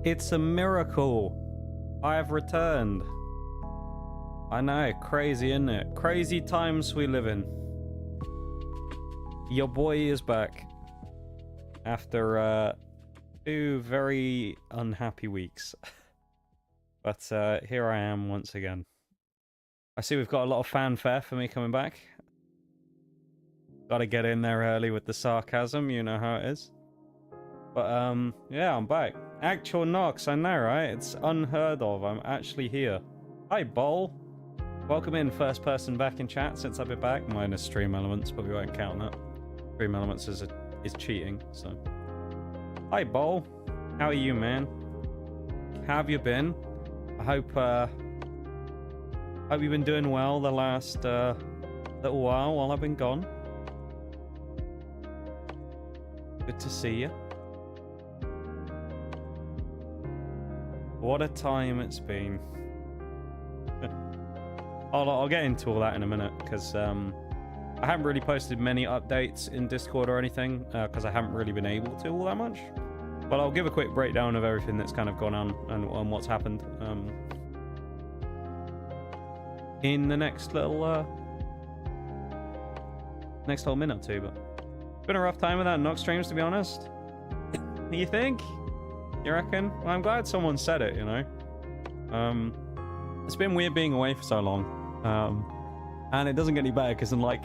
It's a miracle. I have returned. I know, crazy, isn't it? Crazy times we live in. Your boy is back. After 2 very unhappy weeks. But here I am once again. I see we've got a lot of fanfare for me coming back. Gotta get in there early with the sarcasm, you know how it is. But yeah, I'm back. Actual Nox, I know, right? It's unheard of. I'm actually here. Hi, Bol. Welcome in, first person back in chat since I've been back. Minus Stream Elements, but we won't count that. Stream Elements is cheating, so. Hi, Bol. How are you, man? How have you been? I hope you've been doing well the last little while I've been gone. Good to see you. What a time it's been. I'll get into all that in a minute, because I haven't really posted many updates in Discord or anything, because I haven't really been able to all that much. But I'll give a quick breakdown of everything that's kind of gone on and what's happened in the next little minute or two. But it's been a rough time without Nox streams, to be honest. You think? You reckon? Well, I'm glad someone said it, you know. It's been weird being away for so long. And it doesn't get any better because in like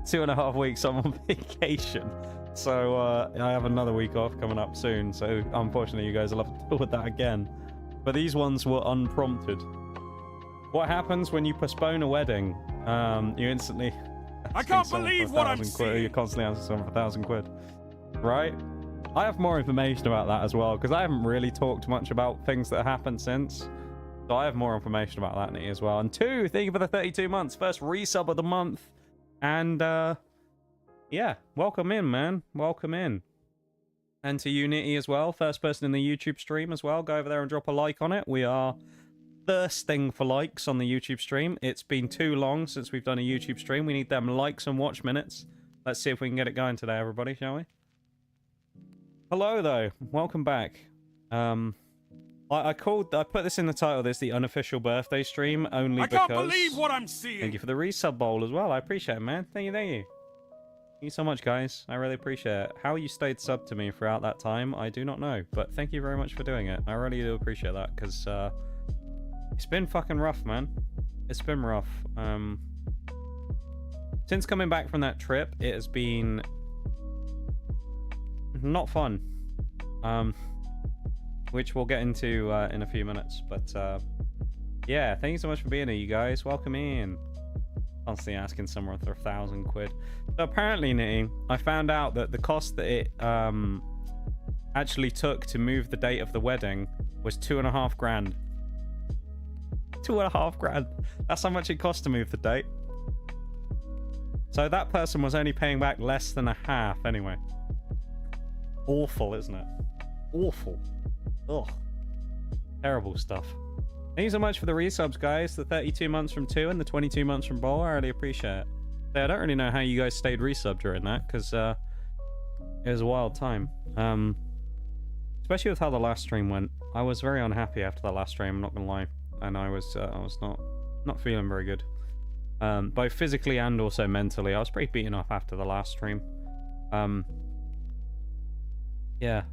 2.5 weeks I'm on vacation. So I have another week off coming up soon. So unfortunately you guys will have to deal with that again. But these ones were unprompted. What happens when you postpone a wedding? You instantly... I can't believe what I'm seeing! You're constantly asking someone for 1,000 quid. Right? I have more information about that as well, because I haven't really talked much about things that happened since. So I have more information about that as well. And 2, thank you for the 32 months. First resub of the month. And yeah, welcome in, man. Welcome in. And to Unity as well. First person in the YouTube stream as well. Go over there and drop a like on it. We are thirsting for likes on the YouTube stream. It's been too long since we've done a YouTube stream. We need them likes and watch minutes. Let's see if we can get it going today, everybody, shall we? Hello, though. Welcome back. I put this in the title. This the unofficial birthday stream only because... I can't believe what I'm seeing. Thank you for the resub bowl as well. I appreciate it, man. Thank you, thank you. Thank you so much, guys. I really appreciate it. How you stayed sub to me throughout that time, I do not know. But thank you very much for doing it. I really do appreciate that, because it's been fucking rough, man. It's been rough. Since coming back from that trip, it has been not fun. Which we'll get into in a few minutes. But yeah, thank you so much for being here, you guys. Welcome in. Constantly asking someone for 1,000 quid. So apparently, Nitty, I found out that the cost that it actually took to move the date of the wedding was 2.5 grand. 2.5 grand. That's how much it cost to move the date. So that person was only paying back less than a half anyway. Awful, isn't it? Awful. Ugh. Terrible stuff. Thank you so much for the resubs, guys. The 32 months from 2 and the 22 months from Bowl. I really appreciate it. So I don't really know how you guys stayed resubbed during that, because it was a wild time. Especially with how the last stream went. I was very unhappy after the last stream, I'm not gonna lie. And I was not feeling very good. Both physically and also mentally. I was pretty beaten up after the last stream. Yeah.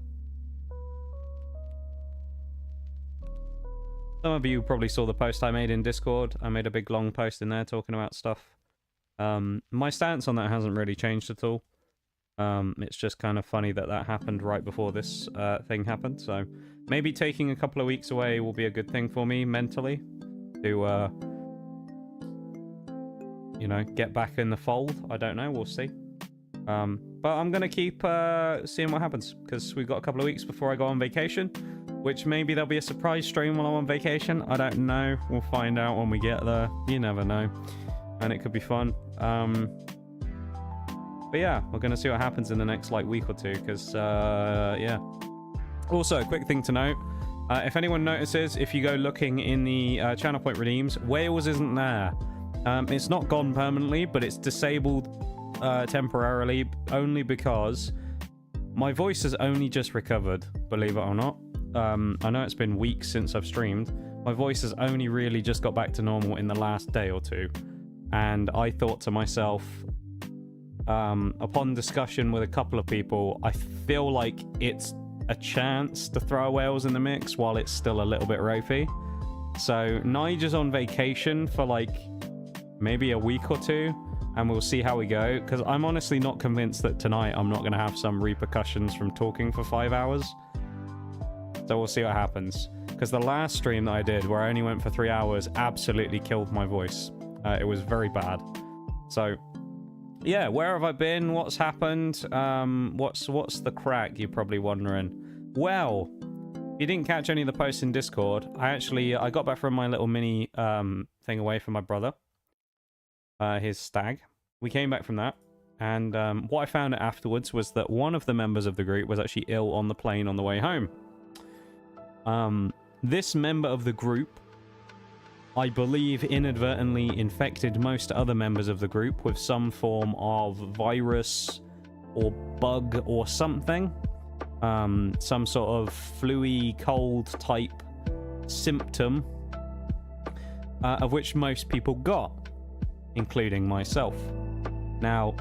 Some of you probably saw the post I made in Discord. I made a big long post in there talking about stuff. My stance on that hasn't really changed at all. It's just kind of funny that that happened right before this thing happened. So maybe taking a couple of weeks away will be a good thing for me mentally to, you know, get back in the fold. I don't know. We'll see. But I'm going to keep seeing what happens, because we've got a couple of weeks before I go on vacation, which maybe there'll be a surprise stream while I'm on vacation. I don't know. We'll find out when we get there. You never know. And it could be fun. But yeah, we're going to see what happens in the next like week or two, because yeah. Also, a quick thing to note. If anyone notices, if you go looking in the channel point redeems, Wales isn't there. It's not gone permanently, but it's disabled temporarily, only because my voice has only just recovered, believe it or not. I know it's been weeks since I've streamed. My voice has only really just got back to normal in the last day or two. And I thought to myself, upon discussion with a couple of people, I feel like it's a chance to throw a Wales in the mix while it's still a little bit ropey. So Nigel's on vacation for like maybe a week or two, and we'll see how we go, because I'm honestly not convinced that tonight I'm not going to have some repercussions from talking for 5 hours. So we'll see what happens, because the last stream that I did, where I only went for 3 hours, absolutely killed my voice. It was very bad. So yeah, where have I been? What's happened? What's the crack, you're probably wondering. Well, if you didn't catch any of the posts in Discord, I got back from my little mini thing away from my brother, his stag. We came back from that, and what I found out afterwards was that one of the members of the group was actually ill on the plane on the way home. This member of the group, I believe, inadvertently infected most other members of the group with some form of virus or bug or something. Some sort of flu-y, cold type symptom, of which most people got, including myself. Now,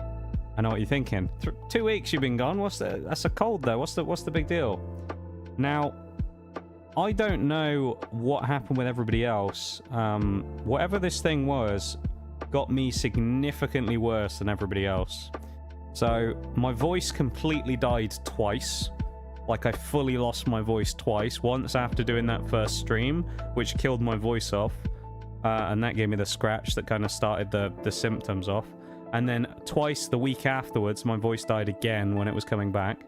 I know what you're thinking. 2 weeks you've been gone. That's a cold though. What's the big deal? Now, I don't know what happened with everybody else. Whatever this thing was got me significantly worse than everybody else. So my voice completely died twice. Like, I fully lost my voice twice. Once after doing that first stream, which killed my voice off. And that gave me the scratch that kind of started the symptoms off. And then twice the week afterwards, my voice died again when it was coming back.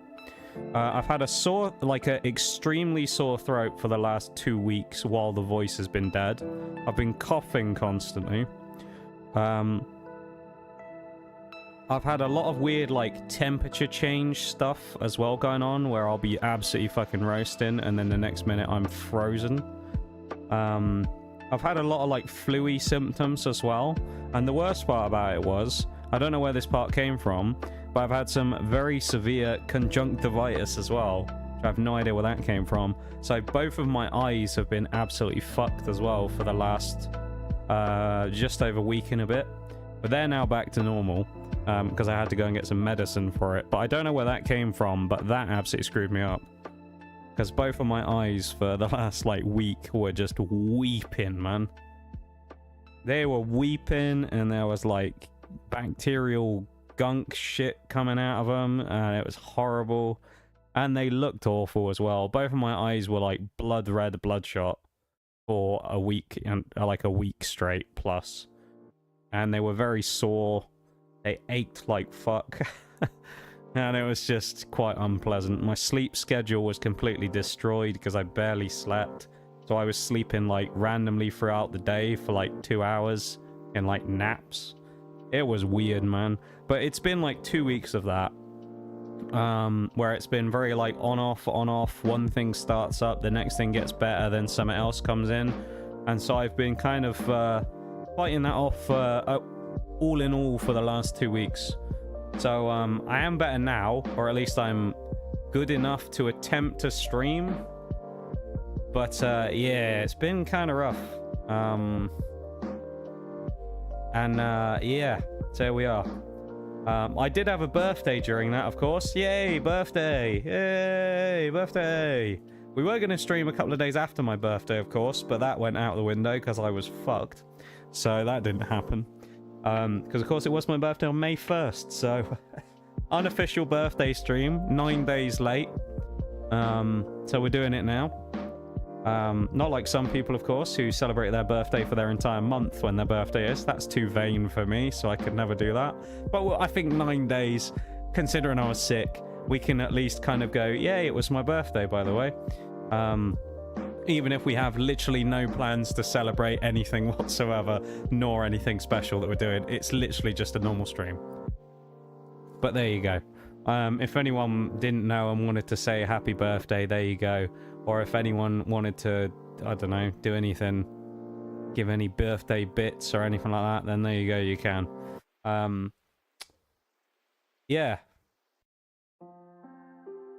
I've had an extremely sore throat for the last 2 weeks while the voice has been dead. I've been coughing constantly. I've had a lot of weird, like, temperature change stuff as well going on, where I'll be absolutely fucking roasting, and then the next minute I'm frozen. I've had a lot of, like, flu-y symptoms as well, and the worst part about it was, I don't know where this part came from, but I've had some very severe conjunctivitis as well. I have no idea where that came from. So both of my eyes have been absolutely fucked as well for the last just over a week and a bit. But they're now back to normal, because I had to go and get some medicine for it. But I don't know where that came from, but that absolutely screwed me up. Because both of my eyes for the last, like, week were just weeping, man. They were weeping, and there was, like, bacterial gunk shit coming out of them, and it was horrible. And they looked awful as well. Both of my eyes were, like, blood red, bloodshot for a week, and like a week straight plus. And they were very sore. They ached like fuck. And it was just quite unpleasant. My sleep schedule was completely destroyed because I barely slept. So I was sleeping, like, randomly throughout the day for, like, 2 hours in, like, naps. It was weird, man. But it's been, like, 2 weeks of that. Where it's been very, like, on off. One thing starts up, the next thing gets better, then something else comes in. And so I've been kind of fighting that off all in all for the last 2 weeks. So I am better now, or at least I'm good enough to attempt to stream. But yeah, it's been kind of rough. Yeah, so here we are. I did have a birthday during that, of course. Yay, birthday! Yay, birthday! We were going to stream a couple of days after my birthday, of course, but that went out the window because I was fucked. So that didn't happen. Because, of course, it was my birthday on May 1st, so unofficial birthday stream, 9 days late. So we're doing it now. Not like some people, of course, who celebrate their birthday for their entire month when their birthday is. That's too vain for me, so I could never do that. But I think 9 days, considering I was sick, we can at least kind of go, yay, it was my birthday, by the way. Even if we have literally no plans to celebrate anything whatsoever, nor anything special that we're doing. It's literally just a normal stream. But there you go. If anyone didn't know and wanted to say happy birthday, there you go. Or if anyone wanted to, I don't know, do anything, give any birthday bits or anything like that, then there you go, you can. Yeah.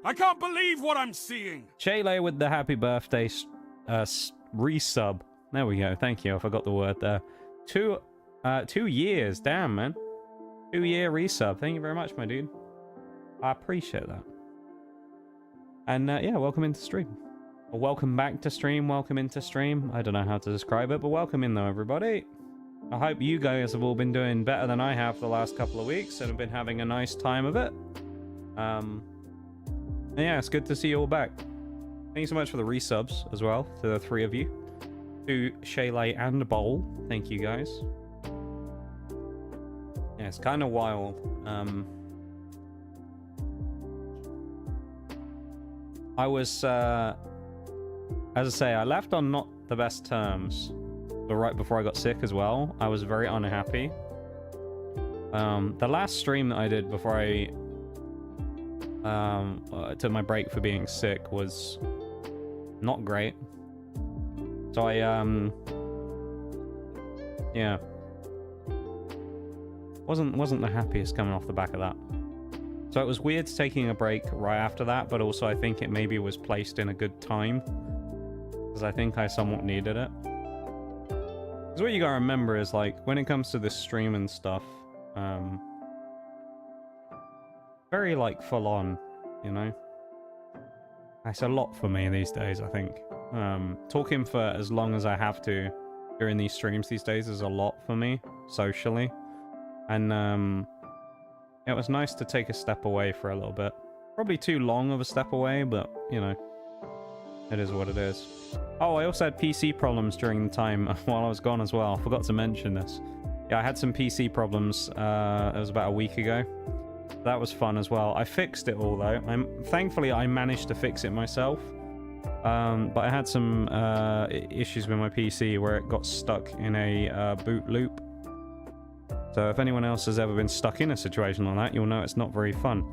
I can't believe what I'm seeing. Shaylay with the happy birthday resub. There we go. Thank you. I forgot the word there. 2 years. Damn, man. 2-year resub. Thank you very much, my dude. I appreciate that. And yeah, welcome into stream. Or welcome back to stream. Welcome into stream. I don't know how to describe it, but welcome in though, everybody. I hope you guys have all been doing better than I have the last couple of weeks and have been having a nice time of it. Yeah, it's good to see you all back. Thank you so much for the resubs as well, to the 3 of you. To Shaylay and Bowl. Thank you, guys. Yeah, it's kind of wild. I was, as I say, I left on not the best terms. But right before I got sick as well, I was very unhappy. The last stream that I did before I took my break for being sick was not great. So I, yeah, wasn't the happiest coming off the back of that. So it was weird taking a break right after that, but also I think it maybe was placed in a good time because I think I somewhat needed it. Because what you gotta remember is, like, when it comes to this stream and stuff, very, like, full on, you know? It's a lot for me these days, I think. Talking for as long as I have to during these streams these days is a lot for me, socially. And, it was nice to take a step away for a little bit. Probably too long of a step away, but, you know, it is what it is. Oh, I also had PC problems during the time while I was gone as well. I forgot to mention this. Yeah, I had some PC problems. It was about a week ago. That was fun as well. I fixed it all, though. Thankfully, I managed to fix it myself. But I had some issues with my PC where it got stuck in a boot loop. So if anyone else has ever been stuck in a situation like that, you'll know it's not very fun.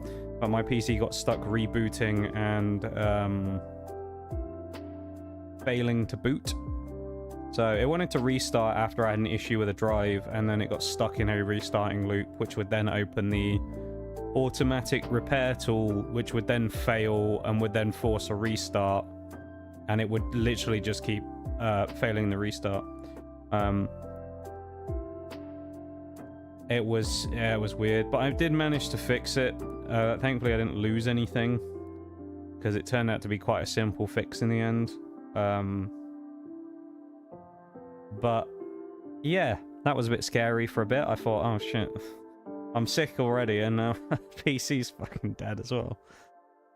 But my PC got stuck rebooting and failing to boot. So it wanted to restart after I had an issue with a drive, and then it got stuck in a restarting loop, which would then open the automatic repair tool, which would then fail and would then force a restart, and it would literally just keep failing the restart. It was weird, but I did manage to fix it. Thankfully, I didn't lose anything because it turned out to be quite a simple fix in the end. But yeah, that was a bit scary for a bit. I thought, oh shit, I'm sick already, and PC's fucking dead as well.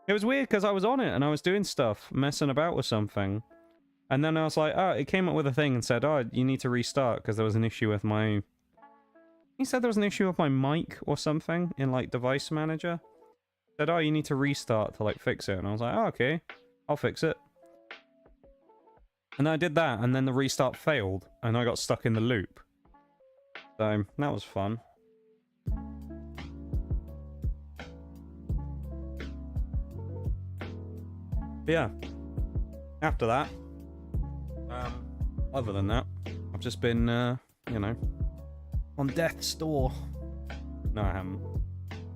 It was weird because I was on it and I was doing stuff, messing about with something, and then I was like, oh, it came up with a thing and said, oh, you need to restart because there was an issue with my. He said there was an issue with my mic or something in, like, device manager. Said, oh, you need to restart to, like, fix it. And I was like, oh, okay, I'll fix it. And I did that, and then the restart failed, and I got stuck in the loop. So, that was fun. But yeah. After that, other than that, I've just been, you know, on death's door. No, I haven't.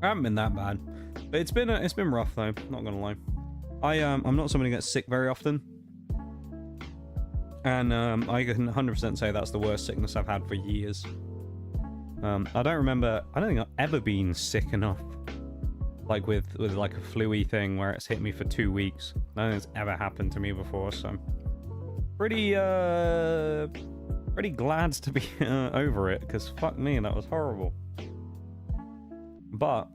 I haven't been that bad, but it's been rough though. Not gonna lie. I'm not somebody who gets sick very often, and I can 100% say that's the worst sickness I've had for years. I don't think I've ever been sick enough, like with like a flu-y thing where it's hit me for 2 weeks. I don't think it's ever happened to me before, so pretty glad to be over it, because fuck me, that was horrible. But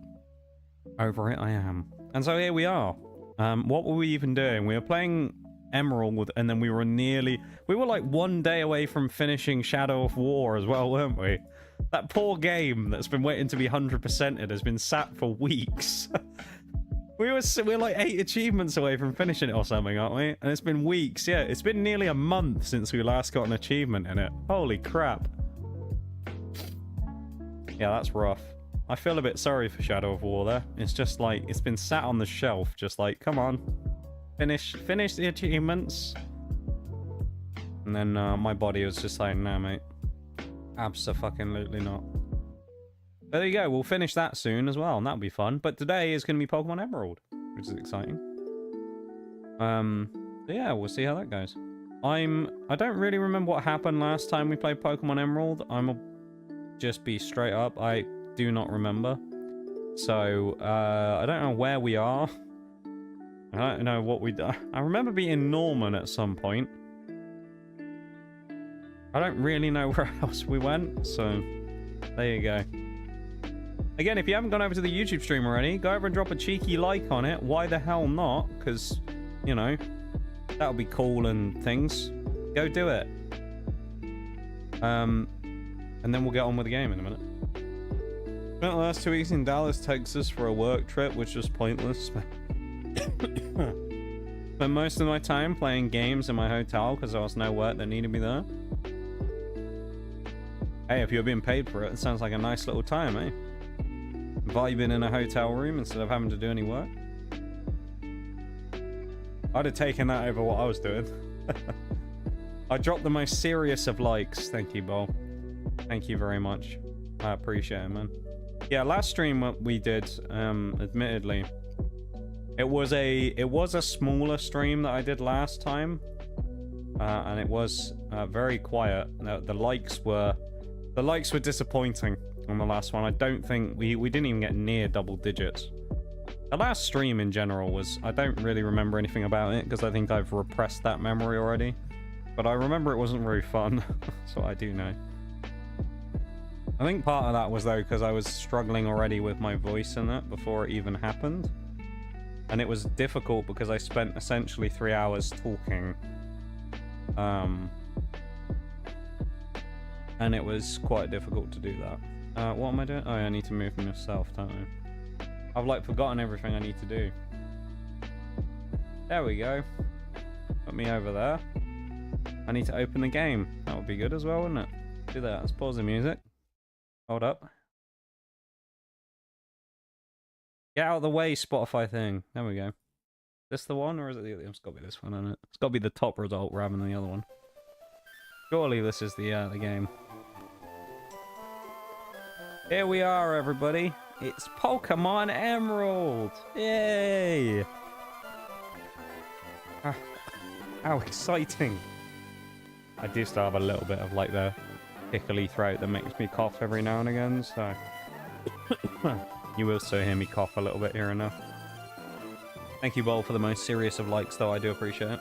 over it I am. And so here we are. What were we even doing? We were playing Emerald, and then we were like 1 day away from finishing Shadow of War as well, weren't we? That poor game that's been waiting to be 100%ed has been sat for weeks. We're like 8 achievements away from finishing it or something, aren't we? And it's been weeks. Yeah, it's been nearly a month since we last got an achievement in it. Holy crap. Yeah, that's rough. I feel a bit sorry for Shadow of War there. It's just like, it's been sat on the shelf, just like, come on. Finish the achievements. And then my body was just like, nah, mate. Abso-fucking-lutely not. But there you go, we'll finish that soon as well, and that'll be fun. But today is going to be Pokemon Emerald. which is exciting. Yeah, we'll see how that goes. I don't really remember what happened last time we played Pokemon Emerald. I'm just be straight up. I do not remember. So, I don't know where we are. I don't know what we do. I remember being Norman at some point. I don't really know where else we went, so there you go. Again, if you haven't gone over to the YouTube stream already, go over and drop a cheeky like on it. Why the hell not? Because, you know, that would be cool and things. Go do it. And then we'll get on with the game in a minute. Spent the last 2 weeks in Dallas, Texas for a work trip, which was pointless. Spent most of my time playing games in my hotel because there was no work that needed me there. Hey, if you're being paid for it, it sounds like a nice little time, eh? Vibing in a hotel room instead of having to do any work. I'd have taken that over what I was doing. I dropped the most serious of likes. Thank you, Bo. Thank you very much. I appreciate it, man. Yeah, last stream what we did, admittedly, it was a smaller stream that I did last time, and it was very quiet. The likes were disappointing on the last one. I don't think we didn't even get near double digits. The last stream in general was, I don't really remember anything about it because I think I've repressed that memory already. But I remember it wasn't very fun, so I do know. I think part of that was though because I was struggling already with my voice in it before it even happened. And it was difficult because I spent essentially 3 hours talking. And it was quite difficult to do that. What am I doing? Oh, I need to move myself, don't I? I've like forgotten everything I need to do. There we go. Put me over there. I need to open the game. That would be good as well, wouldn't it? Do that. Let's pause the music. Hold up. Get out of the way, Spotify thing. There we go. Is this the one, or is it the other? It's got to be this one, isn't it? It's got to be the top result rather than the other one. Surely this is the game. Here we are, everybody. It's Pokemon Emerald. Yay! How exciting. I do still have a little bit of like the tickly throat that makes me cough every now and again, so you will still hear me cough a little bit here and there. Thank you, Bowl, for the most serious of likes, though. I do appreciate it.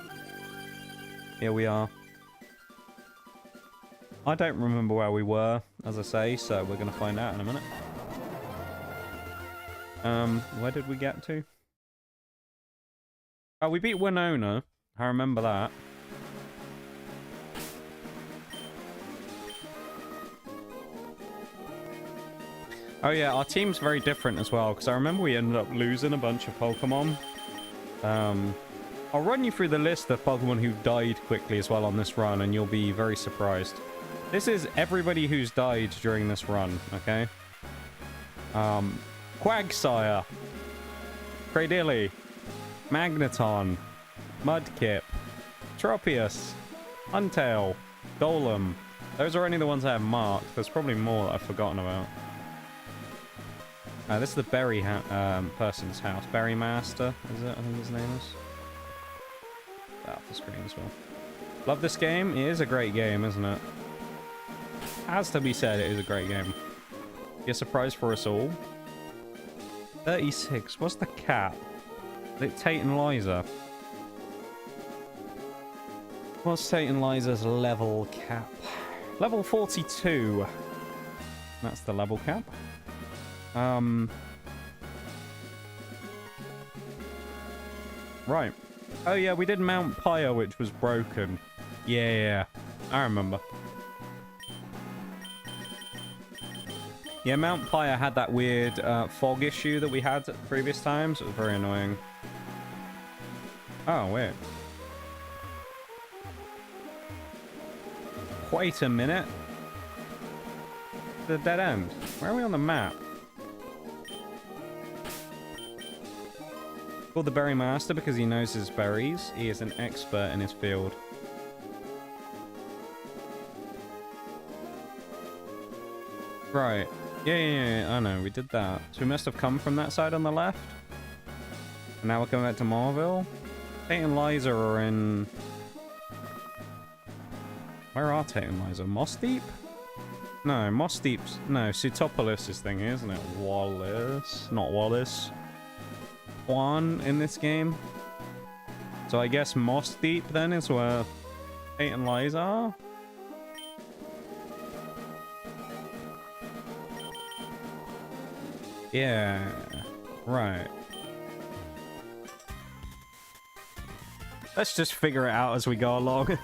Here we are. I don't remember where we were, as I say, so we're going to find out in a minute. Where did we get to? Oh, we beat Winona. I remember that. Oh yeah, our team's very different as well, because I remember we ended up losing a bunch of Pokemon. I'll run you through the list of Pokemon who died quickly as well on this run, and you'll be very surprised. This is everybody who's died during this run, okay? Quagsire, Cradilly, Magneton, Mudkip, Tropius, Huntail, Golem. Those are only the ones I have marked. There's probably more that I've forgotten about. This is the berry person's house. Berry Master, is it? I think his name is. That off the screen as well. Love this game. It is a great game, isn't it? Has to be said, it is a great game. Be a surprise for us all. 36. What's the cap? Is it Tate and Liza? What's Tate and Liza's level cap? Level 42. That's the level cap. Right. Oh yeah, we did Mount Pyre, which was broken. Yeah, I remember. Yeah, Mount Pyre had that weird fog issue that we had at previous times. It was very annoying. Oh, wait. Wait a minute. The dead end. Where are we on the map? Called the Berry Master because he knows his berries. He is an expert in his field. Right. Yeah, I know. We did that. So we must have come from that side on the left. Now we're coming back to Marville. Tate and Liza are in... Where are Tate and Liza? Moss Deep? No, Moss Deep's... No, Sutopolis' thing, isn't it? Wallace. Not Wallace. Juan in this game. So I guess Moss Deep then is where Tate and Liza are? Yeah. Right. Let's just figure it out as we go along.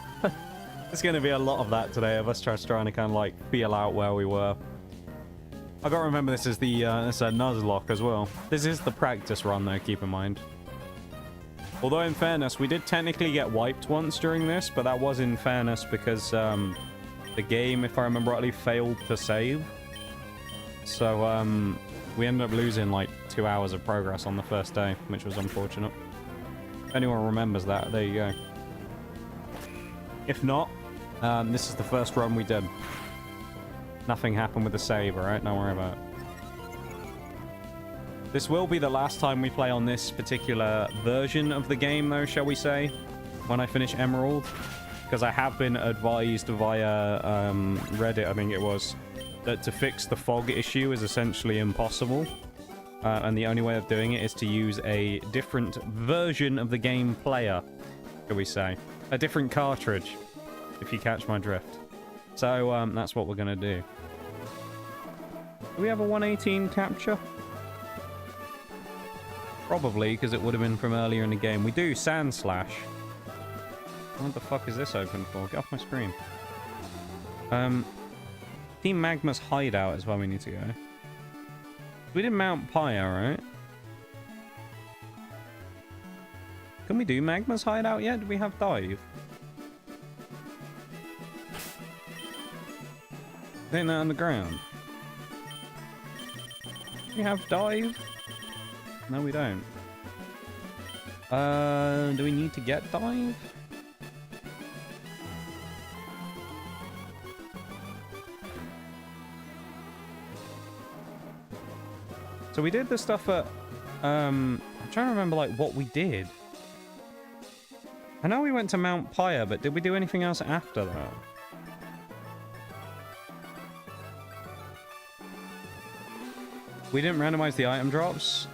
There's going to be a lot of that today, of us trying to kind of like feel out where we were. I gotta remember this is the nuzlocke as well. This is the practice run though, keep in mind. Although in fairness, we did technically get wiped once during this, but that was in fairness because the game, if I remember rightly, failed to save. So we ended up losing like 2 hours of progress on the first day, which was unfortunate. If anyone remembers that, there you go. If not, this is the first run we did. Nothing happened with the save, alright? Don't worry about it. This will be the last time we play on this particular version of the game, though, shall we say, when I finish Emerald. Because I have been advised via Reddit, I think it was, that to fix the fog issue is essentially impossible. And the only way of doing it is to use a different version of the game player, shall we say. A different cartridge, if you catch my drift. So that's what we're going to do. Do we have a 118 capture? Probably, because it would have been from earlier in the game. We do Sand Slash. What the fuck is this open for? Get off my screen. Team Magma's hideout is where we need to go. We did Mount Pyre, right? Can we do Magma's hideout yet? Do we have dive? They're not on the ground. Do we have dive? No, we don't. Do we need to get dive? So we did the stuff at, I'm trying to remember, like, what we did. I know we went to Mount Pyre, but did we do anything else after that? We didn't randomize the item drops.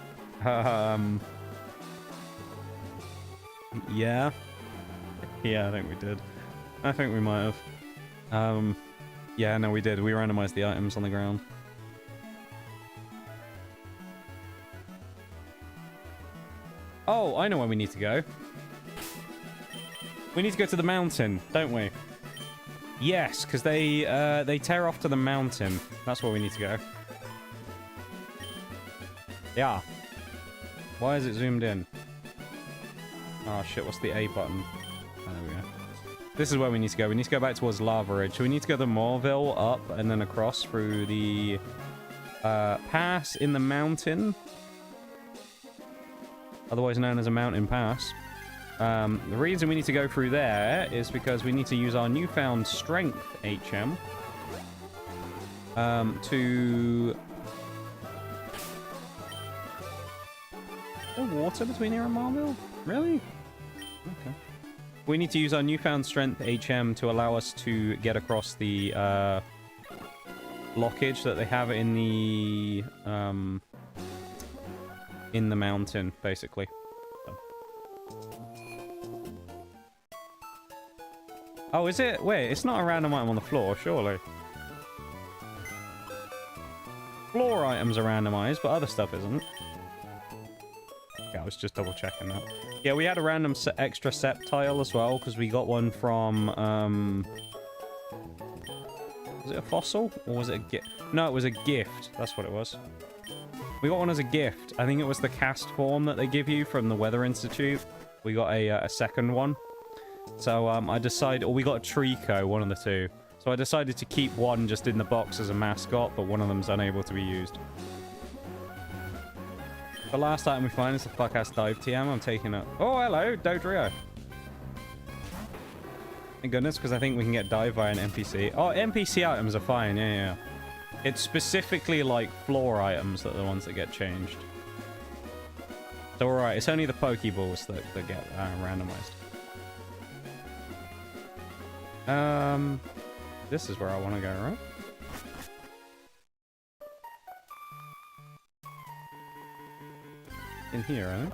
Yeah. Yeah, I think we did. I think we might have. Yeah, no, we did. We randomized the items on the ground. Oh, I know where we need to go. We need to go to the mountain, don't we? Yes, because they tear off to the mountain. That's where we need to go. Yeah. Why is it zoomed in? Oh shit, what's the A button? Oh, there we go. This is where we need to go. We need to go back towards Lava Ridge. So we need to go to Morville, up, and then across through the pass in the mountain. Otherwise known as a mountain pass. The reason we need to go through there is because we need to use our newfound strength HM to... Is there water between here and Marville? Really? Okay. We need to use our newfound strength HM to allow us to get across the blockage that they have in the mountain, basically. So. Oh, is it? Wait, it's not a random item on the floor, surely. Floor items are randomized, but other stuff isn't. I was just double checking that. Yeah, we had a random extra septile as well, because we got one from, was it a fossil? Or was it a gift? No, it was a gift. That's what it was. We got one as a gift. I think it was the cast form that they give you from the Weather Institute. We got a second one. So, I decided, or we got a Trico, one of the two. So I decided to keep one just in the box as a mascot, but one of them's unable to be used. The last item we find is the fuck-ass dive TM. I'm taking it. Oh, hello, Dodrio. Thank goodness, because I think we can get dive by an NPC. Oh, NPC items are fine. Yeah. It's specifically like floor items that are the ones that get changed. So alright, it's only the Pokeballs that get randomized. This is where I want to go, right? In here, I think.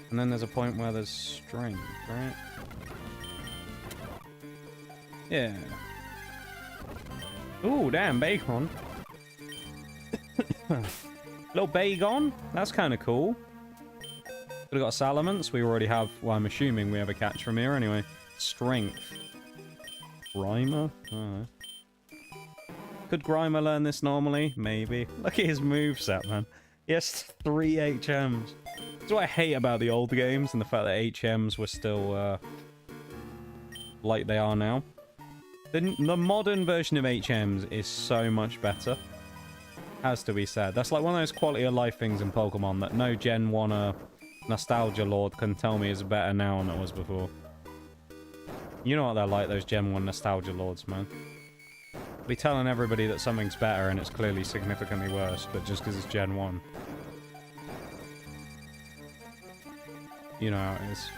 And then there's a point where there's strength, right? Yeah. Ooh, damn, bacon. Little Bagon? That's kind of cool. We've got Salamence. We already have, well, I'm assuming we have a catch from here anyway. Strength. Grimer? Oh. Could Grimer learn this normally? Maybe. Look at his moveset, man. He has 3 HMs. That's what I hate about the old games and the fact that HMs were still like they are now. The modern version of HMs is so much better. Has to be said. That's like one of those quality of life things in Pokemon that no Gen 1 Nostalgia Lord can tell me is better now than it was before. You know what they're like, those Gen 1 Nostalgia Lords, man. Be telling everybody that something's better and it's clearly significantly worse, but just because it's Gen 1. You know how it is.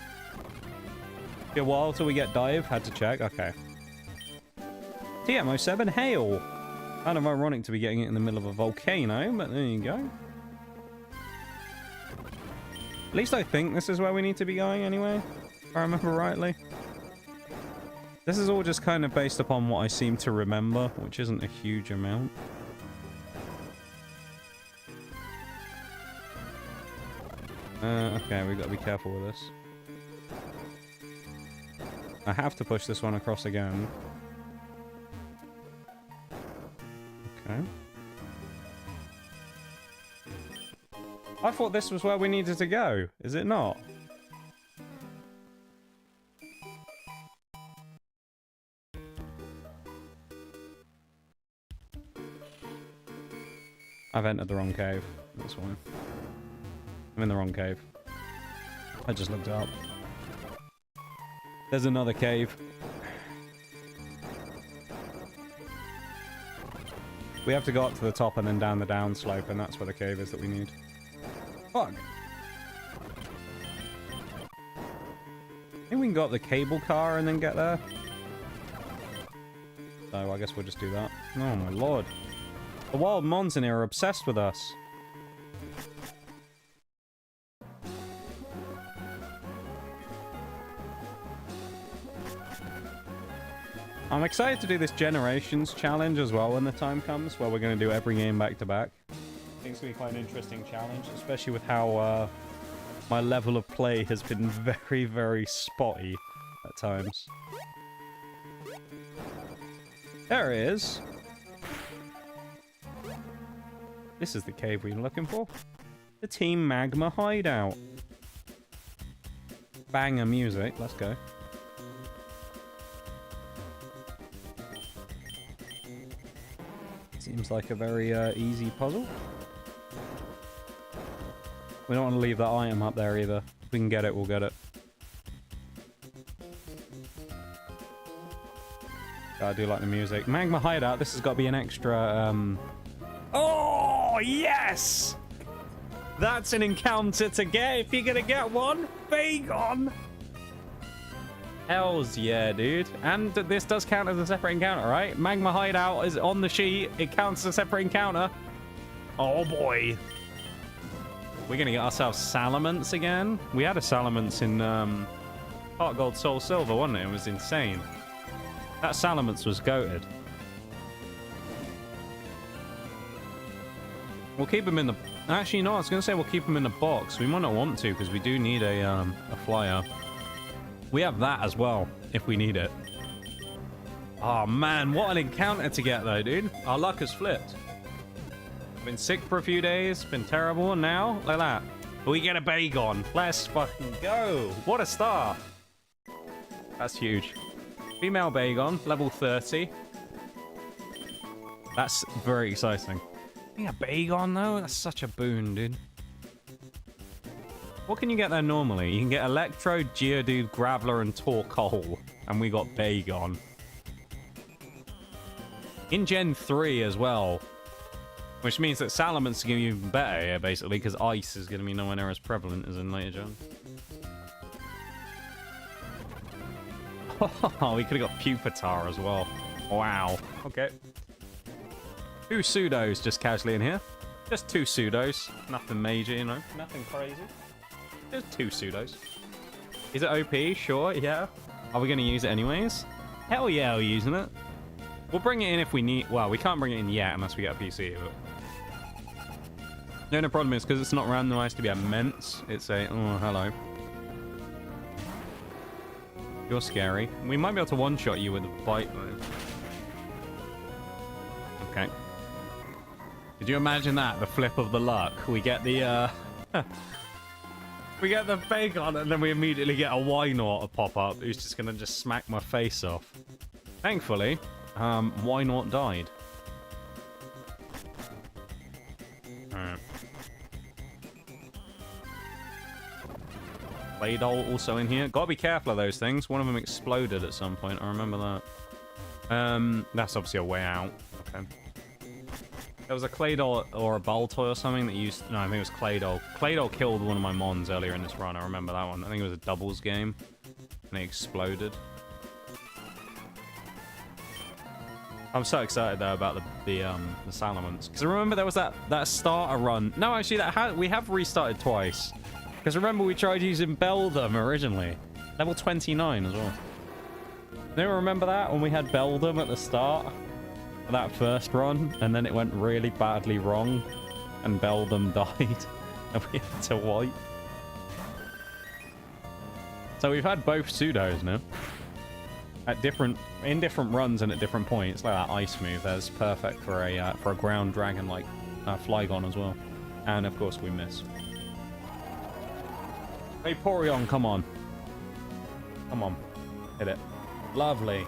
Be a while till we get Dive. Had to check. Okay. TMO7 Hail. Kind of ironic to be getting it in the middle of a volcano, but there you go. At least I think this is where we need to be going anyway, if I remember rightly. This is all just kind of based upon what I seem to remember, which isn't a huge amount. Okay, we've got to be careful with this. I have to push this one across again. Okay. I thought this was where we needed to go. Is it not? I've entered the wrong cave. That's why. I'm in the wrong cave. I just looked it up. There's another cave. We have to go up to the top and then down the downslope, and that's where the cave is that we need. Fuck. I think we can go up the cable car and then get there. So I guess we'll just do that. Oh my lord. The wild mons in here are obsessed with us. I'm excited to do this Generations challenge as well when the time comes, where we're going to do every game back to back. I think it's going to be quite an interesting challenge, especially with how my level of play has been very, very spotty at times. There it is. This is the cave we've been looking for. The Team Magma hideout. Banger music. Let's go. Seems like a very easy puzzle. We don't want to leave that item up there either. If we can get it, we'll get it. I do like the music. Magma hideout. This has got to be an extra... Oh, yes! That's an encounter to get if you're going to get one. Bagon! Hells yeah, dude. And this does count as a separate encounter, right? Magma hideout is on the sheet. It counts as a separate encounter. Oh, boy. We're going to get ourselves Salamence again. We had a Salamence in Heart Gold Soul Silver, wasn't it? It was insane. That Salamence was goated. We'll keep him in the... Actually, no, I was going to say we'll keep him in the box. We might not want to, because we do need a flyer. We have that as well, if we need it. Oh, man, what an encounter to get, though, dude. Our luck has flipped. I've been sick for a few days, been terrible, and now, like that. We get a Bagon. Let's fucking go. What a start. That's huge. Female Bagon, level 30. That's very exciting. A Bagon, though? That's such a boon, dude. What can you get there normally? You can get Electro, Geodude, Graveler, and Torkoal. And we got Bagon. In Gen 3 as well. Which means that salamence are going to be even better here, basically, because ice is going to be nowhere near as prevalent as in later gen. Oh, we could have got Pupitar as well. Wow. Okay. 2 pseudos just casually in here. Just 2 pseudos. Nothing major, you know. Nothing crazy. Just 2 pseudos. Is it OP? Sure, yeah. Are we going to use it anyways? Hell yeah, we're using it. We'll bring it in if we need... Well, we can't bring it in yet unless we get a PC. But... The only problem is because it's not randomized to be immense. It's a... Oh, hello. You're scary. We might be able to one-shot you with a bite, though. Okay. Did you imagine that? The flip of the luck. We get the, we get the bacon, and then we immediately get a Wynort to pop up who's just gonna just smack my face off. Thankfully, Wynort died. Alright. Claydol also in here. Gotta be careful of those things. One of them exploded at some point. I remember that. That's obviously a way out. Okay. There was a Claydol or a Baltoy or something that used... No, I think it was Claydol. Claydol killed one of my mons earlier in this run. I remember that one. I think it was a doubles game. And it exploded. I'm so excited though about the salamence. Because remember there was that starter run. No, actually we have restarted twice. Because remember we tried using Beldum originally. Level 29 as well. Do you remember that when we had Beldum at the start? For that first run, and then it went really badly wrong, and Beldum died, and we had to wipe. So we've had both pseudos now. In different runs and at different points. Like that ice move, that's perfect for a ground dragon like Flygon as well. And of course we miss. Vaporeon, come on. Come on. Hit it. Lovely.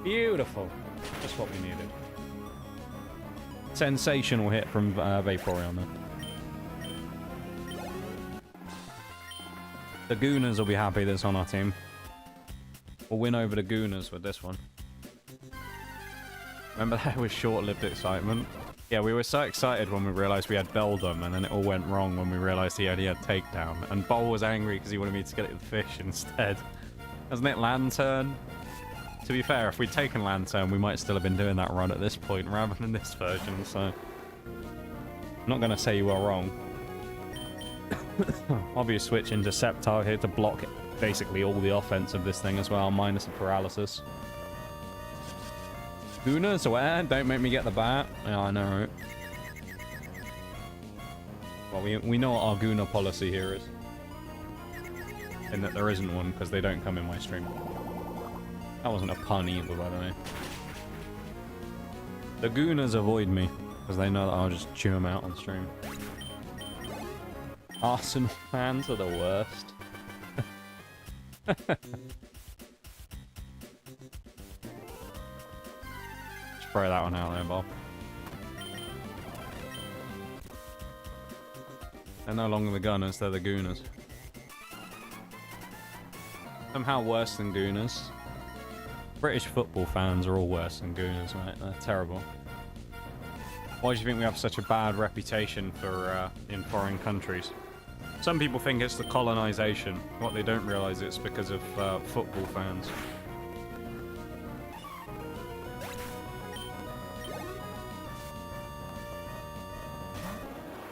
Beautiful. Just what we needed. Sensational hit from Vaporeon then. The Gooners will be happy that's on our team. We'll win over the Gooners with this one. Remember that was short-lived excitement? Yeah, we were so excited when we realized we had Beldum, and then it all went wrong when we realized he only had Takedown. And Bol was angry because he wanted me to get it with fish instead. Wasn't it Lantern? To be fair, if we'd taken Lantern, we might still have been doing that run at this point rather than this version, so... I'm not going to say you are wrong. Obvious switch into Sceptile here to block basically all the offense of this thing as well, minus the paralysis. Gooners aware, don't make me get the bat. Yeah, I know, right? Well, we know what our Gooner policy here is. In that there isn't one, because they don't come in my stream. That wasn't a pun either, by the way. The Gooners avoid me, because they know that I'll just chew them out on stream. Arsenal fans are the worst. Just throw that one out there, Bob. They're no longer the Gunners, they're the Gooners. Somehow worse than Gooners. British football fans are all worse than Gooners, right? They're terrible. Why do you think we have such a bad reputation for in foreign countries? Some people think it's the colonization. What they don't realize is because of football fans.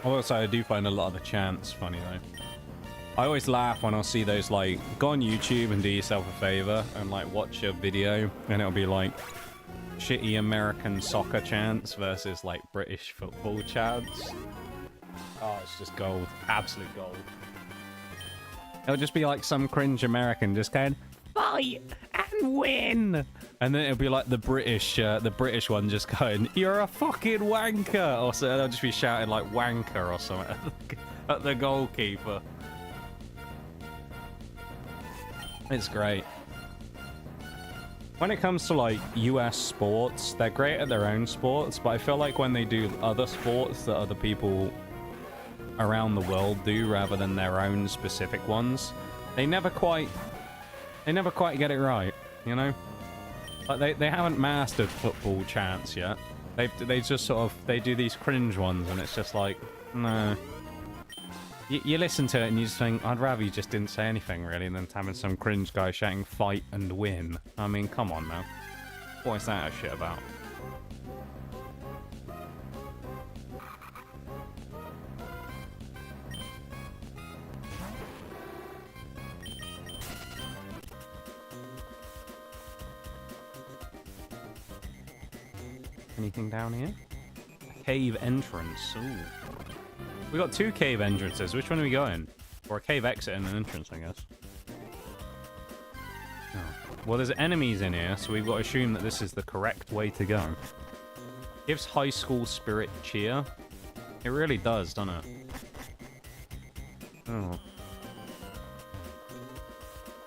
Although I do find a lot of the chants funny though. I always laugh when I see those, like, go on YouTube and do yourself a favor and like watch a video and it'll be like shitty American soccer chants versus like British football chants. Oh, it's just gold. Absolute gold. It'll just be like some cringe American just going, fight and win! And then it'll be like the British one just going, you're a fucking wanker! Or so they'll just be shouting like wanker or something at the goalkeeper. It's great. When it comes to like US sports, they're great at their own sports, but I feel like when they do other sports that other people around the world do rather than their own specific ones, they never quite get it right, you know? Like they haven't mastered football chants yet. They just sort of, they do these cringe ones, and it's just like, no. You listen to it and you just think, I'd rather you just didn't say anything, really, than having some cringe guy shouting, fight and win. I mean, come on now. What is that shit about? Anything down here? A cave entrance. Ooh. We got 2 cave entrances. Which one are we going? Or a cave exit and an entrance, I guess. Oh. Well, there's enemies in here, so we've got to assume that this is the correct way to go. Gives high school spirit cheer. It really does, doesn't it? Oh.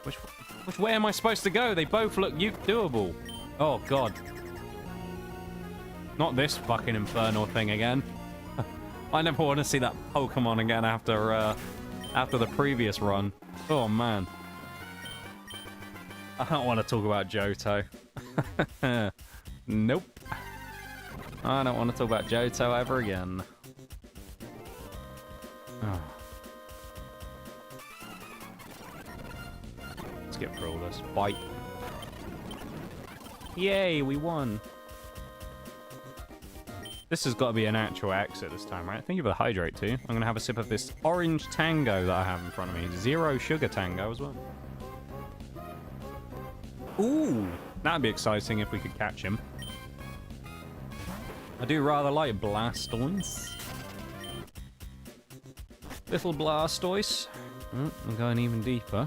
Which way am I supposed to go? They both look doable. Oh, God. Not this fucking infernal thing again. I never want to see that Pokemon again after the previous run. Oh, man. I don't want to talk about Johto. Nope. I don't want to talk about Johto ever again. Oh. Let's get through all this. Bite. Yay, we won. This has got to be an actual exit this time, right? Thank you for the hydrate, too. I'm going to have a sip of this orange tango that I have in front of me. 0 sugar tango as well. Ooh! That'd be exciting if we could catch him. I do rather like Blastoise. Little Blastoise. Oh, I'm going even deeper.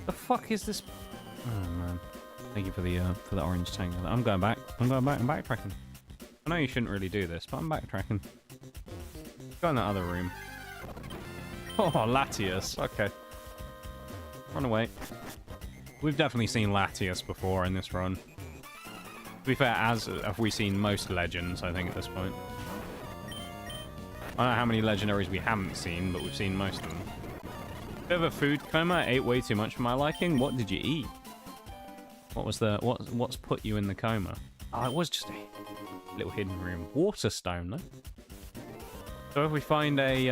The fuck is this? Oh, man. Thank you for the orange tango. I'm going back. I'm backtracking. I know you shouldn't really do this, but I'm backtracking. Go in that other room. Oh, Latias. Okay. Run away. We've definitely seen Latias before in this run. To be fair, as have we seen most legends, I think, at this point. I don't know how many legendaries we haven't seen, but we've seen most of them. Bit of a food coma. I ate way too much for my liking. What did you eat? What was the what's put you in the coma? Oh, it was just a little hidden room. Water stone, though. So if we find a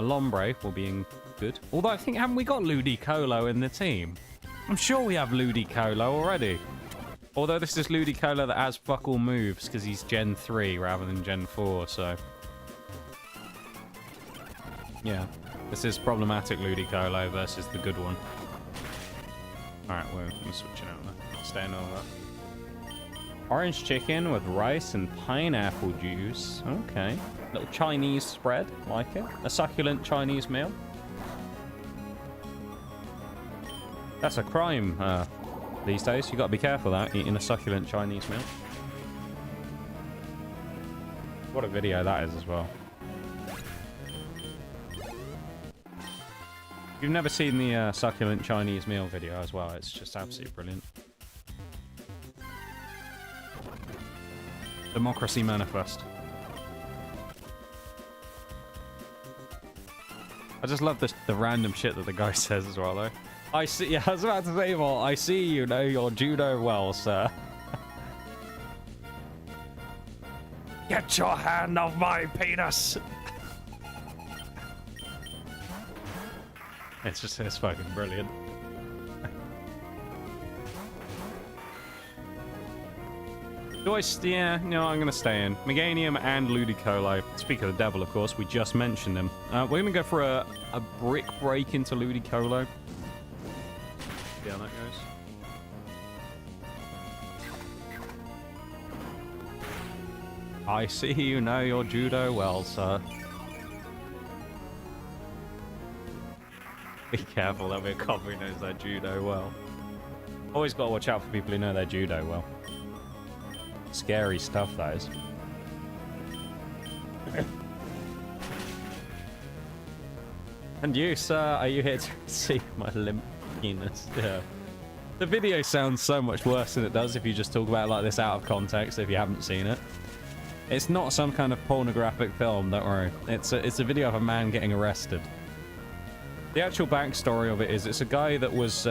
Lombre, we'll be in good. Although I think, haven't we got Ludicolo in the team? I'm sure we have Ludicolo already. Although this is Ludicolo that has fuck all moves because he's Gen 3 rather than Gen 4, so... Yeah, this is problematic Ludicolo versus the good one. Alright, we're switching out there. Not staying on that. Orange chicken with rice and pineapple juice. Okay. Little Chinese spread. Like it. A succulent Chinese meal. That's a crime these days. You got to be careful of that, eating a succulent Chinese meal. What a video that is as well. If you've never seen the succulent Chinese meal video as well, it's just absolutely brilliant. Democracy Manifest. I just love the random shit that the guy says as well, though. I see. Yeah, I was about to say, well, I see you know your judo well, sir. Get your hand off my penis. It's fucking brilliant. Yeah, no, I'm gonna stay in. Meganium and Ludicolo. Speak of the devil, of course, we just mentioned him. We're gonna go for a brick break into Ludicolo. See how that goes. I see you know your judo well, sir. Be careful, that we're covering knows their judo well. Always gotta watch out for people who know their judo well. Scary stuff, that is. And you, sir, are you here to see my limp penis? Yeah. The video sounds so much worse than it does if you just talk about it like this out of context if you haven't seen it. It's not some kind of pornographic film, don't worry. It's a video of a man getting arrested. The actual backstory of it is it's a guy that was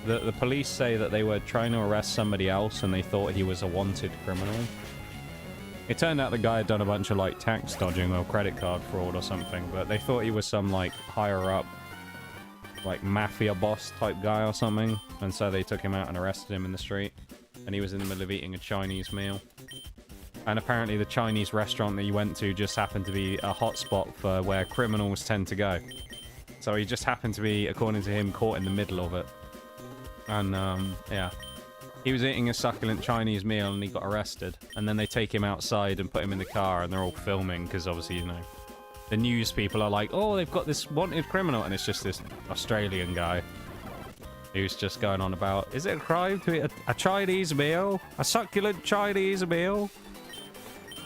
the police say that they were trying to arrest somebody else and they thought he was a wanted criminal. It turned out the guy had done a bunch of like tax dodging or credit card fraud or something, but they thought he was some like higher up, like mafia boss type guy or something, and so they took him out and arrested him in the street, and he was in the middle of eating a Chinese meal. And apparently the Chinese restaurant that he went to just happened to be a hotspot for where criminals tend to go. So he just happened to be, according to him, caught in the middle of it. And, yeah. He was eating a succulent Chinese meal and he got arrested. And then they take him outside and put him in the car and they're all filming because obviously, you know, the news people are like, oh, they've got this wanted criminal. And it's just this Australian guy who's just going on about, is it a crime to eat a Chinese meal? A succulent Chinese meal?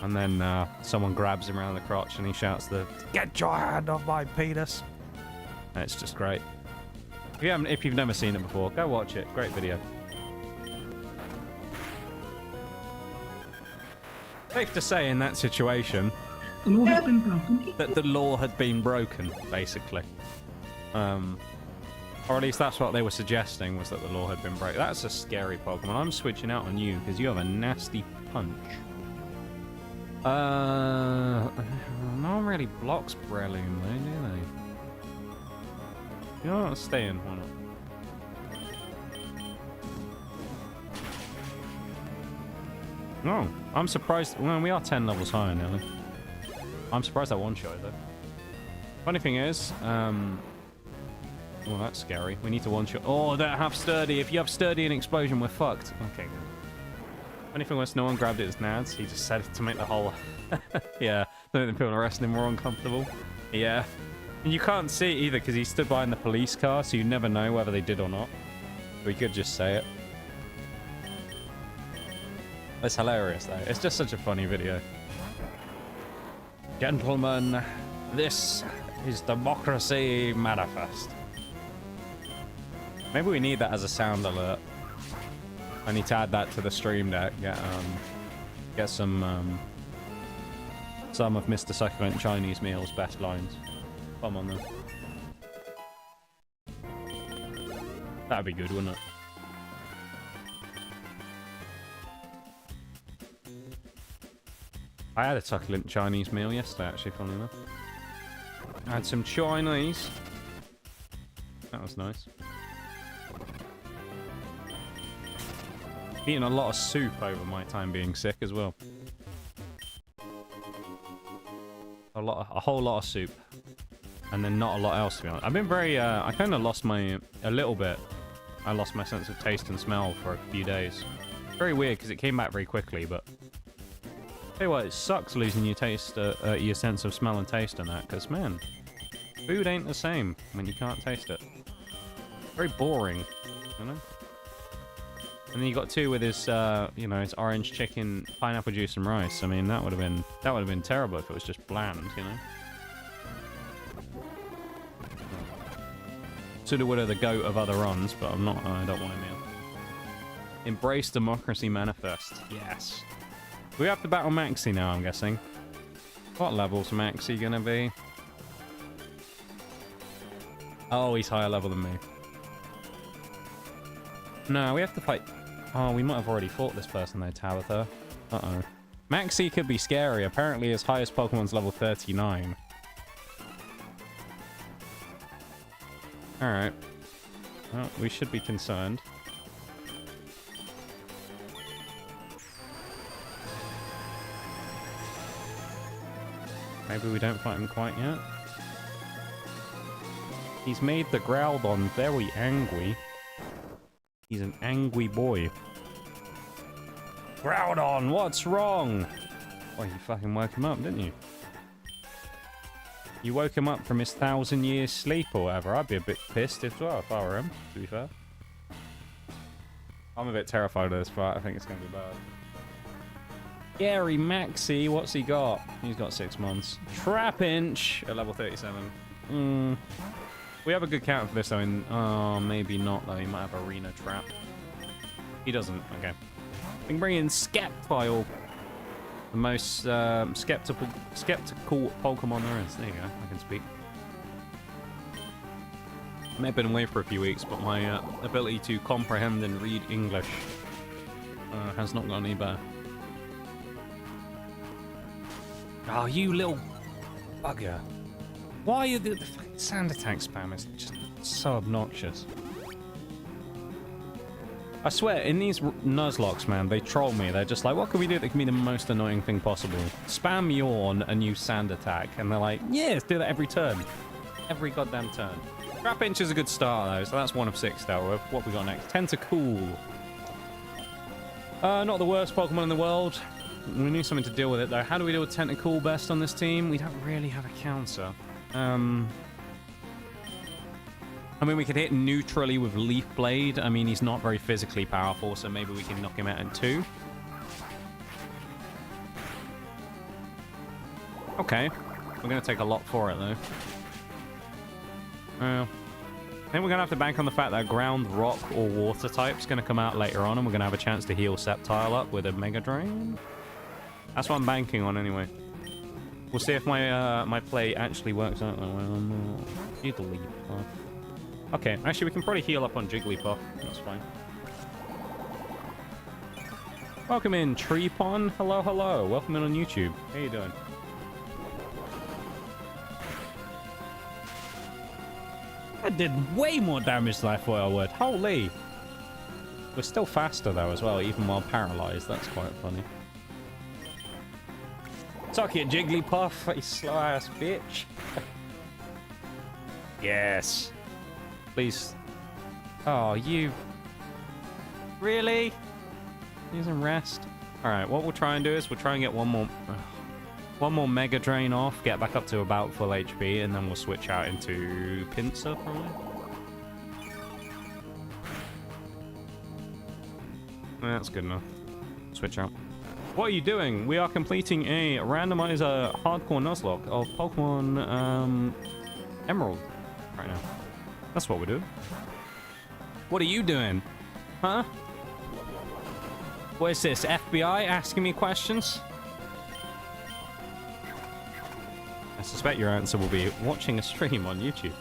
And then someone grabs him around the crotch and he shouts get your hand off my penis. And it's just great. If you've never seen it before, go watch it. Great video. Safe to say in that situation The law has been broken. that the law had been broken, basically. Or at least that's what they were suggesting, was that the law had been broken. That's a scary Pokemon. I'm switching out on you because you have a nasty punch. No one really blocks Breloom, though, do they? You know what? Stay in. Why not? No, I'm surprised. Well, we are 10 levels higher nearly. I'm surprised that one shot though. Funny thing is, well, that's scary. We need to one shot. Oh, don't have sturdy. If you have sturdy and explosion, we're fucked. Okay, good. Funny thing was, no one grabbed it as nads. He just said it to make the whole. Yeah, don't think the people arresting him more uncomfortable. Yeah. And you can't see it either because he stood behind the police car, so you never know whether they did or not. We could just say it. It's hilarious, though. It's just such a funny video. Gentlemen, this is Democracy Manifest. Maybe we need that as a sound alert. I need to add that to the stream deck. Get some of Mr. Succulent Chinese Meal's best lines. Come on, then. That'd be good, wouldn't it? I had a succulent Chinese meal yesterday, actually, funnily enough. I had some Chinese. That was nice. Eating a lot of soup over my time being sick as well. A whole lot of soup. And then not a lot else, to be honest. I've been very, I kind of lost a little bit. I lost my sense of taste and smell for a few days. Very weird, because it came back very quickly, but... Tell you what, it sucks losing your taste, your sense of smell and taste and that, because, man, food ain't the same when you can't taste it. Very boring, you know? And then you got two with his, you know, his orange chicken, pineapple juice and rice. I mean, that would have been terrible if it was just bland, you know? Shoulda woulda the goat of other runs, but I'm not, I don't want a meal. Embrace Democracy Manifest, yes. We have to battle Maxi now, I'm guessing. What level's Maxi gonna be? Oh, he's higher level than me. No, we have to fight... Oh, we might have already fought this person though, Tabitha. Uh-oh. Maxi could be scary. Apparently his highest Pokemon's level 39. Alright. Well, we should be concerned. Maybe we don't fight him quite yet. He's made the Groudon very angry. He's an angry boy. Groudon, what's wrong? Well, you fucking woke him up, didn't you? You woke him up from his 1,000 years sleep or whatever. I'd be a bit pissed as well if I were him, to be fair. I'm a bit terrified of this fight. I think it's going to be bad. Gary Maxi, what's he got? He's got 6 months. Trapinch at level 37. We have a good counter for this though. Oh, maybe not though. He might have Arena Trap. He doesn't. Okay. We can bring in Skeptile. The most skeptical Pokemon there is. There you go. I can speak. May have been away for a few weeks, but my ability to comprehend and read English has not gotten any better. Oh, you little bugger. Why are you the fucking sand attack spam is just so obnoxious. I swear, in these nuzlocks, man, they troll me. They're just like, what can we do that can be the most annoying thing possible? Spam yawn and use sand attack. And they're like, yeah, let's do that every turn. Every goddamn turn. Trap Inch is a good start, though, so that's 1 of 6 now. What we got next? Tentacool. Not the worst Pokemon in the world. We need something to deal with it, though. How do we deal with Tentacool best on this team? We don't really have a counter. I mean, we could hit neutrally with Leaf Blade. I mean, he's not very physically powerful, so maybe we can knock him out in 2. Okay. We're going to take a lot for it, though. I think we're going to have to bank on the fact that ground, rock, or water type's going to come out later on, and we're going to have a chance to heal Sceptile up with a Mega Drain. That's what I'm banking on, anyway. We'll see if my my play actually works out that way. Jigglypuff. Okay, actually, we can probably heal up on Jigglypuff. That's fine. Welcome in, Treepon. Hello, hello. Welcome in on YouTube. How you doing? I did way more damage than I thought I would. Holy. We're still faster, though, as well, even while paralyzed. That's quite funny. Suck it, Jigglypuff, you slow-ass bitch. Yes. Please. Oh, you... Really? Need some rest? Alright, what we'll try and do is we'll try and get one more Mega Drain off, get back up to about full HP, and then we'll switch out into Pinsir, probably. That's good enough. Switch out. What are you doing? We are completing a randomizer hardcore nuzlocke of Pokemon Emerald right now. That's what we're doing. What are you doing? Huh? What is this? FBI asking me questions? I suspect your answer will be watching a stream on YouTube.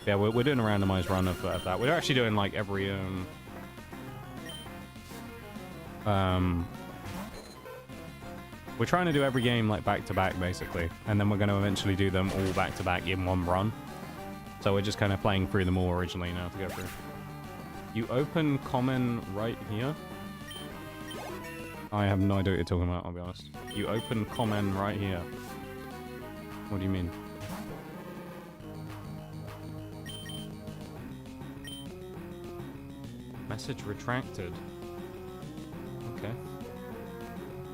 Yeah, we're doing a randomized run of that. We're actually doing like every we're trying to do every game like back to back basically, and then we're going to eventually do them all back to back in one run. So we're just kind of playing through them all originally now to go through. You open common right here. I have no idea what you're talking about, I'll be honest. You open common right here. What do you mean? Message retracted. Okay.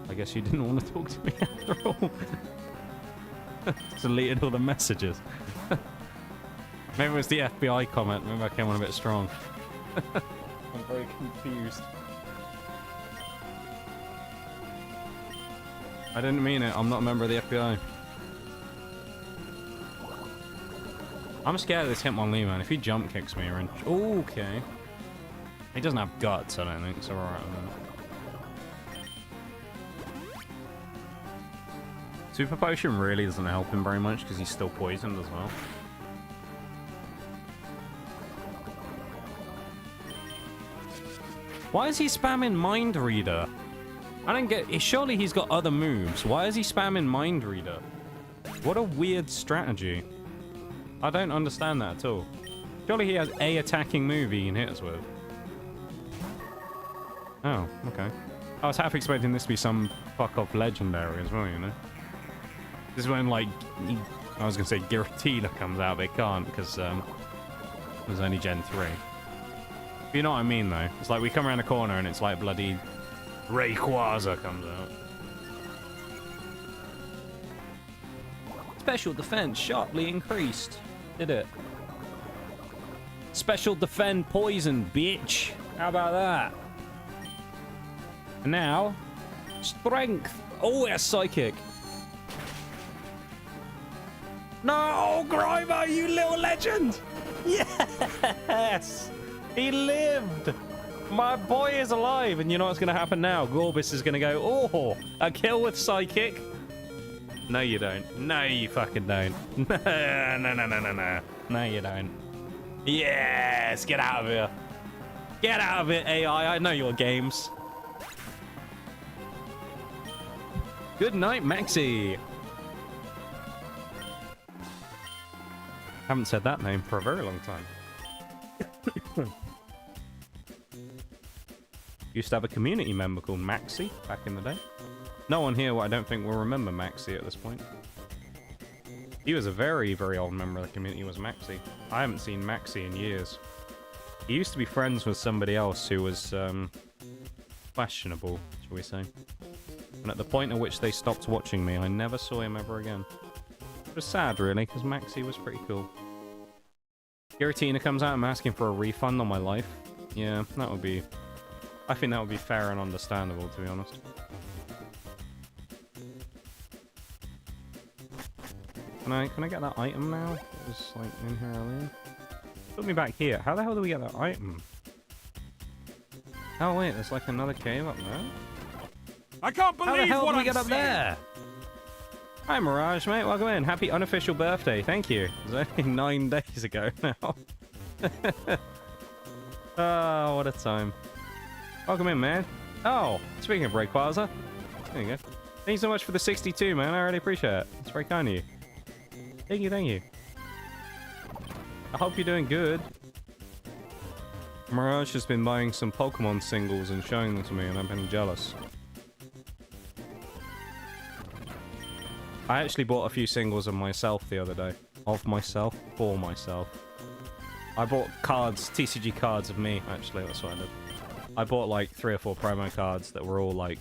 I guess you didn't want to talk to me after all. Deleted all the messages. Maybe it was the FBI comment. Maybe I came on a bit strong. I'm very confused. I didn't mean it. I'm not a member of the FBI. I'm scared of this Hitmonlee, man. If he jump kicks me, oh, okay. He doesn't have guts, I don't think, so we're alright with that. Super Potion really doesn't help him very much because he's still poisoned as well. Why is he spamming Mind Reader? I don't get... Surely he's got other moves. Why is he spamming Mind Reader? What a weird strategy. I don't understand that at all. Surely he has a attacking move he can hit us with. Oh, okay. I was half expecting this to be some fuck-off legendary as well, you know? This is when, like, I was going to say Giratina comes out, but it can't because it was only Gen 3. But you know what I mean, though? It's like we come around the corner and it's like bloody Rayquaza comes out. Special defense sharply increased. Did it? Special defend poison, bitch. How about that? And now, strength. Oh, yeah, psychic. No, Grimer, you little legend! Yes! He lived! My boy is alive, and you know what's going to happen now? Gorbis is going to go, oh, a kill with Psychic. No, you don't. No, you fucking don't. No. No, you don't. Yes, get out of here. Get out of it, AI. I know your games. Good night, Maxi. Haven't said that name for a very long time. Used to have a community member called Maxi back in the day. No one here, I don't think, will remember Maxi at this point. He was a very, very old member of the community, was Maxi. I haven't seen Maxi in years. He used to be friends with somebody else who was questionable, shall we say. And at the point at which they stopped watching me, I never saw him ever again. It was sad, really, because Maxi was pretty cool. Giratina comes out, I'm asking for a refund on my life. Yeah, that would be... I think that would be fair and understandable, to be honest. Can I get that item now? It was, like, in here earlier. Put me back here. How the hell do we get that item? Oh, wait, there's, like, another cave up there? I can't believe How the hell what did we I'm get up seeing. there? Hi, Mirage, mate. Welcome in. Happy unofficial birthday. Thank you. It was only 9 days ago now. Oh, what a time. Welcome in, man. Oh, speaking of Breakwater, there you go. Thank you so much for the 62, man. I really appreciate it. It's very kind of you. Thank you, thank you. I hope you're doing good. Mirage has been buying some Pokemon singles and showing them to me, and I've been jealous. I actually bought a few singles of myself the other day. Of myself, for myself. I bought cards, TCG cards of me, actually, that's what I did. I bought like 3 or 4 promo cards that were all like...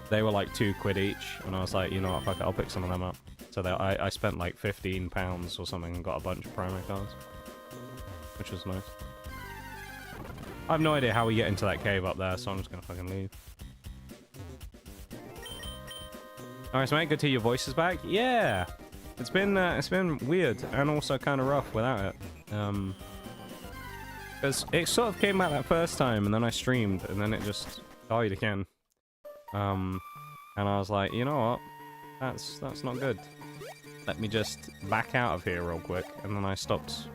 They were like £2 each, and I was like, you know what, fuck it, I'll pick some of them up. So I spent like £15 or something and got a bunch of promo cards. Which was nice. I have no idea how we get into that cave up there, so I'm just gonna fucking leave. Alright, so mate, good to hear your voice is back. Yeah! It's been weird and also kind of rough without it. Because it sort of came back that first time and then I streamed and then it just died again. And I was like, you know what? That's not good. Let me just back out of here real quick. And then I stopped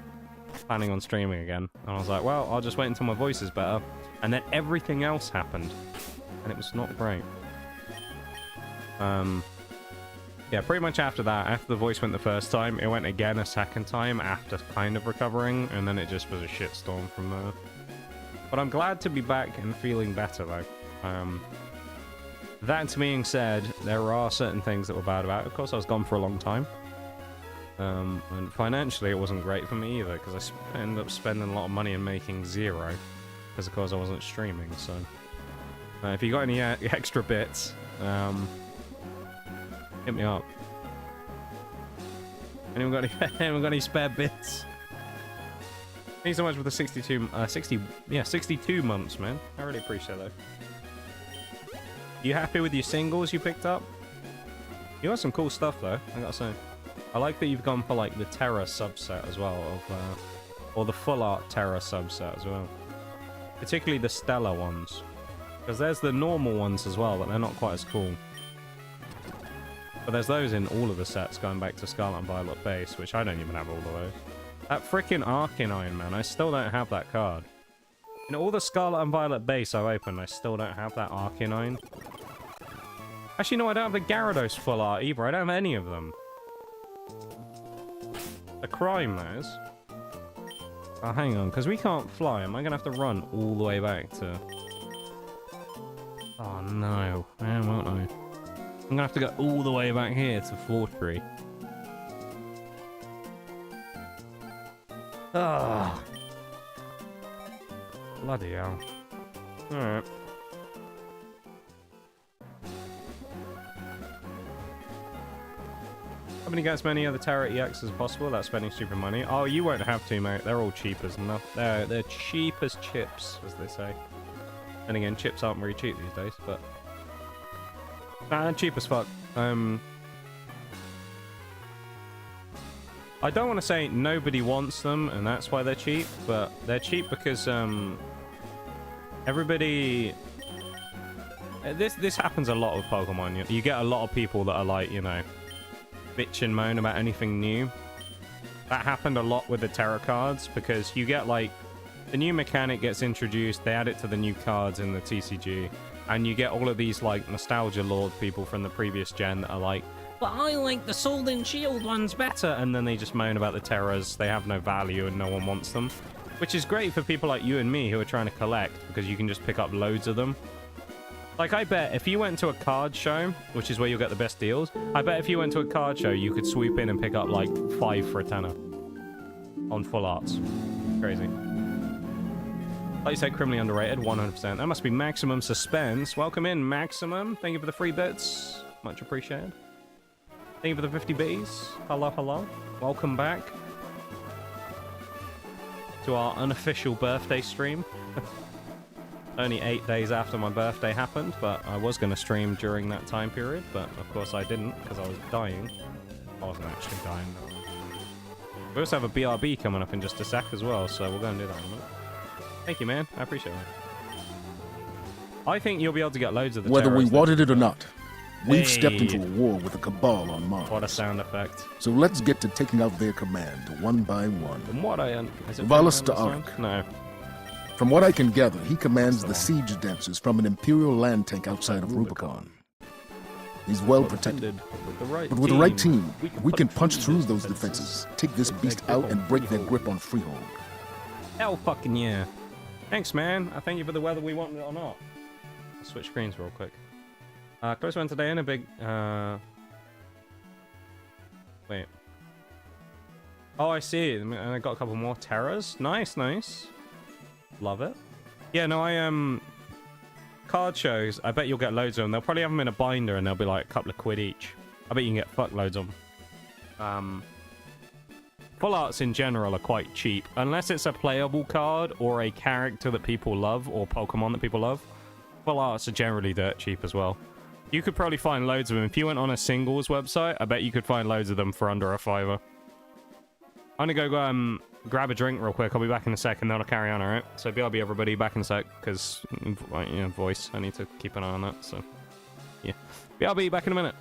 planning on streaming again. And I was like, well, I'll just wait until my voice is better. And then everything else happened. And it was not great. Yeah, pretty much after that, after the voice went the first time, it went again a second time after kind of recovering, and then it just was a shitstorm from there. But I'm glad to be back and feeling better, though. That being said, there are certain things that were bad about it. Of course, I was gone for a long time. And financially, it wasn't great for me either, because I ended up spending a lot of money and making 0. Because, of course, I wasn't streaming, so... if you got any extra bits, hit me up. Anyone got any spare bits? Thank you so much for the 62 months, man. I really appreciate that. You happy with your singles you picked up? You got some cool stuff though, I gotta say. I like that you've gone for like the Terra subset as well, or the full art Terra subset as well. Particularly the Stellar ones. Because there's the normal ones as well, but they're not quite as cool. But there's those in all of the sets going back to Scarlet and Violet base, which I don't even have all of those. That freaking Arcanine, man, I still don't have that card. In all the Scarlet and Violet base I've opened, I still don't have that Arcanine. Actually, no, I don't have the Gyarados full art either. I don't have any of them. A crime, that is. Oh, hang on, because we can't fly. Am I going to have to run all the way back to... Oh, no. Man, won't I? I'm gonna have to go all the way back here to Fortree. Ah, bloody hell! All right. How many get as many other Terra EX as possible without spending stupid money? Oh, you won't have to, mate. They're all cheap as enough. They're cheap as chips, as they say. And again, chips aren't very cheap these days, but. Nah, cheap as fuck. I don't want to say nobody wants them, and that's why they're cheap, but they're cheap because, everybody... This happens a lot with Pokemon. You get a lot of people that are like, you know, bitch and moan about anything new. That happened a lot with the Terra cards because you get like the new mechanic gets introduced, they add it to the new cards in the TCG, and you get all of these like nostalgia lord people from the previous gen that are like, but I like the Sword and Shield ones better, and then they just moan about the Terras. They have no value and no one wants them, which is great for people like you and me who are trying to collect because you can just pick up loads of them. Like, I bet if you went to a card show, which is where you'll get the best deals, I bet if you went to a card show, you could swoop in and pick up like 5 for a tenner on full arts. Crazy. Like you said, criminally underrated, 100%. That must be Maximum Suspense. Welcome in, Maximum. Thank you for the 3 bits. Much appreciated. Thank you for the 50 Bs. Hello, hello. Welcome back to our unofficial birthday stream. Only 8 days after my birthday happened, but I was going to stream during that time period, but of course I didn't because I was dying. I wasn't actually dying. No. We also have a BRB coming up in just a sec as well, so we're going to do that in a minute. Thank you, man. I appreciate that. I think you'll be able to get loads of the Whether we terrorists wanted that- it or not, we've Hey. stepped into a war with a cabal on Mars. What a sound effect. So let's get to taking out their command one by one. From what I is it Valus from to understand? Ark. No. From what I can gather, he commands That's the the siege dancers from an Imperial land tank outside of Rubicon. He's well protected. With the right But with the right team, we can punch through these those defenses, take this beast out, and break their grip on Freehold. Hell fucking yeah. Thanks, man. I thank you for the whether we want it or not. I'll switch screens real quick. Close one today and a big... Wait. Oh, I see. And I got a couple more Terras. Nice, nice. Love it. Yeah, no, card shows, I bet you'll get loads of them. They'll probably have them in a binder and they'll be like a couple of quid each. I bet you can get fuckloads of them. Full arts in general are quite cheap. Unless it's a playable card or a character that people love or Pokemon that people love. Full arts are generally dirt cheap as well. You could probably find loads of them. If you went on a singles website, I bet you could find loads of them for under a $5. I'm gonna go grab a drink real quick. I'll be back in a sec and then I'll carry on, alright? So BRB everybody, back in a sec, because, you know, voice. I need to keep an eye on that, so, yeah. BRB, back in a minute.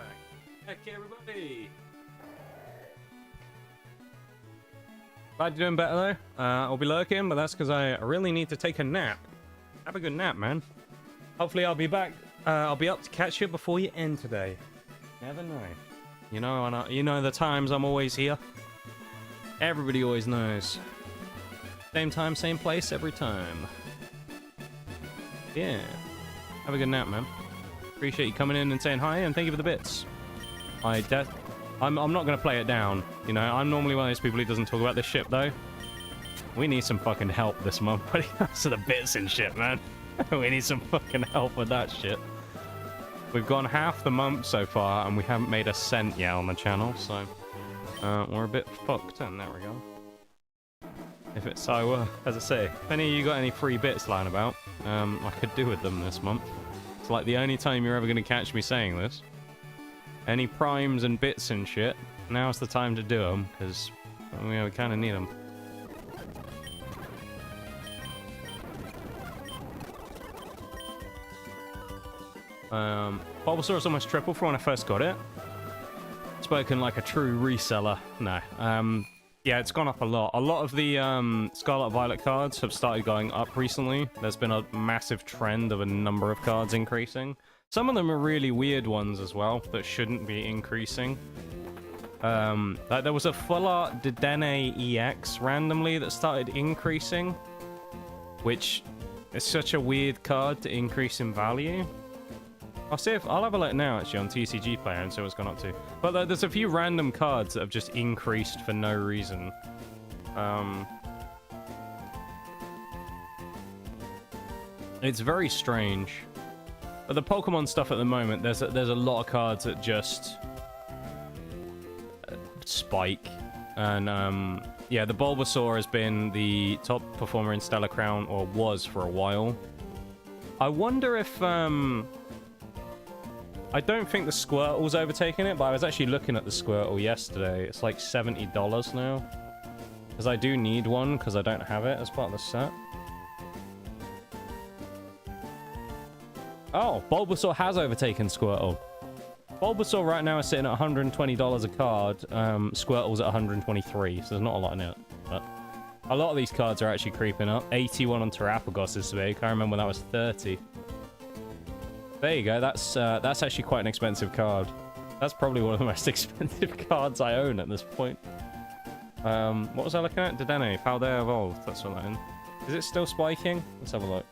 back. Heck, everybody. Glad you're doing better though. I'll be lurking, but that's because I really need to take a nap. Have a good nap, man. Hopefully I'll be back. I'll be up to catch you before you end today. Never know. You know the times I'm always here. Everybody always knows. Same time, same place, every time. Yeah. Have a good nap, man. Appreciate you coming in and saying hi, and thank you for the bits. I'm not going to play it down. You know, I'm normally one of those people who doesn't talk about this shit, though. We need some fucking help this month when it comes to the bits and shit, man. We need some fucking help with that shit. We've gone half the month so far, and we haven't made a cent yet on the channel, so... we're a bit fucked, and there we go. If it's so, as I say, if any of you got any free bits lying about, I could do with them this month. It's like the only time you're ever going to catch me saying this. Any primes and bits and shit, now's the time to do them, because we kind of need them. Bulbasaur's almost triple for when I first got it. Spoken like a true reseller. No. Yeah, it's gone up a lot. A lot of the Scarlet Violet cards have started going up recently. There's been a massive trend of a number of cards increasing. Some of them are really weird ones as well that shouldn't be increasing. Like there was a full art Dedenne EX randomly that started increasing, which is such a weird card to increase in value. I'll have a look now actually on TCG Player and see what's gone up to. But there's a few random cards that have just increased for no reason. It's very strange. But the Pokemon stuff at the moment, there's a lot of cards that just spike. And yeah, the Bulbasaur has been the top performer in Stellar Crown, or was for a while. I wonder if I don't think the Squirtle's overtaken it, but I was actually looking at the Squirtle yesterday. It's like $70 now. Because I do need one, because I don't have it as part of the set. Oh, Bulbasaur has overtaken Squirtle. Bulbasaur right now is sitting at $120 a card. Squirtle's at $123, so there's not a lot in it. But a lot of these cards are actually creeping up. 81 on Terapagos is big. I remember when that was 30. There you go. That's actually quite an expensive card. That's probably one of the most expensive cards I own at this point. What was I looking at? Dedenne, Paldea Evolved. That's what that is. Is it still spiking? Let's have a look.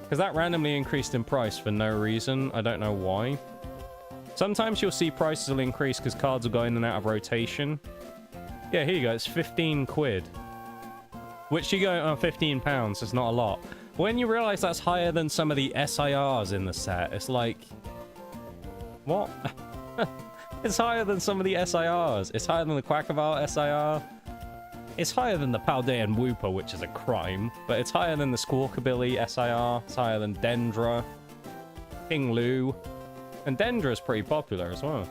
Because that randomly increased in price for no reason. I don't know why. Sometimes you'll see prices will increase because cards will go in and out of rotation. Yeah, here you go. It's 15 quid. Which you go, 15 pounds. It's not a lot. When you realize that's higher than some of the SIRs in the set, it's like... What? It's higher than some of the SIRs. It's higher than the Quackavile SIR. It's higher than the Paldean Wooper, which is a crime. But it's higher than the Squawkabilly SIR. It's higher than Dendra. King Lou. And Dendra's pretty popular as well.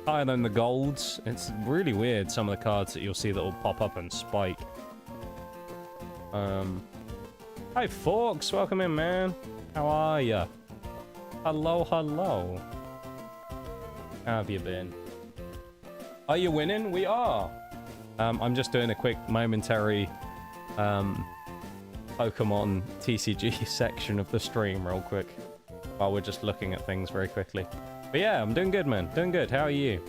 Higher than the Golds. It's really weird, some of the cards that you'll see that will pop up and spike. Hi Forks, welcome in, man. How are ya? Hello, hello. How have you been? Are you winning? We are. I'm just doing a quick momentary Pokemon TCG section of the stream real quick while we're just looking at things very quickly. But yeah, I'm doing good, man. Doing good. How are you?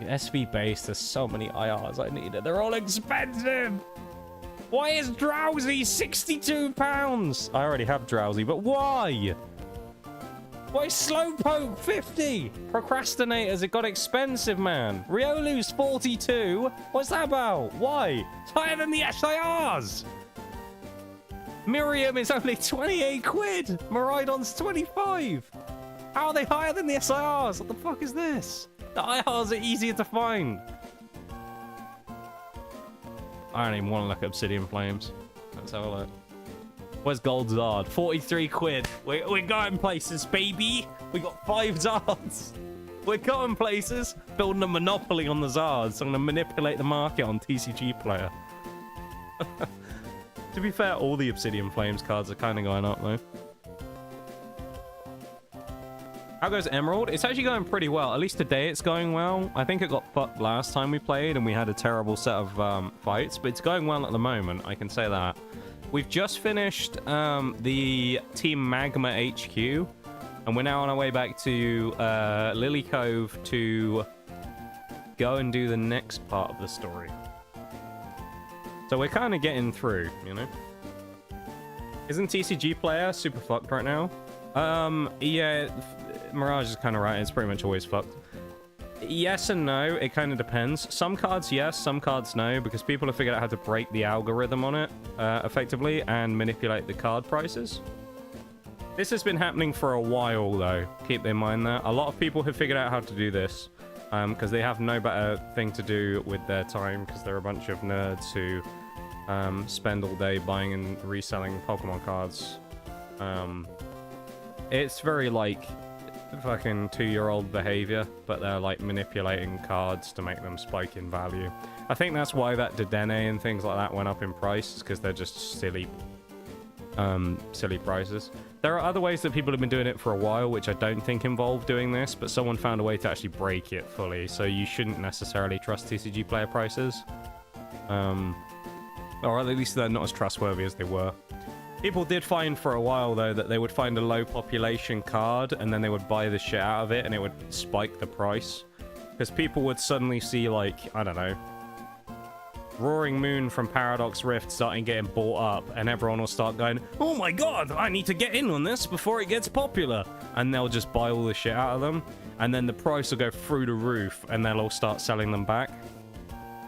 In SV base, there's so many IRs I needed. They're all expensive. Why is Drowsy £62? I already have Drowsy, but why? Why is Slowpoke 50? Procrastinators, it got expensive, man. Riolu's 42. What's that about? Why? It's higher than the SIRs. Miriam is only 28 quid. Miraidon's 25. How are they higher than the SIRs? What the fuck is this? The IRs are easier to find. I don't even want to look at Obsidian Flames. Let's have a look. Where's Gold Zard? 43 quid. We're going places, baby. We got 5 Zards. We're going places. Building a monopoly on the Zards. I'm going to manipulate the market on TCG Player. To be fair, all the Obsidian Flames cards are kind of going up, though. How goes Emerald? It's actually going pretty well. At least today it's going well. I think it got fucked last time we played and we had a terrible set of fights, but it's going well at the moment. I can say that. We've just finished the Team Magma HQ, and we're now on our way back to Lily Cove to go and do the next part of the story. So we're kind of getting through, you know? Isn't TCG player super fucked right now? Yeah, Mirage is kind of right. It's pretty much always fucked. Yes and no. It kind of depends. Some cards yes, some cards no, because people have figured out how to break the algorithm on it effectively and manipulate the card prices. This has been happening for a while, though. Keep in mind that. A lot of people have figured out how to do this because they have no better thing to do with their time because they're a bunch of nerds who spend all day buying and reselling Pokemon cards. It's very, like, fucking 2-year-old behavior, but they're, like, manipulating cards to make them spike in value. I think that's why that Dedenne and things like that went up in price, because they're just silly prices. There are other ways that people have been doing it for a while, which I don't think involve doing this, but someone found a way to actually break it fully, so you shouldn't necessarily trust TCG player prices. Or at least they're not as trustworthy as they were. People did find for a while, though, that they would find a low population card, and then they would buy the shit out of it, and it would spike the price. Because people would suddenly see, like, I don't know, Roaring Moon from Paradox Rift starting getting bought up, and everyone will start going, oh my god, I need to get in on this before it gets popular. And they'll just buy all the shit out of them, and then the price will go through the roof, and they'll all start selling them back.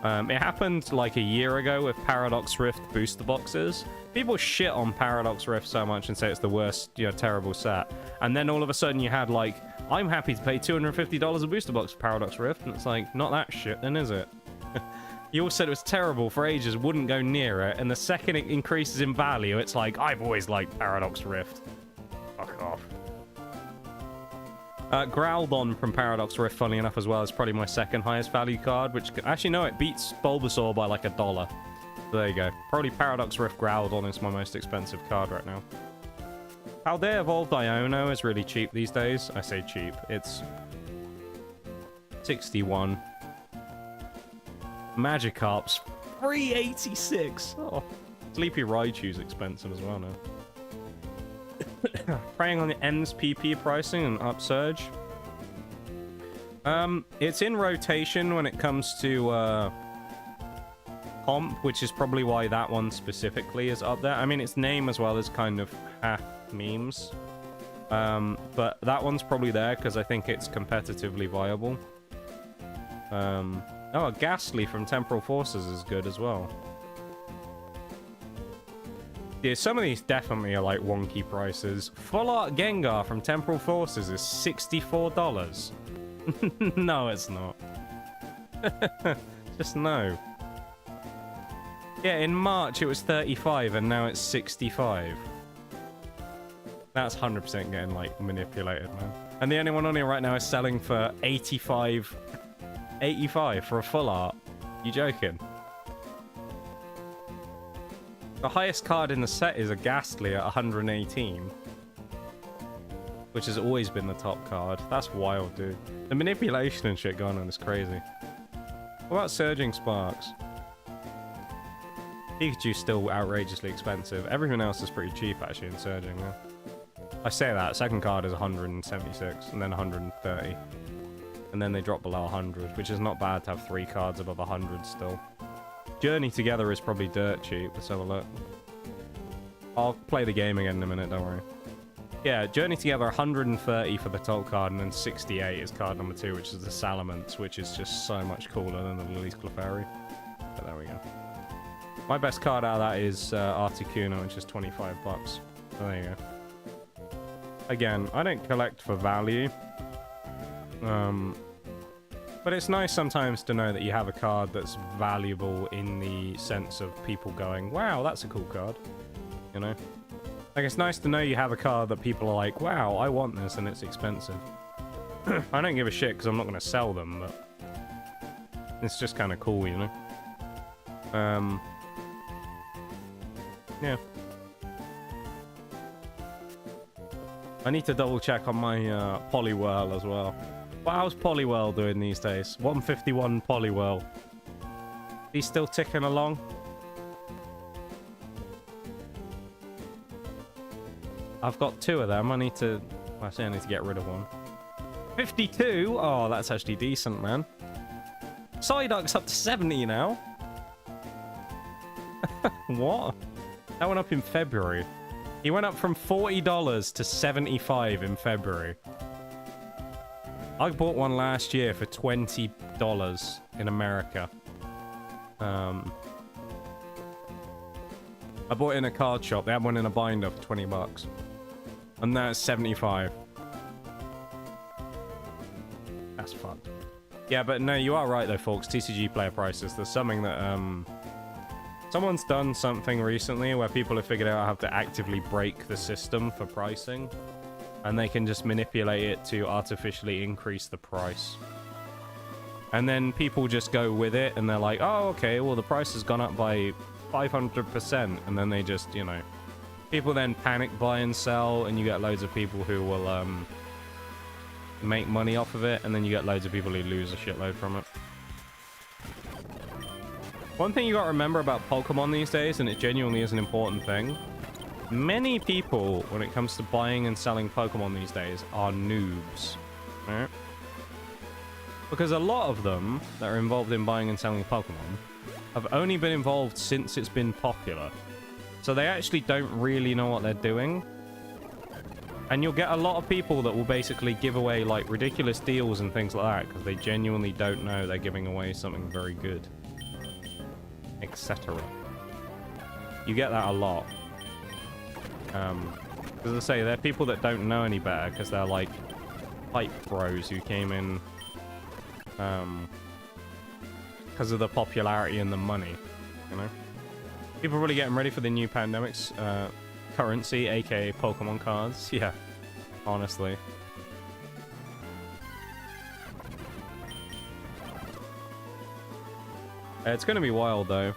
It happened like a year ago with Paradox Rift booster boxes. People shit on Paradox Rift so much and say it's the worst, you know, terrible set. And then all of a sudden you had like, I'm happy to pay $250 a booster box for Paradox Rift. And it's like, not that shit then, is it? You all said it was terrible for ages, wouldn't go near it. And the second it increases in value, it's like, I've always liked Paradox Rift. Fuck off. Groudon from Paradox Rift, funny enough, as well, is probably my second highest value card, which... Actually, no, it beats Bulbasaur by like $1. So there you go. Probably Paradox Rift Groudon is my most expensive card right now. Paldea Evolved Iono is really cheap these days. I say cheap. It's... 61. Magikarp's 386. Oh. Sleepy Raichu's expensive as well now. Preying on the Ends PP pricing and upsurge. It's in rotation when it comes to comp, which is probably why that one specifically is up there. I mean, its name as well is kind of half memes. But that one's probably there because I think it's competitively viable. Oh, Ghastly from Temporal Forces is good as well. Yeah, some of these definitely are like wonky prices. Full Art Gengar from Temporal Forces is $64. No, it's not. Just no. Yeah, in March it was 35 and now it's 65. That's 100% getting like manipulated, man. And the only one on here right now is selling for 85 for a full art. You joking? The highest card in the set is a Ghastly at 118. Which has always been the top card. That's wild, dude. The manipulation and shit going on is crazy. What about Surging Sparks? Pikachu's still outrageously expensive. Everything else is pretty cheap, actually, in Surging, yeah. I say that. Second card is 176, and then 130. And then they drop below 100, which is not bad to have 3 cards above 100 still. Journey Together is probably dirt cheap. Let's have a look. I'll play the game again in a minute, don't worry. Yeah, Journey Together, 130 for the top card, and then 68 is card number 2, which is the Salamence, which is just so much cooler than the Lily's Clefairy. But there we go. My best card out of that is Articuno, which is 25 bucks. So there you go. Again, I don't collect for value. But it's nice sometimes to know that you have a card that's valuable in the sense of people going, wow, that's a cool card. You know? Like, it's nice to know you have a card that people are like, wow, I want this and it's expensive. I don't give a shit because I'm not going to sell them, but it's just kind of cool, you know? Yeah. I need to double check on my Poliwhirl as well. But how's Poliwhirl doing these days? 151 Poliwhirl. He's still ticking along. I've got 2 of them. I need to... Actually, I need to get rid of one. 52? Oh, that's actually decent, man. Psyduck's up to 70 now. What? That went up in February. He went up from $40 to $75 in February. I bought one last year for $20 in America. I bought it in a card shop. They had one in a binder for 20 bucks. And now it's 75. That's fucked. Yeah, but no, you are right though, folks. TCG player prices. There's something that, someone's done something recently where people have figured out how to actively break the system for pricing. And they can just manipulate it to artificially increase the price. And then people just go with it and they're like, oh, okay, well, the price has gone up by 500%. And then they just, you know, people then panic buy and sell, and you get loads of people who will make money off of it, and then you get loads of people who lose a shitload from it. One thing you gotta remember about Pokemon these days, and it genuinely is an important thing, many people, when it comes to buying and selling Pokemon these days, are noobs. Right? Because a lot of them that are involved in buying and selling Pokemon have only been involved since it's been popular. So they actually don't really know what they're doing. And you'll get a lot of people that will basically give away like ridiculous deals and things like that because they genuinely don't know they're giving away something very good. Etc. You get that a lot. As I say, they're people that don't know any better because they're like hype bros who came in because of the popularity and the money, you know? People are really getting ready for the new pandemic's currency, aka Pokemon cards. Yeah, honestly. It's going to be wild, though.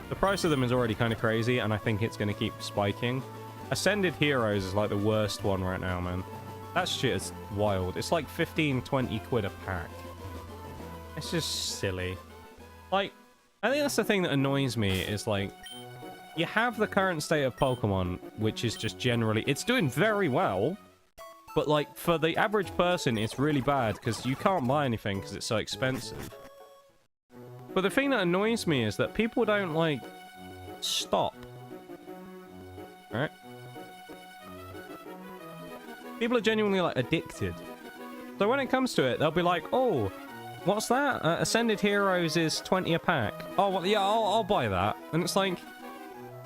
The price of them is already kind of crazy, and I think it's going to keep spiking. Ascended Heroes is like the worst one right now, man. That shit is wild. It's like 15, 20 quid a pack. It's just silly. Like, I think that's the thing that annoys me, is like, you have the current state of Pokemon, which is just generally... It's doing very well, but like, for the average person, it's really bad, because you can't buy anything because it's so expensive. But the thing that annoys me is that people don't, like, stop. Alright? People are genuinely, like, addicted. So when it comes to it, they'll be like, oh, what's that? Ascended Heroes is 20 a pack. Oh, well, yeah, I'll buy that. And it's like,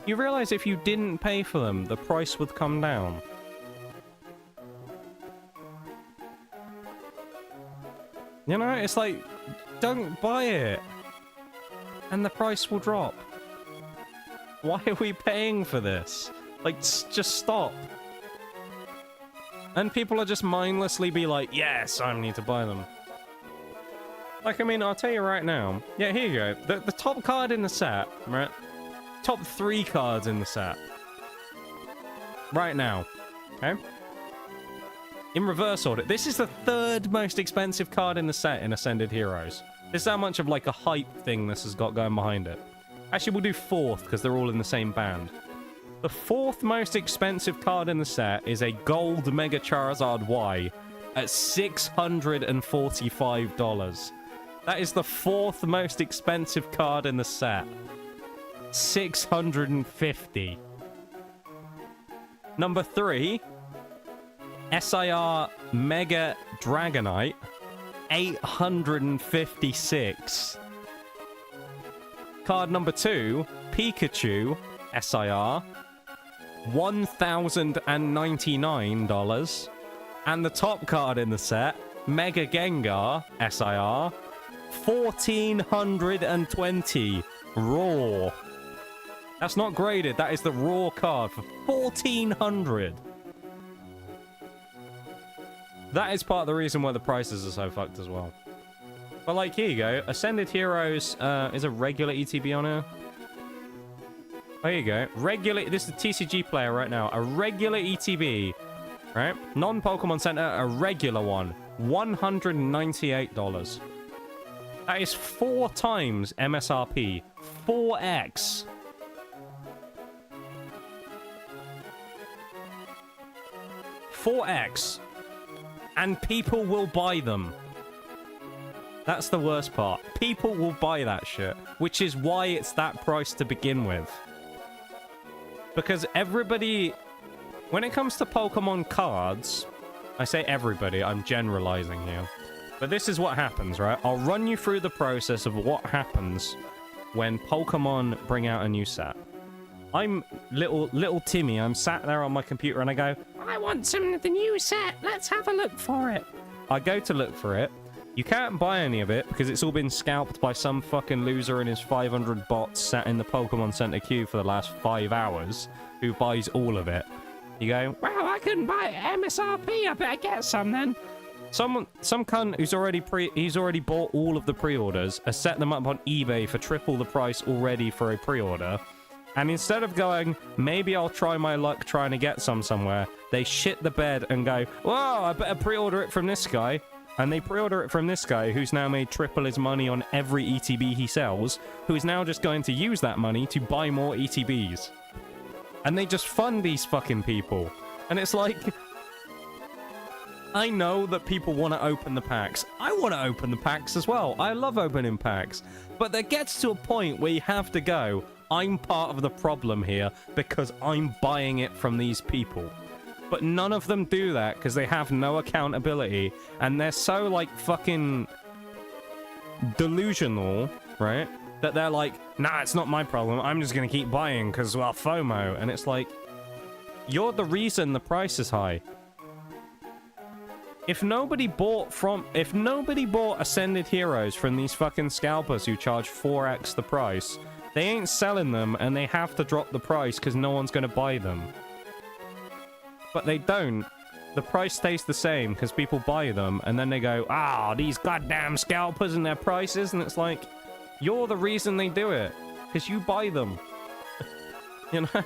you realize if you didn't pay for them, the price would come down. You know, it's like, don't buy it. And the price will drop. Why are we paying for this? Like, just stop. And people are just mindlessly be like, yes, I need to buy them. Like, I mean, I'll tell you right now. Yeah, here you go. The top card in the set, right? Top 3 cards in the set. Right now. Okay? In reverse order. This is the 3rd most expensive card in the set in Ascended Heroes. This is how much of, like, a hype thing this has got going behind it. Actually, we'll do 4th, because they're all in the same band. The 4th most expensive card in the set is a Gold Mega Charizard Y at $645. That is the 4th most expensive card in the set. $650. Number 3, SIR Mega Dragonite, $856. Card number 2, Pikachu SIR, $1,099. And the top card in the set, Mega Gengar SIR, $1,420 raw. That's not graded, that is the raw card for $1,400. That is part of the reason why the prices are so fucked as well. But like, here you go. Ascended Heroes is a regular ETB on here. There you go. Regular. This is a TCG player right now. A regular ETB, right? Non-Pokemon Center, a regular one. $198. That is 4 times MSRP. 4x. And people will buy them. That's the worst part. People will buy that shit, which is why it's that price to begin with. Because everybody, when it comes to Pokemon cards, I say everybody, I'm generalizing here. But this is what happens, right? I'll run you through the process of what happens when Pokemon bring out a new set. I'm little Timmy. I'm sat there on my computer and I go, I want some of the new set. Let's have a look for it. I go to look for it. You can't buy any of it because it's all been scalped by some fucking loser and his 500 bots sat in the Pokemon Center queue for the last 5 hours who buys all of it. You go, well, I couldn't buy MSRP. I better get some then. Some cunt who's already bought all of the pre-orders has set them up on eBay for triple the price already for a pre-order. And instead of going, maybe I'll try my luck trying to get some somewhere, they shit the bed and go, whoa, I better pre-order it from this guy. And they pre-order it from this guy who's now made triple his money on every ETB he sells, who is now just going to use that money to buy more ETBs. And they just fund these fucking people. And it's like, I know that people want to open the packs. I want to open the packs as well. I love opening packs. But there gets to a point where you have to go, I'm part of the problem here because I'm buying it from these people. But none of them do that because they have no accountability and they're so like fucking delusional, right? That they're like, nah, it's not my problem. I'm just going to keep buying because, well, FOMO. And it's like, you're the reason the price is high. If nobody bought Ascended Heroes from these fucking scalpers who charge 4x the price, they ain't selling them and they have to drop the price because no one's going to buy them. But they don't. The price stays the same because people buy them and then they go, ah, these goddamn scalpers and their prices. And it's like, you're the reason they do it because you buy them. You know?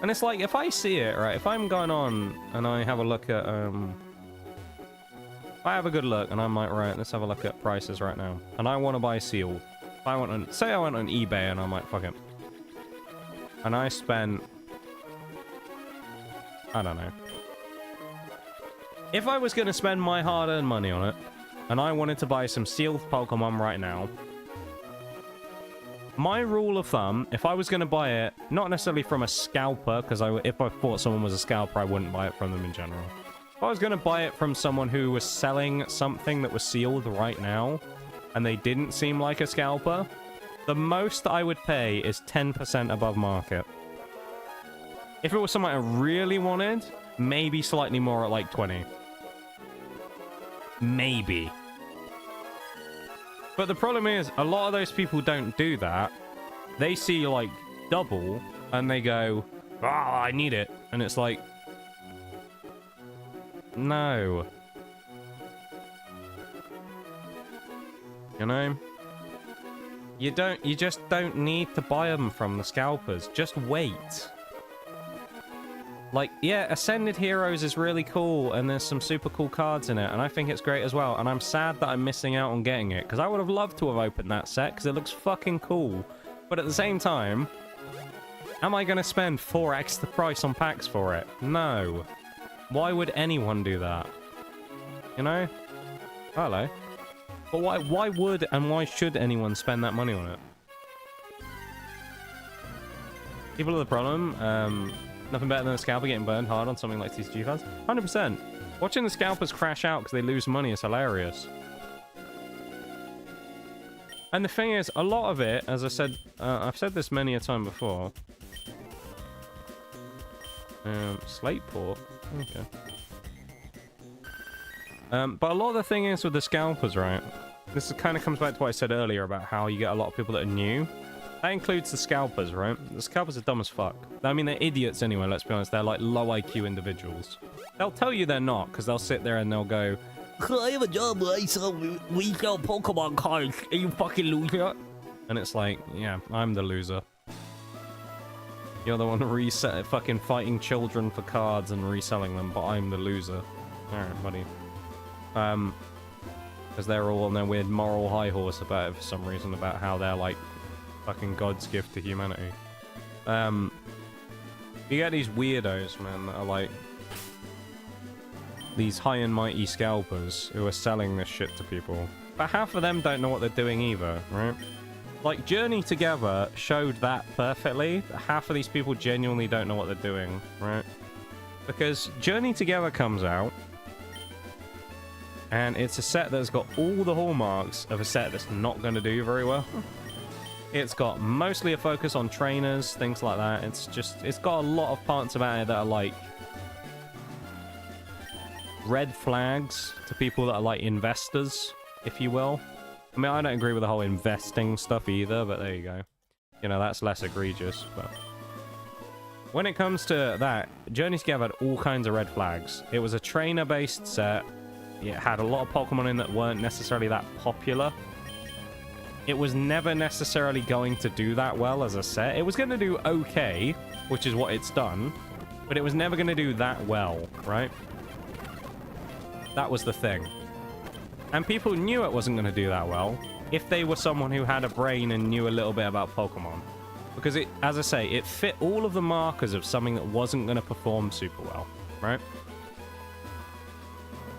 And it's like, if I see it, right, if I'm going on and I have a look at, I have a good look and I'm like, right, let's have a look at prices right now. And I want to buy Seal. If I want to, say I went on eBay and I'm like, fuck it. And I spent, I don't know. If I was going to spend my hard-earned money on it, and I wanted to buy some sealed Pokemon right now, my rule of thumb, if I was going to buy it, not necessarily from a scalper, because if I thought someone was a scalper, I wouldn't buy it from them in general. If I was going to buy it from someone who was selling something that was sealed right now, and they didn't seem like a scalper, the most I would pay is 10% above market. If it was someone I really wanted, maybe slightly more at like 20. Maybe. But the problem is, a lot of those people don't do that. They see like double and they go, oh, I need it. And it's like, no. You know? You just don't need to buy them from the scalpers. Just wait. Like, yeah, Ascended Heroes is really cool, and there's some super cool cards in it, and I think it's great as well, and I'm sad that I'm missing out on getting it, because I would have loved to have opened that set, because it looks fucking cool. But at the same time, am I going to spend 4x the price on packs for it? No. Why would anyone do that? You know? Hello. But why would and why should anyone spend that money on it? People are the problem. Nothing better than a scalper getting burned hard on something like TCG fans. 100%. Watching the scalpers crash out because they lose money is hilarious. And the thing is, a lot of it, as I said, I've said this many a time before. Slate port. Okay. But a lot of the thing is with the scalpers, right? This kind of comes back to what I said earlier about how you get a lot of people that are new. That includes the scalpers, right? The scalpers are dumb as fuck. I mean, they're idiots anyway, let's be honest. They're like low IQ individuals. They'll tell you they're not, because they'll sit there and they'll go, I have a job, we sell Pokemon cards, are you fucking loser? And it's like, yeah, I'm the loser. You're the one reset fucking fighting children for cards and reselling them, but I'm the loser. Alright, buddy. Because they're all on their weird moral high horse about it for some reason, about how they're like fucking God's gift to humanity. You get these weirdos, man, that are like these high and mighty scalpers who are selling this shit to people. But half of them don't know what they're doing either, right? Like, Journey Together showed that perfectly. Half of these people genuinely don't know what they're doing, right? Because Journey Together comes out, and it's a set that's got all the hallmarks of a set that's not going to do very well. It's got mostly a focus on trainers, things like that. It's got a lot of parts about it that are like red flags to people that are like investors, if you will. I mean, I don't agree with the whole investing stuff either, but there you go. You know, that's less egregious, but when it comes to that, Journey Together had all kinds of red flags. It was a trainer-based set. It had a lot of Pokemon in that weren't necessarily that popular. It was never necessarily going to do that well as a set. It was going to do okay, which is what it's done, but it was never going to do that well, right? That was the thing. And people knew it wasn't going to do that well if they were someone who had a brain and knew a little bit about Pokemon. Because it, as I say, it fit all of the markers of something that wasn't going to perform super well, right?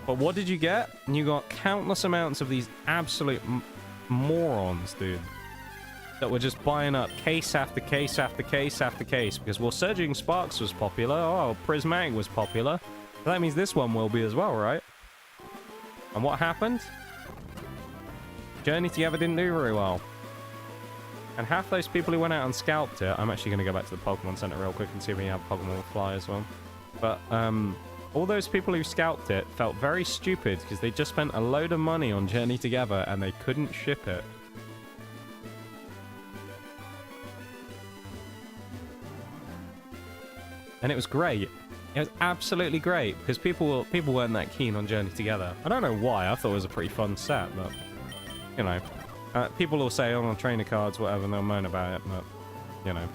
But what did you get? You got countless amounts of these absolute morons, dude, that were just buying up case after case after case after case because, well, Surging Sparks was popular. Oh, Prismatic was popular. That means this one will be as well, right? And what happened? Journey Together didn't do very well. And half those people who went out and scalped it... I'm actually going to go back to the Pokemon Center real quick and see if we have Pokemon Fly as well. But, all those people who scalped it felt very stupid because they just spent a load of money on Journey Together and they couldn't ship it. And it was great. It was absolutely great because people weren't that keen on Journey Together. I don't know why. I thought it was a pretty fun set, but you know, people will say, "Oh, on trainer cards, whatever," and they'll moan about it. But you know,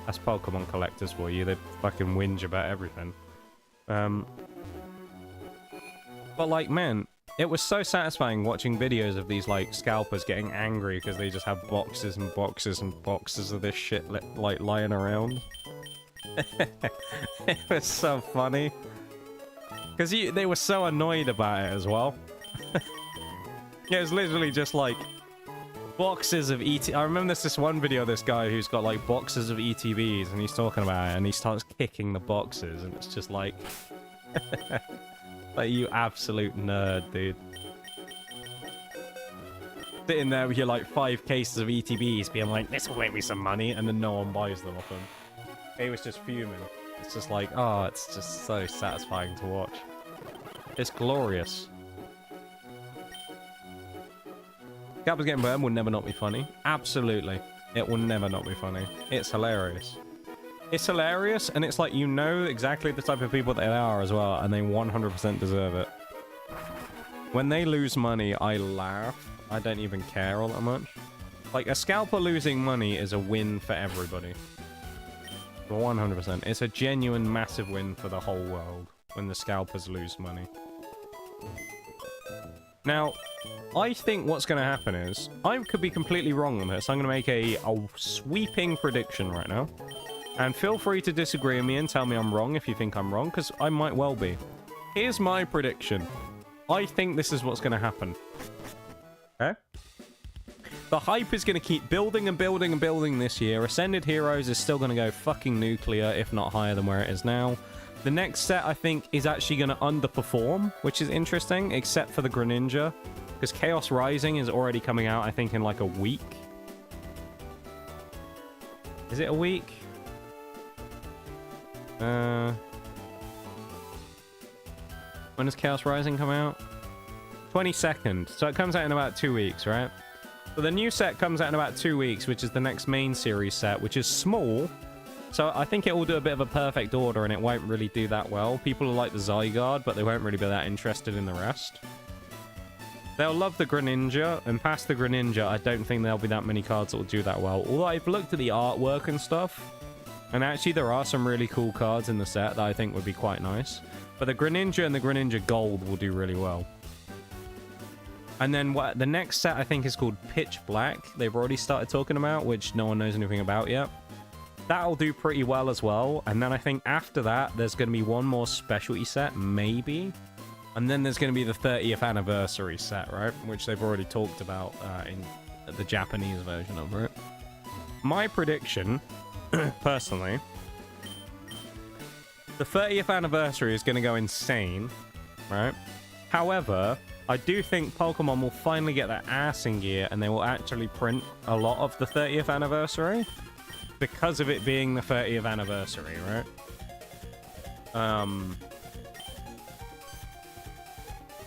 that's Pokemon collectors for you. They fucking whinge about everything. But like, man, it was so satisfying watching videos of these like scalpers getting angry because they just have boxes and boxes and boxes of this shit like lying around. It was so funny because they were so annoyed about it as well. Yeah, it was literally just like boxes of I remember there's this one video of this guy who's got like boxes of ETBs and he's talking about it and he starts kicking the boxes and it's just like like, you absolute nerd, dude. Sitting there with your like 5 cases of ETBs being like, this will make me some money, and then no one buys them off him. He was just fuming. It's just like, oh, it's just so satisfying to watch. It's glorious. Scalpers getting burned will never not be funny. Absolutely. It will never not be funny. It's hilarious. It's hilarious, and it's like, you know exactly the type of people they are as well, and they 100% deserve it. When they lose money, I laugh. I don't even care all that much. Like, a scalper losing money is a win for everybody. 100%. It's a genuine massive win for the whole world when the scalpers lose money. Now, I think what's going to happen is, I could be completely wrong on this. I'm going to make a sweeping prediction right now. And feel free to disagree with me and tell me I'm wrong if you think I'm wrong, because I might well be. Here's my prediction. I think this is what's going to happen. Okay? The hype is going to keep building and building and building this year. Ascended Heroes is still going to go fucking nuclear, if not higher than where it is now. The next set, I think, is actually going to underperform, which is interesting, except for the Greninja. Because Chaos Rising is already coming out, I think, in like a week. Is it a week? When does Chaos Rising come out? 22nd. So it comes out in about 2 weeks, right? So the new set comes out in about 2 weeks, which is the next main series set, which is small. So I think it will do a bit of a perfect order, and it won't really do that well. People will like the Zygarde, but they won't really be that interested in the rest. They'll love the Greninja, and past the Greninja, I don't think there'll be that many cards that will do that well. Although I've looked at the artwork and stuff, And actually, there are some really cool cards in the set that I think would be quite nice. But the Greninja and the Greninja Gold will do really well. And then what the next set I think is called Pitch Black. They've already started talking about, which no one knows anything about yet. That'll do pretty well as well. And then I think after that, there's going to be one more specialty set, maybe. And then there's going to be the 30th anniversary set, right? Which they've already talked about in the Japanese version of it. My prediction, personally, the 30th anniversary is going to go insane, right? However, I do think Pokemon will finally get their ass in gear and they will actually print a lot of the 30th anniversary because of it being the 30th anniversary, right?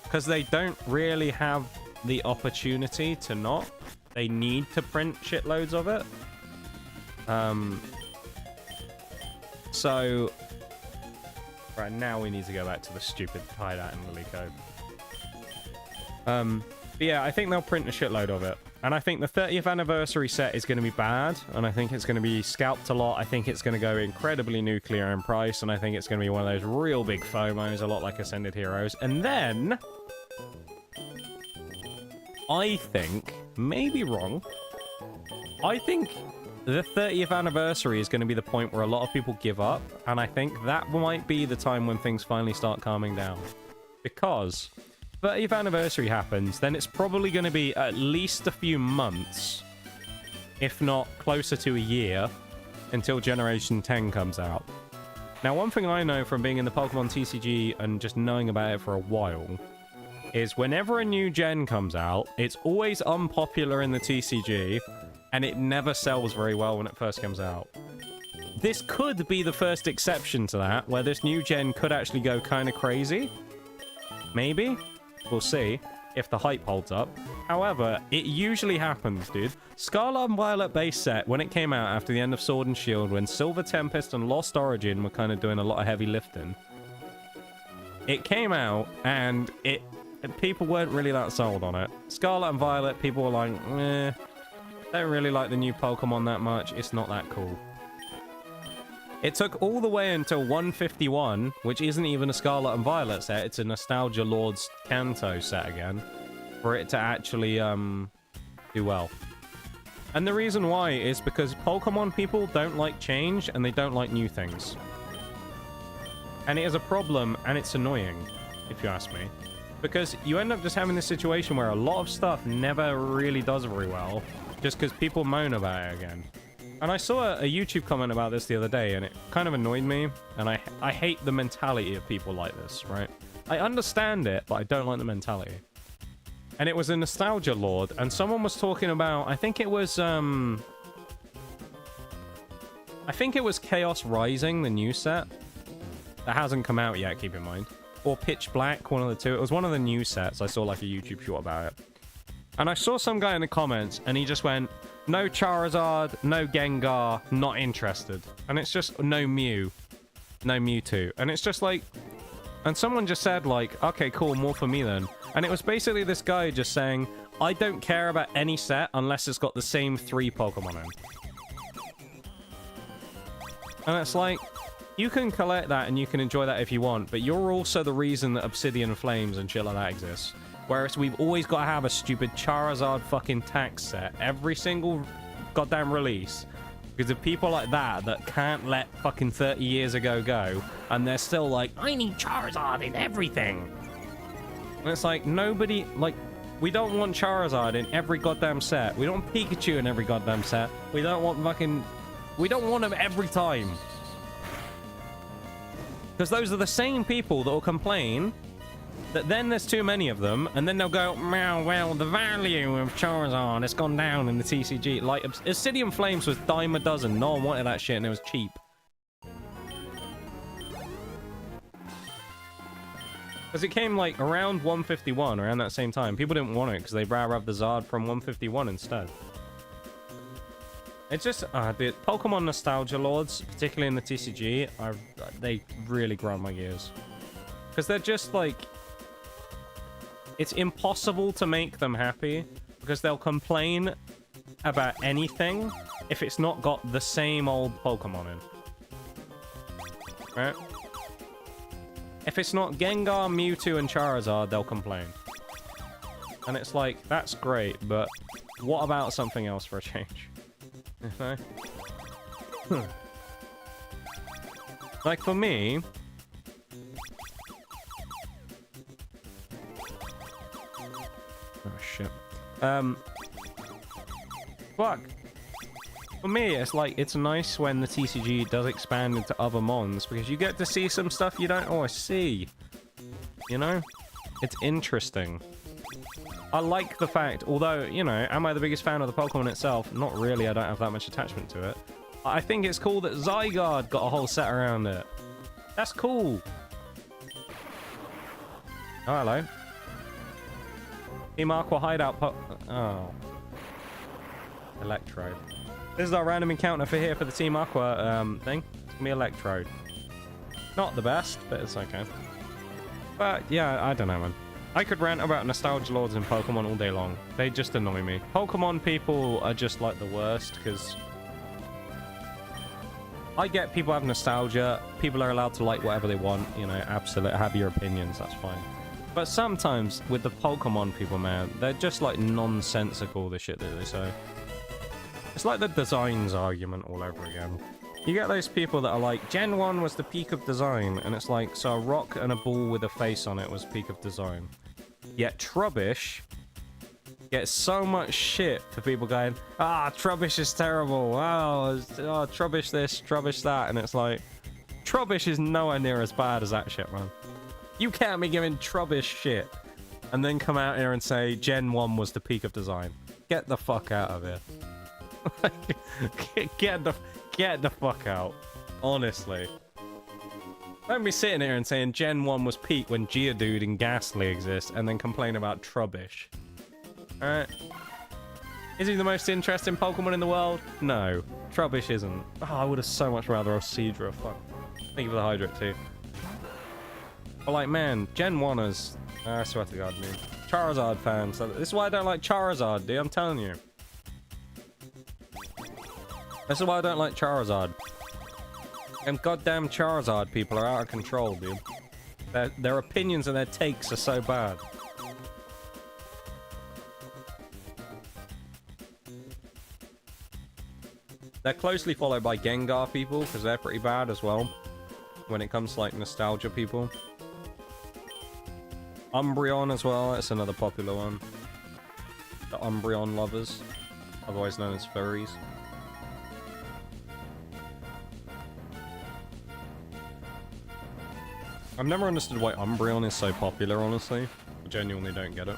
Because they don't really have the opportunity to not. They need to print shitloads of it. So, right now we need to go back to the stupid Hideout in Lilycove. But yeah, I think they'll print a shitload of it. And I think the 30th anniversary set is going to be bad. And I think it's going to be scalped a lot. I think it's going to go incredibly nuclear in price. And I think it's going to be one of those real big FOMOs, a lot like Ascended Heroes. And then, I think, maybe wrong, I think the 30th anniversary is going to be the point where a lot of people give up. And I think that might be the time when things finally start calming down. Because 30th anniversary happens, then it's probably going to be at least a few months, if not closer to a year, until Generation 10 comes out. Now, one thing I know from being in the Pokemon TCG and just knowing about it for a while is whenever a new gen comes out, it's always unpopular in the TCG, and it never sells very well when it first comes out. This could be the first exception to that, where this new gen could actually go kind of crazy. Maybe. We'll see if the hype holds up. However, it usually happens, dude. Scarlet and Violet base set, when it came out after the end of Sword and Shield, when Silver Tempest and Lost Origin were kind of doing a lot of heavy lifting, it came out and people weren't really that sold on it. Scarlet and Violet, people were like, eh, don't really like the new Pokemon that much. It's not that cool. It took all the way until 151, which isn't even a Scarlet and Violet set, it's a Nostalgia Lords Kanto set again, for it to actually do well. And the reason why is because Pokemon people don't like change and they don't like new things. And it is a problem and it's annoying, if you ask me. Because you end up just having this situation where a lot of stuff never really does very well, just because people moan about it again. And I saw a YouTube comment about this the other day, and it kind of annoyed me. And I hate the mentality of people like this, right? I understand it, but I don't like the mentality. And it was a Nostalgia Lord, and someone was talking about, I think it was Chaos Rising, the new set. That hasn't come out yet, keep in mind. Or Pitch Black, one of the two. It was one of the new sets. I saw like a YouTube short about it. And I saw some guy in the comments, and he just went, no Charizard, no Gengar, not interested. And it's just no Mew, no Mewtwo. And it's just like, and someone just said like, okay, cool, more for me then. And it was basically this guy just saying, I don't care about any set unless it's got the same 3 Pokemon in. And it's like, you can collect that and you can enjoy that if you want, but you're also the reason that Obsidian Flames and shit like that exists. Whereas we've always got to have a stupid Charizard fucking tax set every single goddamn release. Because of people like that that can't let fucking 30 years ago go. And they're still like, I need Charizard in everything. And it's like, nobody, like, we don't want Charizard in every goddamn set. We don't want Pikachu in every goddamn set. We don't want fucking, we don't want them every time. Because those are the same people that will complain that then there's too many of them, and then they'll go, well, the value of Charizard has gone down in the TCG. Like, Obsidian Flames was dime a dozen. No one wanted that shit, and it was cheap. Because it came, like, around 151, around that same time. People didn't want it, because they'd rather have the Zard from 151 instead. It's just, the Pokemon Nostalgia Lords, particularly in the TCG, they really grind my gears. Because they're just, like, it's impossible to make them happy because they'll complain about anything if it's not got the same old Pokemon in. Right? If it's not Gengar, Mewtwo, and Charizard, they'll complain. And it's like, that's great, but what about something else for a change? You know? Like, for me... Oh, shit. Fuck. For me, it's like, it's nice when the TCG does expand into other mons, because you get to see some stuff you don't always see. You know? It's interesting. I like the fact, although, you know, am I the biggest fan of the Pokemon itself? Not really, I don't have that much attachment to it. I think it's cool that Zygarde got a whole set around it. That's cool. Oh, hello. Team Aqua hideout oh. Electrode. This is our random encounter for here for the Team Aqua thing. It's gonna be Electrode. Not the best, but it's okay. But yeah, I don't know, man. I could rant about nostalgia lords in Pokemon all day long. They just annoy me. Pokemon people are just like the worst, because I get people have nostalgia. People are allowed to like whatever they want, you know, absolutely. Have your opinions, that's fine. But sometimes with the Pokemon people, man, they're just like nonsensical, the shit that they say. It's like the designs argument all over again. You get those people that are like, Gen 1 was the peak of design, and it's like, so a rock and a ball with a face on it was peak of design. Yet Trubbish gets so much shit for people going, ah, Trubbish is terrible, oh, Trubbish this, Trubbish that, and it's like, Trubbish is nowhere near as bad as that shit, man. You can't be giving Trubbish shit, and then come out here and say Gen 1 was the peak of design. Get the fuck out of here. Get the fuck out. Honestly. Don't be sitting here and saying Gen 1 was peak when Geodude and Ghastly exist, and then complain about Trubbish. Alright? Is he the most interesting Pokemon in the world? No. Trubbish isn't. Oh, I would have so much rather have Seadra. Fuck. Thank you for the Hydrate too. But like, man, Gen 1ers... I swear to God, dude. Charizard fans. So this is why I don't like Charizard, dude. I'm telling you. This is why I don't like Charizard. And goddamn Charizard people are out of control, dude. Their opinions and their takes are so bad. They're closely followed by Gengar people, because they're pretty bad as well. When it comes to, like, nostalgia people. Umbreon as well, that's another popular one. The Umbreon lovers. Otherwise known as furries. I've never understood why Umbreon is so popular, honestly. I genuinely don't get it.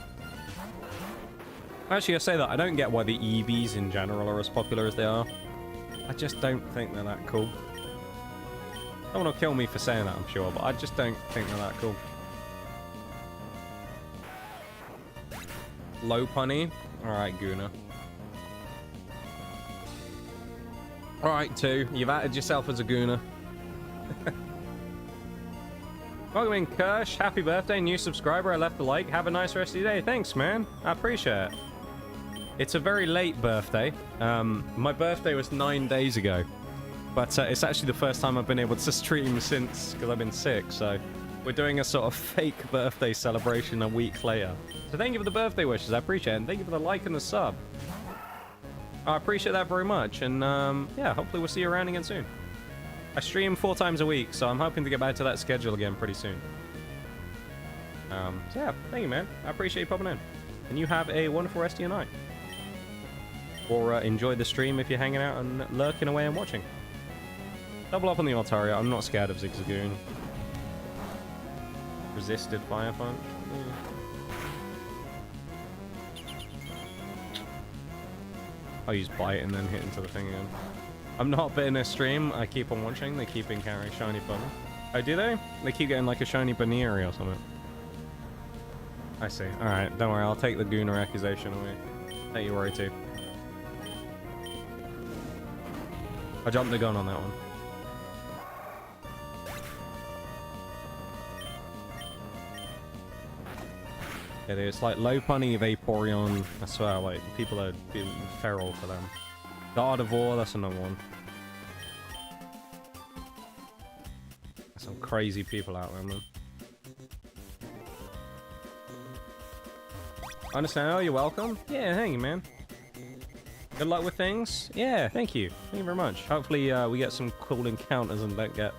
Actually, I say that, I don't get why the Eevees in general are as popular as they are. I just don't think they're that cool. Someone will kill me for saying that, I'm sure, but I just don't think they're that cool. Lopunny? Alright, Guna. Alright, 2. You've added yourself as a Guna. Welcome in, Kirsch. Happy birthday, new subscriber. I left a like. Have a nice rest of your day. Thanks, man. I appreciate it. It's a very late birthday. My birthday was 9 days ago. But it's actually the first time I've been able to stream since, because I've been sick, so... We're doing a sort of fake birthday celebration a week later. So thank you for the birthday wishes, I appreciate it. And thank you for the like and the sub. I appreciate that very much. And yeah, hopefully we'll see you around again soon. I stream 4 times a week, so I'm hoping to get back to that schedule again pretty soon. So yeah, thank you, man. I appreciate you popping in. And you have a wonderful rest of your night. Or enjoy the stream if you're hanging out and lurking away and watching. Double up on the Altaria. I'm not scared of Zigzagoon. Resisted Fire Punch. I'll use Bite and then hit into the thing again. I'm not betting a stream. I keep on watching. They keep encountering shiny bunny. Oh, do they? They keep getting like a shiny Baneri or something. I see. Alright, don't worry. I'll take the Gooner accusation away. Don't you worry too. I jumped the gun on that one. Yeah, it's like Lopunny, Vaporeon. I swear, like, people are being feral for them. Gardevoir, that's another one. Some crazy people out there, man. I understand. Oh, you're welcome. Yeah, thank you, man. Good luck with things. Yeah, thank you. Thank you very much. Hopefully, we get some cool encounters and don't get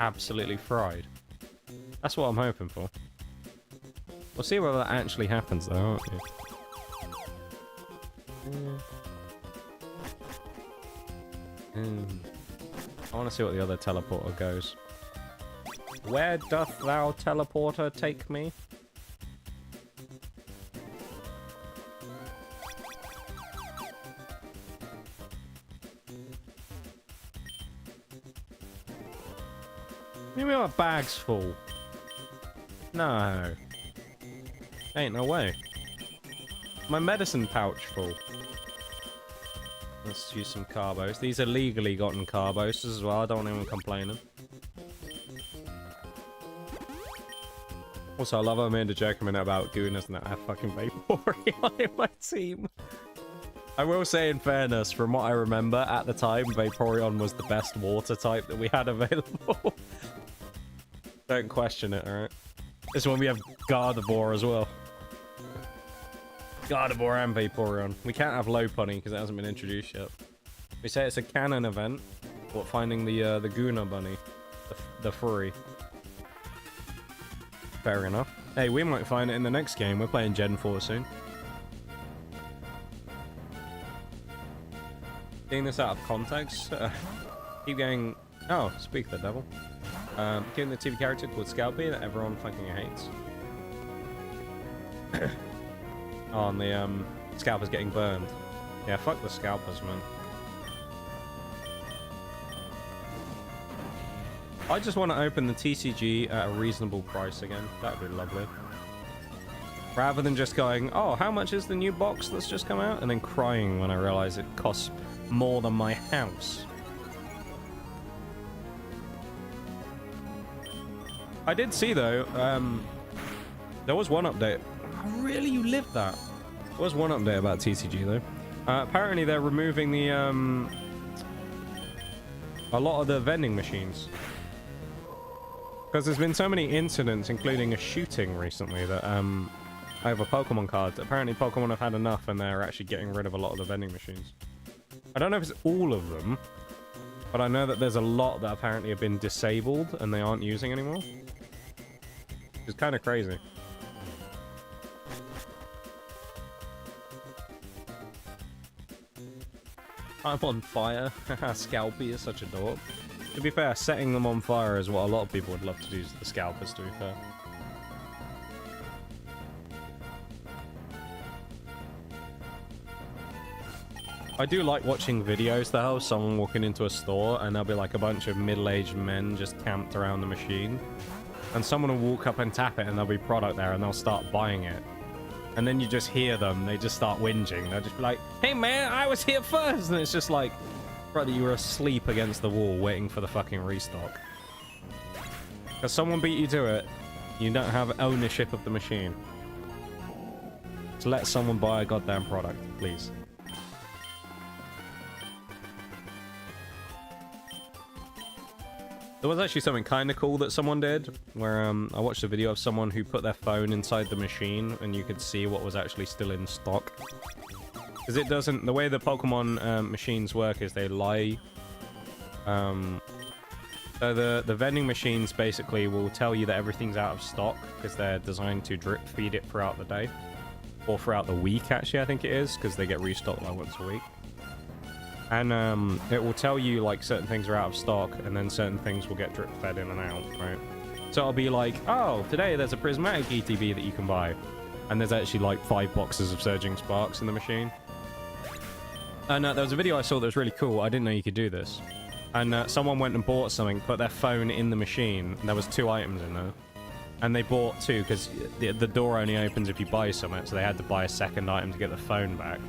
absolutely fried. That's what I'm hoping for. We'll see whether that actually happens, though, aren't we? I want to see what the other teleporter goes. Where doth thou teleporter take me? Maybe my bag's full. No. Ain't no way. My medicine pouch full. Let's use some carbos. These are legally gotten carbos as well. I don't want anyone complaining. Also, I love Amanda joking about Goonas and that I have fucking Vaporeon in my team. I will say, in fairness, from what I remember at the time, Vaporeon was the best water type that we had available. Don't question it, alright? This one we have Gardevoir as well. Gardevoir and Vaporeon. We can't have Lopunny because it hasn't been introduced yet. We say it's a canon event. What, finding the Guna bunny, the furry. Fair enough. Hey, we might find it in the next game. We're playing Gen 4 soon. Taking this out of context. Keep going. Oh, speak the devil. Getting the TV character called Scalpy that everyone fucking hates. Oh, and the scalpers getting burned. Yeah, fuck the scalpers, man. I just want to open the TCG at a reasonable price again. That would be lovely. Rather than just going, oh, how much is the new box that's just come out? And then crying when I realize it costs more than my house. I did see, though, there was one update. Oh, really? You lived that? There was one update about TCG, though. Apparently, they're removing the, a lot of the vending machines. Because there's been so many incidents, including a shooting recently, that, over Pokemon cards. Apparently, Pokemon have had enough, and they're actually getting rid of a lot of the vending machines. I don't know if it's all of them, but I know that there's a lot that apparently have been disabled, and they aren't using anymore. It's kind of crazy. I'm on fire. Scalpy is such a dork. To be fair, setting them on fire is what a lot of people would love to do to the scalpers, to be fair. I do like watching videos, though, of someone walking into a store and there'll be like a bunch of middle-aged men just camped around the machine. And someone will walk up and tap it and there'll be product there and they'll start buying it. And then you just hear them, they just start whinging. They'll just be like, hey man, I was here first! And it's just like, brother, you were asleep against the wall waiting for the fucking restock. Because someone beat you to it, you don't have ownership of the machine. So let someone buy a goddamn product, please. There was actually something kind of cool that someone did, where I watched a video of someone who put their phone inside the machine and you could see what was actually still in stock. Because it doesn't... The way the Pokemon machines work is they lie. So the vending machines basically will tell you that everything's out of stock because they're designed to drip feed it throughout the day. Or throughout the week, actually, I think it is, because they get restocked like once a week. And it will tell you like certain things are out of stock and then certain things will get drip fed in and out, right? So it'll be like, oh, today there's a prismatic ETB that you can buy. And there's actually like 5 boxes of Surging Sparks in the machine. And there was a video I saw that was really cool. I didn't know you could do this. And someone went and bought something, put their phone in the machine, and there was 2 items in there. And they bought 2 because the door only opens if you buy something, so they had to buy a second item to get the phone back.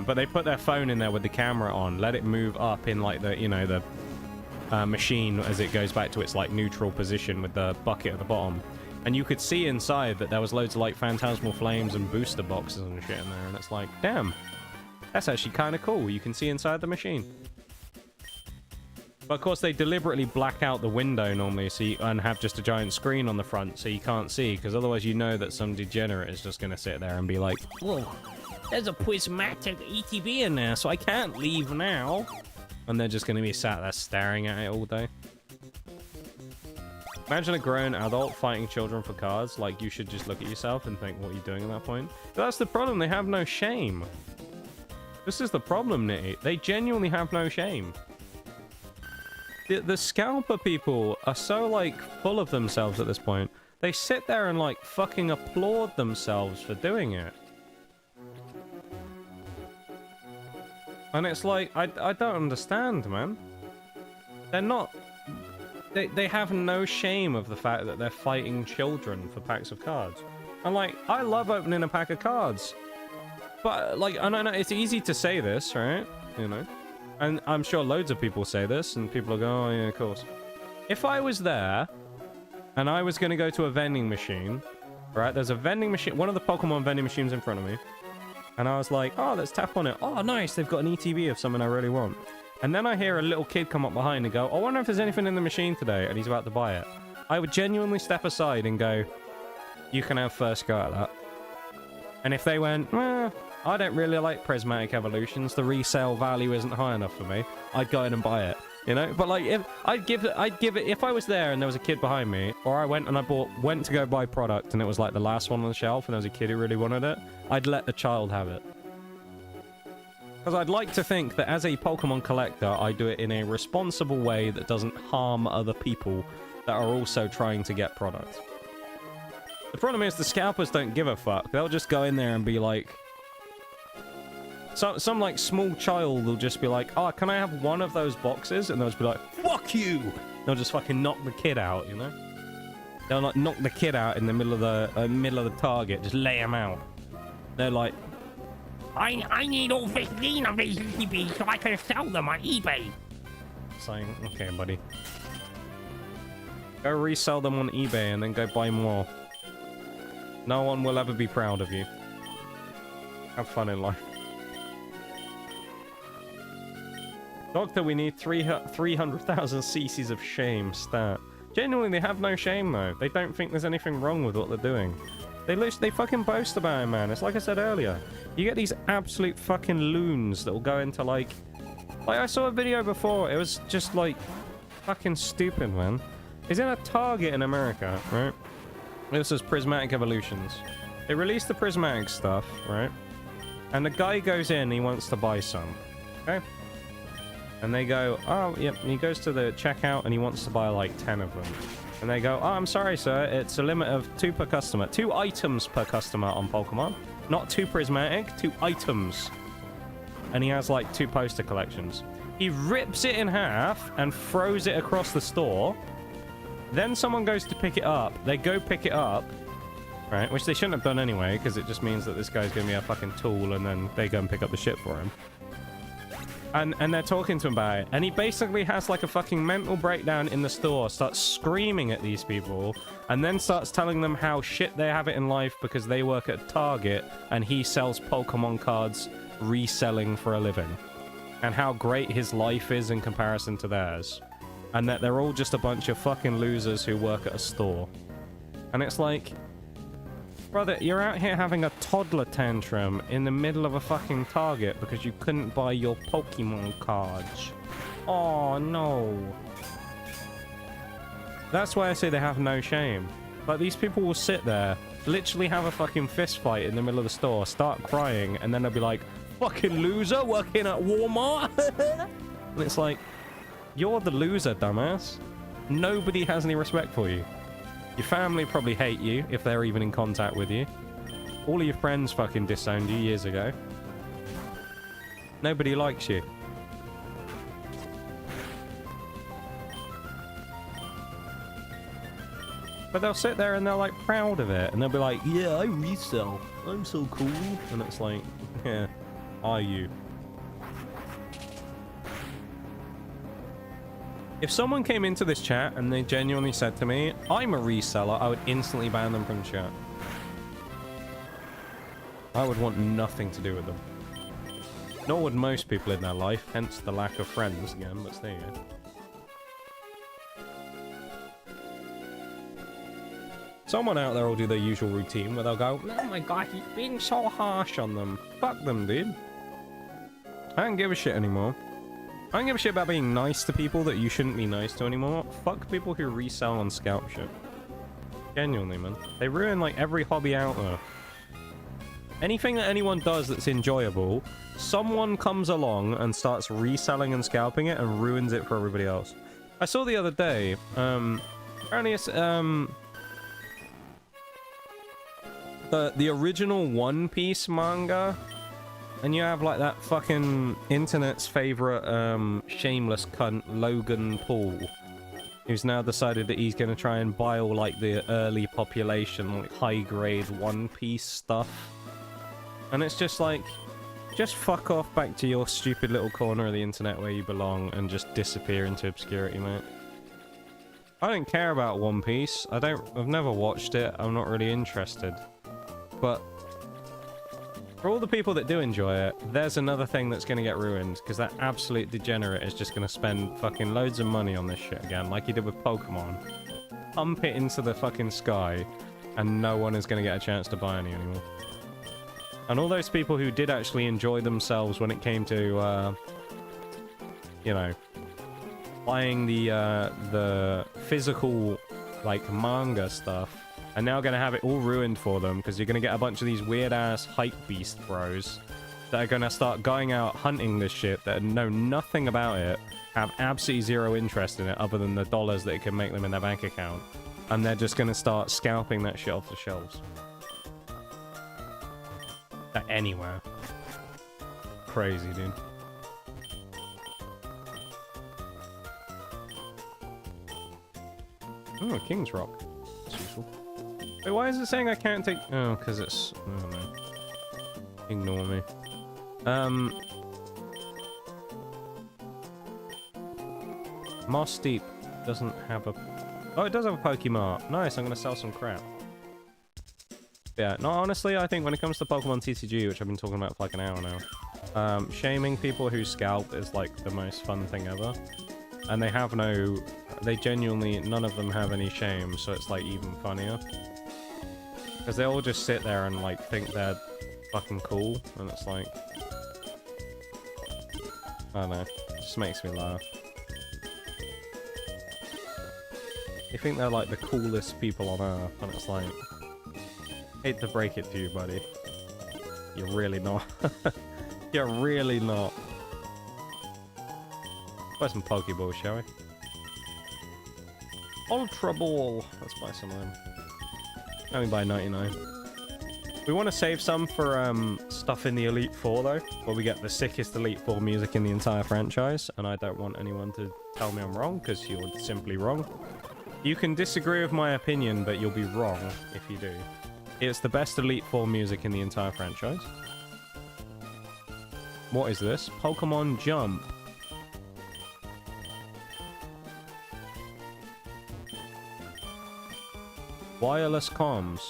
But they put their phone in there with the camera on, let it move up in like the, you know, the machine as it goes back to its like neutral position with the bucket at the bottom. And you could see inside that there was loads of like phantasmal flames and booster boxes and shit in there. And it's like, damn, that's actually kind of cool. You can see inside the machine. But of course, they deliberately black out the window normally and have just a giant screen on the front so you can't see, because otherwise you know that some degenerate is just going to sit there and be like, whoa, there's a prismatic ETB in there, so I can't leave now. And they're just going to be sat there staring at it all day. Imagine a grown adult fighting children for cards. Like, you should just look at yourself and think, what are you doing at that point? But that's the problem. They have no shame. This is the problem, Nitty. They genuinely have no shame. The scalper people are so, like, full of themselves at this point. They sit there and, like, fucking applaud themselves for doing it. And it's like, I don't understand, man. They're not... They have no shame of the fact that they're fighting children for packs of cards. And, like, I love opening a pack of cards. But, like, I know it's easy to say this, right? You know? And I'm sure loads of people say this, and people will go, oh, yeah, of course. If I was there, and I was going to go to a vending machine, right? There's a vending machine, one of the Pokemon vending machines in front of me. And I was like, oh, let's tap on it. Oh, nice, they've got an ETB of something I really want. And then I hear a little kid come up behind and go, I wonder if there's anything in the machine today, and he's about to buy it. I would genuinely step aside and go, you can have first go at that. And if they went, well, I don't really like prismatic evolutions, the resale value isn't high enough for me, I'd go in and buy it, you know? But like, if I'd give it if I was there and there was a kid behind me, or I went and I went to go buy product and it was like the last one on the shelf and there was a kid who really wanted it, I'd let the child have it. Because I'd like to think that as a Pokemon collector, I do it in a responsible way that doesn't harm other people that are also trying to get product. The problem is the scalpers don't give a fuck. They'll just go in there and be like... Some like small child will just be like, oh, can I have one of those boxes? And they'll just be like, fuck you! They'll just fucking knock the kid out, you know? They'll like knock the kid out in the middle of the target, just lay him out. They're like, I need all 15 of these ETBs so I can sell them on eBay. Saying, okay, buddy. Go resell them on eBay and then go buy more. No one will ever be proud of you. Have fun in life. Doctor, we need 300,000 cc's of shame stat. Genuinely, they have no shame, though. They don't think there's anything wrong with what they're doing. They fucking boast about it, man. It's like I said earlier. You get these absolute fucking loons that will go into, like... Like, I saw a video before. It was just, like, fucking stupid, man. It's in a Target in America, right? This is Prismatic Evolutions. They released the Prismatic stuff, right? And the guy goes in, he wants to buy some. Okay? And they go, oh, yep. He goes to the checkout and he wants to buy like 10 of them. And they go, oh, I'm sorry, sir. It's a limit of 2 per customer. 2 items per customer on Pokemon. Not 2 prismatic, 2 items. And he has like 2 poster collections. He rips it in half and throws it across the store. Then someone goes to pick it up. They go pick it up. Right? Which they shouldn't have done anyway, because it just means that this guy's going to be a fucking tool and then they go and pick up the shit for him. And they're talking to him about it. And he basically has like a fucking mental breakdown in the store, starts screaming at these people, and then starts telling them how shit they have it in life because they work at Target and he sells Pokemon cards reselling for a living. And how great his life is in comparison to theirs. And that they're all just a bunch of fucking losers who work at a store. And it's like... Brother, you're out here having a toddler tantrum in the middle of a fucking Target because you couldn't buy your Pokemon cards. Oh, no. That's why I say they have no shame. Like, these people will sit there, literally have a fucking fist fight in the middle of the store, start crying, and then they'll be like, fucking loser working at Walmart? And it's like, you're the loser, dumbass. Nobody has any respect for you. Your family probably hate you, if they're even in contact with you. All of your friends fucking disowned you years ago. Nobody likes you. But they'll sit there and they're like proud of it. And they'll be like, yeah, I resell. I'm so cool. And it's like, yeah, are you? If someone came into this chat and they genuinely said to me, I'm a reseller, I would instantly ban them from chat. I would want nothing to do with them. Nor would most people in their life, hence the lack of friends again, but there you go. Someone out there will do their usual routine where they'll go, oh my god, he's being so harsh on them. Fuck them, dude. I don't give a shit anymore. I don't give a shit about being nice to people that you shouldn't be nice to anymore. Fuck people who resell and scalp shit. Genuinely, man. They ruin, like, every hobby out there. Anything that anyone does that's enjoyable, someone comes along and starts reselling and scalping it and ruins it for everybody else. I saw the other day, apparently it's, the original One Piece manga, and you have, like, that fucking internet's favorite, shameless cunt, Logan Paul, who's now decided that he's gonna try and buy all, like, the early population, like, high-grade One Piece stuff. And it's just like, just fuck off back to your stupid little corner of the internet where you belong and just disappear into obscurity, mate. I don't care about One Piece. I've never watched it. I'm not really interested. But for all the people that do enjoy it, there's another thing that's going to get ruined, because that absolute degenerate is just going to spend fucking loads of money on this shit again, like he did with Pokemon. Pump it into the fucking sky, and no one is going to get a chance to buy any anymore. And all those people who did actually enjoy themselves when it came to, you know, buying the physical, like, manga stuff, are now going to have it all ruined for them, because you're going to get a bunch of these weird-ass hype beast bros that are going to start going out hunting this shit, that know nothing about it, have absolutely zero interest in it other than the dollars that it can make them in their bank account, and they're just going to start scalping that shit off the shelves. Anywhere. Crazy, dude. Oh, King's Rock. That's useful. Wait, why is it saying I can't take... Oh, because it's... Oh, no. Ignore me. Moss Deep doesn't have a... Oh, it does have a Pokemon. Nice, I'm going to sell some crap. Yeah, no, honestly, I think when it comes to Pokemon TCG, which I've been talking about for like an hour now, shaming people who scalp is like the most fun thing ever. And they have no... They genuinely... None of them have any shame, so it's like even funnier. Because they all just sit there and like think they're fucking cool, and it's like... I don't know. It just makes me laugh. They think they're like the coolest people on Earth, and it's like... Hate to break it to you, buddy. You're really not. You're really not. Buy some Pokeballs, shall we? Ultra Ball. Let's buy some of them. Only buy 99. We want to save some for stuff in the Elite Four, though, where we get the sickest Elite Four music in the entire franchise, and I don't want anyone to tell me I'm wrong, because you're simply wrong. You can disagree with my opinion, but you'll be wrong if you do. It's the best Elite Four music in the entire franchise. What is this? Pokemon Jump. Wireless comms.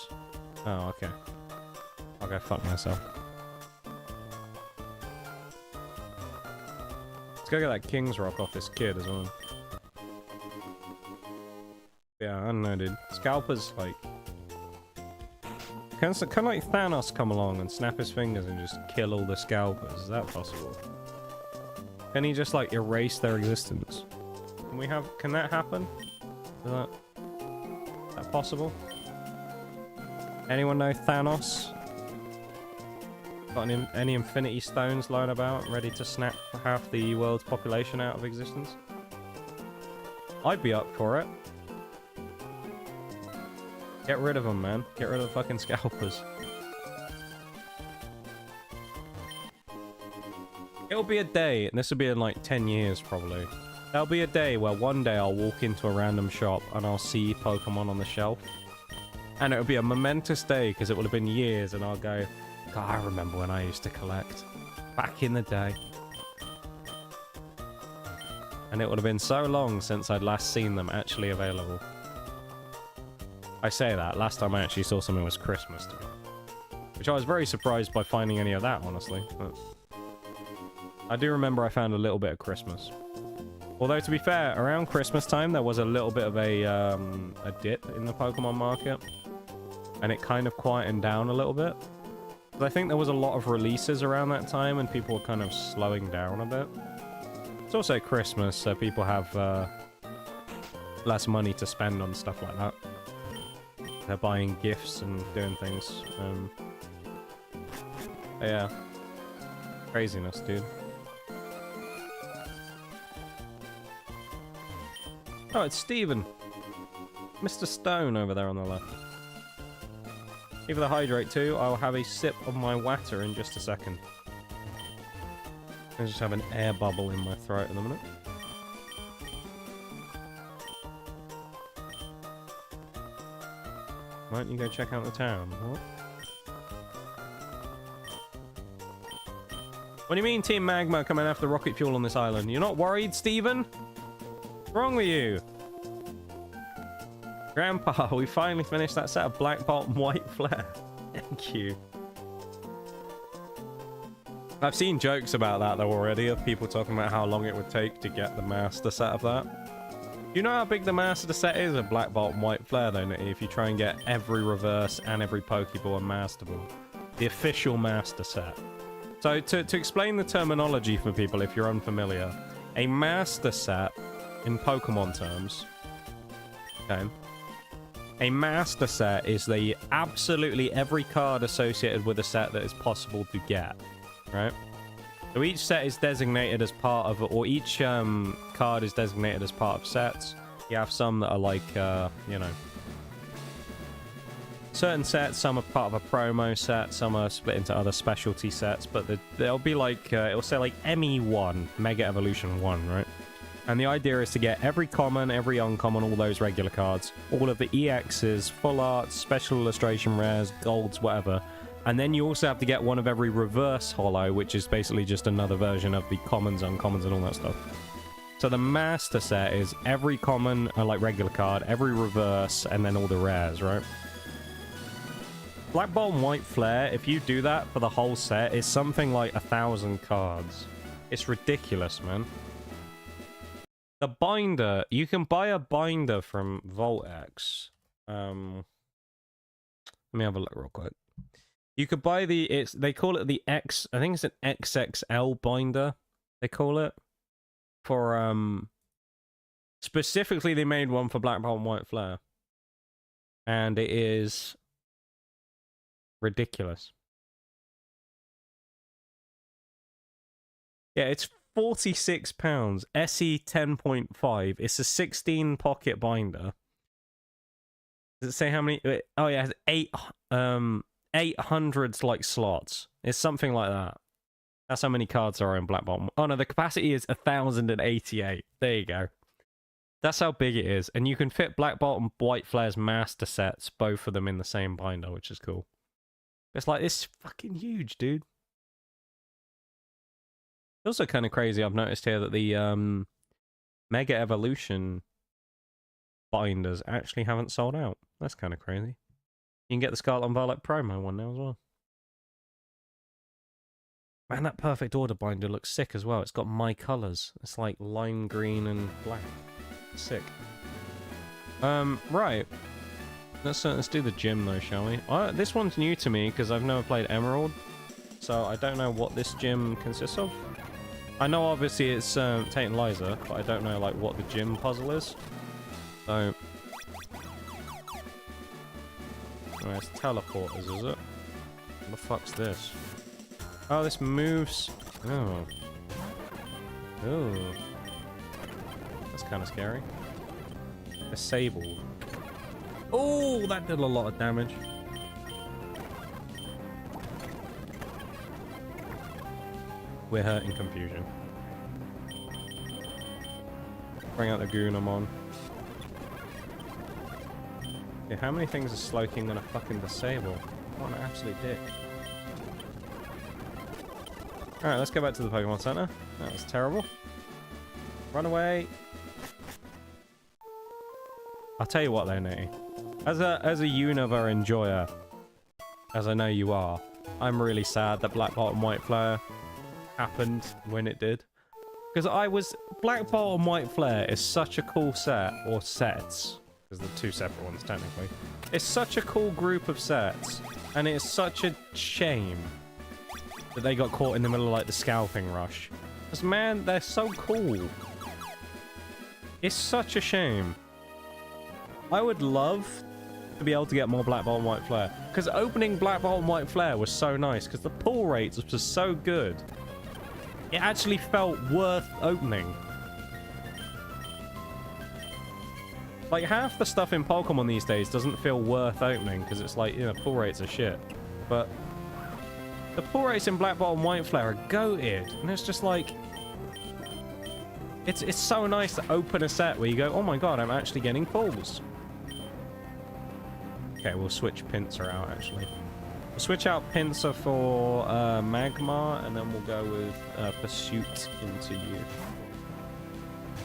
Oh, okay. Okay, fuck myself. Let's go get that King's Rock off this kid as well. Yeah, I don't know, dude. Scalpers, like... Can like Thanos come along and snap his fingers and just kill all the scalpers? Is that possible? Can he just like erase their existence? Can that happen? Is that possible? Anyone know Thanos? Got any Infinity Stones lying about, ready to snap half the world's population out of existence? I'd be up for it. Get rid of them, man. Get rid of the fucking scalpers. It'll be a day, and this will be in like 10 years probably. There'll be a day where one day I'll walk into a random shop and I'll see Pokemon on the shelf. And it'll be a momentous day because it will have been years, and I'll go, God, I remember when I used to collect. Back in the day. And it would have been so long since I'd last seen them actually available. I say that, last time I actually saw something was Christmas to me. Which I was very surprised by finding any of that, honestly. But I do remember I found a little bit of Christmas. Although, to be fair, around Christmas time, there was a little bit of a dip in the Pokemon market. and it kind of quietened down a little bit. I think there was a lot of releases around that time, and people were kind of slowing down a bit. It's also Christmas, so people have less money to spend on stuff like that. They're buying gifts and doing things. Yeah. Craziness, dude. Oh, it's Steven. Mr. Stone over there on the left. Give it a hydrate too. I'll have a sip of my water in just a second. I just have an air bubble in my throat in a minute. Why don't you go check out the town? What? What do you mean Team Magma coming after rocket fuel on this island? You're not worried, Steven? What's wrong with you? Grandpa, we finally finished that set of black bolt and white flare. Thank you. I've seen jokes about that though already, of people talking about how long it would take to get the master set of that. Do you know how big the master set is of black bolt and white flare though, Nitty, if you try and get every reverse and every Pokeball and Master Ball? The official master set. So to explain the terminology for people if you're unfamiliar, a master set in Pokemon terms, okay, a master set is the absolutely every card associated with a set that is possible to get, right? So each set is designated as part of, or each card is designated as part of sets. You have some that are like, you know, certain sets, some are part of a promo set, some are split into other specialty sets, but they'll be like, it'll say like ME1, Mega Evolution 1, right? And the idea is to get every common, every uncommon, all those regular cards, all of the EXs, full arts, special illustration rares, golds, whatever. And then you also have to get one of every reverse holo, which is basically just another version of the commons, uncommons, and all that stuff. So the master set is every common, like regular card, every reverse, and then all the rares, right? Black Bolt and White Flare, if you do that for the whole set, is something like 1,000 cards. It's ridiculous, man. The binder, you can buy a binder from Voltex. Let me have a look real quick. You could buy they call it the X, I think it's an XXL binder, they call it. For, specifically they made one for Black Bolt and White Flare. And it is ridiculous. Yeah, it's £46. SE 10.5. It's a 16 pocket binder. Does it say how many? Oh yeah, it has 800 like slots. It's something like that. That's how many cards are in Black Bolt. Oh no, the capacity is 1,088. There you go. That's how big it is, and you can fit Black Bolt and White Flare's master sets, both of them in the same binder, which is cool. It's like, it's fucking huge, dude. Also kind of crazy, I've noticed here that the Mega Evolution binders actually haven't sold out. That's kind of crazy. You can get the Scarlet and Violet promo one now as well. Man, that Perfect Order binder looks sick as well. It's got my colours. It's like lime green and black. Sick. Right. Let's do the gym though, shall we? This one's new to me because I've never played Emerald. So I don't know what this gym consists of. I know obviously it's Tate and Liza, but I don't know like what the gym puzzle is. So... oh, it's teleporters, is it? What the fuck's this? Oh, this moves... oh. Oh. That's kind of scary. Disabled. Oh, that did a lot of damage. We're hurting Confusion. Bring out the Goonamon. Okay, how many things is Slowking gonna fucking disable? What an absolute dick. Alright, let's go back to the Pokemon Center. That was terrible. Run away. I'll tell you what though, Nitty. As a Unova enjoyer, as I know you are, I'm really sad that Black Bolt and White Flare happened when it did. Because Black Bolt and White Flare is such a cool set, or sets. There's the two separate ones, technically. It's such a cool group of sets, and it's such a shame that they got caught in the middle of, like, the scalping rush. Because, man, they're so cool. It's such a shame. I would love to be able to get more Black Bolt and White Flare. Because opening Black Bolt and White Flare was so nice, because the pull rates was so good. It actually felt worth opening. Like, half the stuff in Pokemon these days doesn't feel worth opening, because it's like, you know, pull rates are shit. But the pull rates in Black Bolt and White Flare are goated. And it's just like... It's so nice to open a set where you go, oh my god, I'm actually getting pulls. Okay, we'll switch Pinsir out, actually. We'll switch out Pinsir for Magmar, and then we'll go with Pursuit into you.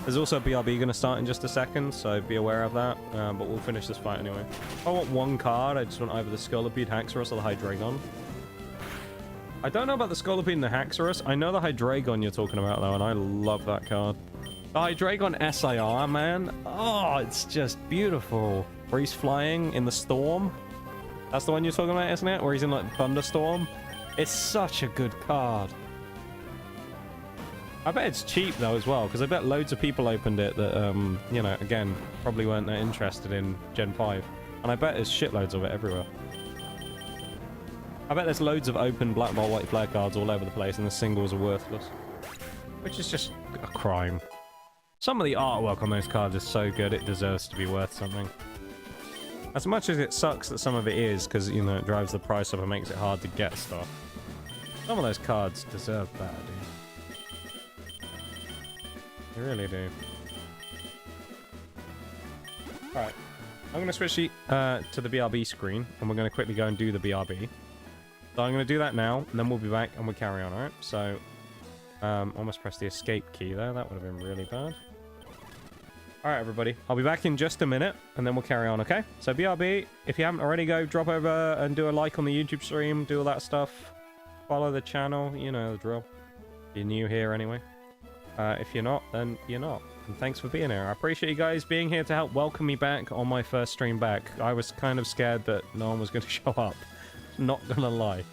There's also a BRB going to start in just a second, so be aware of that. But we'll finish this fight anyway. If I want one card, I just want either the Scolipede, Haxorus, or the Hydreigon. I don't know about the Scolipede and the Haxorus. I know the Hydreigon you're talking about, though, and I love that card. The Hydreigon SIR, man. Oh, it's just beautiful. Where he's flying in the storm. That's the one you're talking about, isn't it? Where he's in, like, Thunderstorm. It's such a good card. I bet it's cheap, though, as well, because I bet loads of people opened it that, you know, again, probably weren't that interested in Gen 5. And I bet there's shitloads of it everywhere. I bet there's loads of open Black Bolt, White Flare cards all over the place, and the singles are worthless. Which is just a crime. Some of the artwork on those cards is so good, it deserves to be worth something. As much as it sucks that some of it is, because, you know, it drives the price up and makes it hard to get stuff. Some of those cards deserve better, dude. They really do. Alright. I'm going to switch to the BRB screen, and we're going to quickly go and do the BRB. So I'm going to do that now, and then we'll be back, and we'll carry on, alright? So, almost pressed the escape key there. That would have been really bad. Alright, everybody. I'll be back in just a minute, and then we'll carry on, okay? So, BRB, if you haven't already, go drop over and do a like on the YouTube stream, do all that stuff. Follow the channel, you know the drill. You're new here anyway. If you're not, then you're not. And thanks for being here. I appreciate you guys being here to help welcome me back on my first stream back. I was kind of scared that no one was going to show up. Not gonna lie.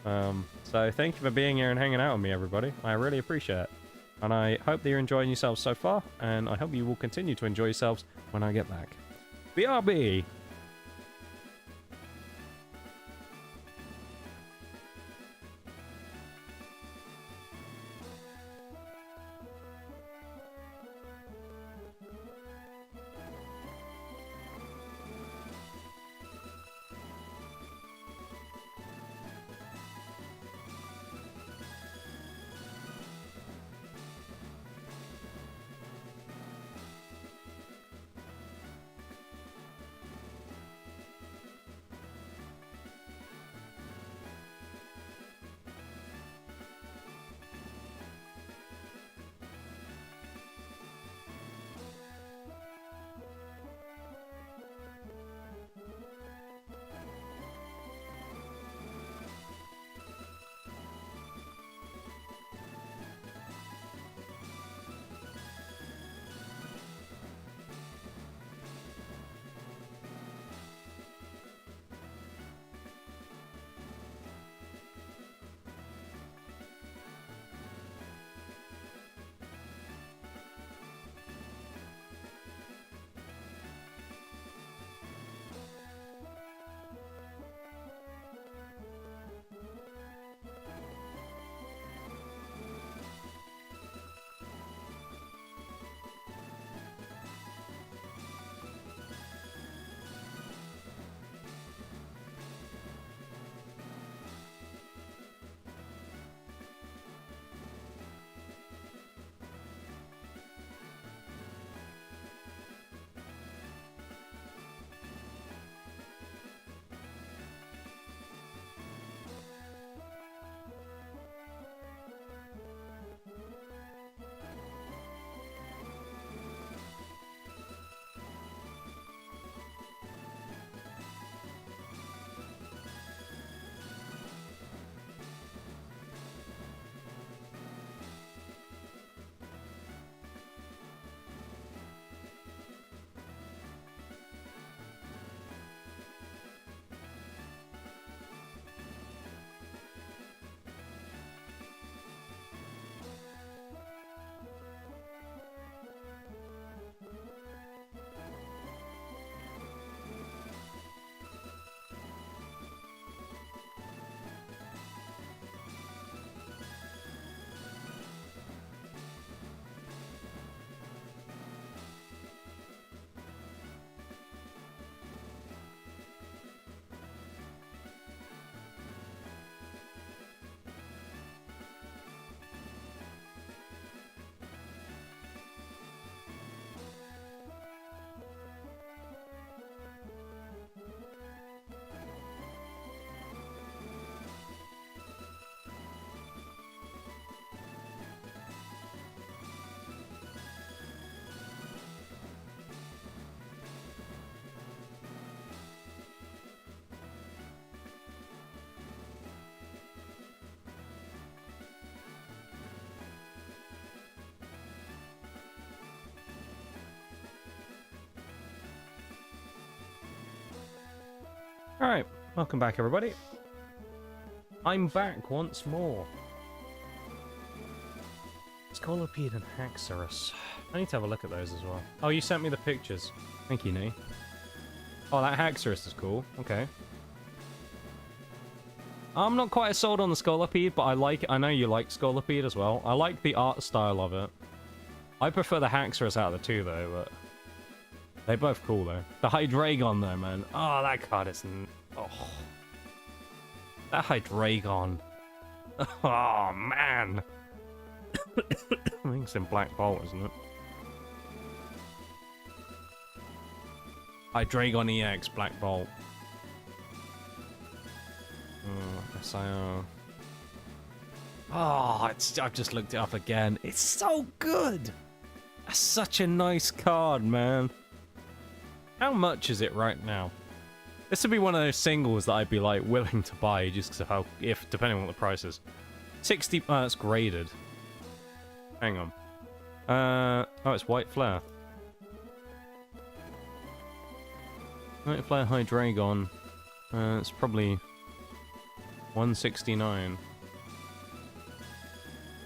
So thank you for being here and hanging out with me, everybody. I really appreciate it. And I hope that you're enjoying yourselves so far, and I hope you will continue to enjoy yourselves when I get back. BRB! Alright, welcome back everybody. I'm back once more. Scolopede and Haxorus. I need to have a look at those as well. Oh, you sent me the pictures. Thank you, Nee. Oh, that Haxorus is cool. Okay. I'm not quite as sold on the Scolopede, but I like it. I know you like Scolopede as well. I like the art style of it. I prefer the Haxorus out of the two, though, but... they're both cool, though. The Hydreigon, though, man. Oh, that card is... oh. That Hydreigon. Oh, man. I think it's in Black Bolt, isn't it? Hydreigon EX, Black Bolt. SIO. Oh, I've just looked it up again. It's so good! That's such a nice card, man. How much is it right now? This would be one of those singles that I'd be like willing to buy just because of how, depending on what the price is. 60. Oh, that's graded. Hang on. Oh, it's White Flare. White Flare Hydreigon. It's probably 169.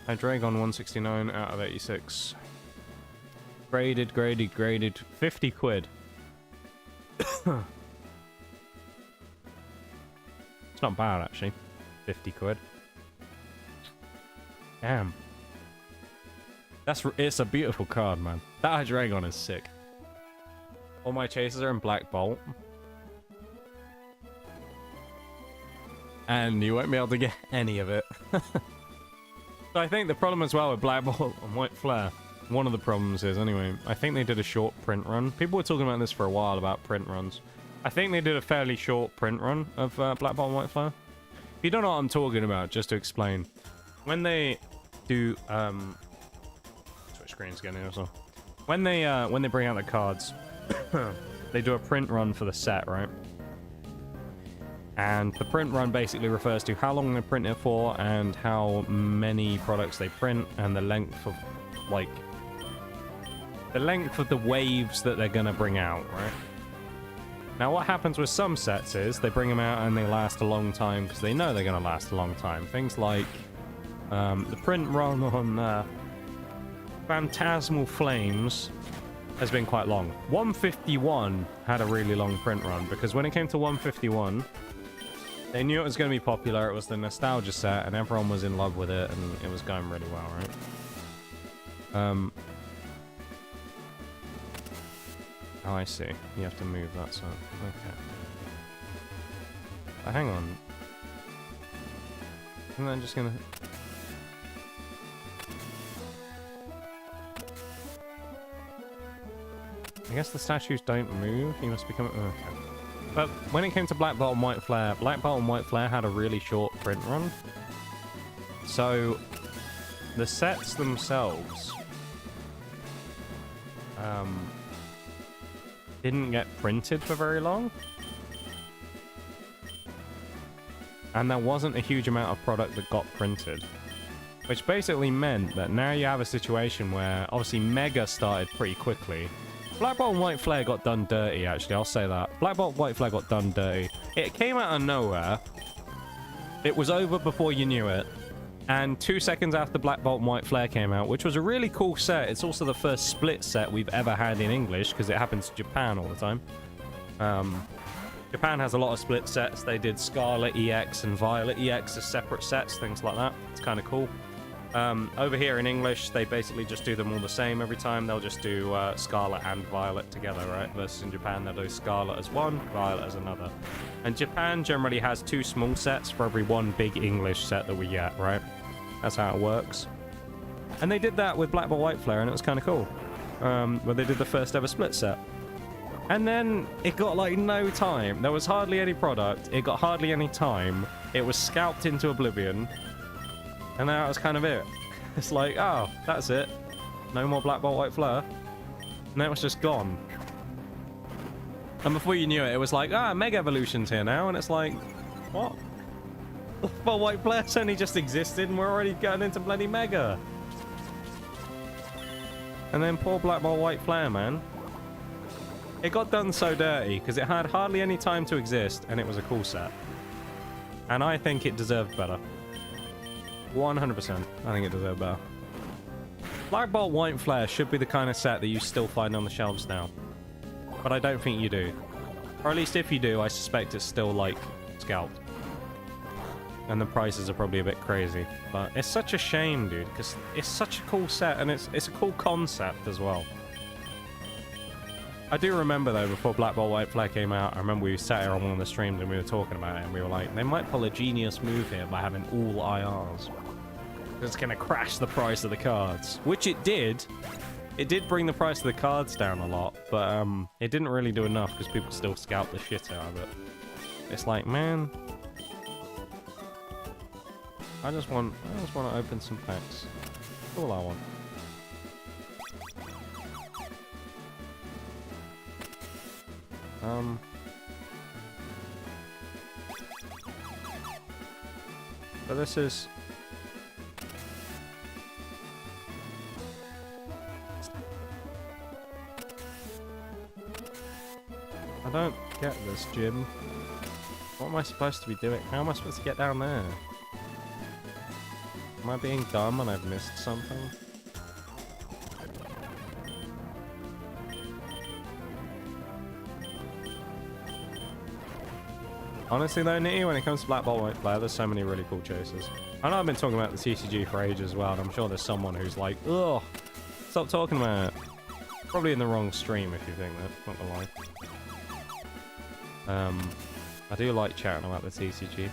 Hydreigon 169 out of 86. Graded, graded, graded. 50 quid. It's not bad, actually. 50 quid. Damn. It's a beautiful card, man. That Hydreigon is sick. All my chases are in Black Bolt. And you won't be able to get any of it. So I think the problem as well with Black Bolt and White Flare, one of the problems is, anyway, I think they did a short print run. People were talking about this for a while, about print runs. I think they did a fairly short print run of Black Bolt and White Flare. If you don't know what I'm talking about, just to explain. When they do... switch screens again here as well. When they bring out the cards, they do a print run for the set, right? And the print run basically refers to how long they print it for and how many products they print and the length of, like, the length of the waves that they're gonna bring out, right? Now what happens with some sets is they bring them out and they last a long time because they know they're gonna last a long time. Things like the print run on Phantasmal Flames has been quite long. 151 had a really long print run because when it came to 151, they knew it was going to be popular. It was the nostalgia set, and everyone was in love with it, and it was going really well, right? Oh, I see. You have to move that side. Okay. Hang on. And I'm just gonna... I guess the statues don't move. You must become... okay. But when it came to Black Bolt and White Flare, Black Bolt and White Flare had a really short print run. So, the sets themselves didn't get printed for very long. And there wasn't a huge amount of product that got printed. Which basically meant that now you have a situation where, obviously, Mega started pretty quickly. Black Bolt and White Flare got done dirty, actually, I'll say that. Black Bolt and White Flare got done dirty. It came out of nowhere. It was over before you knew it. And 2 seconds after Black Bolt and White Flare came out, which was a really cool set. It's also the first split set we've ever had in English, because it happens in Japan all the time. Japan has a lot of split sets. They did Scarlet EX and Violet EX as separate sets, things like that. It's kind of cool. Over here in English, they basically just do them all the same every time. They'll just do Scarlet and Violet together, right? Versus in Japan, they'll do Scarlet as one, Violet as another. And Japan generally has 2 small sets for every 1 big English set that we get, right? That's how it works. And they did that with Black Bolt White Flare, and it was kind of cool. Where they did the first ever split set. And then it got like no time. There was hardly any product. It got hardly any time. It was scalped into oblivion. And that was kind of it. It's like, oh, that's it. No more Black Bolt White Flare. And then it was just gone. And before you knew it, it was like, Mega Evolution's here now. And it's like, what? Black Bolt White Flare's only just existed and we're already going into bloody Mega. And then poor Black Bolt White Flare, man. It got done so dirty because it had hardly any time to exist and it was a cool set. And I think it deserved better. 100%. I think it deserved better. Black Bolt White Flare should be the kind of set that you still find on the shelves now. But I don't think you do. Or at least if you do, I suspect it's still, like, scalped. And the prices are probably a bit crazy. But it's such a shame, dude, because it's such a cool set and it's a cool concept as well. I do remember, though, before Black Bolt White Flare came out, I remember we sat here on one of the streams and we were talking about it, and we were like, they might pull a genius move here by having all IRs. It's going to crash the price of the cards. Which it did. It did bring the price of the cards down a lot, but it didn't really do enough because people still scalp the shit out of it. It's like, man, I just want to open some packs. That's all I want. But this is... I don't get this, Jim. What am I supposed to be doing? How am I supposed to get down there? Am I being dumb and I've missed something? Honestly though, Nitty, when it comes to Black Bolt White Flare, there's so many really cool choices. I know I've been talking about the TCG for ages as well, and I'm sure there's someone who's like, ugh, stop talking about it. Probably in the wrong stream if you think that, not gonna lie. I do like chatting about the TCG.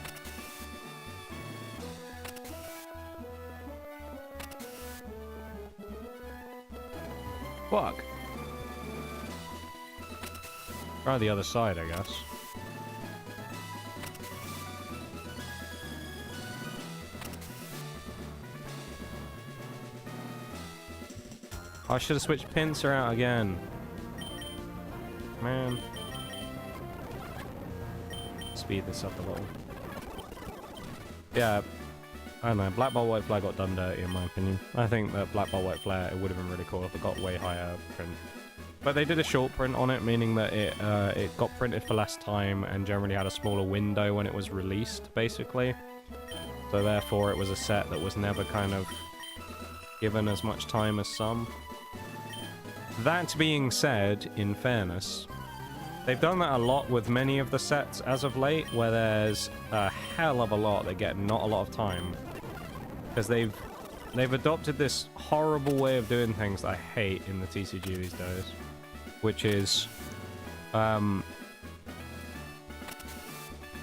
Fuck. Try the other side, I guess. I should have switched Pincer out again. Man. Speed this up a little. Yeah, I don't know. Black Bolt White Flare got done dirty in my opinion. I think that Black Bolt White Flare, it would have been really cool if it got way higher print. But they did a short print on it, meaning that it got printed for less time and generally had a smaller window when it was released, basically. So therefore it was a set that was never kind of given as much time as some. That being said, in fairness, they've done that a lot with many of the sets as of late, where there's a hell of a lot that get not a lot of time. Because they've adopted this horrible way of doing things that I hate in the TCG these days. Which is...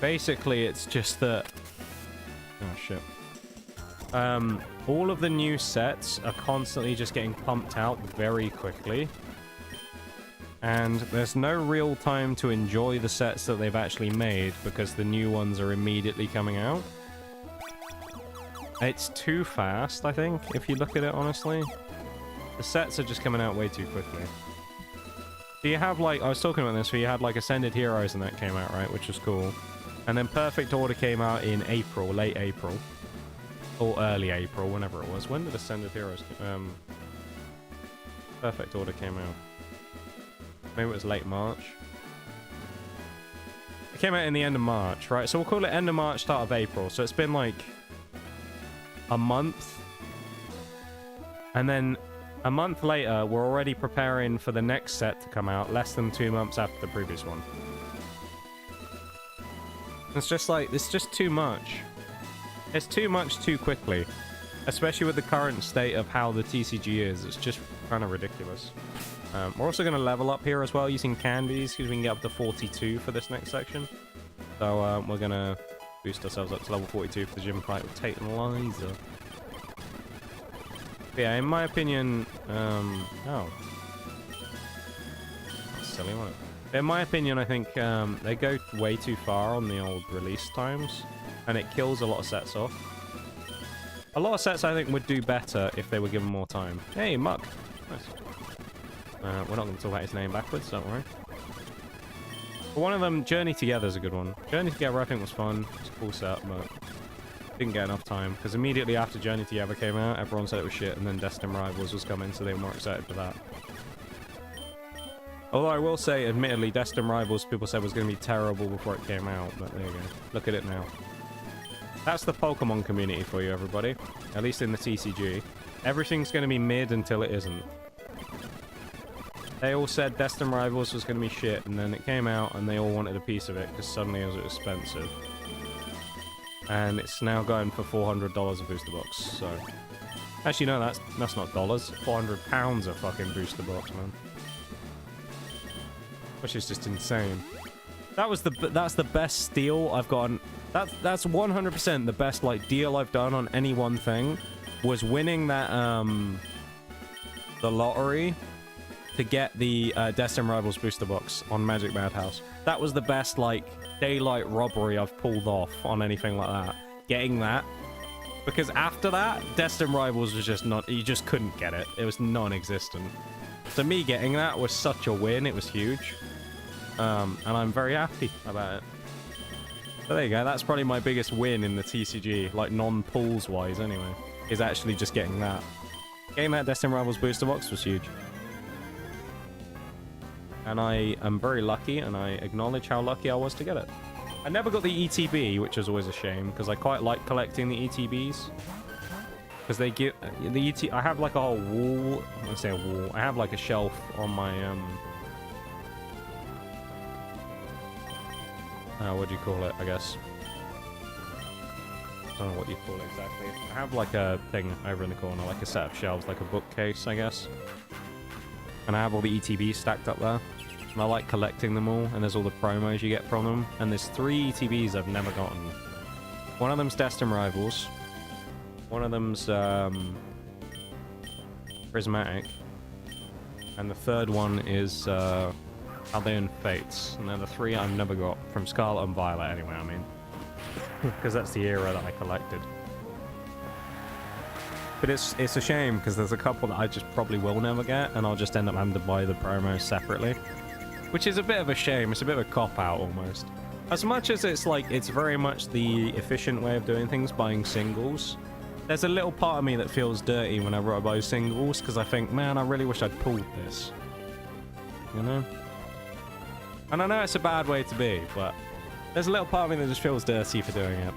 basically, it's just that... Oh, shit. All of the new sets are constantly just getting pumped out very quickly. And there's no real time to enjoy the sets that they've actually made because the new ones are immediately coming out. It's too fast, I think, if you look at it honestly. The sets are just coming out way too quickly. So you have like, I was talking about this, where you had like Ascended Heroes and that came out, right, which was cool. And then Perfect Order came out in April, late April. Or early April, whenever it was. When did Ascended Heroes Perfect Order came out? Maybe it was late March. It came out in the end of March, right? So we'll call it end of March, start of April. So it's been like a month. And then a month later, we're already preparing for the next set to come out less than 2 months after the previous one. It's just like, it's just too much. It's too much too quickly. Especially with the current state of how the TCG is. It's just kind of ridiculous. We're also going to level up here as well using candies, because we can get up to 42 for this next section. So we're going to boost ourselves up to level 42 for the gym fight with Tate and Liza. But yeah, in my opinion... oh. That's silly, wasn't it? In my opinion, I think they go way too far on the old release times. And it kills a lot of sets off. A lot of sets, I think, would do better if they were given more time. Hey, Muck! Nice. We're not going to talk about his name backwards, don't worry. But one of them, Journey Together is a good one. Journey Together, I think, was fun. It's a cool set, but didn't get enough time. Because immediately after Journey Together came out, everyone said it was shit, and then Destined Rivals was coming, so they were more excited for that. Although I will say, admittedly, Destin Rivals people said was going to be terrible before it came out, but there you go. Look at it now. That's the Pokemon community for you, everybody. At least in the TCG. Everything's going to be mid until it isn't. They all said Destin Rivals was going to be shit, and then it came out, and they all wanted a piece of it, because suddenly it was expensive. And it's now going for $400 a booster box, so... Actually, no, that's not dollars. £400 a fucking booster box, man. Which is just insane. That's the best steal I've gotten. That's 100% the best like deal I've done on any one thing. Was winning that the lottery to get the Destin Rivals booster box on Magic Madhouse. That was the best like daylight robbery I've pulled off on anything like that. Getting that. Because after that, Destin Rivals was just not... You just couldn't get it. It was non-existent. So me getting that was such a win. It was huge. And I'm very happy about it. So there you go. That's probably my biggest win in the TCG. Like, non-pulls wise, anyway. Is actually just getting that. Getting that Destin Rivals booster box was huge. And I am very lucky, and I acknowledge how lucky I was to get it. I never got the ETB, which is always a shame, because I quite like collecting the ETBs. Because they give... the ET... I have like a whole wall... I'm going to say a wall. I have like a shelf on my... what do you call it, I guess? I don't know what you call it exactly. I have like a thing over in the corner, like a set of shelves, like a bookcase, I guess. And I have all the ETBs stacked up there. And I like collecting them all, and there's all the promos you get from them. And there's 3 ETBs I've never gotten. One of them's Destin Rivals. One of them's Prismatic. And the third one is Aldean Fates. And they're the 3 I've never got from Scarlet and Violet anyway, I mean. Because that's the era that I collected. But it's a shame, because there's a couple that I just probably will never get, and I'll just end up having to buy the promos separately. Which is a bit of a shame. It's a bit of a cop-out, almost. As much as it's like, it's very much the efficient way of doing things, buying singles. There's a little part of me that feels dirty whenever I buy singles, because I think, man, I really wish I'd pulled this. You know? And I know it's a bad way to be, but there's a little part of me that just feels dirty for doing it.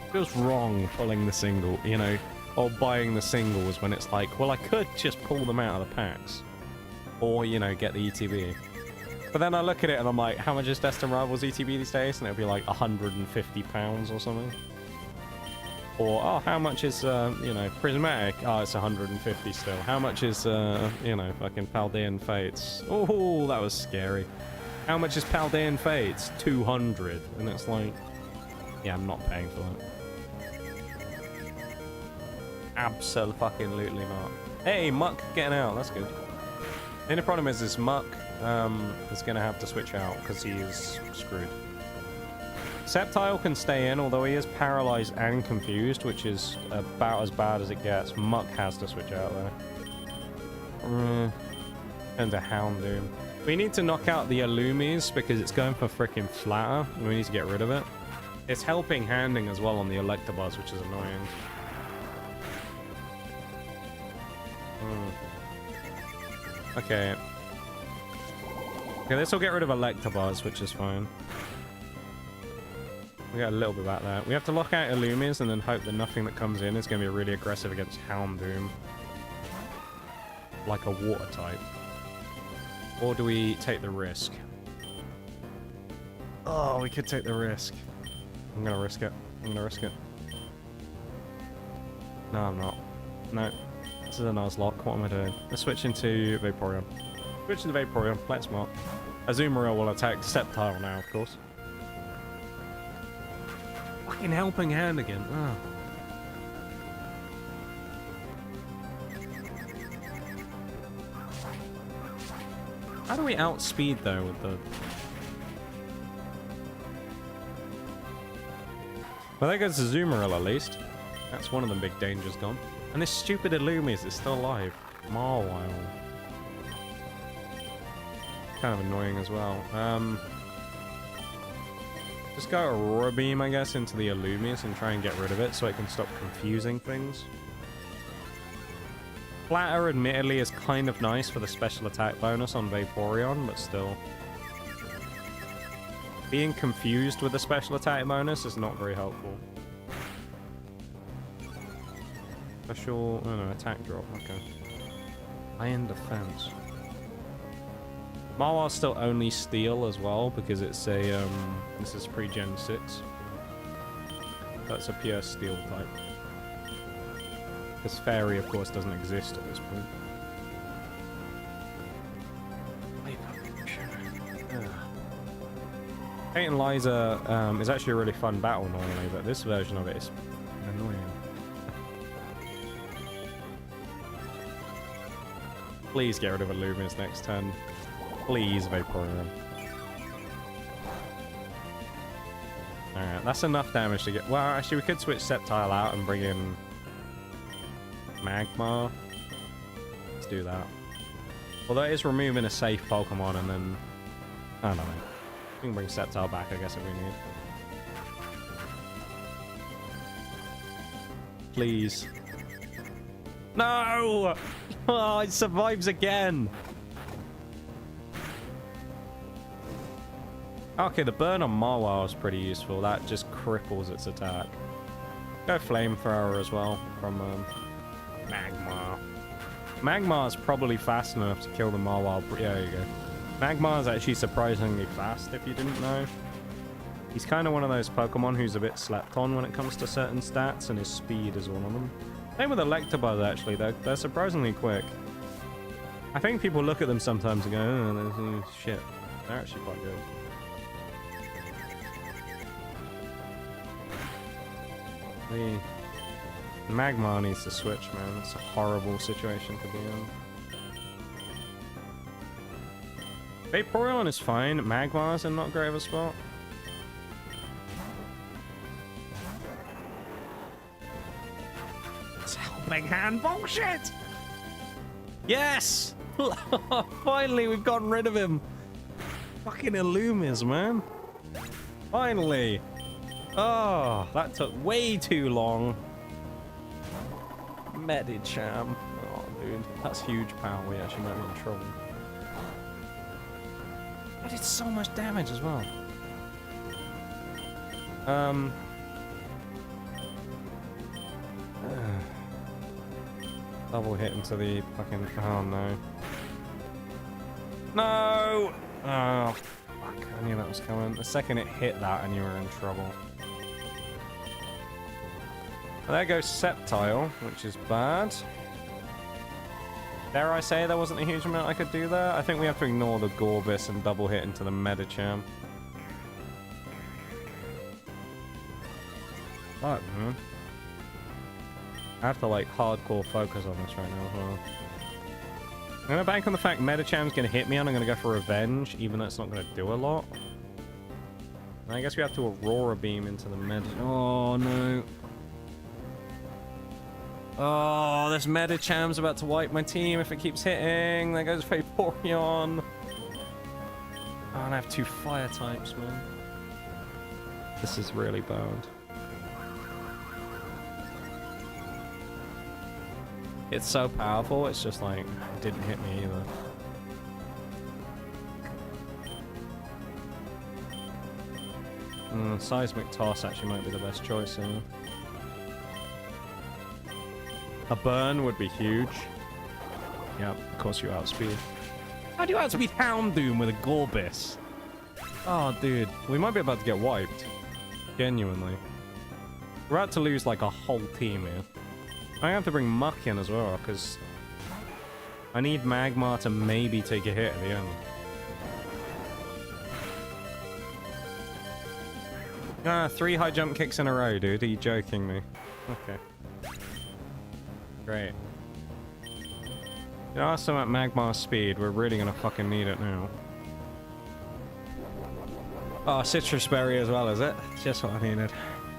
It feels wrong pulling the single, you know, or buying the singles when it's like, well, I could just pull them out of the packs. Or, you know, get the ETB. But then I look at it and I'm like, how much is Destin Rivals ETB these days? And it'll be like £150 or something. Or, oh, how much is, you know, Prismatic? Oh, it's 150 still. How much is, you know, fucking Paldean Fates? Oh, that was scary. How much is Paldean Fates? 200. And it's like, yeah, I'm not paying for it. Absolutely not. Hey, Muck getting out. That's good. The only problem is this Muck is going to have to switch out because he is screwed. Sceptile can stay in, although he is paralyzed and confused, which is about as bad as it gets. Muck has to switch out there. And a Houndoom. We need to knock out the Illumies because it's going for freaking Flatter. And we need to get rid of it. It's helping handing as well on the Electabuzz, which is annoying. Okay. Okay, this will get rid of Electabuzz, which is fine. We got a little bit about that. We have to lock out Illumis and then hope that nothing that comes in is going to be really aggressive against Houndoom. Like a water type. Or do we take the risk? Oh, we could take the risk. I'm going to risk it. I'm going to risk it. No, I'm not. No. This is a nuzlocke. What am I doing? Let's switch into Vaporeon. Switch into Vaporeon. Play it smart. Azumarill will attack Sceptile now, of course. Fucking helping hand again. Oh. How do we outspeed though with the... Well, there goes Azumarill at least. That's one of the big dangers gone. And this stupid Illumis is still alive. Marwild. Kind of annoying as well. Just go Aurora Beam, I guess, into the Illumis and try and get rid of it so it can stop confusing things. Splatter, admittedly, is kind of nice for the special attack bonus on Vaporeon, but still. Being confused with the special attack bonus is not very helpful. Special... oh no, attack drop, okay. Iron defense. Marwal's still only steel as well, because it's a, this is pre-Gen 6. That's a pure steel type. Because Fairy, of course, doesn't exist at this point. Kate and Liza is actually a really fun battle normally, but this version of it is annoying. Please get rid of Illuminous next turn. Please, Vaporeon. Alright, that's enough damage to get... well, actually, we could switch Sceptile out and bring in... Magmar. Let's do that. Although it is removing a safe Pokemon and then... I don't know. We can bring Sceptile back, I guess, if we need. Please. No! Oh, it survives again! Okay, the burn on Marwar is pretty useful. That just cripples its attack. Go Flamethrower as well from Magmar. Magmar is probably fast enough to kill the Marwar. Yeah, there you go. Magmar is actually surprisingly fast, if you didn't know. He's kind of one of those Pokemon who's a bit slept on when it comes to certain stats, and his speed is one of them. Same with Electabuzz, actually. They're surprisingly quick. I think people look at them sometimes and go, oh, shit. They're actually quite good. The Magmar needs to switch, man. It's a horrible situation to be in. Vaporeon is fine. Magmar's in not great of a spot. It's helping hand bullshit! Yes! Finally, we've gotten rid of him. Fucking Illumis, man. Finally. Oh, that took way too long. Medicham. Oh, dude. That's huge power. We actually might be in trouble. I did so much damage as well. Double hit into the fucking... oh, no. No! Oh, fuck. I knew that was coming. The second it hit that, I knew we were in trouble. Well, there goes Sceptile, which is bad. Dare I say there wasn't a huge amount I could do there? I think we have to ignore the Gorbis and double hit into the Medicham. Fuck, man. I have to, like, hardcore focus on this right now as well. I'm gonna bank on the fact Medicham's gonna hit me and I'm gonna go for Revenge, even though it's not gonna do a lot. And I guess we have to Aurora Beam into the Med... oh, no. Oh, this Medicham's about to wipe my team if it keeps hitting. There goes Vaporeon. Oh, and I have 2 fire types, man. This is really bad. It's so powerful, it's just like, it didn't hit me either. Seismic Toss actually might be the best choice here. A burn would be huge. Yeah, of course you outspeed. How do you outspeed Houndoom with a Gorbis? Oh, dude. We might be about to get wiped. Genuinely. We're about to lose like a whole team here. I have to bring Muck in as well, because I need Magmar to maybe take a hit at the end. Ah, 3 high jump kicks in a row, dude. Are you joking me? Okay. Great. You know, also at Magmar's speed, we're really gonna fucking need it now. Oh, Citrus Berry as well, is it? Just what I needed.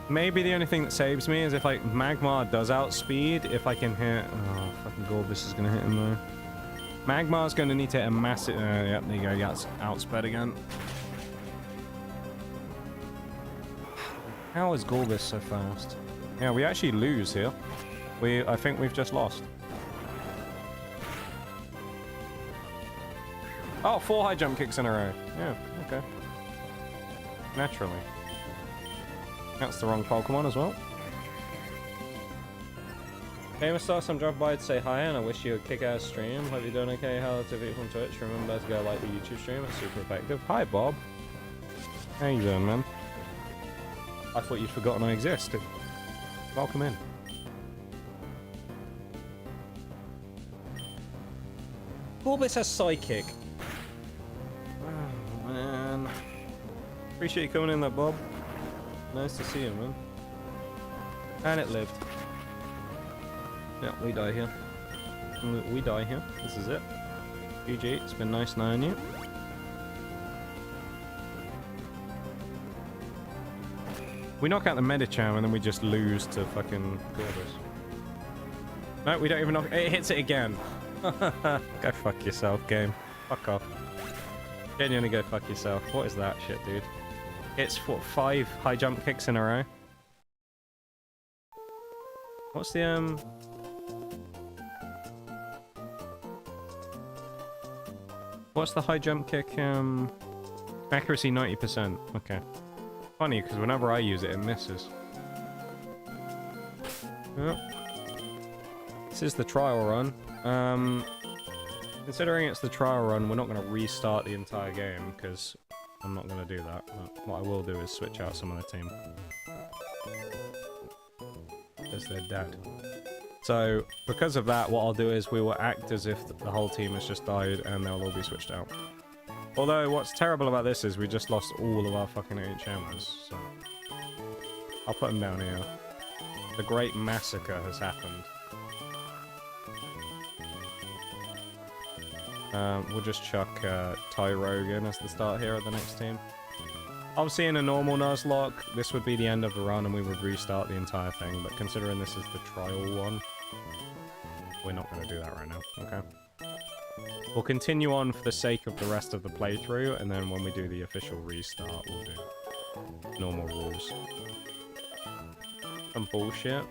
Maybe the only thing that saves me is if, like, Magmar does outspeed, if I can hit... oh, fucking Gorbis is gonna hit him though. Magmar's gonna need to hit a massive... yep, there you go, he gets outsped again. How is Gorbis so fast? Yeah, we actually lose here. I think we've just lost. Oh, 4 high jump kicks in a row. Yeah, okay. Naturally. That's the wrong Pokemon as well. Gamer Stars, I'm dropping by to say hi and I wish you a kick-ass stream. Hope you're doing okay. Hello to people from Twitch. Remember to go like the YouTube stream. It's super effective. Hi, Bob. How you doing, man? I thought you'd forgotten I existed. Welcome in. Bulbus has Psychic. Oh, man. Appreciate you coming in, that Bob. Nice to see you, man. And it lived. Yeah, we die here. We die here. This is it. GG, it's been nice knowing you. We knock out the Medicham and then we just lose to fucking Gorbis. No, we don't even knock... It hits it again. Go fuck yourself, game. Fuck off. Genuinely go fuck yourself. What is that shit, dude? It's, what, 5 high jump kicks in a row? What's the, What's the high jump kick, accuracy 90%. Okay. Funny, because whenever I use it, it misses. Yep. This is the trial run. Considering it's the trial run, we're not going to restart the entire game, because I'm not going to do that. But what I will do is switch out some of the team. Because they're dead. So, because of that, what I'll do is we will act as if the whole team has just died and they'll all be switched out. Although, what's terrible about this is we just lost all of our fucking enchantments, so... I'll put them down here. The Great Massacre has happened. We'll just chuck Tyrogue in as the start here at the next team. Obviously, in a normal Nuzlocke, this would be the end of the run and we would restart the entire thing, but considering this is the trial one, we're not going to do that right now, okay? We'll continue on for the sake of the rest of the playthrough, and then when we do the official restart, we'll do normal rules. Some bullshit.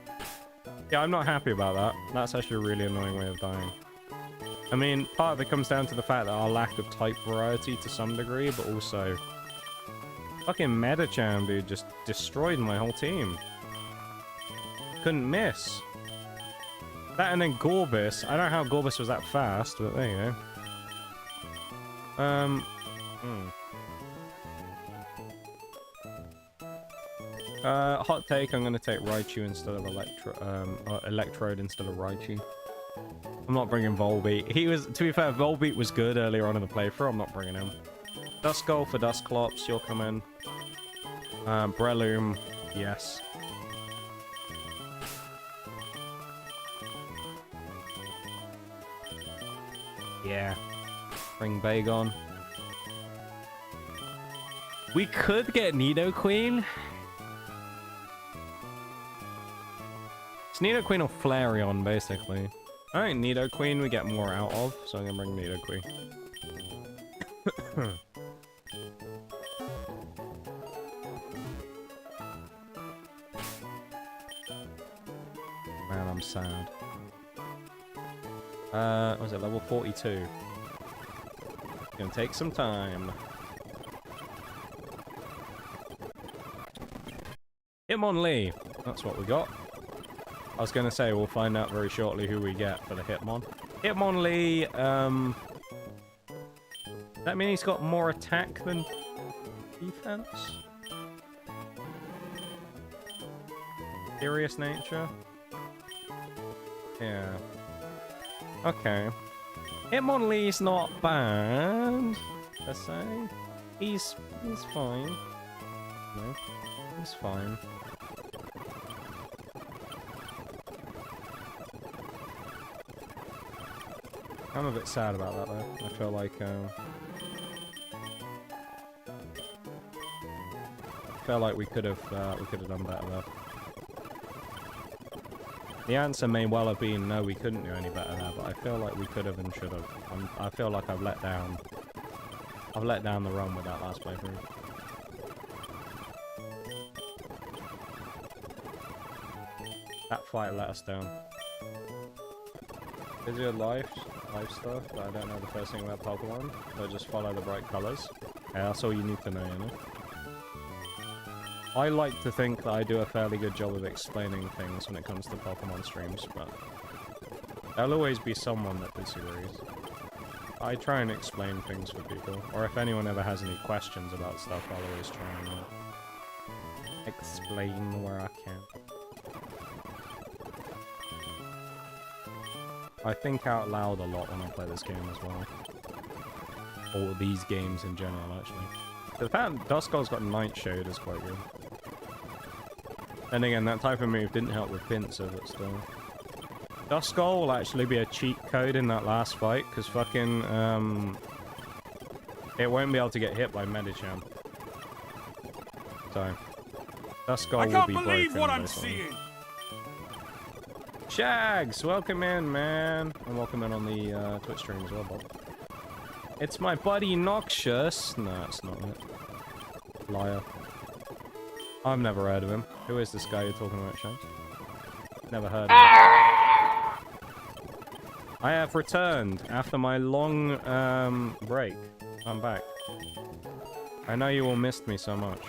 Yeah, I'm not happy about that. That's actually a really annoying way of dying. I mean, part of it comes down to the fact that our lack of type variety to some degree, but also... Fucking Medicham, dude, just destroyed my whole team. Couldn't miss. That and then Gorbis. I don't know how Gorbis was that fast, but there you go. Hot take, I'm gonna take Raichu instead of Electrode instead of Raichu. I'm not bringing Volbeat. He was, to be fair, Volbeat was good earlier on in the playthrough. I'm not bringing him. Duskull for Dusclops, you'll come in. Breloom, yes. Yeah. Bring Bagon. We could get Nidoqueen. It's Nidoqueen or Flareon, basically. I think Nidoqueen we get more out of, so I'm gonna bring Nidoqueen. Man, I'm sad. Was it level 42? Gonna take some time. Hitmonlee. That's what we got. I was gonna say we'll find out very shortly who we get for the Hitmon. Hitmonlee, that mean he's got more attack than defense? Serious nature? Yeah. Okay. Hitmonlee's not bad, per se. He's fine. No, he's fine. I'm a bit sad about that though. I feel like we could have done better there. The answer may well have been no, we couldn't do any better there, but I feel like we could have and should have. I feel like I've let down the run with that last playthrough. That fight let us down. Is your life? life stuff, but I don't know the first thing about Pokemon, so just follow the bright colors. Yeah, that's all you need to know, you know? I like to think that I do a fairly good job of explaining things when it comes to Pokemon streams, but there'll always be someone that disagrees. I try and explain things for people, or if anyone ever has any questions about stuff, I'll always try and explain where I can. I think out loud a lot when I play this game as well. Or these games in general, actually. The fact Duskull's got Nightshade is quite good. And again, that type of move didn't help with Pinsir, but still. Duskull will actually be a cheat code in that last fight, because fucking, it won't be able to get hit by Medicham. So, Duskull will be broken. I can't believe what I'm basically. seeing! Shags, welcome in, man. And welcome in on the Twitch stream as well, Bob. It's my buddy Noxious. No, it's not it. Liar. I've never heard of him. Who is this guy you're talking about, Shags? Never heard of him. I have returned after my long break. I'm back. I know you all missed me so much.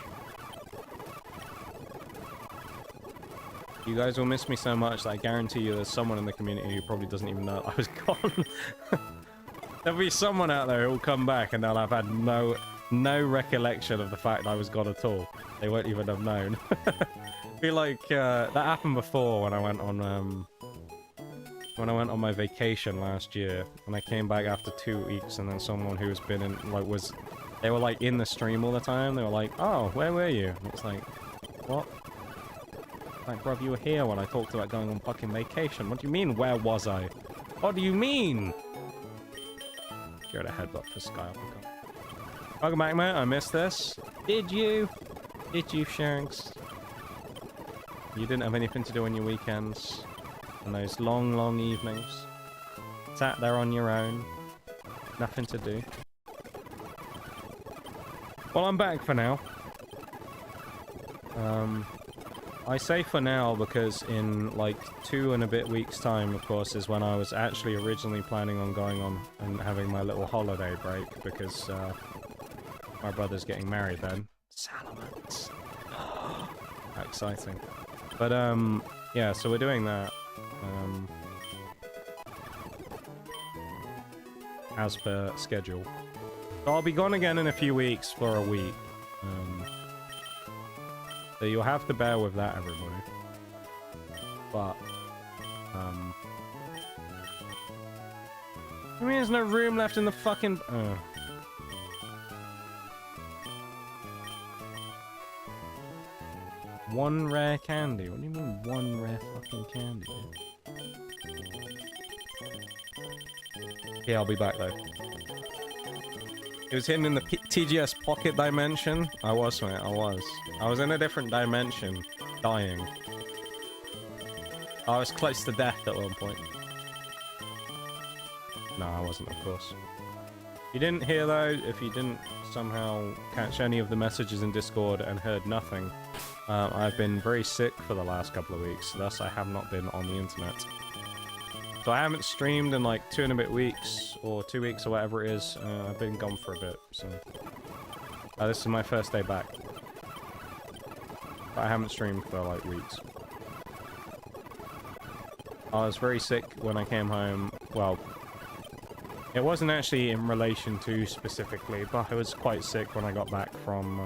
You guys will miss me so much that I guarantee you there's someone in the community who probably doesn't even know I was gone. There'll be someone out there who will come back and they'll have had no recollection of the fact I was gone at all. They won't even have known. Be like, that happened before when I went on my vacation last year, and I came back after 2 weeks, and then someone who has been in, like, they were like in the stream all the time, they were like, oh, where were you? And it's like, what? Like, bruv, you were here when I talked about going on fucking vacation. What do you mean, where was I? What do you mean? Give it a headbutt for Skype. Welcome back, mate. I missed this. Did you? Did you, Shanks? You didn't have anything to do on your weekends? On those long, long evenings? Sat there on your own? Nothing to do? Well, I'm back for now. I say for now because in like 2 and a bit weeks time, of course, is when I was actually originally planning on going on and having my little holiday break because my brother's getting married then. Salamence. How exciting. But yeah, so we're doing that as per schedule. So I'll be gone again in a few weeks for a week. So you'll have to bear with that, everybody. But, I mean, there's no room left in the fucking... One rare candy? What do you mean, one rare fucking candy, dude? Yeah, I'll be back, though. It was hidden in the TGS pocket dimension. I was, mate, I was. I was in a different dimension, dying. I was close to death at one point. No, I wasn't, of course. You didn't hear, though, if you didn't somehow catch any of the messages in Discord and heard nothing, I've been very sick for the last couple of weeks, thus I have not been on the internet. So I haven't streamed in like 2 and a bit weeks, or 2 weeks or whatever it is. I've been gone for a bit, so... this is my first day back. But I haven't streamed for like weeks. I was very sick when I came home. Well, it wasn't actually in relation to specifically, but I was quite sick when I got back from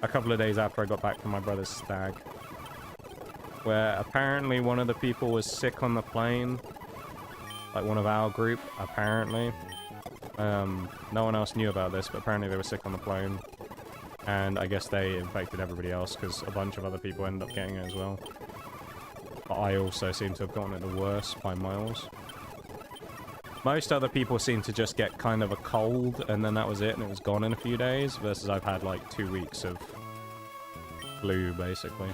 a couple of days after I got back from my brother's stag. Where apparently one of the people was sick on the plane. Like one of our group, apparently. No one else knew about this, but apparently they were sick on the plane. And I guess they infected everybody else, because a bunch of other people ended up getting it as well. But I also seem to have gotten it the worst by miles. Most other people seem to just get kind of a cold, and then that was it, and it was gone in a few days, versus I've had like 2 weeks of flu, basically.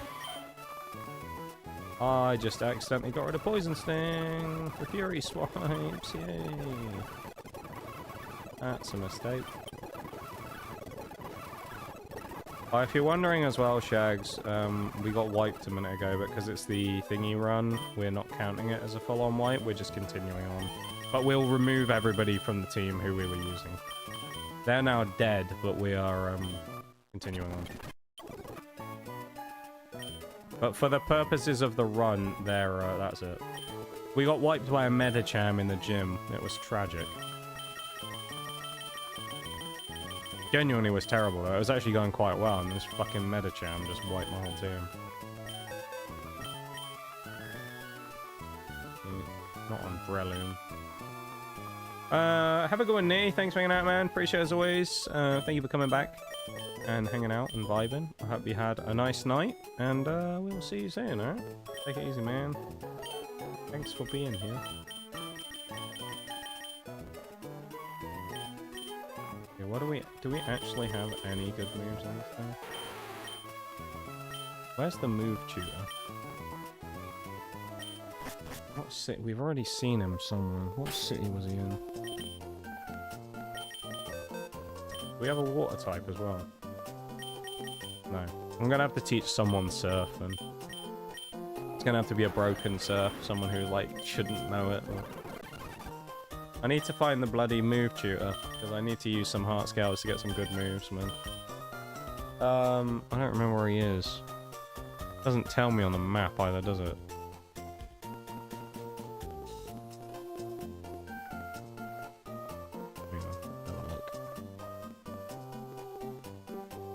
I just accidentally got rid of Poison Sting for Fury Swipes, yay! That's a mistake. If you're wondering as well, Shags, we got wiped a minute ago, but because it's the thingy run, we're not counting it as a full-on wipe, we're just continuing on. But we'll remove everybody from the team who we were using. They're now dead, but we are continuing on. But for the purposes of the run, that's it. We got wiped by a Medicham in the gym. It was tragic. Genuinely was terrible though. It was actually going quite well, and this fucking Medicham just wiped my whole team. Not on Breloom. Have a good one, Nee. Thanks for hanging out, man. Appreciate it as always. Thank you for coming back and hanging out and vibing. I hope you had a nice night, and we'll see you soon, alright? Take it easy, man. Thanks for being here. Okay, what do we actually have any good moves on this thing? Where's the move tutor? What city? We've already seen him somewhere. What city was he in? We have a water type as well. No. I'm gonna have to teach someone surf, and it's gonna have to be a broken surf. Someone who, like, shouldn't know it. Or... I need to find the bloody move tutor, because I need to use some heart scales to get some good moves, man. I don't remember where he is. Doesn't tell me on the map either, does it?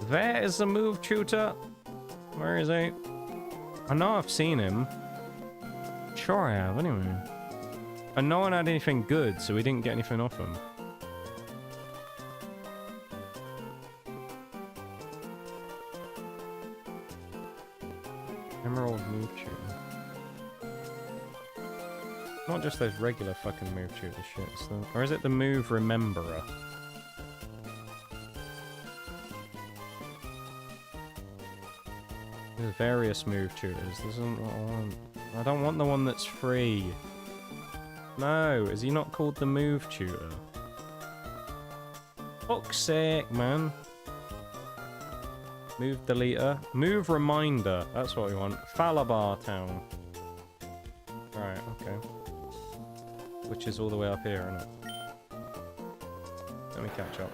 There is the move tutor. Where is he? I know I've seen him. Sure I have, anyway. And no one had anything good, so we didn't get anything off him. Emerald move tutor. Not just those regular fucking move tutor shits, though. Or is it the move rememberer? There's various move tutors. This isn't what I want. I don't want the one that's free. No, is he not called the move tutor? Fuck's sake, man. Move deleter. Move reminder. That's what we want. Falabar town. Right, okay. Which is all the way up here, isn't it? Let me catch up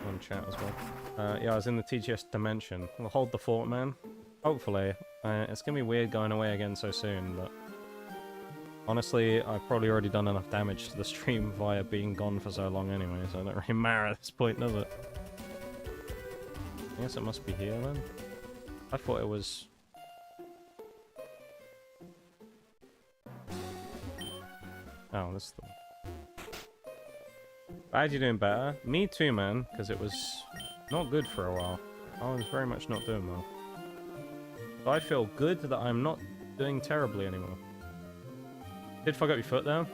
on chat as well. Yeah, I was in the TGS dimension. We'll hold the fort, man. Hopefully. It's gonna be weird going away again so soon, but... honestly, I've probably already done enough damage to the stream via being gone for so long anyway, so it don't really matter at this point, does it? I guess it must be here then. I thought it was... oh, this is the one. Glad you're doing better. Me too, man, because it was not good for a while. I was very much not doing well. But I feel good that I'm not doing terribly anymore. Did fuck up your foot though?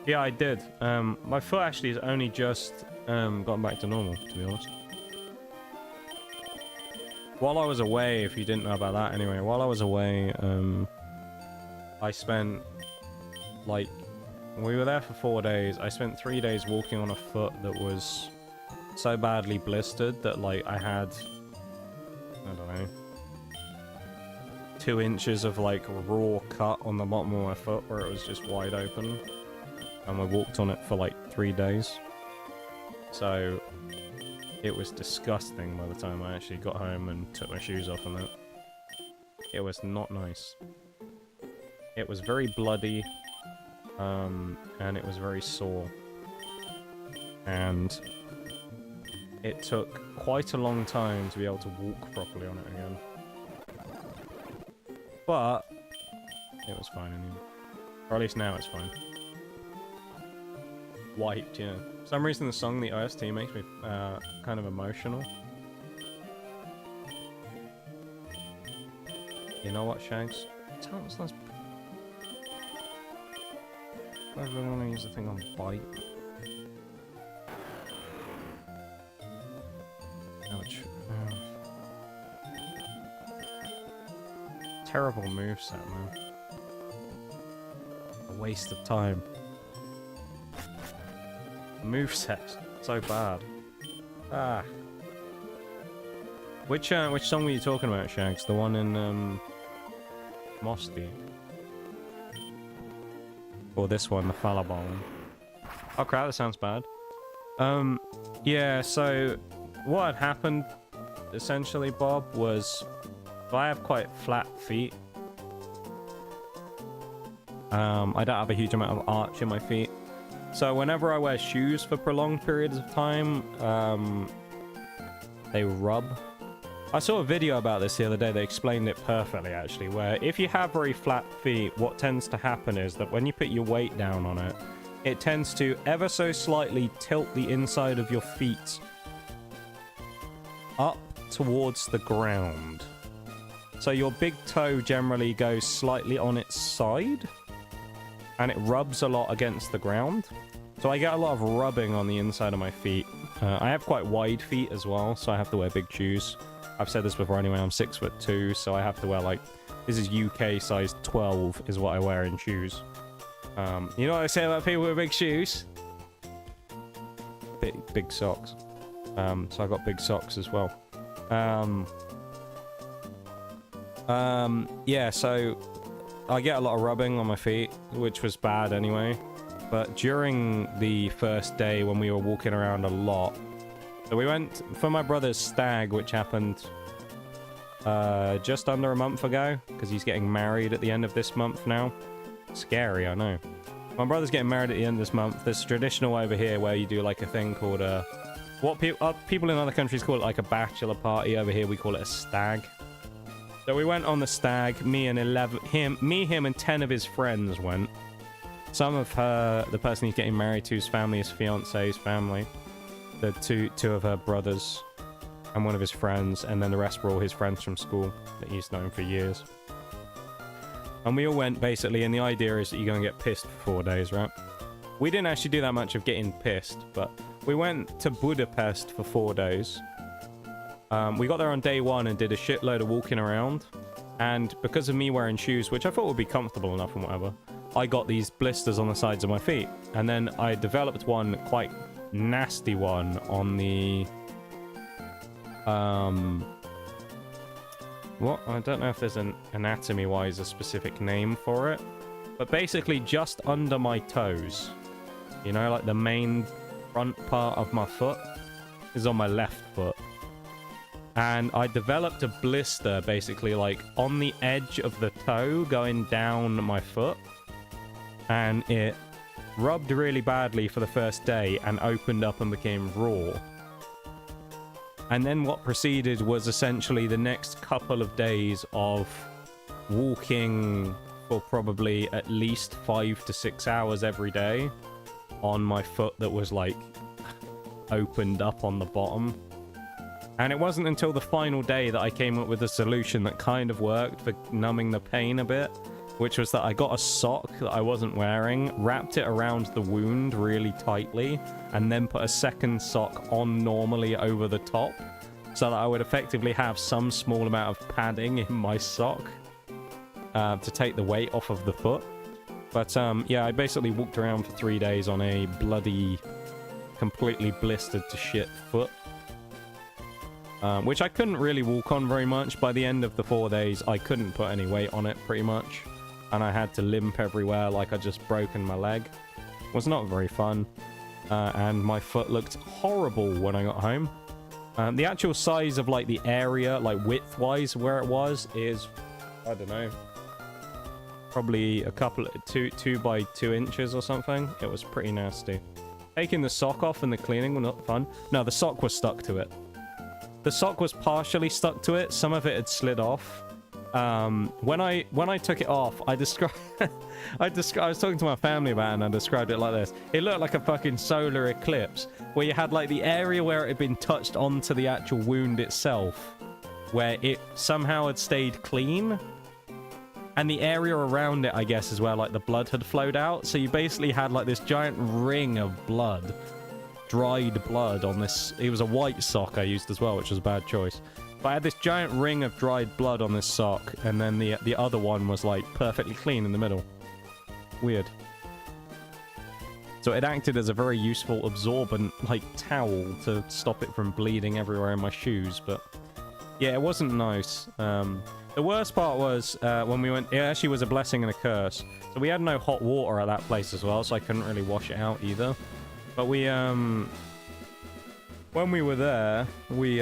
Yeah, I did. My foot actually has only just gotten back to normal, to be honest. While I was away, if you didn't know about that anyway, while I was away, I spent, like, we were there for 4 days. I spent 3 days walking on a foot that was so badly blistered that, like, I had, I don't know, 2 inches of, like, raw cut on the bottom of my foot where it was just wide open. And we walked on it for, like, 3 days. So, it was disgusting by the time I actually got home and took my shoes off and that. It was not nice. It was very bloody, and it was very sore. And it took quite a long time to be able to walk properly on it again. But it was fine anyway. Or at least now it's fine. Wiped, yeah. For some reason the song, the OST, makes me kind of emotional. You know what, Shags? I really want to use the thing on bite. Ouch. Terrible moveset, man. A waste of time. Moveset, so bad. Ah. Which song were you talking about, Shags? The one in Mosty? Or this one, the Falabar one? Oh crap, that sounds bad. Yeah, so what had happened essentially, Bob, was I have quite flat feet. I don't have a huge amount of arch in my feet. So whenever I wear shoes for prolonged periods of time, they rub. I saw a video about this the other day. They explained it perfectly, actually, where if you have very flat feet, what tends to happen is that when you put your weight down on it, it tends to ever so slightly tilt the inside of your feet up towards the ground. So your big toe generally goes slightly on its side, and it rubs a lot against the ground. So I get a lot of rubbing on the inside of my feet. I have quite wide feet as well, so I have to wear big shoes. I've said this before anyway, I'm 6'2", so I have to wear like, this is UK size 12 is what I wear in shoes. You know what I say about people with big shoes? Big socks. So I got big socks as well. Yeah, so I get a lot of rubbing on my feet, which was bad anyway. But during the first day when we were walking around a lot, so we went for my brother's stag, which happened just under a month ago, because he's getting married at the end of this month now. Scary, I know. My brother's getting married at the end of this month. There's traditional over here where you do like a thing called a... What people in other countries call it like a bachelor party. Over here we call it a stag. So we went on the stag. Me, him, and 10 of his friends went. Some of the person he's getting married to's family, his fiance's family. The two of her brothers and one of his friends, and then the rest were all his friends from school that he's known for years. And we all went basically, and the idea is that you're going to get pissed for 4 days, right? We didn't actually do that much of getting pissed, but we went to Budapest for 4 days. We got there on day 1 and did a shitload of walking around. And because of me wearing shoes, which I thought would be comfortable enough and whatever, I got these blisters on the sides of my feet. And then I developed one, quite nasty one, on the... What? I don't know if there's an anatomy-wise a specific name for it. But basically just under my toes. You know, like the main front part of my foot is on my left foot. And I developed a blister basically like on the edge of the toe going down my foot. And it rubbed really badly for the first day and opened up and became raw. And then what proceeded was essentially the next couple of days of walking for probably at least 5 to 6 hours every day on my foot that was like opened up on the bottom. And it wasn't until the final day that I came up with a solution that kind of worked for numbing the pain a bit, which was that I got a sock that I wasn't wearing, wrapped it around the wound really tightly, and then put a second sock on normally over the top, so that I would effectively have some small amount of padding in my sock to take the weight off of the foot. But yeah, I basically walked around for 3 days on a bloody, completely blistered to shit foot. Which I couldn't really walk on very much. By the end of the 4 days, I couldn't put any weight on it, pretty much. And I had to limp everywhere like I'd just broken my leg. It was not very fun. And my foot looked horrible when I got home. The actual size of, like, the area, like, width-wise, where it was, is, I don't know, probably a couple, 2 by 2 inches or something. It was pretty nasty. Taking the sock off and the cleaning was not fun. No, the sock was stuck to it. The sock was partially stuck to it. Some of it had slid off. When I took it off, I was talking to my family about it, and I described it like this. It looked like a fucking solar eclipse, where you had like the area where it had been touched onto the actual wound itself, where it somehow had stayed clean, and the area around it, I guess, is where like the blood had flowed out. So you basically had like this giant ring of blood, dried blood on this. It was a white sock I used as well, which was a bad choice. But I had this giant ring of dried blood on this sock, and then the other one was like perfectly clean in the middle. Weird. So it acted as a very useful absorbent like towel to stop it from bleeding everywhere in my shoes. But yeah, it wasn't nice. The worst part was when we went. It actually was a blessing and a curse. So we had no hot water at that place as well, so I couldn't really wash it out either. But we, when we were there, we,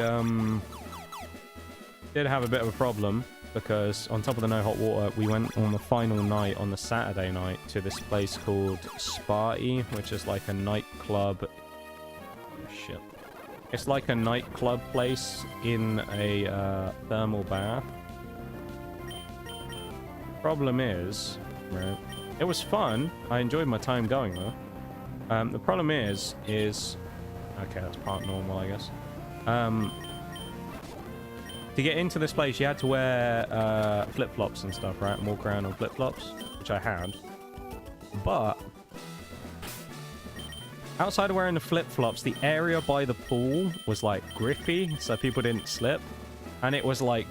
did have a bit of a problem because on top of the no hot water, we went on the final night, on the Saturday night, to this place called Sparty, which is like a nightclub. Oh, shit. It's like a nightclub place in a thermal bath. Problem is, right, it was fun. I enjoyed my time going there. The problem is okay, that's part normal, I guess. To get into this place, you had to wear flip-flops and stuff, right? And walk around on flip-flops, which I had. But outside of wearing the flip-flops, the area by the pool was like grippy, so people didn't slip. And it was like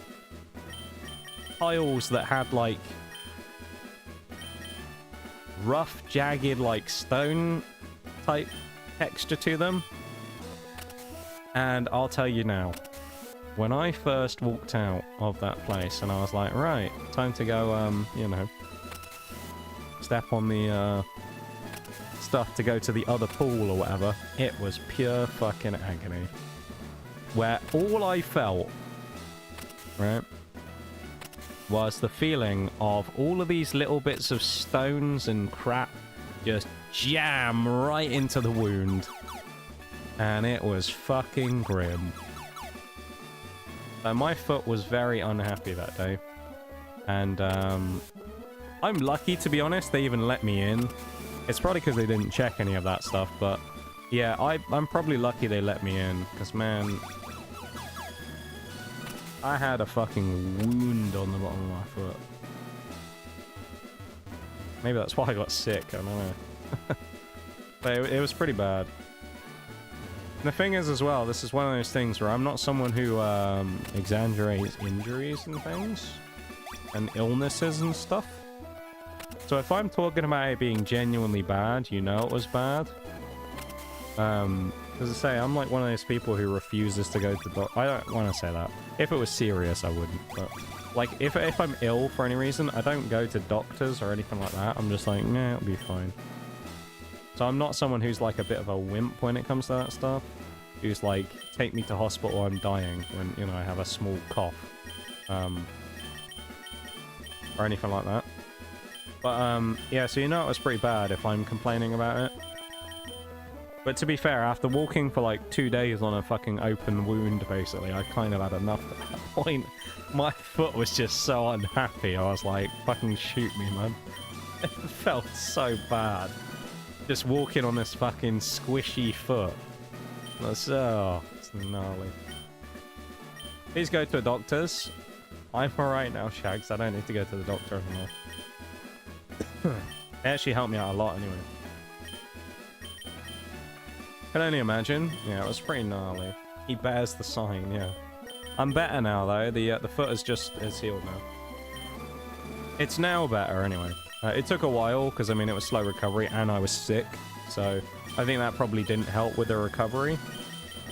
tiles that had like rough, jagged, like stone type texture to them. And I'll tell you now, when I first walked out of that place and I was like, right, time to go, you know, step on the stuff to go to the other pool or whatever, it was pure fucking agony. Where all I felt, right, was the feeling of all of these little bits of stones and crap just jam right into the wound. And it was fucking grim. My foot was very unhappy that day. And I'm lucky, to be honest, they even let me in. It's probably because they didn't check any of that stuff, but yeah, I'm probably lucky they let me in. Because, man, I had a fucking wound on the bottom of my foot. Maybe that's why I got sick, I don't know. But it was pretty bad. And the thing is as well, this is one of those things where I'm not someone who exaggerates injuries and things. And illnesses and stuff. So if I'm talking about it being genuinely bad, you know it was bad. As I say, I'm like one of those people who refuses to go to the doctor. I don't want to say that. If it was serious, I wouldn't. But like, if I'm ill for any reason, I don't go to doctors or anything like that. I'm just like, nah, it'll be fine. So I'm not someone who's like a bit of a wimp when it comes to that stuff. Who's like, take me to hospital, I'm dying when, you know, I have a small cough. Or anything like that. But, yeah, so you know it was pretty bad if I'm complaining about it. But to be fair, after walking for like 2 days on a fucking open wound, basically, I kind of had enough at that point. My foot was just so unhappy. I was like, fucking shoot me, man. It felt so bad. Just walking on this fucking squishy foot. That's, oh, it's gnarly. Please go to a doctor's. I'm alright now, Shags. I don't need to go to the doctor anymore. It actually helped me out a lot anyway. Can only imagine. Yeah, it was pretty gnarly. He bears the sign, yeah. I'm better now, though. The foot is healed now. It's now better, anyway. It took a while, because, I mean, it was slow recovery, and I was sick. So, I think that probably didn't help with the recovery.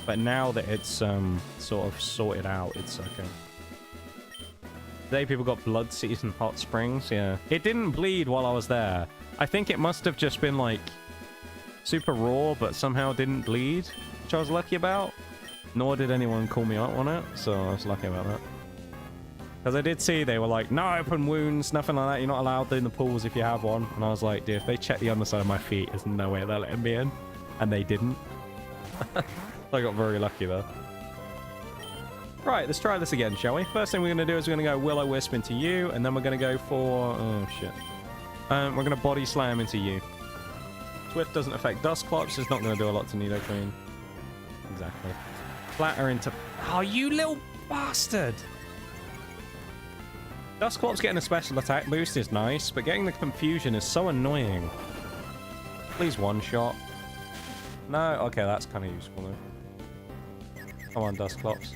But now that it's, sort of sorted out, it's okay. Today, people got blood season hot springs, yeah. It didn't bleed while I was there. I think it must have just been, like, super raw, but somehow didn't bleed, which I was lucky about. Nor did anyone call me out on it, so I was lucky about that. Because I did see they were like, no open wounds, nothing like that. You're not allowed in the pools if you have one. And I was like, dude, if they check the underside of my feet, there's no way they're letting me in. And they didn't. I got very lucky there. Right, let's try this again, shall we? First thing we're going to do is we're going to go Will-O-Wisp into you, and then we're going to go for... oh, shit. We're going to Body Slam into you. Swift doesn't affect Dusclops. It's not going to do a lot to Nidoqueen. Exactly. Flatter into... oh, you little bastard! Dusclops getting a special attack boost is nice, but getting the confusion is so annoying. Please one-shot. No? Okay, that's kind of useful, though. Come on, Dusclops.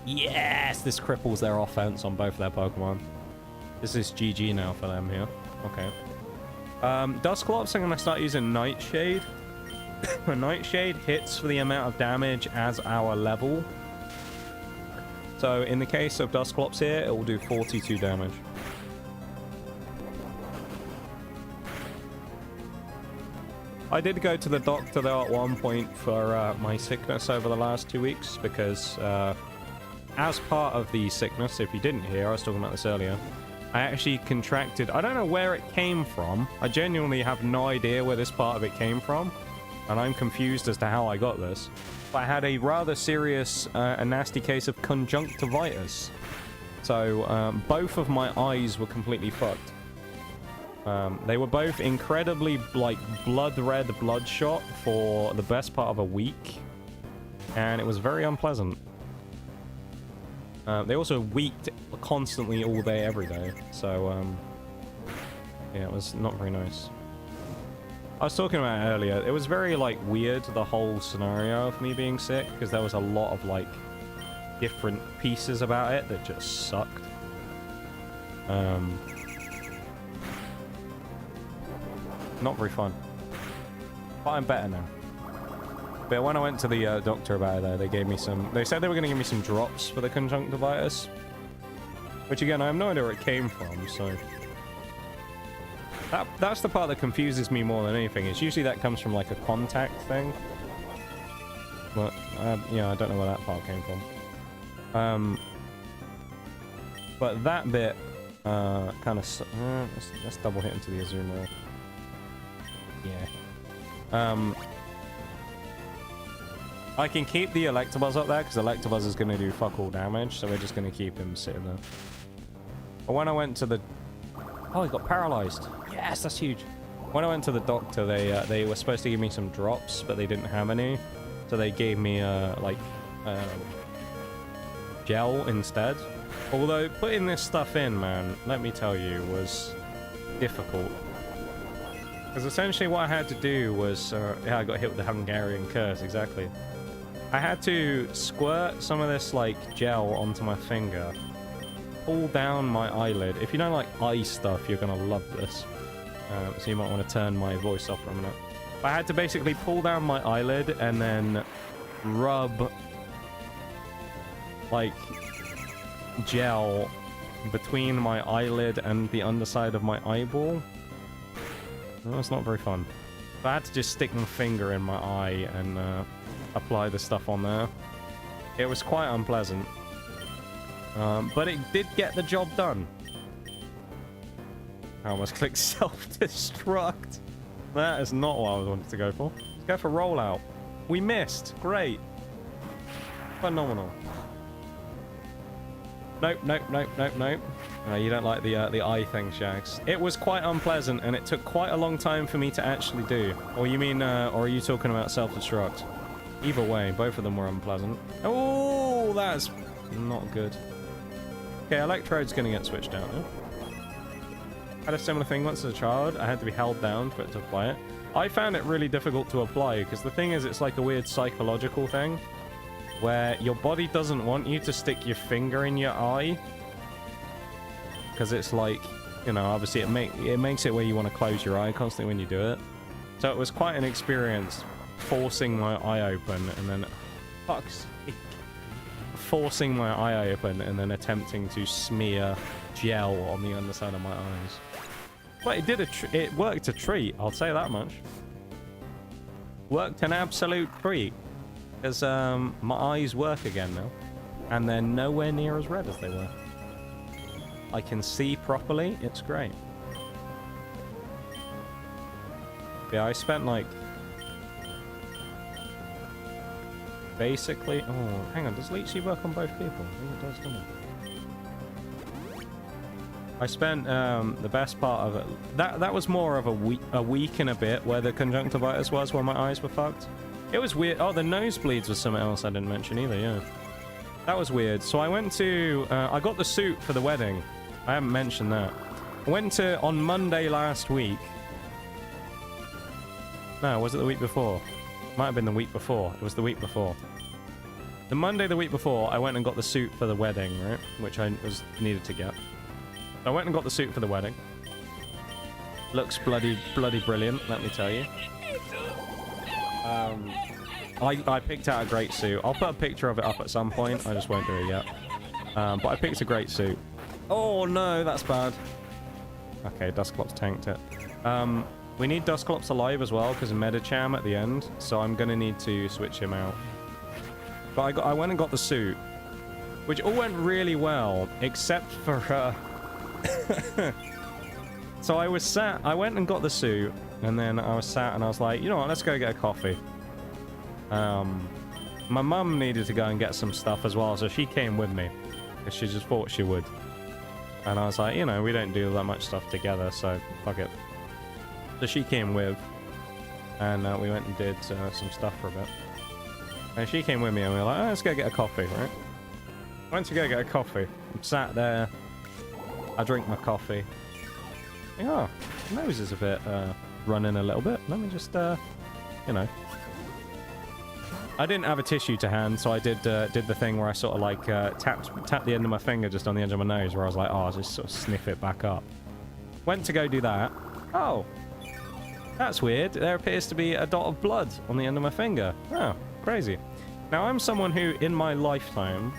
Yes! This cripples their offense on both their Pokemon. This is GG now for them here. Okay. Dusclops, I'm going to start using Nightshade. Nightshade hits for the amount of damage as our level. So in the case of Dusclops here, it will do 42 damage. I did go to the doctor though at one point for my sickness over the last 2 weeks because as part of the sickness, if you didn't hear, I was talking about this earlier, I actually contracted, I don't know where it came from. I genuinely have no idea where this part of it came from, and I'm confused as to how I got this. But I had a rather serious and nasty case of conjunctivitis. So both of my eyes were completely fucked. They were both incredibly, like, blood red bloodshot for the best part of a week. And it was very unpleasant. They also weaked constantly all day, every day. So, yeah, it was not very nice. I was talking about it earlier. It was very, like, weird, the whole scenario of me being sick. Because there was a lot of, like, different pieces about it that just sucked. Not very fun. But I'm better now. But when I went to the doctor about it, though, they gave me some... They said they were going to give me some drops for the conjunctivitis. Which, again, I have no idea where it came from, so... That's the part that confuses me more than anything. It's usually that comes from, like, a contact thing. But, yeah, I don't know where that part came from. But that bit kind of... let's double hit into the Azuma. Yeah. I can keep the Electabuzz up there because Electabuzz is going to do fuck all damage, so we're just going to keep him sitting there. But when I went to the... Oh, he got paralyzed. Yes, that's huge. When I went to the doctor, they were supposed to give me some drops, but they didn't have any. So they gave me, gel instead. Although, putting this stuff in, man, let me tell you, was difficult. Because essentially what I had to do was... yeah, I got hit with the Hungarian curse, exactly. I had to squirt some of this, like, gel onto my finger. Pull down my eyelid. If you don't like eye stuff, you're going to love this. So you might want to turn my voice off for a minute. But I had to basically pull down my eyelid and then rub, like, gel between my eyelid and the underside of my eyeball. Well, that's not very fun. So I had to just stick my finger in my eye and apply the stuff on there. It was quite unpleasant. But it did get the job done. I almost clicked self-destruct. That is not what I wanted to go for. Let's go for rollout. We missed. Great. Phenomenal. Nope, nope, nope, nope, nope. You don't like the eye thing, Shags. It was quite unpleasant, and it took quite a long time for me to actually do. Or you mean, or are you talking about self-destruct? Either way, both of them were unpleasant. Oh, that's not good. Okay, Electrode's gonna get switched out now. Had a similar thing once as a child. I had to be held down for it to apply it. I found it really difficult to apply, because the thing is, it's like a weird psychological thing, where your body doesn't want you to stick your finger in your eye. Because it's like, you know, obviously it makes it where you want to close your eye constantly when you do it. So it was quite an experience forcing my eye open and then... Fuck's sake. Forcing my eye open and then attempting to smear gel on the underside of my eyes. But it worked a treat, I'll say that much. Worked an absolute treat. Because my eyes work again now. And they're nowhere near as red as they were. I can see properly. It's great. Yeah, I spent like... Basically... Oh, hang on. Does Leechy work on both people? I think it does, doesn't it? I spent the best part of it... That was more of a week and a bit where the conjunctivitis was, where my eyes were fucked. It was weird. Oh, the nosebleeds was something else I didn't mention either, yeah. That was weird. So I went to... I got the suit for the wedding. I haven't mentioned that. I went to... On Monday last week... No, was it the week before? Might have been the week before. It was the week before. The Monday the week before, I went and got the suit for the wedding, right? Which I needed to get. I went and got the suit for the wedding. Looks bloody brilliant, let me tell you. I picked out a great suit. I'll put a picture of it up at some point. I just won't do it yet. But I picked a great suit. Oh no, that's bad. Okay, Dusclops tanked it. We need Dusclops alive as well because of Medicham at the end, so I'm gonna need to switch him out. But I went and got the suit, which all went really well, except for so I went and got the suit, and then I was sat and I was like, you know what, let's go get a coffee. My mum needed to go and get some stuff as well, so she came with me because she just thought she would. And I was like, you know, we don't do that much stuff together, so fuck it. So she came with, and we went and did some stuff for a bit. And she came with me, and we were like, oh, let's go get a coffee, right? Went to go get a coffee. I'm sat there. I drink my coffee. Oh, my nose is a bit running a little bit. Let me just, you know. I didn't have a tissue to hand, so I did the thing where I sort of like tapped the end of my finger just on the edge of my nose, where I was like, oh, I'll just sort of sniff it back up. Went to go do that. Oh, that's weird. There appears to be a dot of blood on the end of my finger. Oh, crazy. Now, I'm someone who, in my lifetime,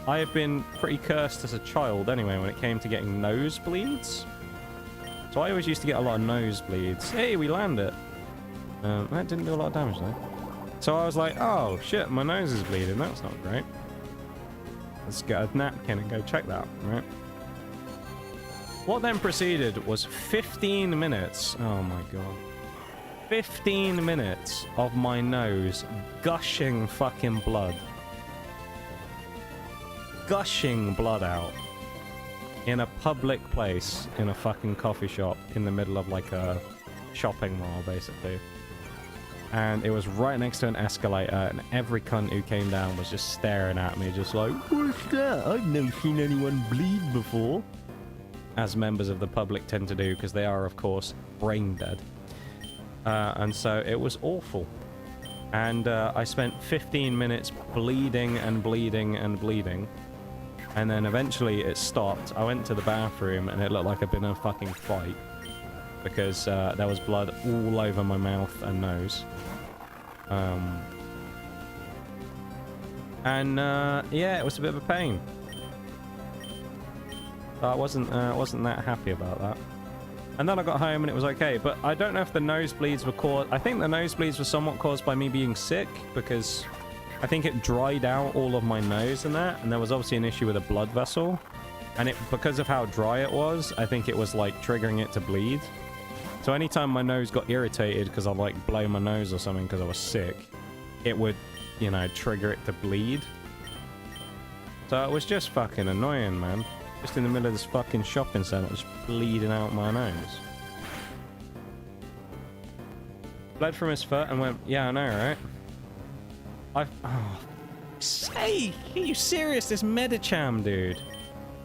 I have been pretty cursed as a child anyway when it came to getting nosebleeds. So I always used to get a lot of nosebleeds. Hey, we land it. That didn't do a lot of damage though. So I was like, oh shit, my nose is bleeding. That's not great. Let's get a napkin and go check that, right? What then proceeded was 15 minutes. Oh my god. 15 minutes of my nose gushing fucking blood. Gushing blood out. In a public place, in a fucking coffee shop, in the middle of like a shopping mall, basically. And it was right next to an escalator, and every cunt who came down was just staring at me, just like, what's that? I've never seen anyone bleed before. As members of the public tend to do, because they are, of course, brain dead. And so it was awful. And I spent 15 minutes bleeding and bleeding and bleeding. And then eventually it stopped. I went to the bathroom, and it looked like I'd been in a fucking fight. Because there was blood all over my mouth and nose. Yeah, it was a bit of a pain. But I wasn't that happy about that. And then I got home and it was okay. But I don't know if the nosebleeds were caused... I think the nosebleeds were somewhat caused by me being sick, because I think it dried out all of my nose and that. And there was obviously an issue with a blood vessel. And because of how dry it was, I think it was like triggering it to bleed. So anytime my nose got irritated because I'd like blow my nose or something because I was sick, it would, you know, trigger it to bleed. So it was just fucking annoying, man. Just in the middle of this fucking shopping center, just bleeding out my nose. Bled from his foot and went, yeah, I know, right? Oh, sake! Are you serious? This Medicham, dude.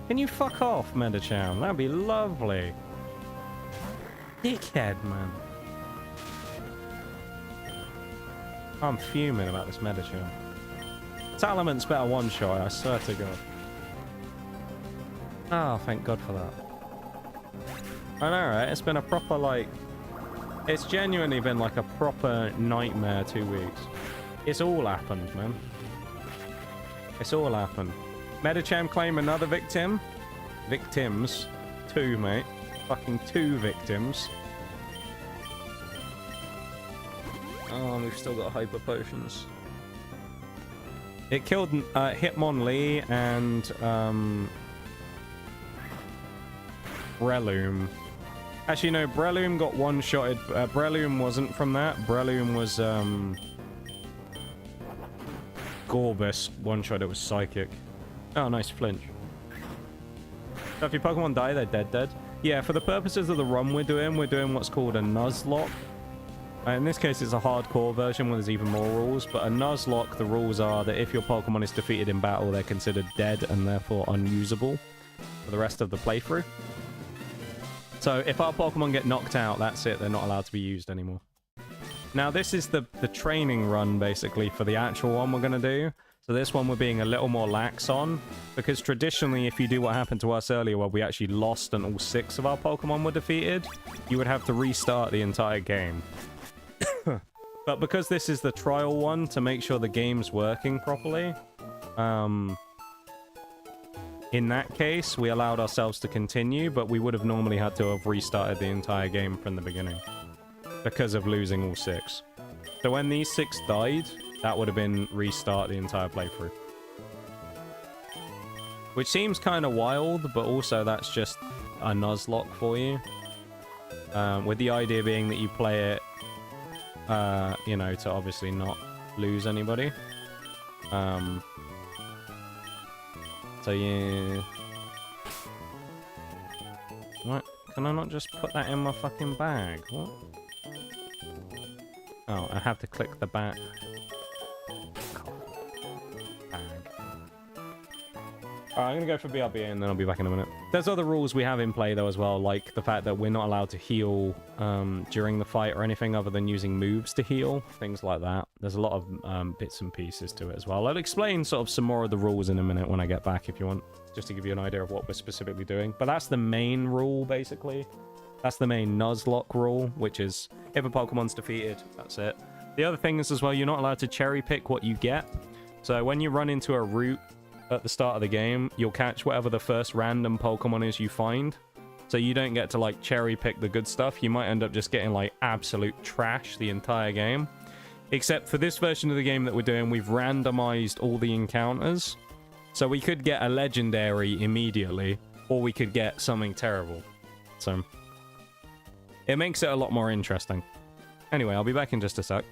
Can you fuck off, Medicham? That'd be lovely. Dickhead, man. I'm fuming about this Medicham. Salament's better one-shot, I swear to God. Oh, thank God for that. I know, right? It's been a proper, like... It's genuinely been like a proper nightmare 2 weeks. It's all happened, man. It's all happened. Medicham claim another victim. Victims. 2, mate. Fucking 2 victims. Oh, we've still got hyper potions. It killed Hitmonlee and Breloom. Actually, no, Breloom got one-shotted. Breloom wasn't from that. Breloom was Gorbis one-shotted with Psychic. Oh, nice flinch. So if your Pokemon die, they're dead. Yeah, for the purposes of the run we're doing what's called a nuzlocke. In this case, it's a hardcore version where there's even more rules, but a nuzlocke, the rules are that if your Pokemon is defeated in battle, they're considered dead and therefore unusable for the rest of the playthrough. So if our Pokemon get knocked out, that's it. They're not allowed to be used anymore. Now, this is the training run, basically, for the actual one we're going to do. So this one we're being a little more lax on, because traditionally, if you do what happened to us earlier, where we actually lost and all 6 of our Pokemon were defeated, you would have to restart the entire game. But because this is the trial one, to make sure the game's working properly, in that case, we allowed ourselves to continue, but we would have normally had to have restarted the entire game from the beginning. because of losing all 6. So when these 6 died, that would have been restart the entire playthrough. Which seems kind of wild, but also that's just a nuzlocke for you. With the idea being that you play it, you know, to obviously not lose anybody. So yeah. What? Can I not just put that in my fucking bag? What? Oh, I have to click the back. Bag. Alright, I'm gonna go for BRB and then I'll be back in a minute. There's other rules we have in play though as well, like the fact that we're not allowed to heal during the fight or anything other than using moves to heal, things like that. There's a lot of bits and pieces to it as well. I'll explain sort of some more of the rules in a minute when I get back if you want, just to give you an idea of what we're specifically doing. But that's the main rule, basically. That's the main nuzlocke rule, which is if a Pokemon's defeated, that's it. The other thing is as well, you're not allowed to cherry pick what you get. So when you run into a route at the start of the game, you'll catch whatever the first random Pokemon is you find. So you don't get to like cherry pick the good stuff. You might end up just getting like absolute trash the entire game. Except for this version of the game that we're doing, we've randomized all the encounters. So we could get a legendary immediately, or we could get something terrible. So it makes it a lot more interesting. Anyway, I'll be back in just a sec.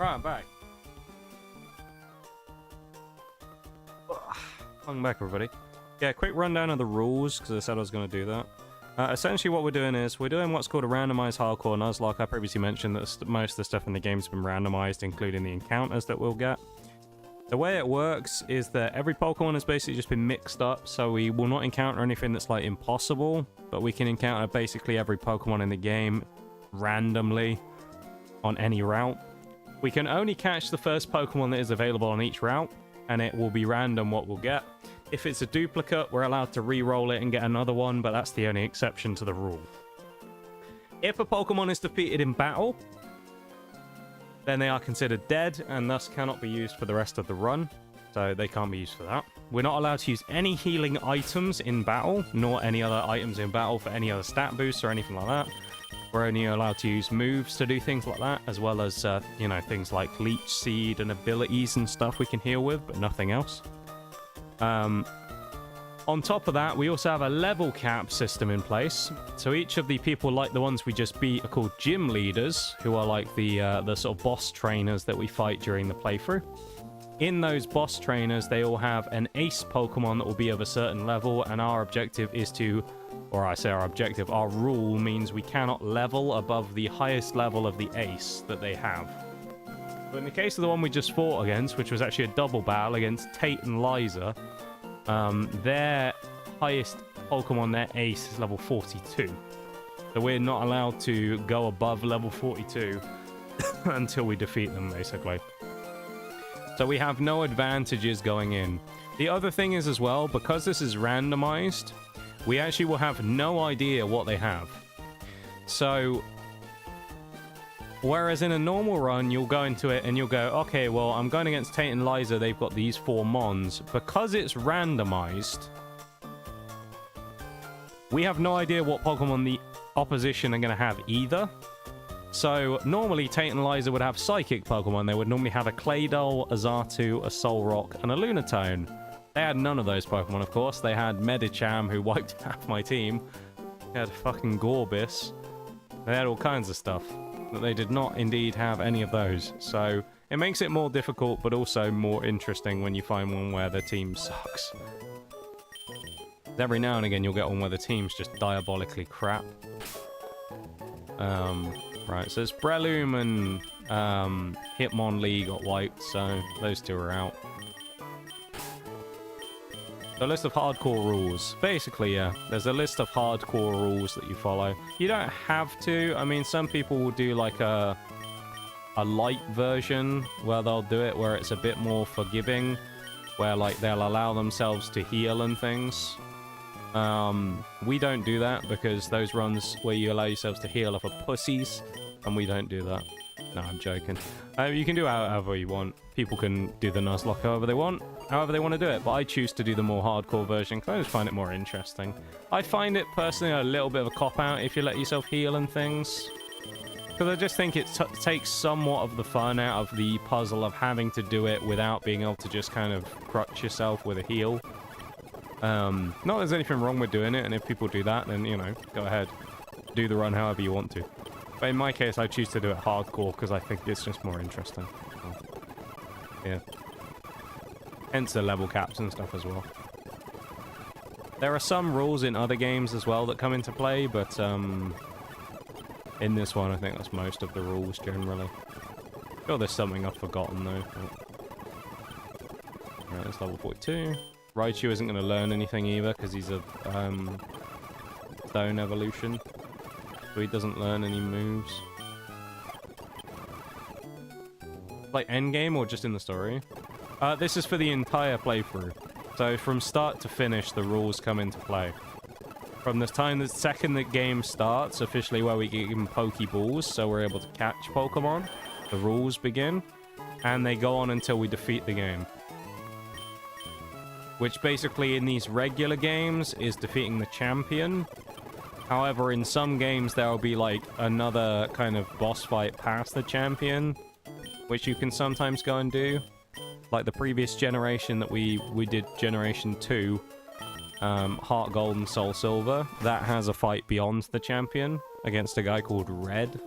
Right, I'm back. Welcome back, everybody. Yeah, quick rundown of the rules, because I said I was going to do that. Essentially what we're doing is, we're doing what's called a randomized hardcore nuzlocke. I previously mentioned that most of the stuff in the game's been randomized, including the encounters that we'll get. The way it works is that every Pokemon has basically just been mixed up, so we will not encounter anything that's like impossible, but we can encounter basically every Pokemon in the game randomly on any route. We can only catch the first Pokemon that is available on each route, and it will be random what we'll get. If it's a duplicate, we're allowed to re-roll it and get another one, but that's the only exception to the rule. If a Pokemon is defeated in battle, then they are considered dead and thus cannot be used for the rest of the run. So they can't be used for that. We're not allowed to use any healing items in battle, nor any other items in battle for any other stat boosts or anything like that. We're only allowed to use moves to do things like that, as well as, you know, things like Leech Seed and abilities and stuff we can heal with, but nothing else. On top of that, we also have a level cap system in place. So each of the people, like the ones we just beat, are called gym leaders, who are like the sort of boss trainers that we fight during the playthrough. In those boss trainers, they all have an ace Pokemon that will be of a certain level, and our objective is to, or I say our objective, our rule means we cannot level above the highest level of the ace that they have. But in the case of the one we just fought against, which was actually a double battle against Tate and Liza, their highest Pokemon, their ace, is level 42. So we're not allowed to go above level 42 until we defeat them, basically. So we have no advantages going in. The other thing is as well, because this is randomized, we actually will have no idea what they have. So whereas in a normal run, you'll go into it and you'll go, okay, well, I'm going against Tate and Liza. They've got these 4 Mons. Because it's randomized, we have no idea what Pokemon the opposition are going to have either. So normally Tate and Liza would have Psychic Pokemon. They would normally have a Claydol, a Xatu, a Solrock, and a Lunatone. They had none of those Pokemon, of course. They had Medicham, who wiped half my team. They had fucking Gorbis. They had all kinds of stuff. But they did not indeed have any of those. So it makes it more difficult, but also more interesting when you find one where the team sucks. Every now and again you'll get one where the team's just diabolically crap. Right, so it's Breloom and Hitmonlee got wiped, so those two are out. A list of hardcore rules. Basically, yeah, there's a list of hardcore rules that you follow. You don't have to. I mean, some people will do like a light version where they'll do it where it's a bit more forgiving, where like they'll allow themselves to heal and things. We don't do that because those runs where you allow yourselves to heal are for pussies, and we don't do that. No, I'm joking. You can do it however you want. People can do the nuzlocke however they want to do it, but I choose to do the more hardcore version because I just find it more interesting. I find it personally a little bit of a cop-out if you let yourself heal and things, because I just think it takes somewhat of the fun out of the puzzle of having to do it without being able to just kind of crutch yourself with a heal. Not that there's anything wrong with doing it, and if people do that, then, you know, go ahead. Do the run however you want to. But in my case, I choose to do it hardcore because I think it's just more interesting. Yeah. Hence the level caps and stuff as well. There are some rules in other games as well that come into play, but in this one, I think that's most of the rules generally. Sure, there's something I've forgotten though. Alright, that's level 42. Raichu isn't going to learn anything either because he's a stone evolution. So he doesn't learn any moves. Like endgame or just in the story? This is for the entire playthrough. So from start to finish, the rules come into play. From the time the second the game starts, officially where we get given Pokeballs, so we're able to catch Pokemon, the rules begin, and they go on until we defeat the game. Which basically in these regular games is defeating the champion. However, in some games there will be like another kind of boss fight past the champion, which you can sometimes go and do. Like the previous generation that we did, Generation 2, Heart Gold and Soul Silver, that has a fight beyond the champion against a guy called Red,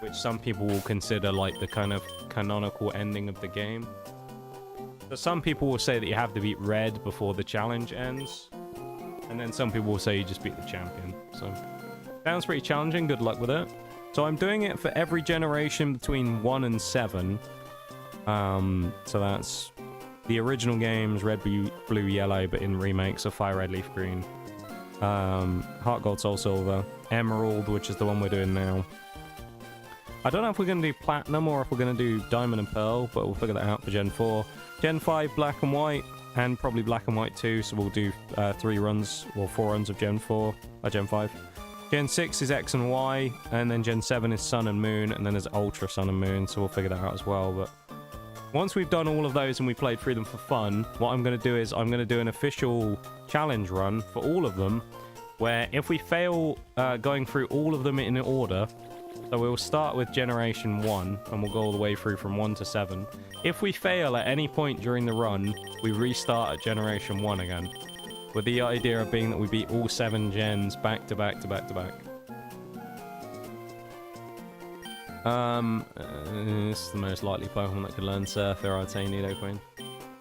which some people will consider like the kind of canonical ending of the game. So some people will say that you have to beat red before the challenge ends, and then some people will say you just beat the champion. So sounds pretty challenging. Good luck with it. So I'm doing it for every generation between 1 and 7. So that's the original games, red, blue, yellow, but in remakes of fire red, leaf green, heart gold, soul silver, emerald, which is the one we're doing now. I don't know if we're going to do platinum or if we're going to do diamond and pearl, but we'll figure that out for Gen 4. Gen 5, black and white, and probably black and white too, so we'll do 3 runs, or 4 runs of Gen 4, Gen 5. Gen 6 is X and Y, and then Gen 7 is Sun and Moon, and then there's Ultra Sun and Moon, so we'll figure that out as well. But once we've done all of those and we played through them for fun, what I'm going to do is I'm going to do an official challenge run for all of them, where if we fail going through all of them in order, so we'll start with Generation 1, and we'll go all the way through from 1 to 7. If we fail at any point during the run, we restart at Generation 1 again. With the idea of being that we beat all 7 gens back to back to back to back. This is the most likely Pokemon that could learn Surf, or I'd say Nidoqueen.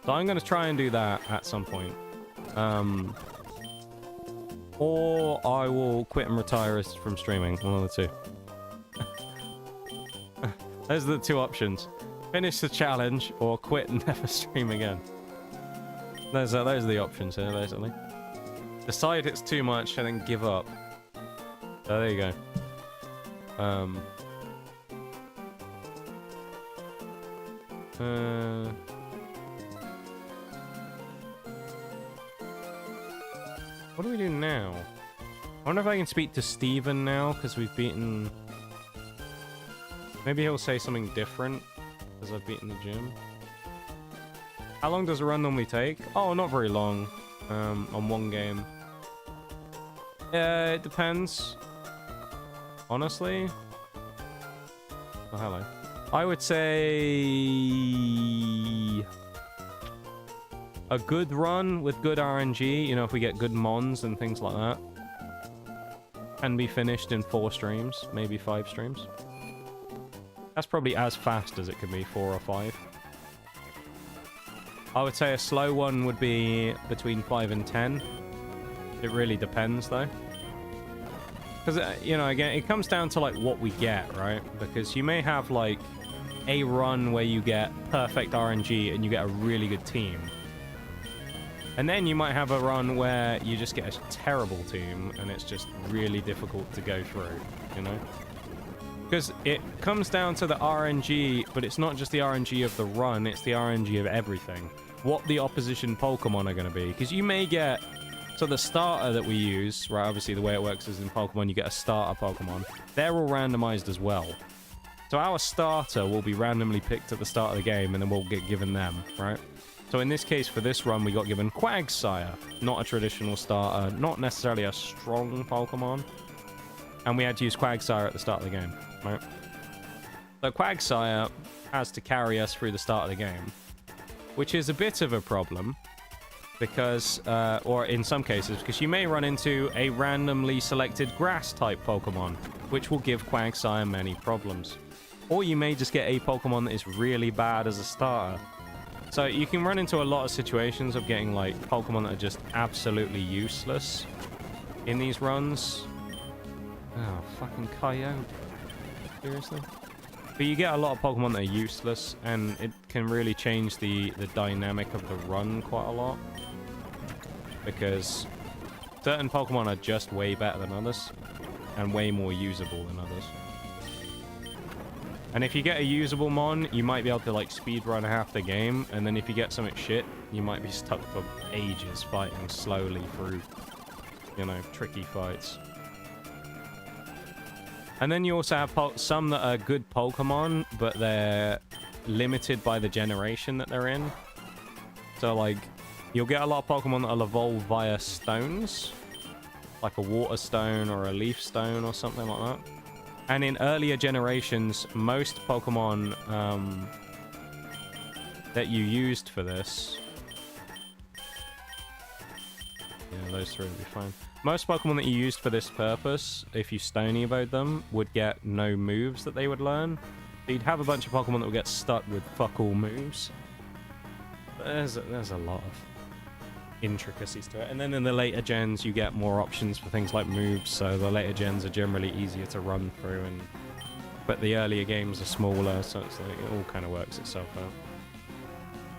So I'm going to try and do that at some point. Or I will quit and retire from streaming, one of the two. Those are the 2 options. Finish the challenge, or quit and never stream again. Those are the options here, basically. Decide it's too much and then give up. So there you go. What do we do now? I wonder if I can speak to Steven now, because we've beaten... Maybe he'll say something different, because I've beaten the gym. How long does a run normally take? Oh, not very long. On one game. It depends. Honestly. Oh, hello. I would say... a good run with good RNG, you know, if we get good mons and things like that, can be finished in 4 streams, maybe 5 streams. That's probably as fast as it can be, 4 or 5. I would say a slow one would be between 5 and 10. It really depends, though. Because, you know, again, it comes down to, like, what we get, right? Because you may have, like, a run where you get perfect RNG and you get a really good team. And then you might have a run where you just get a terrible team and it's just really difficult to go through, you know? Because it comes down to the RNG, but it's not just the RNG of the run, it's the RNG of everything. What the opposition Pokemon are going to be. Because you may get... So the starter that we use, right, obviously the way it works is in Pokemon, you get a starter Pokemon. They're all randomized as well. So our starter will be randomly picked at the start of the game, and then we'll get given them, right? So in this case, for this run, we got given Quagsire. Not a traditional starter, not necessarily a strong Pokemon. And we had to use Quagsire at the start of the game, right? So Quagsire has to carry us through the start of the game, which is a bit of a problem. Because, or in some cases, because you may run into a randomly selected grass-type Pokemon, which will give Quagsire many problems. Or you may just get a Pokemon that is really bad as a starter. So you can run into a lot of situations of getting, like, Pokemon that are just absolutely useless in these runs. Oh, fucking Coyote. Seriously? But you get a lot of Pokemon that are useless, and it can really change the dynamic of the run quite a lot. Because certain Pokemon are just way better than others, and way more usable than others. And if you get a usable Mon, you might be able to, like, speedrun half the game, and then if you get something shit, you might be stuck for ages fighting slowly through, you know, tricky fights. And then you also have some that are good Pokemon, but they're limited by the generation that they're in. So, like, you'll get a lot of Pokemon that'll evolve via stones, like a water stone or a leaf stone or something like that. And in earlier generations, most Pokemon that you used for this Yeah, those three would be fine. Most Pokemon that you used for this purpose, if you Stone Evo'd them, would get no moves that they would learn. So you'd have a bunch of Pokemon that would get stuck with fuck all moves. There's a lot of intricacies to it. And then in the later gens, you get more options for things like moves, so the later gens are generally easier to run through, but the earlier games are smaller, so it's like it all kind of works itself out.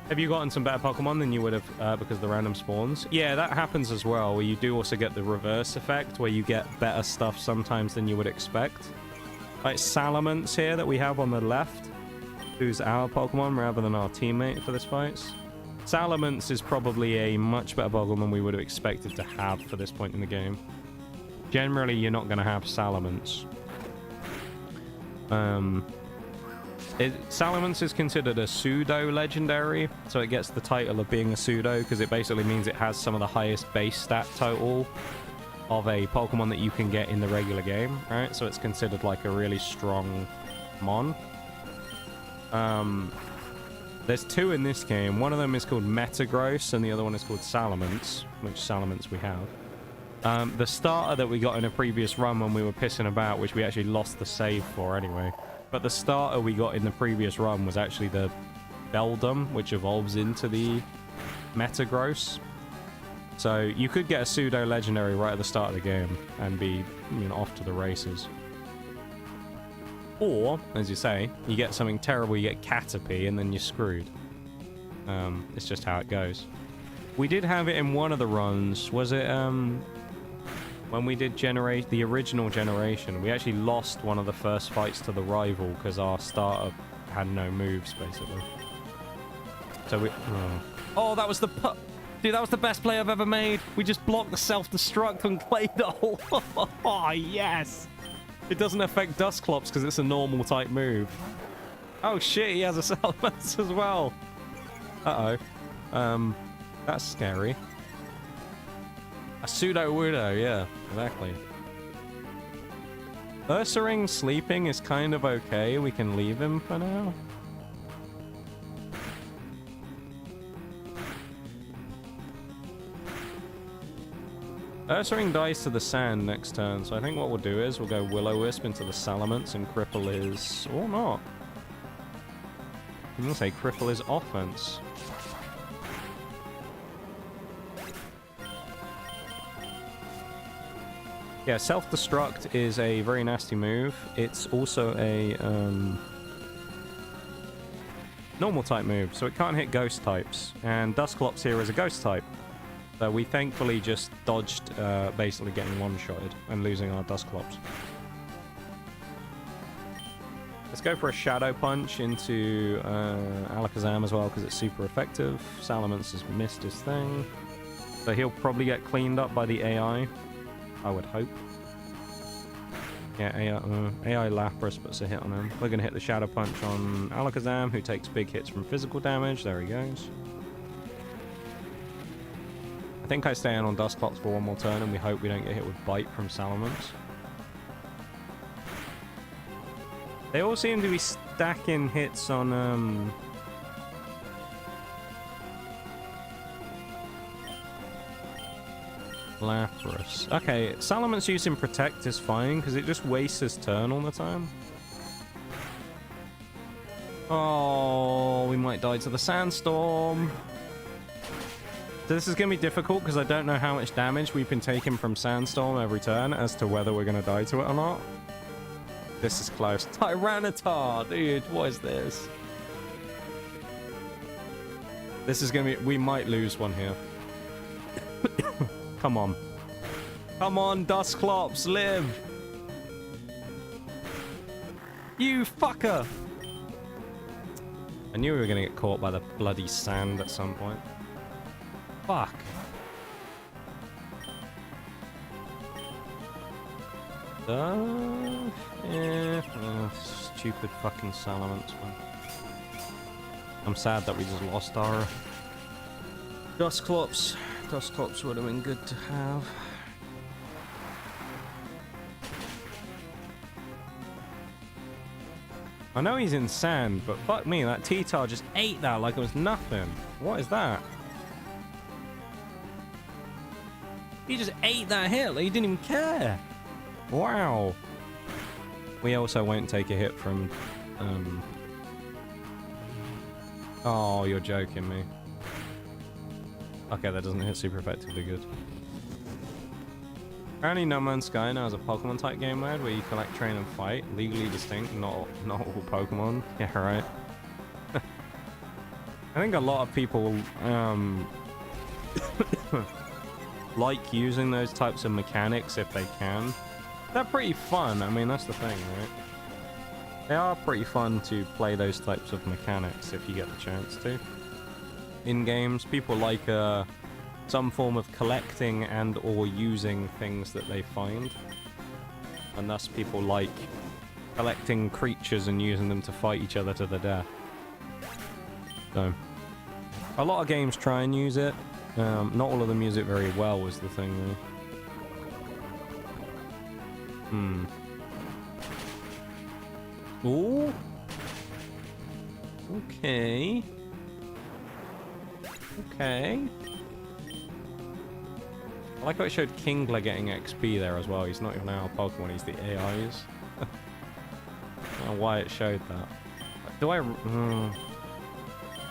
Have you gotten some better Pokemon than you would have because of the random spawns? Yeah, that happens as well, where you do also get the reverse effect, where you get better stuff sometimes than you would expect. Like Salamence here that we have on the left, who's our Pokemon rather than our teammate for this fight. Salamence is probably a much better Pokemon we would have expected to have for this point in the game. Generally, you're not going to have Salamence. Salamence is considered a pseudo-legendary, so it gets the title of being a pseudo because it basically means it has some of the highest base stat total of a Pokemon that you can get in the regular game, right? So it's considered like a really strong mon. There's two in this game. One of them is called Metagross, and the other one is called Salamence, which Salamence we have. The starter that we got in a previous run when we were pissing about, which we actually lost the save for anyway, but the starter we got in the previous run was actually the Beldum, which evolves into the Metagross. So you could get a pseudo-legendary right at the start of the game and be, you know, off to the races. Or, as you say, you get something terrible, you get Caterpie, and then you're screwed. It's just how it goes. We did have it in one of the runs. Was it, when we did generate the original generation, we actually lost one of the first fights to the rival because our starter had no moves, basically. So we... Oh, that was the... Dude, that was the best play I've ever made. We just blocked the self-destruct and Claydol. Oh, yes! It doesn't affect Dusclops because it's a normal type move. Oh shit, he has a Salamence as well. Uh-oh. That's scary. A pseudo-wudo, yeah, exactly. Ursaring sleeping is kind of okay. We can leave him for now. Ursaring dies to the sand next turn, so I think what we'll do is we'll go Will-O-Wisp into the Salamence and cripple his... or not. I'm gonna say cripple his offense. Yeah, self-destruct is a very nasty move. It's also a normal type move, so it can't hit ghost types. And Dusclops here is a ghost type. So we thankfully just dodged basically getting one-shotted and losing our Dusclops. Let's go for a Shadow Punch into Alakazam as well because it's super effective. Salamence has missed his thing. So he'll probably get cleaned up by the AI, I would hope. Yeah, AI Lapras puts a hit on him. We're going to hit the Shadow Punch on Alakazam, who takes big hits from physical damage. There he goes. I think I stay in on Dusclops for one more turn, and we hope we don't get hit with Bite from Salamence. They all seem to be stacking hits on, Lapras. Okay, Salamence using Protect is fine, because it just wastes his turn all the time. Oh, we might die to the Sandstorm. So this is going to be difficult because I don't know how much damage we've been taking from Sandstorm every turn as to whether we're going to die to it or not. This is close. Tyranitar! Dude, what is this? This is going to be... We might lose one here. Come on. Come on, Dusclops, live! You fucker! I knew we were going to get caught by the bloody sand at some point. Fuck. Yeah. Stupid fucking Salamence, man. I'm sad that we just lost our Dusclops. Dusclops would have been good to have. I know he's in sand, but fuck me, that T-Tar just ate that like it was nothing. What is that? He just ate that hit. Like, he didn't even care. Wow. We also won't take a hit from... Oh, you're joking me. Okay, that doesn't hit super effectively good. Apparently No Man's Sky now has a Pokemon type game mode where you collect, train, and fight. Legally distinct, not all Pokemon. Yeah, right. I think a lot of people like using those types of mechanics if they can. They're pretty fun. I mean, that's the thing, right? They are pretty fun to play those types of mechanics if you get the chance to. In games, people like some form of collecting and or using things that they find. And thus people like collecting creatures and using them to fight each other to the death. So, a lot of games try and use it. Not all of them use it very well is the thing though. Ooh. Okay. Okay. I like how it showed Kingler getting XP there as well. He's not even our Pokemon, he's the AIs. I don't know why it showed that. Do I...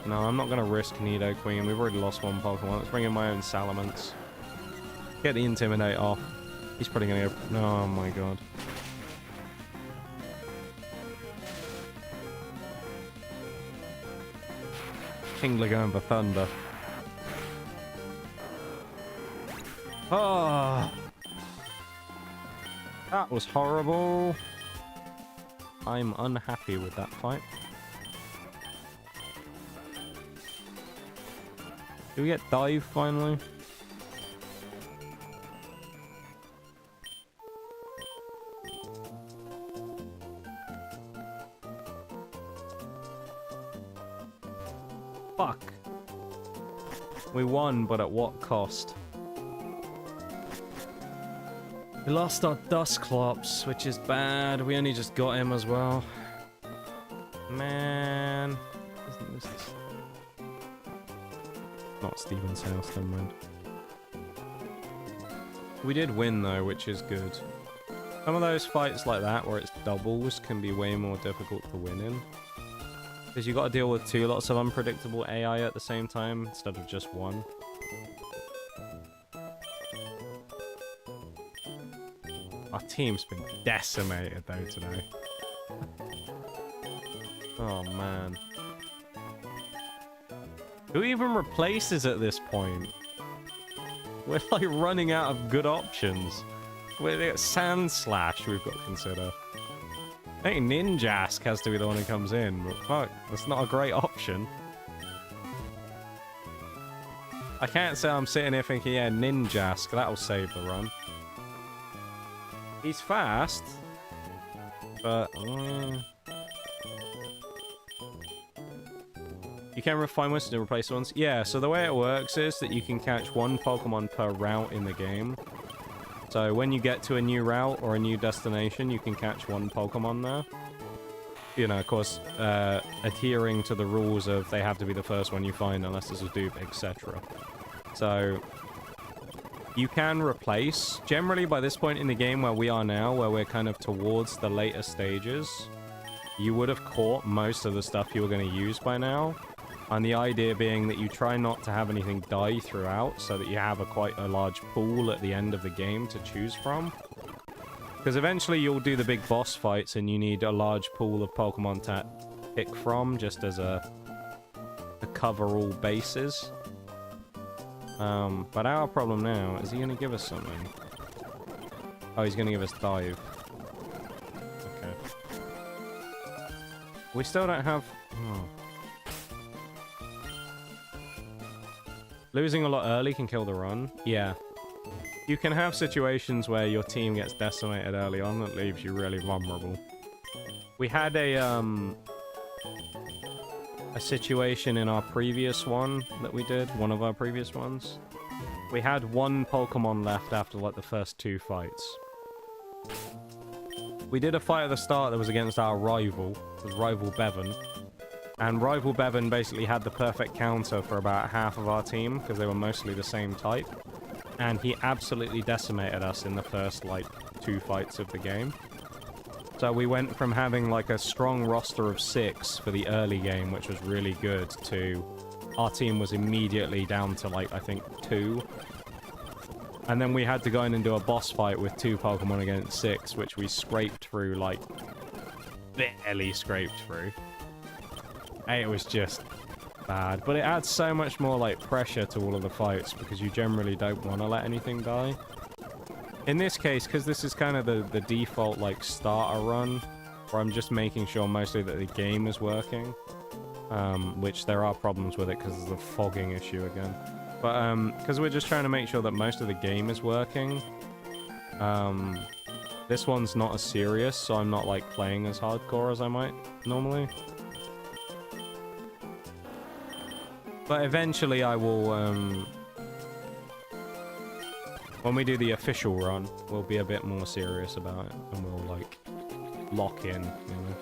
No, I'm not going to risk Nidoqueen. We've already lost one Pokemon. Let's bring in my own Salamence. Get the Intimidate off. He's probably going to go... Oh my god. Kingler going for Thunder. Oh, that was horrible. I'm unhappy with that fight. Do we get dive finally? Fuck. We won, but at what cost? We lost our Dusclops, which is bad. We only just got him as well. Man. Isn't this... Not Steven's house, never mind. We did win though, which is good. Some of those fights like that, where it's doubles, can be way more difficult to win in. Because you got to deal with two lots of unpredictable AI at the same time, instead of just one. Our team's been decimated though today. Oh man. Who even replaces at this point? We're like running out of good options. We're at Sand Slash we've got to consider. I think Ninjask has to be the one who comes in, but fuck, that's not a great option. I can't say I'm sitting here thinking, yeah, Ninjask, that'll save the run. He's fast, but... You can refine ones to replace ones? Yeah, so the way it works is that you can catch one Pokemon per route in the game. So when you get to a new route or a new destination, you can catch one Pokemon there. You know, of course, adhering to the rules of they have to be the first one you find unless there's a dupe, etc. So... You can replace, generally by this point in the game where we are now, where we're kind of towards the later stages, you would have caught most of the stuff you were going to use by now. And the idea being that you try not to have anything die throughout, so that you have quite a large pool at the end of the game to choose from. Because eventually you'll do the big boss fights and you need a large pool of Pokemon to pick from, just as a cover all bases. But our problem now, is he going to give us something? Oh, he's going to give us dive. Okay. We still don't have... Oh. Losing a lot early can kill the run. Yeah. You can have situations where your team gets decimated early on that leaves you really vulnerable. We had a situation in our previous one that we did, one of our previous ones. We had one Pokemon left after like the first two fights. We did a fight at the start that was against our rival, it was Rival Bevan. And Rival Bevan basically had the perfect counter for about half of our team, because they were mostly the same type. and he absolutely decimated us in the first, like, 2 fights of the game. So we went from having, like, a strong roster of 6 for the early game, which was really good, to our team was immediately down to, like, I think 2. And then we had to go in and do a boss fight with 2 Pokemon against 6, which we scraped through, like, barely scraped through. And it was just bad. But it adds so much more, like, pressure to all of the fights, because you generally don't want to let anything die. In this case, because this is kind of the default, like, starter run, where I'm just making sure mostly that the game is working, which there are problems with it because of the fogging issue again. But, because we're just trying to make sure that most of the game is working, this one's not as serious, so I'm not, like, playing as hardcore as I might normally. But eventually I will, when we do the official run, we'll be a bit more serious about it, and we'll, like, lock in, you know.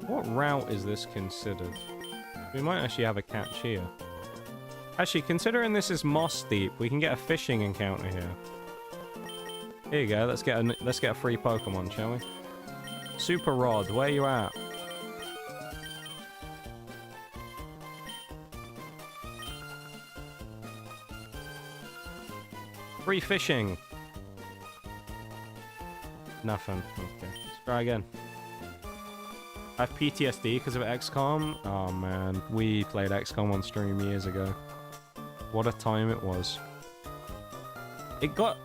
What route is this considered? We might actually have a catch here. Actually, considering this is moss deep, we can get a fishing encounter here. Here you go, let's get a free Pokemon, shall we? Super Rod, where you at? Free fishing. Nothing. Okay, let's try again. I have PTSD because of XCOM. Oh man, we played XCOM on stream years ago. What a time it was. It got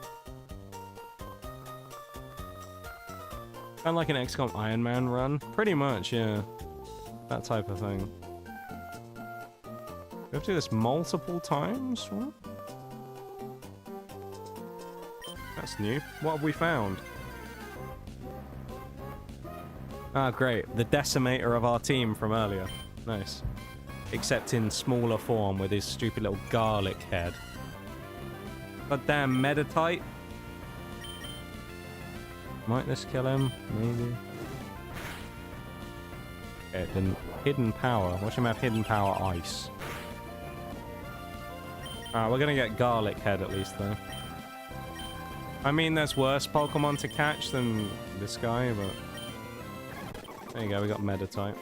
kind of like an XCOM Iron Man run. Pretty much, yeah. That type of thing. We have to do this multiple times? What? That's new. What have we found? Ah, great. The decimator of our team from earlier. Nice. Except in smaller form with his stupid little garlic head. God damn, Meditite. Might this kill him? Maybe. Okay, hidden power. Watch him have hidden power ice. Alright, we're gonna get garlic head at least though. I mean, there's worse Pokemon to catch than this guy, but... There you go, we got Meditite.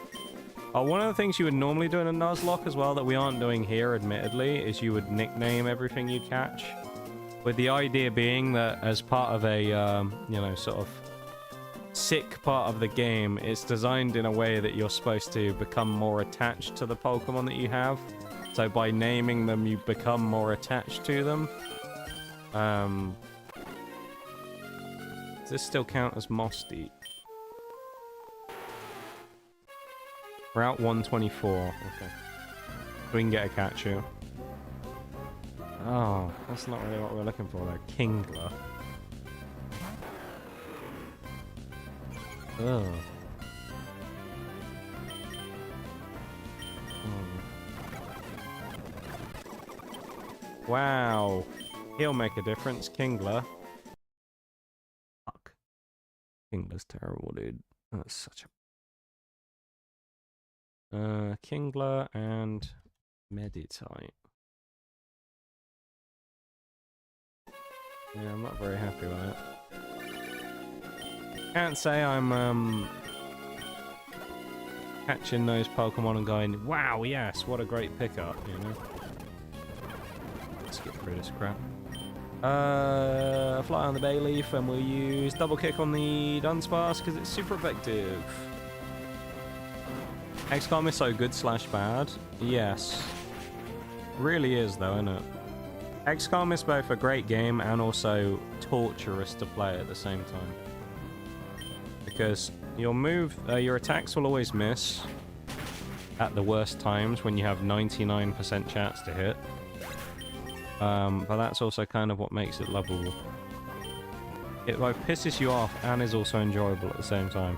Oh, one of the things you would normally do in a Nuzlocke as well that we aren't doing here, admittedly, is you would nickname everything you catch. With the idea being that as part of a, you know, sort of sick part of the game, it's designed in a way that you're supposed to become more attached to the Pokemon that you have. So by naming them, you become more attached to them. Does this still count as moss deep? Route 124. Okay. We can get a catch here. Oh, that's not really what we're looking for there. Kingler. Ugh. Wow. He'll make a difference. Kingler. Fuck. Kingler's terrible, dude. That's such a... Kingler and Meditite. Yeah, I'm not very happy with it. Can't say I'm catching those Pokemon and going, wow, yes, what a great pickup, you know? Let's get through this crap. Fly on the Bayleaf, and we'll use double kick on the Dunsparce because it's super effective. XCOM is so good / bad. Yes. Really is though, isn't it? XCOM is both a great game and also torturous to play at the same time. Because your attacks will always miss at the worst times when you have 99% chance to hit. But that's also kind of what makes it lovable. It both pisses you off and is also enjoyable at the same time.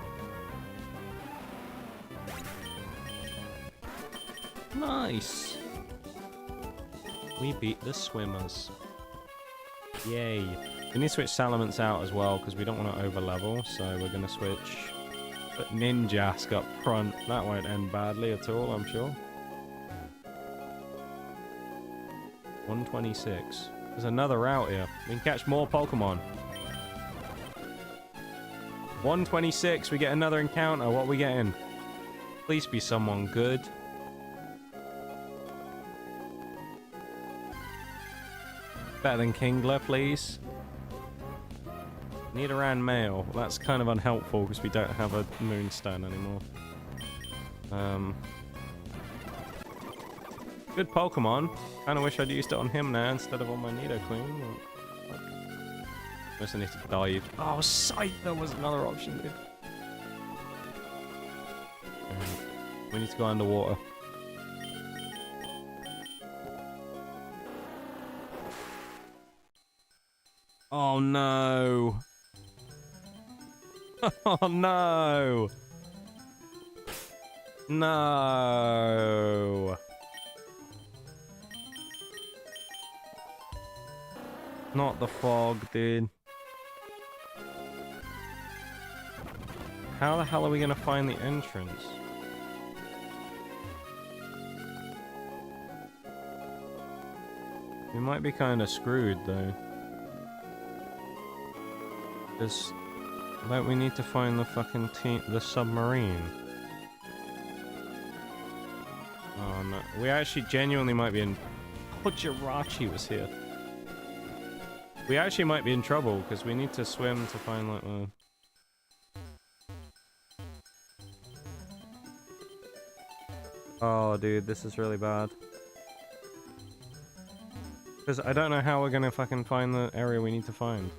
Nice! We beat the swimmers. Yay. We need to switch Salamence out as well, because we don't want to over-level, so we're going to switch... But Ninjask up front. That won't end badly at all, I'm sure. 126. There's another route here. We can catch more Pokemon. 126. We get another encounter. What are we getting? Please be someone good. Better than Kingler, please. Nidoran male. That's kind of unhelpful because we don't have a Moonstone anymore. Good Pokemon. Kind of wish I'd used it on him now instead of on my Nidoqueen. Guess I need to dive. Oh, Scyther was another option, dude. We need to go underwater. Oh no! Oh no! No! Not the fog, dude. How the hell are we gonna find the entrance? We might be kind of screwed though. Because don't we need to find the fucking the submarine? Oh no, we actually genuinely might be in. Oh, Jirachi was here. We actually might be in trouble because we need to swim to find like the. Oh, dude, this is really bad. Because I don't know how we're gonna fucking find the area we need to find.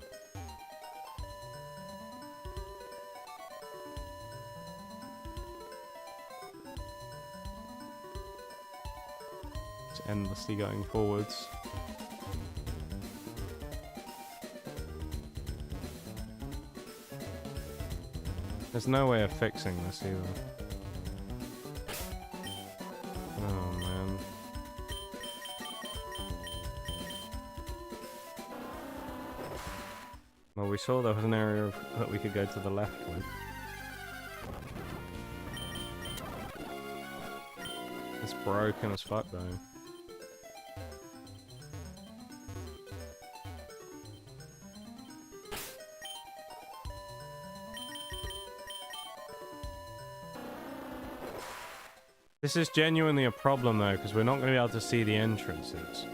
It's endlessly going forwards. There's no way of fixing this either. Oh man. Well, we saw there was an area that we could go to the left with. It's broken as fuck though. This is genuinely a problem though, because we're not going to be able to see the entrances.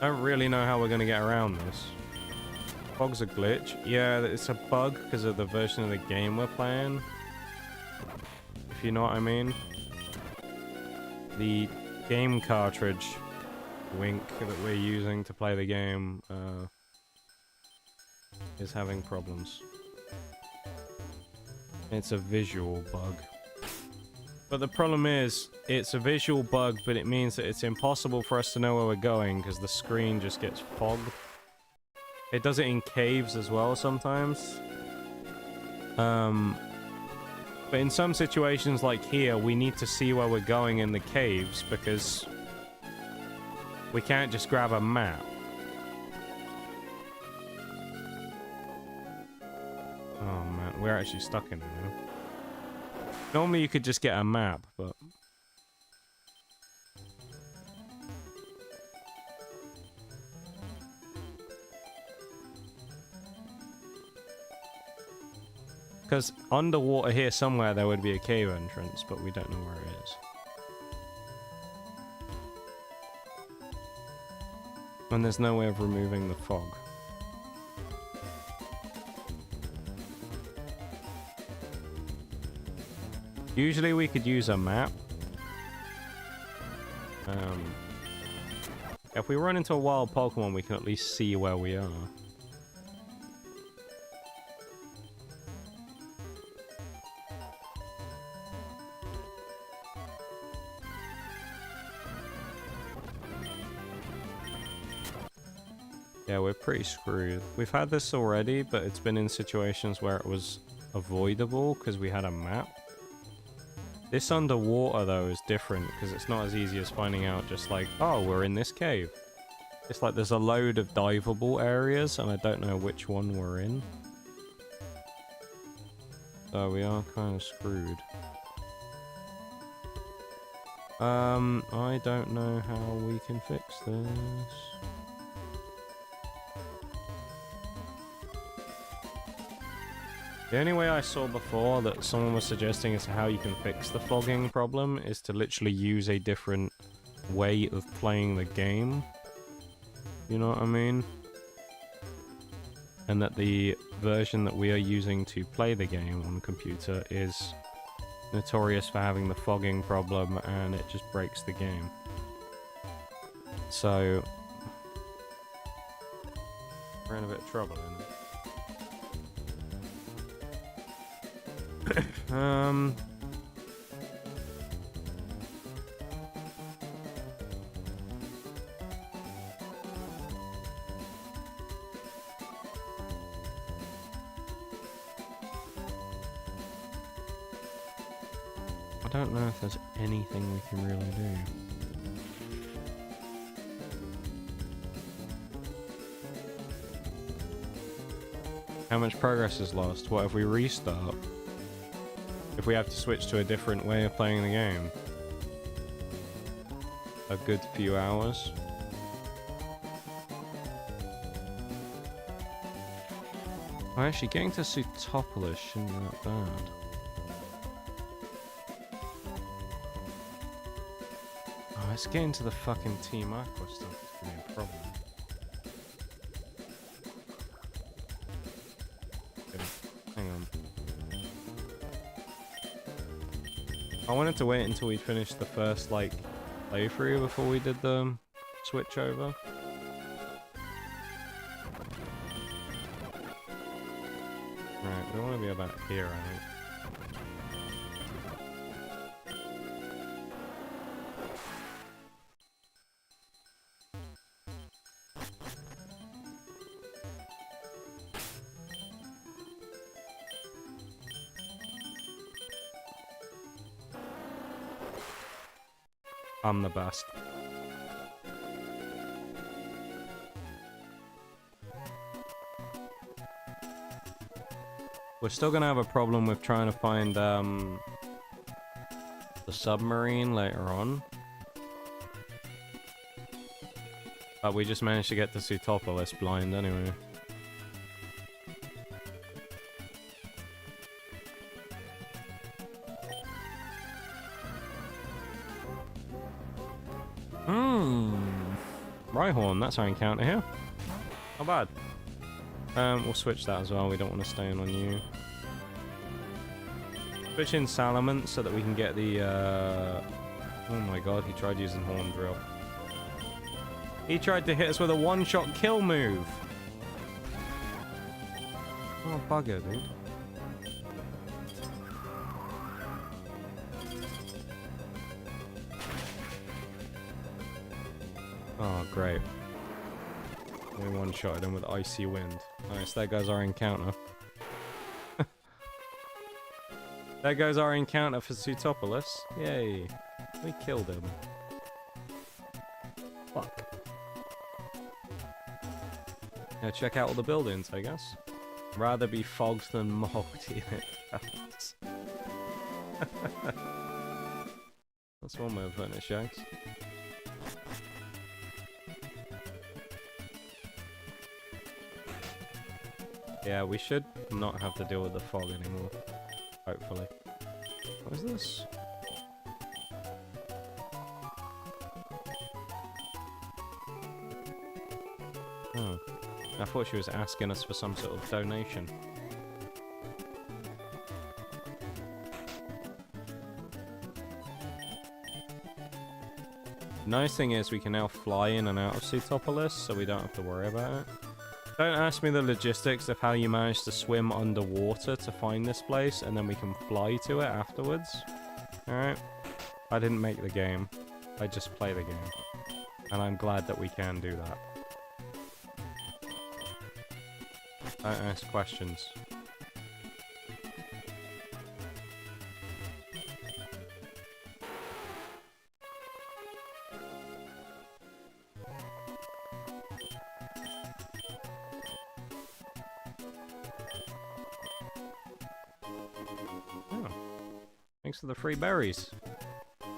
I don't really know how we're going to get around this. Fog's a glitch. Yeah, it's a bug because of the version of the game we're playing. If you know what I mean. The game cartridge, wink, that we're using to play the game is having problems. It's a visual bug. But the problem is, it's a visual bug, but it means that it's impossible for us to know where we're going because the screen just gets fogged. It does it in caves as well sometimes. But in some situations like here, we need to see where we're going in the caves because we can't just grab a map. Oh man, we're actually stuck in it now. Normally you could just get a map, but... Because underwater here somewhere there would be a cave entrance, but we don't know where it is. And there's no way of removing the fog. Usually we could use a map. If we run into a wild Pokemon, we can at least see where we are. Yeah, we're pretty screwed. We've had this already, but it's been in situations where it was avoidable because we had a map. This underwater, though, is different because it's not as easy as finding out just like, oh, we're in this cave. It's like there's a load of diveable areas, and I don't know which one we're in. So we are kind of screwed. I don't know how we can fix this. The only way I saw before that someone was suggesting as to how you can fix the fogging problem is to literally use a different way of playing the game. You know what I mean? And that the version that we are using to play the game on computer is notorious for having the fogging problem, and it just breaks the game. So we're in a bit of trouble, isn't it? I don't know if there's anything we can really do. How much progress is lost? What if we restart? If we have to switch to a different way of playing the game? A good few hours? Oh, actually, getting to Sutopolis shouldn't be that bad. Oh, it's getting to the fucking Team Aqua stuff that's gonna be a problem. Hang on. I wanted to wait until we finished the first, like, playthrough before we did the switch over. Right, we want to be about here, I think. I'm the best. We're still gonna have a problem with trying to find the submarine later on. But we just managed to get to Sutopolis blind anyway. Rhyhorn, that's our encounter here. Not bad. We'll switch that as well, we don't want to stay in on you. Switch in Salamence so that we can get the, oh my god, he tried using Horn Drill. He tried to hit us with a one-shot kill move! Oh, bugger, dude. Oh, great. We one-shotted him with Icy Wind. Nice, there goes our encounter. There goes our encounter for Sutopolis. Yay. We killed him. Fuck. Now check out all the buildings, I guess. Rather be fogged than moldy in it. That's one way of putting it, Shags. Yeah, we should not have to deal with the fog anymore. Hopefully. What is this? Oh. I thought she was asking us for some sort of donation. Nice thing is we can now fly in and out of Sutopolis, so we don't have to worry about it. Don't ask me the logistics of how you manage to swim underwater to find this place, and then we can fly to it afterwards. Alright? I didn't make the game. I just play the game. And I'm glad that we can do that. Don't ask questions. Thanks for the free berries.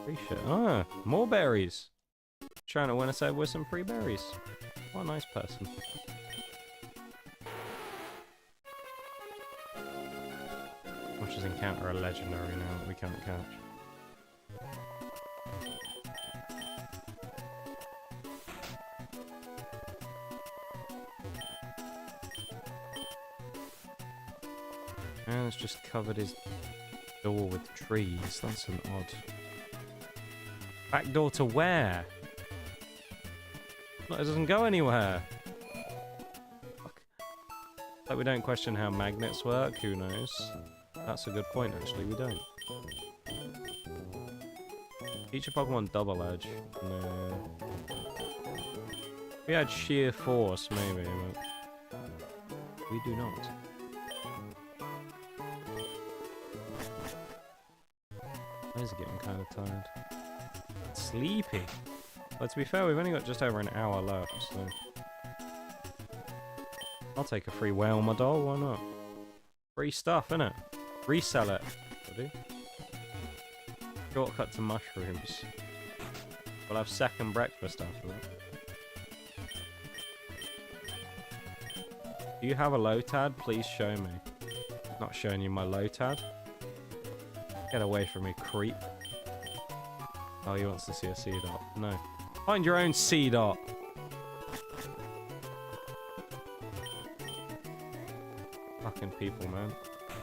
Free shit. Ah, more berries. Trying to win us over with some free berries. What a nice person. Watch us encounter a legendary now that we can't catch. And it's just covered his door with trees. That's an odd. Back door to where? No, it doesn't go anywhere. Fuck. Like we don't question how magnets work. Who knows? That's a good point, actually. We don't. Each Pokemon double edge. No. We had sheer force, maybe, but we do not. Eyes are getting kind of tired. Sleepy. Well, to be fair, we've only got just over an hour left, so I'll take a free whale, my doll. Why not? Free stuff, innit? Resell it. Buddy. Shortcut to mushrooms. We'll have second breakfast after that. Do you have a Lotad? Please show me. Not showing you my Lotad. Get away from me, creep. Oh, he wants to see a C-dot. No. Find your own C-dot. Fucking people, man.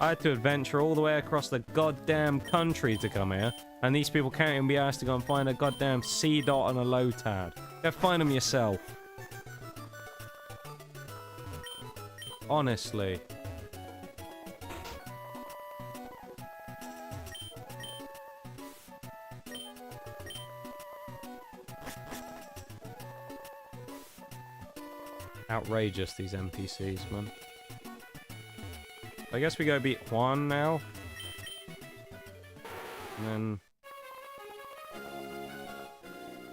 I had to adventure all the way across the goddamn country to come here, and these people can't even be asked to go and find a goddamn C-dot and a Lotad. Go find them yourself. Honestly. Outrageous, these NPCs, man. I guess we go beat Juan now. And then...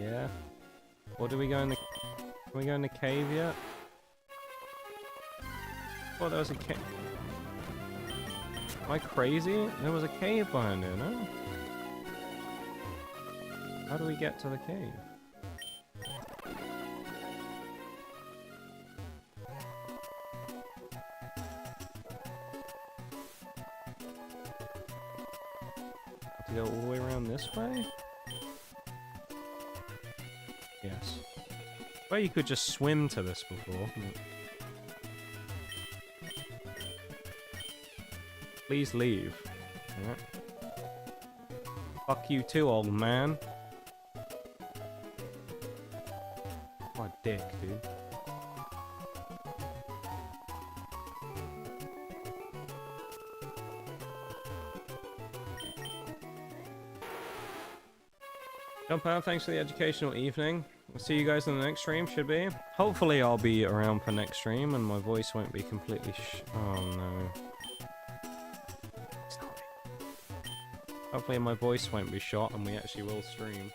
yeah. Or do we go in the... can we go in the cave yet? Oh, there was a cave. Am I crazy? There was a cave behind here, no? How do we get to the cave? To go all the way around this way? Yes. Well, you could just swim to this before. Please leave. Alright. Fuck you too, old man. My dick, dude. Jump out, thanks for the educational evening. We'll see you guys in the next stream, should be. Hopefully I'll be around for next stream and my voice won't be completely oh no. Hopefully my voice won't be shot and we actually will stream.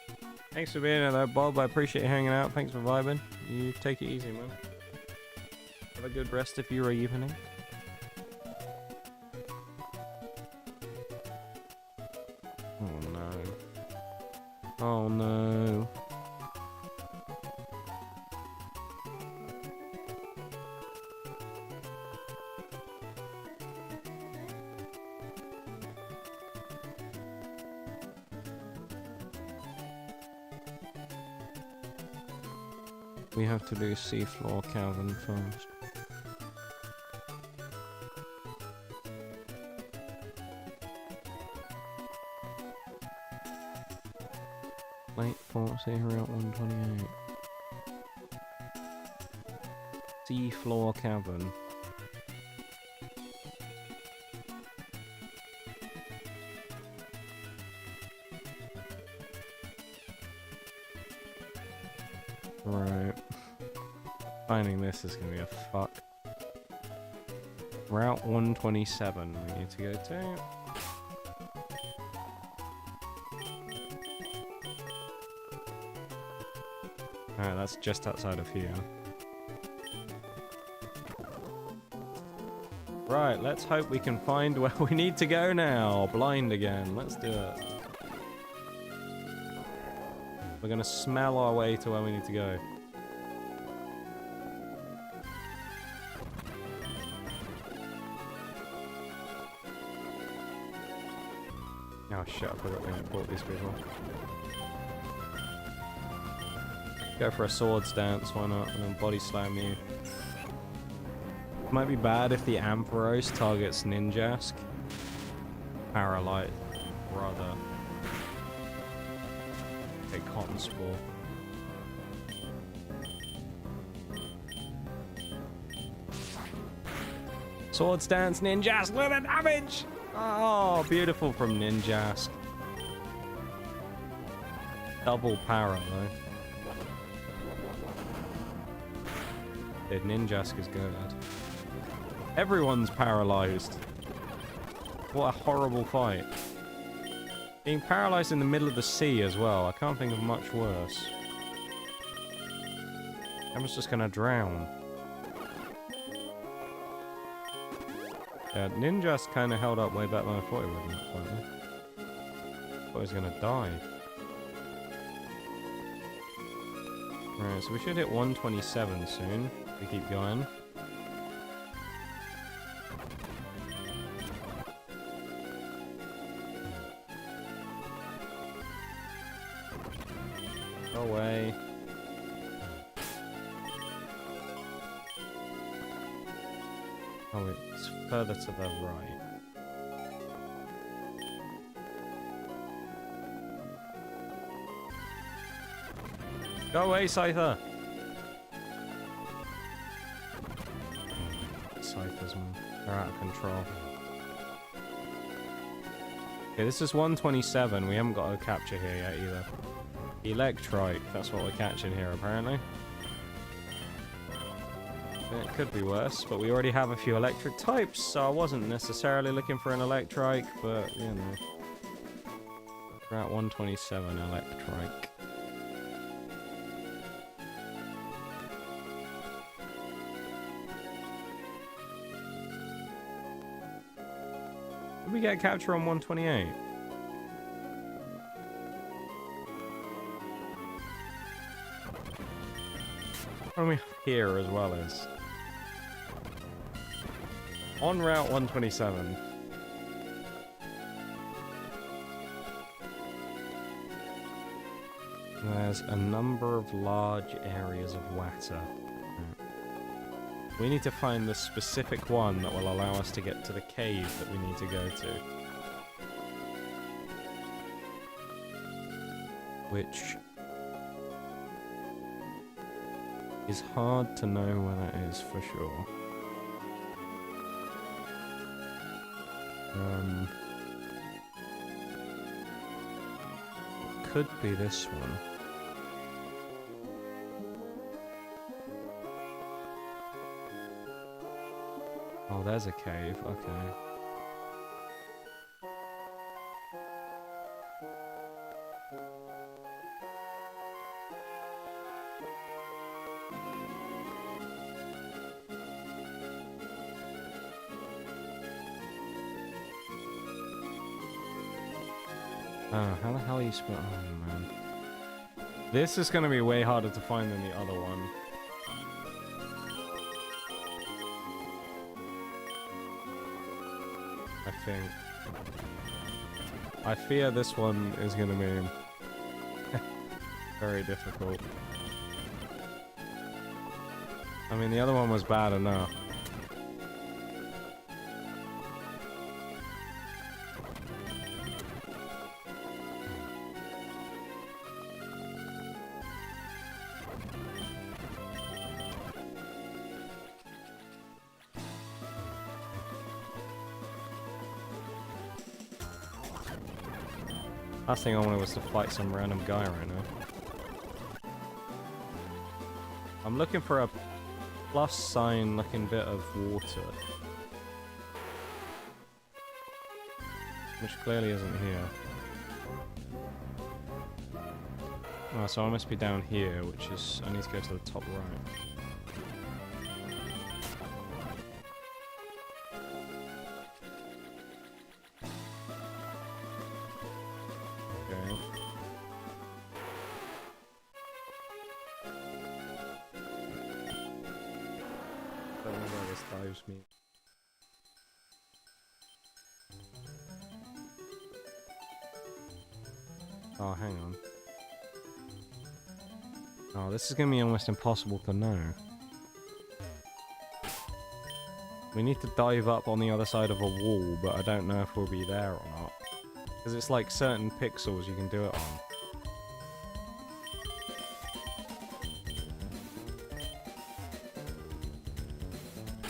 Thanks for being here though, Bob. I appreciate you hanging out. Thanks for vibing. You take it easy, man. Have a good rest of your evening. Oh no. Oh no. We have to do seafloor cavern first. Late port, see Route 128. Seafloor cavern. Right. Finding this is gonna be a fuck. Route 127 we need to go to. Alright, that's just outside of here. Right, let's hope we can find where we need to go now. Blind again, let's do it. We're gonna smell our way to where we need to go. Oh shit, I forgot we haven't fought these people. Go for a swords dance, why not? And then body slam you. Might be bad if the Ampharos targets Ninjask. Paralyte, rather. A cotton spore. Swords dance, Ninjask, look at the damage! Oh, beautiful from Ninjask. Double para though. Dude, Ninjask is good. Everyone's paralyzed. What a horrible fight. Being paralyzed in the middle of the sea as well. I can't think of much worse. I'm just gonna drown. Yeah, Ninja's kind of held up way better than I thought he would in that fight. I thought he was gonna die. Right, so we should hit 127 soon. We keep going. Go away. Oh, it's further to the right. Go away, Scyther! Scythers, man. They're out of control. Okay, this is 127. We haven't got a capture here yet either. Electrike, that's what we're catching here apparently. It could be worse, but we already have a few electric types, so I wasn't necessarily looking for an electrike, but you know. We're at 127 electrike. Did we get a capture on 128? What are we here as well as? On Route 127. There's a number of large areas of water. We need to find the specific one that will allow us to get to the cave that we need to go to. Which is hard to know where that is for sure. Could be this one. Oh, there's a cave. Okay. Oh, how the hell are you split? Oh, man. This is going to be way harder to find than the other one. I think. I fear this one is going to be very difficult. I mean, the other one was bad enough. Last thing I wanted was to fight some random guy right now. I'm looking for a plus sign looking bit of water. Which clearly isn't here. Oh, so I must be down here, which is... I need to go to the top right. don't know where this dives me. Oh, hang on. Oh, this is gonna be almost impossible to know. We need to dive up on the other side of a wall, but I don't know if we'll be there or not. Because it's like certain pixels you can do it on.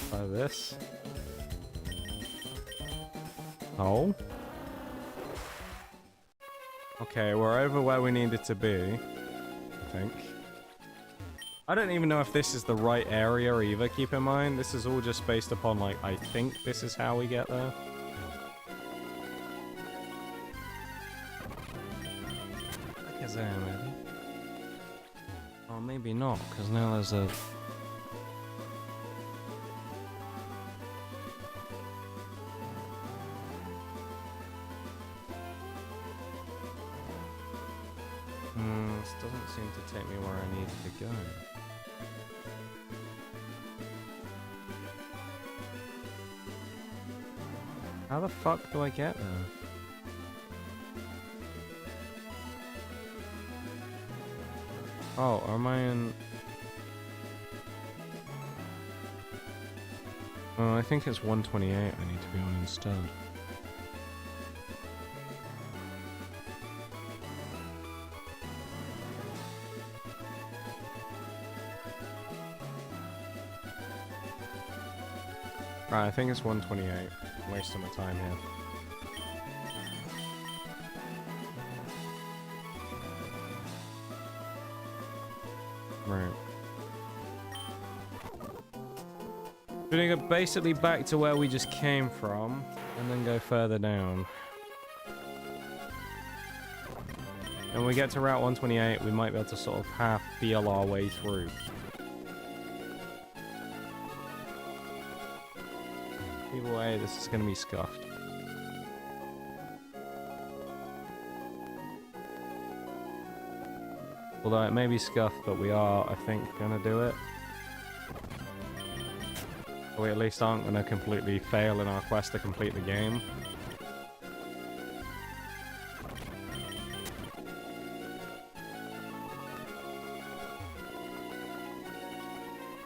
Try this. Oh. Okay, we're over where we needed to be, I think. I don't even know if this is the right area either, keep in mind. This is all just based upon, like, I think this is how we get there. I guess there, maybe. Oh, maybe not, because now there's a... This doesn't seem to take me where I need to go. How the fuck do I get there? Oh, am I in... Oh, I think it's 128 I need to be on instead. Right, I think it's 128. I'm wasting my time here. Right. We're gonna go basically back to where we just came from, and then go further down. And when we get to Route 128, we might be able to sort of half feel our way through. Either way, this is gonna be scuffed. Although it may be scuffed, but we are, I think, gonna do it. We at least aren't gonna completely fail in our quest to complete the game.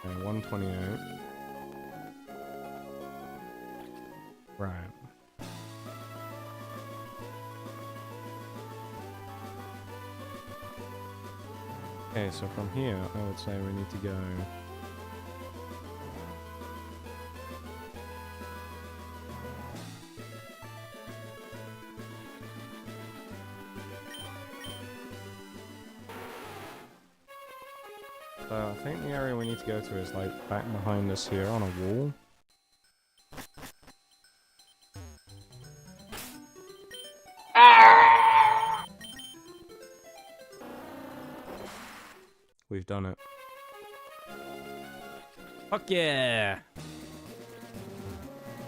Okay, 128. Right. Okay, so from here, I would say we need to go... So I think the area we need to go to is like back behind us here on a wall. We've done it. Fuck yeah!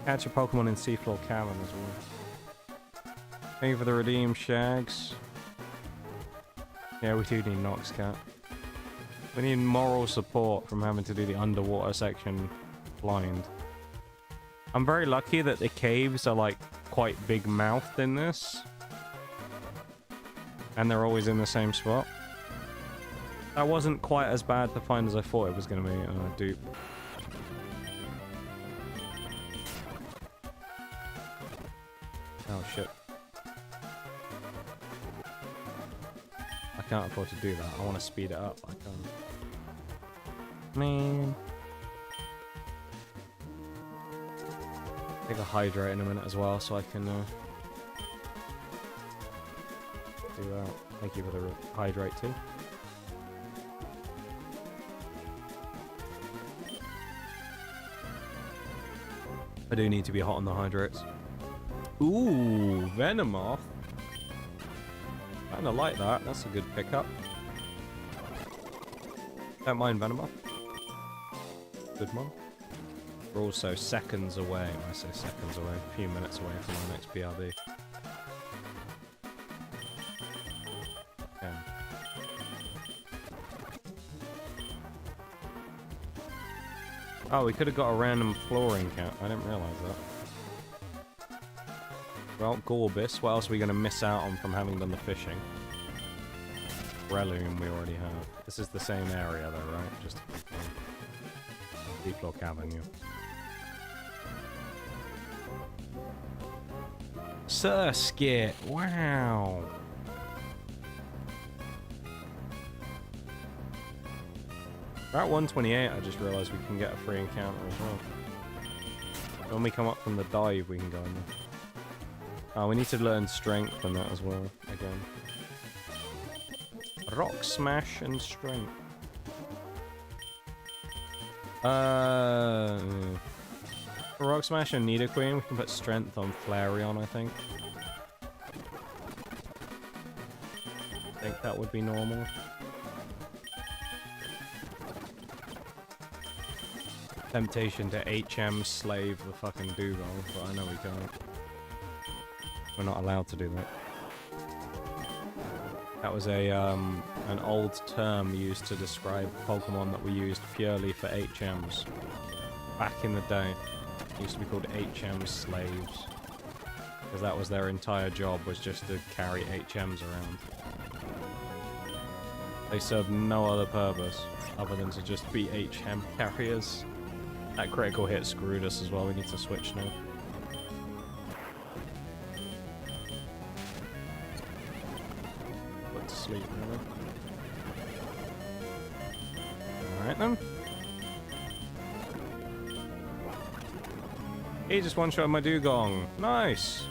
Catch a Pokemon in Seafloor Cavern as well. Thank you for the redeem, Shags. Yeah, we do need Nox Cat. We need moral support from having to do the underwater section blind. I'm very lucky that the caves are like quite big mouthed in this. And they're always in the same spot. That wasn't quite as bad to find as I thought it was going to be. Dupe. Oh shit. I can't afford to do that. I want to speed it up. I can't. Man. Take a hydrate in a minute as well so I can do that. Thank you for the hydrate too. I do need to be hot on the hydrates. Ooh, Venomoth. Kinda like that. That's a good pickup. Don't mind Venomoth. Good one. We're also seconds away. When I say seconds away, a few minutes away from our next PRB. Okay. Oh, we could have got a random flooring count. I didn't realize that. Well, Gorbis. What else are we going to miss out on from having done the fishing? Breloom we already have. This is the same area though, right? Just deep floor Avenue. Surskit! Wow! About 128, I just realised we can get a free encounter as well. When we come up from the dive, we can go in there. Oh, we need to learn strength and that as well, again. Rock smash and strength. For rock smash and Nidoqueen, we can put strength on Flareon, I think. I think that would be normal. Temptation to HM slave the fucking Dugong, but I know we can't. We're not allowed to do that. That was a an old term used to describe Pokemon that were used purely for HMs. Back in the day, it used to be called HM slaves. Because that was their entire job, was just to carry HMs around. They served no other purpose other than to just be HM carriers. That critical hit screwed us as well, we need to switch now. Put to sleep, really. Alright then. He just one-shot my Dugong. Nice!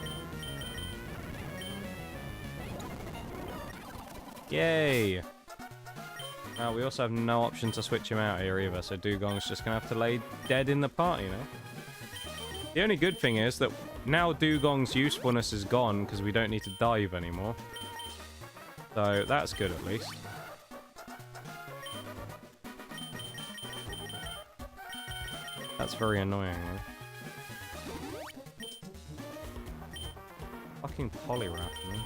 Yay! We also have no option to switch him out here either, so Dugong's just gonna have to lay dead in the party, you know? The only good thing is that now Dugong's usefulness is gone because we don't need to dive anymore. So that's good at least. That's very annoying though. Fucking Poliwrath, man.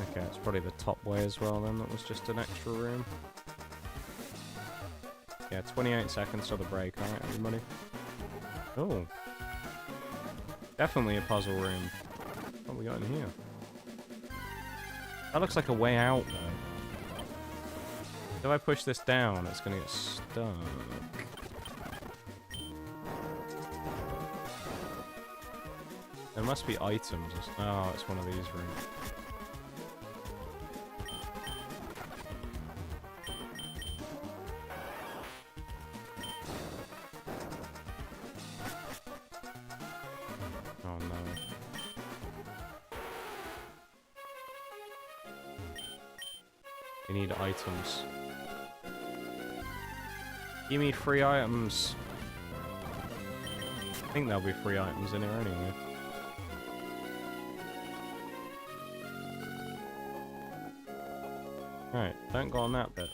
Okay, it's probably the top way as well then, that was just an extra room. Yeah, 28 seconds till the break, alright everybody? Oh. Definitely a puzzle room. What have we got in here? That looks like a way out though. If I push this down, it's gonna get stuck. There must be items. Oh, it's one of these rooms. Oh no. We need items. Give me free items. I think there'll be free items in here anyway. Right, don't go on that bit.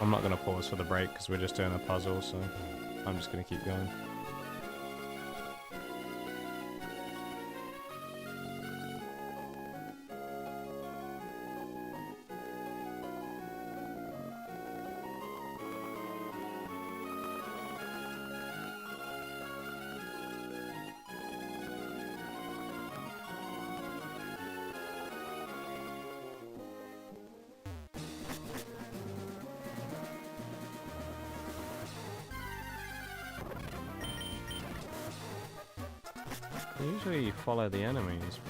I'm not going to pause for the break because we're just doing a puzzle, so I'm just going to keep going. Usually you follow the enemies.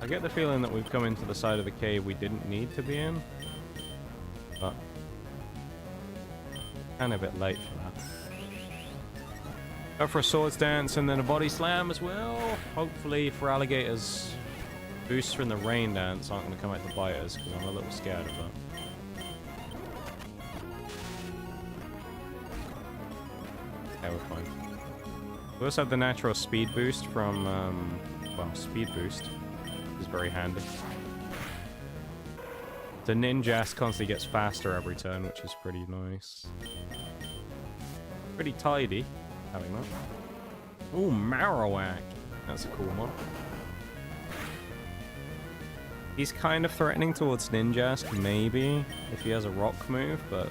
I get the feeling that we've come into the side of the cave we didn't need to be in. But kind of a bit late for that. Go for a swords dance and then a body slam as well. Hopefully for alligators, boosts from the rain dance aren't going to come out to bite us because I'm a little scared of that. Okay, we're fine. We also have the natural speed boost from, well, speed boost is very handy. The Ninjask constantly gets faster every turn, which is pretty nice. Pretty tidy, having that. Ooh, Marowak. That's a cool one. He's kind of threatening towards Ninjask, maybe, if he has a rock move, but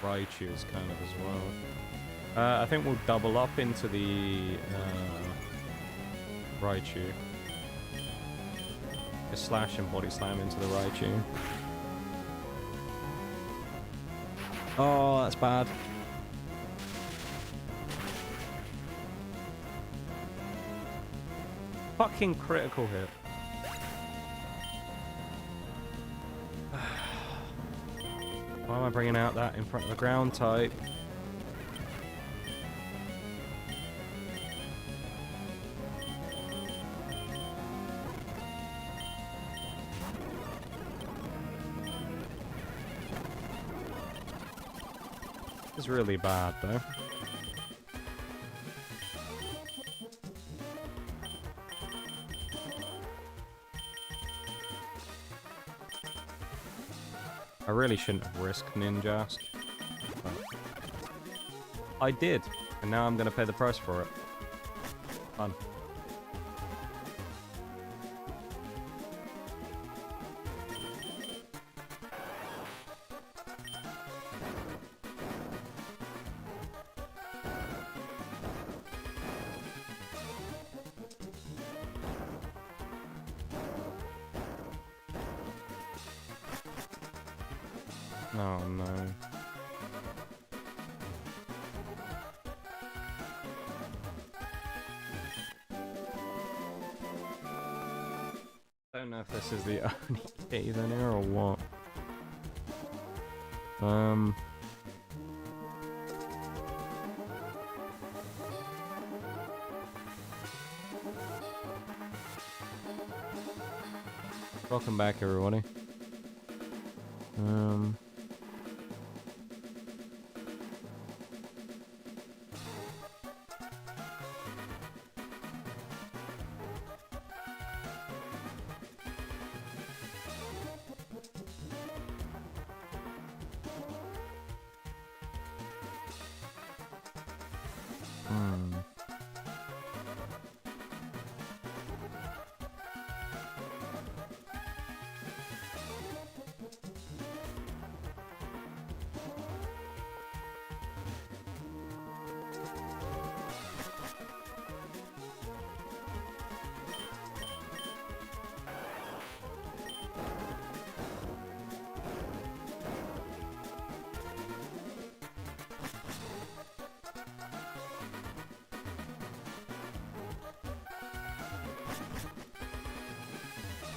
Raichu is kind of as well. I think we'll double up into the Raichu. Just slash and body slam into the Raichu. Oh, that's bad. Fucking critical hit. Why am I bringing out that in front of the ground type? This is really bad though. I really shouldn't have risked Ninjask. But I did, and now I'm going to pay the price for it. Fun. Oh no. I don't know if this is the only cave in here or what. Welcome back, everybody.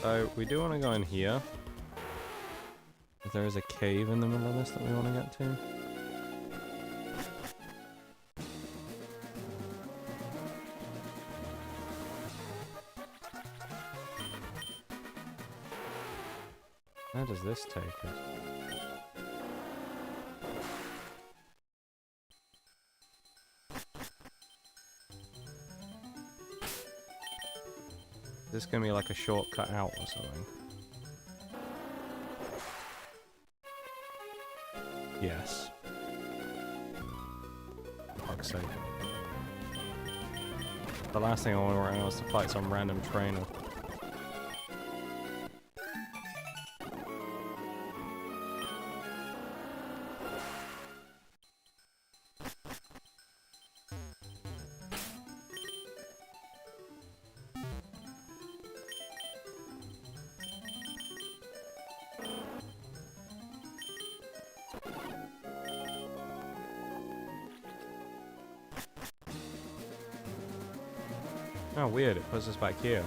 So, we do want to go in here. There is a cave in the middle of this that we want to get to. Where does this take us? Is this gonna be like a shortcut out or something? Yes. For fuck's sake. The last thing I want right now is to fight some random trainer. Oh, weird, it puts us back here.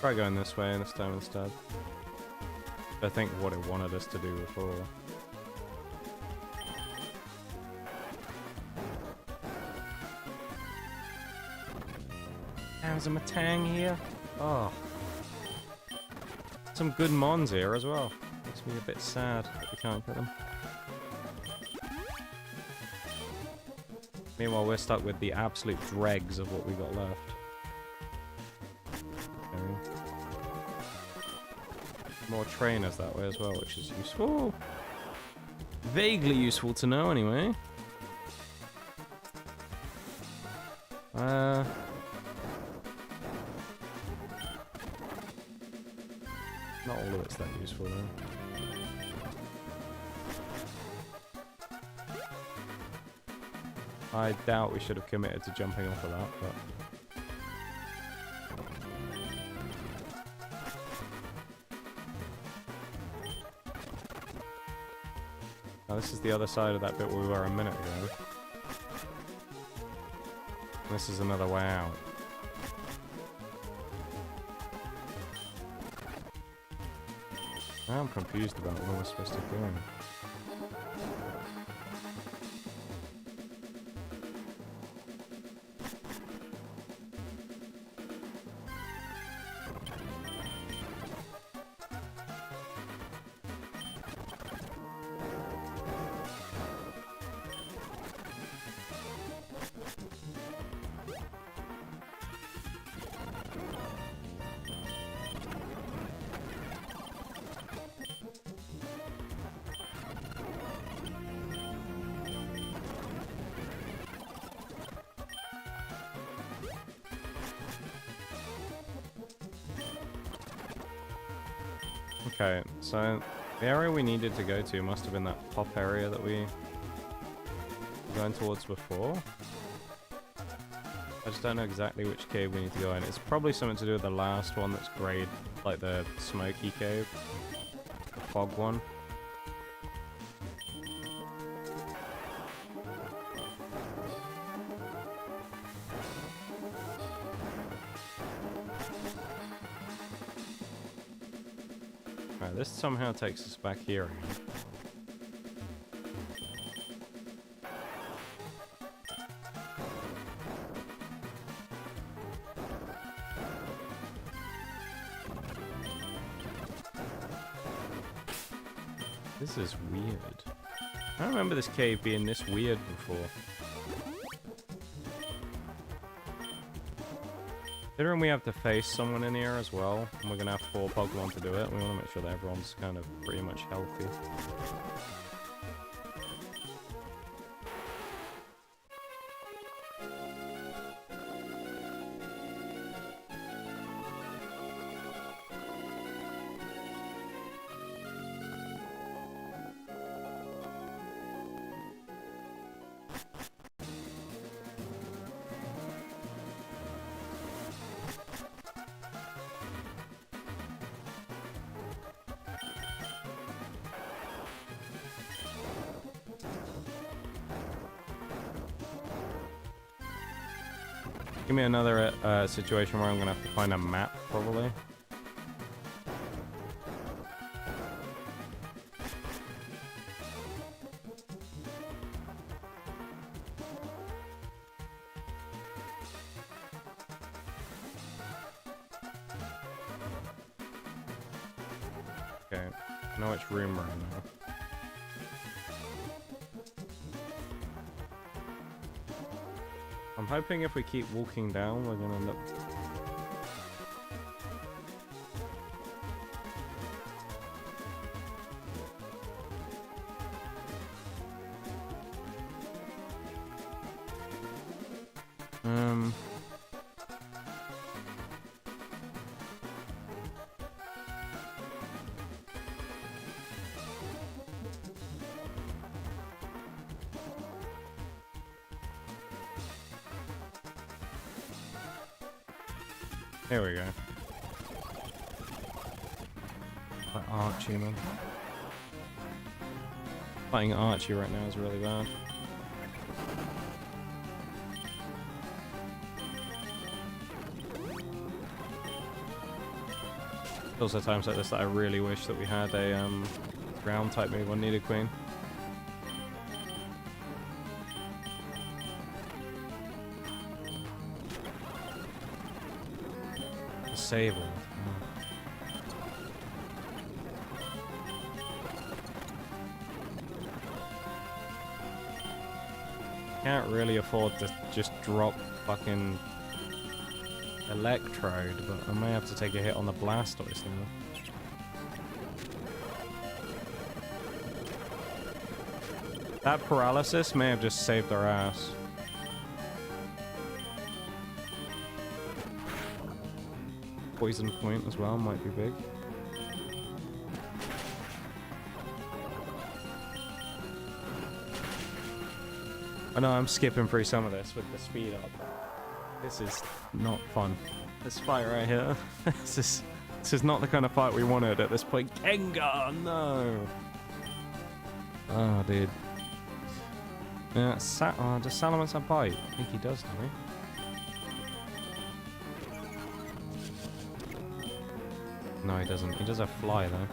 Try going this way this time instead. I think what it wanted us to do before. There's a Matang here. Oh. Some good mons here as well. Makes me a bit sad that we can't get them. Meanwhile, we're stuck with the absolute dregs of what we got left. more trainers that way as well, which is useful. Vaguely useful to know, anyway. Not all of it's that useful, though. I doubt we should have committed to jumping off of that, but... Now, this is the other side of that bit where we were a minute ago. This is another way out. Now I'm confused about what we're supposed to do. Okay, so the area we needed to go to must have been that pop area that we were going towards before. I just don't know exactly which cave we need to go in. It's probably something to do with the last one that's grayed, like the smoky cave. The fog one. Right, this somehow takes us back here again. This is weird. I don't remember this cave being this weird before. Considering we have to face someone in here as well, and we're gonna have 4 Pokemon to do it, we want to make sure that everyone's kind of pretty much healthy. Give me another situation where I'm gonna have to find a map, probably. Okay, I know which room we're in now. I'm hoping if we keep walking down, we're gonna end up... Here we go. That Archie, man. Fighting Archie right now is really bad. There's also times like this that I really wish that we had a ground type move on Nidoqueen. Disable. Can't really afford to just drop fucking Electrode, but I may have to take a hit on the Blastoise now. That paralysis may have just saved our ass. Poison point as well might be big. I know I'm skipping through some of this with the speed up. This is not fun. This fight right here. This is not the kind of fight we wanted at this point. Gengar, no. Oh, dude. Yeah, does Salamence have bite? I think he does, doesn't he? No, he doesn't. He does have fly, though.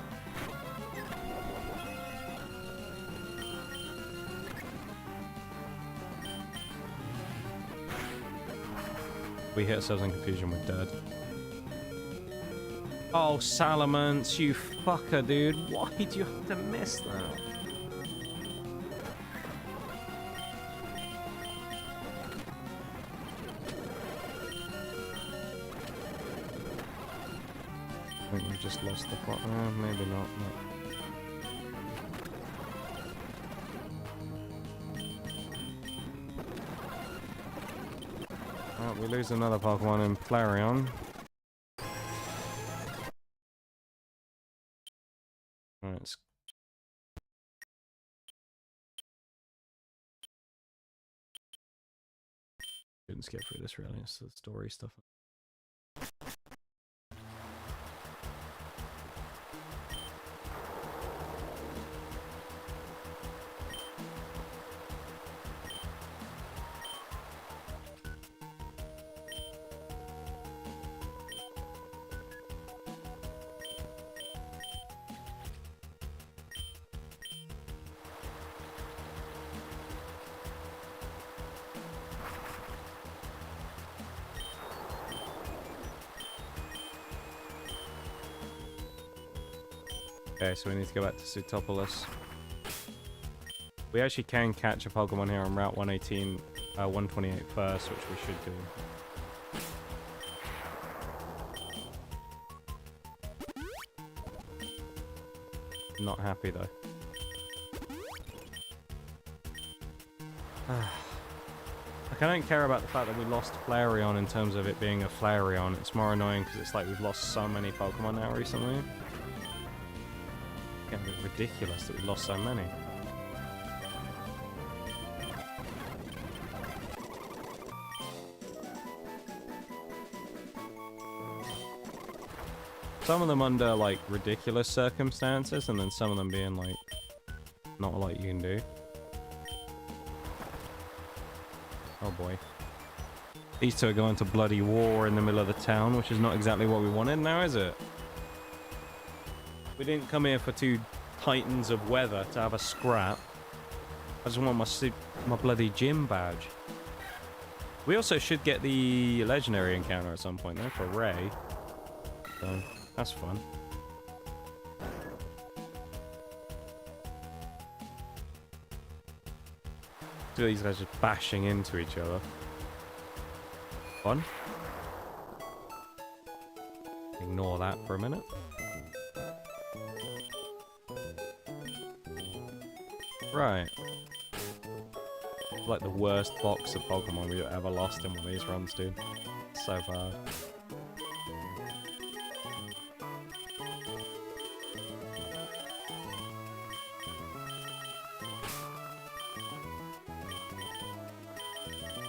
If we hit ourselves in confusion, we're dead. Oh, Salamence, you fucker, dude. Why did you have to miss that? I think we've just lost the plot. Maybe not. Well, we lose another Pokemon in Flareon. Alright, didn't skip through this really, it's the story stuff. Okay, so we need to go back to Sutopolis. We actually can catch a Pokemon here on Route 118, 128 first, which we should do. Not happy though. Like, I don't care about the fact that we lost Flareon in terms of it being a Flareon. It's more annoying because it's like we've lost so many Pokemon now recently. It's getting a bit ridiculous that we lost so many. Some of them under, like, ridiculous circumstances, and then some of them being, like, not a lot you can do. Oh boy. These two are going to bloody war in the middle of the town, which is not exactly what we wanted now, is it? We didn't come here for two titans of weather to have a scrap. I just want my bloody gym badge. We also should get the legendary encounter at some point, though, for Ray. So... that's fun. Two of these guys just bashing into each other. Fun. Ignore that for a minute. Right. Like the worst box of Pokemon we've ever lost in one of these runs, dude. So bad.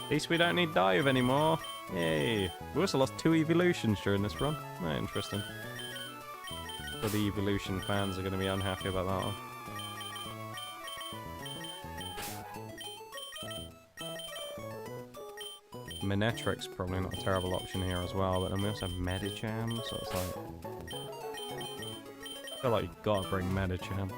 At least we don't need dive anymore. Yay. We also lost 2 evolutions during this run. Oh, interesting. So the evolution fans are going to be unhappy about that one. Manectric's probably not a terrible option here as well, but then we also have Medicham, so it's like... I feel like you've got to bring Medicham.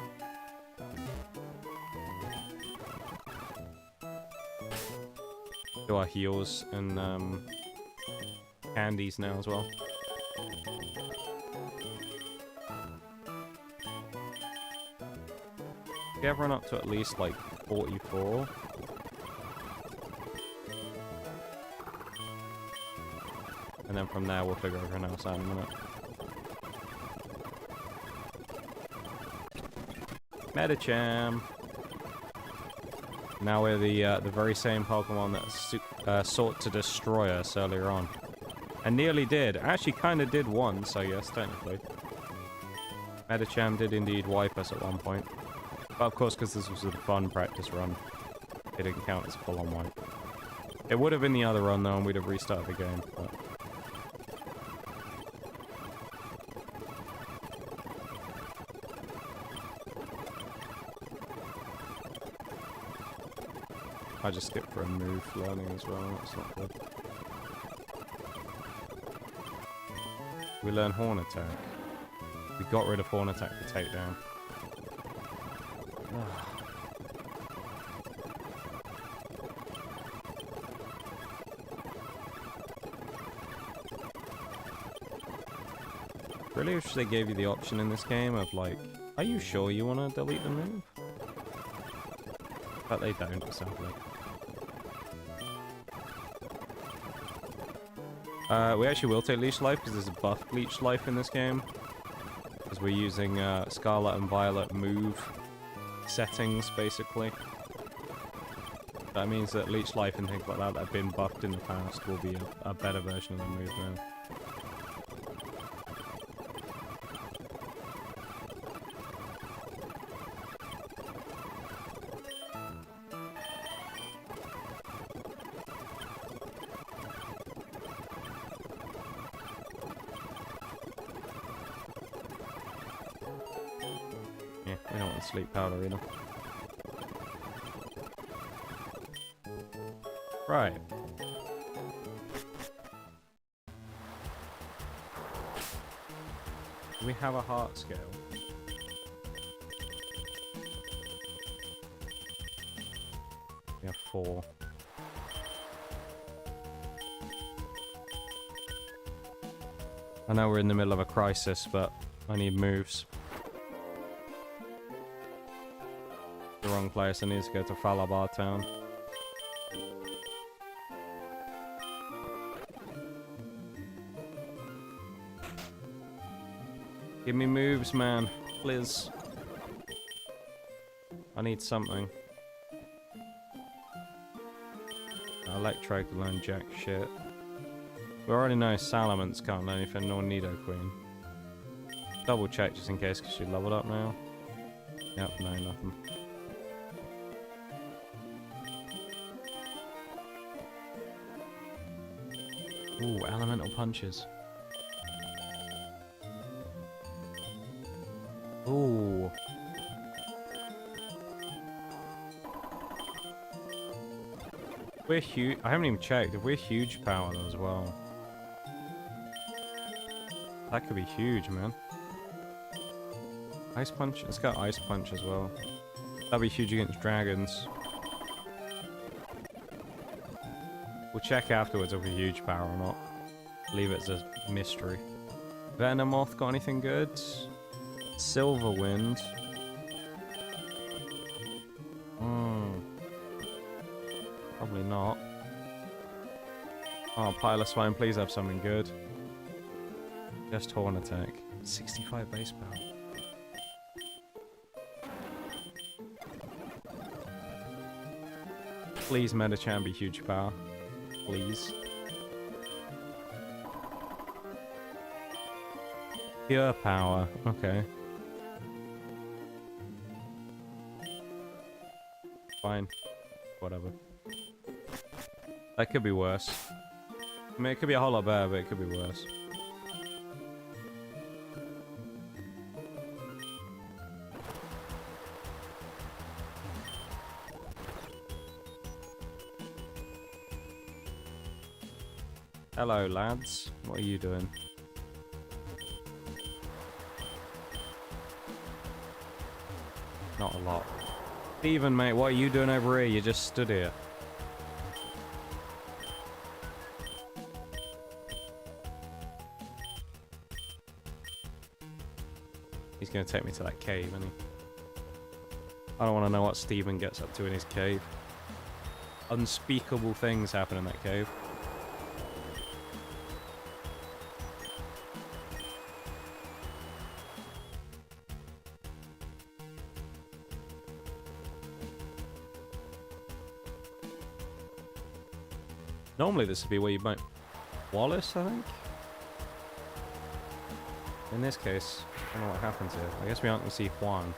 Do our heals and candies now as well. Get everyone up to at least like 44. And then from there we'll figure everything else out in a minute. Medicham! Now we're the very same Pokemon that sought to destroy us earlier on. And nearly did. Actually kind of did once, I guess, technically. Medicham did indeed wipe us at one point. But of course, because this was a fun practice run, it didn't count as a full-on wipe. It would have been the other run, though, and we'd have restarted the game. But... I just skipped for a move learning as well, that's not good. We learn Horn Attack. We got rid of Horn Attack for Takedown. Really wish they gave you the option in this game of like, are you sure you want to delete the move? But they don't, sadly. We actually will take Leech Life because there's a buff Leech Life in this game. Because we're using Scarlet and Violet move settings, basically. That means that Leech Life and things like that have been buffed in the past will be a better version of the move now. We don't want sleep powder either. Right. Do we have a heart scale? We have 4. I know we're in the middle of a crisis, but I need moves. The wrong place. I need to go to Falabar Town. Give me moves, man. Please. I need something. Electrode to learn jack shit. We already know Salamence can't learn anything, nor Nidoqueen. Double check just in case, because she leveled up now. Yep, no, nothing. Ooh, elemental punches. Ooh. We're huge. I haven't even checked. If we're huge power though as well. That could be huge, man. Ice punch. It's got ice punch as well. That'd be huge against dragons. We'll check afterwards if we're huge power or not. Leave it as a mystery. Venomoth got anything good? Silverwind. Probably not. Oh, Piloswine, please have something good. Just Horn Attack. 65 base power. Please, Medicham, be huge power. Please. Pure power. Okay. Fine. Whatever. That could be worse. I mean, it could be a whole lot better, but it could be worse. Hello, lads. What are you doing? Not a lot. Steven, mate, what are you doing over here? You just stood here. He's going to take me to that cave, isn't he? I don't want to know what Steven gets up to in his cave. Unspeakable things happen in that cave. Normally this would be where you might Wallace, I think. In this case, I don't know what happens here. I guess we aren't going to see Juan.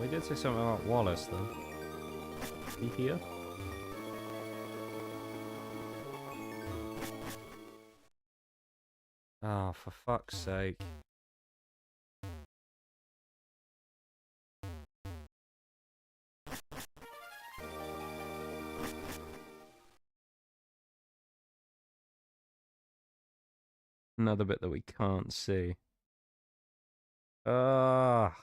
We did say something about Wallace, though. Is he here? Oh, for fuck's sake. Another bit that we can't see. Ah.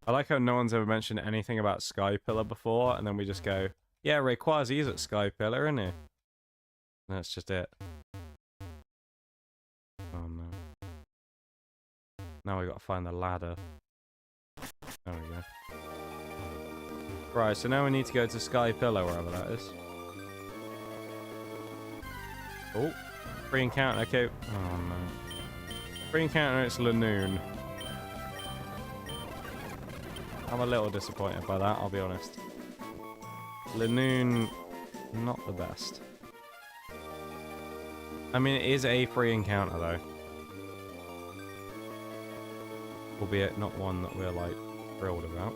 I like how no one's ever mentioned anything about Sky Pillar before, and then we just go, yeah, Rayquazi's at Sky Pillar, isn't he? And that's just it. Oh no. Now we gotta find the ladder. There we go. Right, so now we need to go to Sky Pillar, wherever that is. Oh, free encounter, okay. Oh no. Free encounter, it's Lanoon. I'm a little disappointed by that, I'll be honest. Lanoon, not the best. I mean, it is a free encounter, though. Albeit not one that we're, like, thrilled about.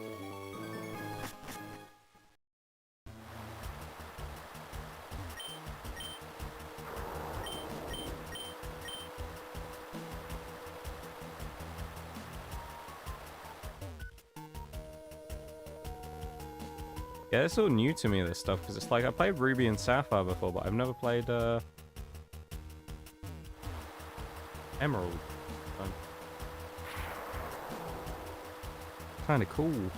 Yeah, it's all new to me, this stuff, because it's like, I played Ruby and Sapphire before, but I've never played, Emerald. Kinda cool.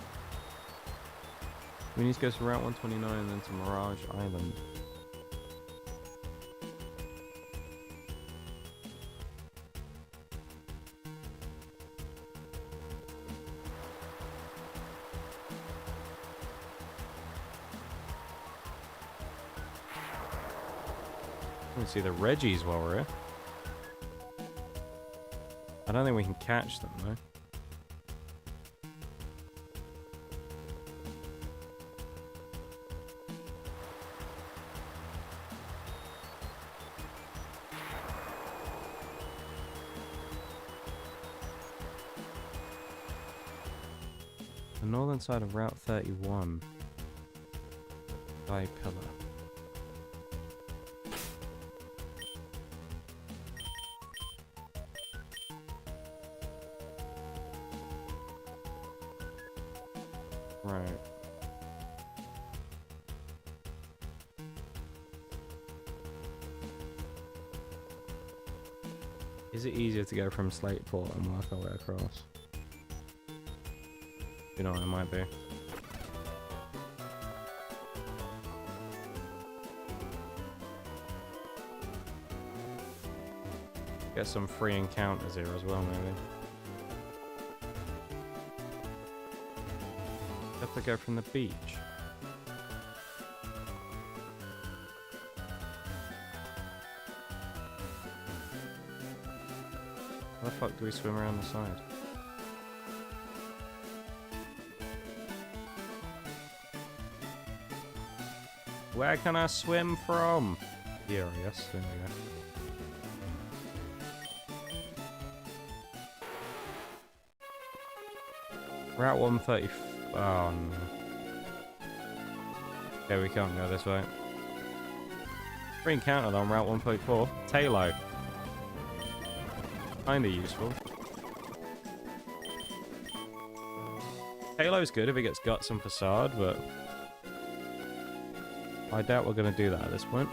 We need to go to Route 129 and then to Mirage Island. Let's see the Reggies while we're here. I don't think we can catch them though. The northern side of Route 31. Sky Pillar. Right. Is it easier to go from Slateport and work our way across? You know, it might be. Get some free encounters here as well, maybe. Have to go from the beach. How the fuck do we swim around the side? Where can I swim from? Here, I guess. There we go. Route 130. Oh no. Okay, we can't go this way. Free encounter on Route 1.4. Talo. Kinda useful. Halo's good if it gets Guts and Facade, but I doubt we're going to do that at this point.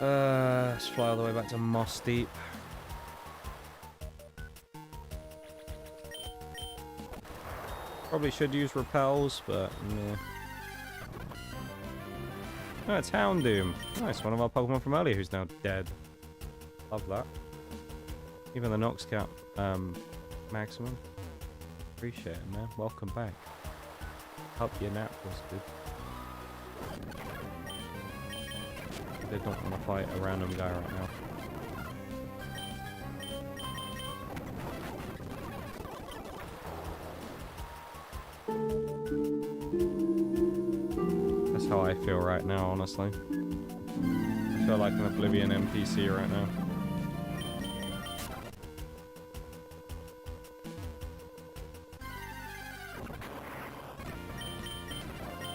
Let's fly all the way back to Moss Deep. Probably should use repels, but yeah. Oh, it's Houndoom. Nice, one of our Pokemon from earlier who's now dead. Love that. Even the Nox Cap maximum. Appreciate it, man. Welcome back. Hope your nap was good. I did not want to fight a random guy right now. That's how I feel right now, honestly. I feel like an Oblivion NPC right now.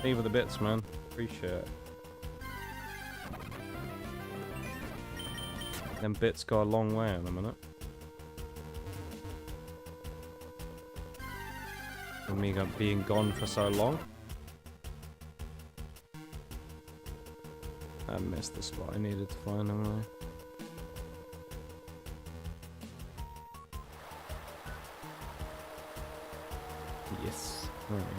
Leave with the bits, man. Appreciate it. Them bits go a long way in a minute. And me being gone for so long. I missed the spot I needed to find anyway. Yes. There we go.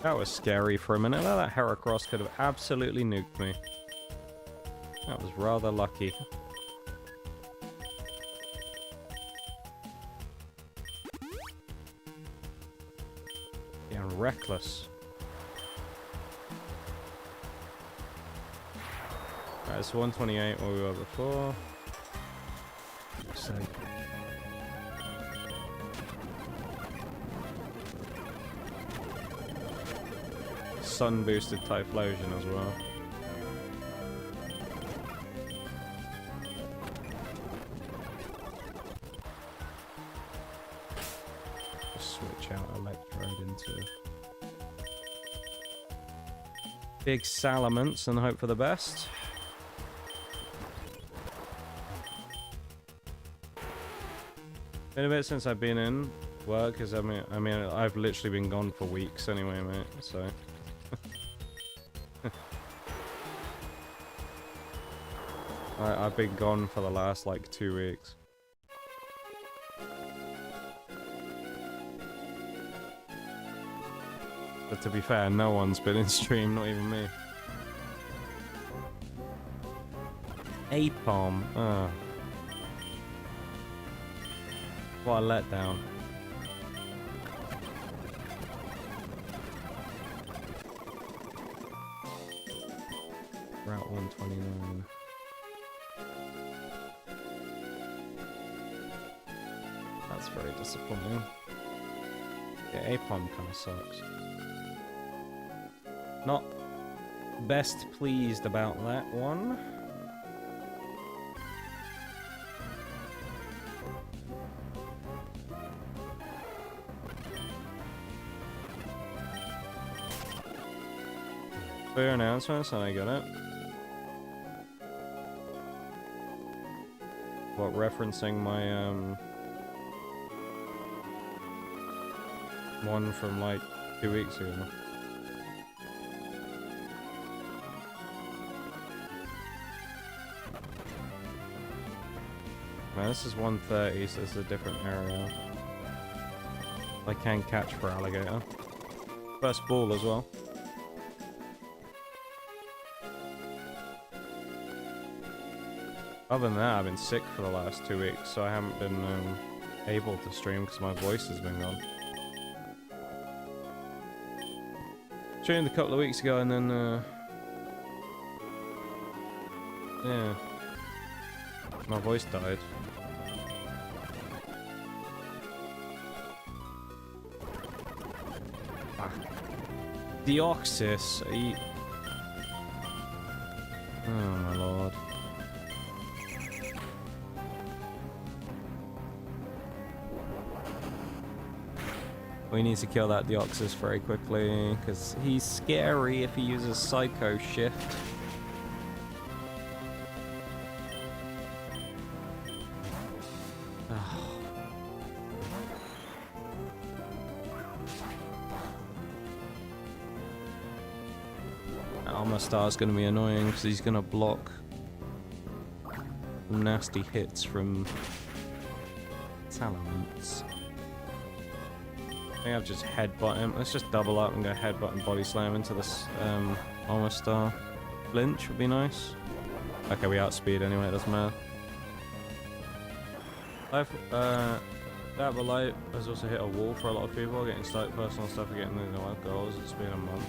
That was scary for a minute. That Heracross could have absolutely nuked me. That was rather lucky. Yeah, reckless. Alright, it's 128 where we were before. So. Sun boosted Typhlosion as well. Just switch out Electrode into big Salamence and hope for the best. Been a bit since I've been in work, because I mean I've literally been gone for weeks anyway, mate. So. I've been gone for the last like 2 weeks. But to be fair, no one's been in stream, not even me. Apom. What a letdown. Route 129. That's very disappointing. Yeah, Apom kind of sucks. Not best pleased about that one. Clear announcements, and I got it. What, referencing my one from like 2 weeks ago. Man, this is 130, so this is a different area. I can catch for alligator. First ball as well. Other than that, I've been sick for the last 2 weeks, so I haven't been able to stream because my voice has been gone. Streamed a couple of weeks ago, and then yeah, my voice died. Deoxys, oh my lord. We need to kill that Deoxys very quickly, because he's scary if he uses Psycho Shift. My star's going to be annoying because he's going to block nasty hits from Salamence. I think I've just headbutt him. Let's just double up and go headbutt and body slam into this armor star. Flinch would be nice. Okay, we outspeed anyway, it doesn't matter. That light has also hit a wall for a lot of people, getting stuck personal stuff and getting the life goals. It's been a month.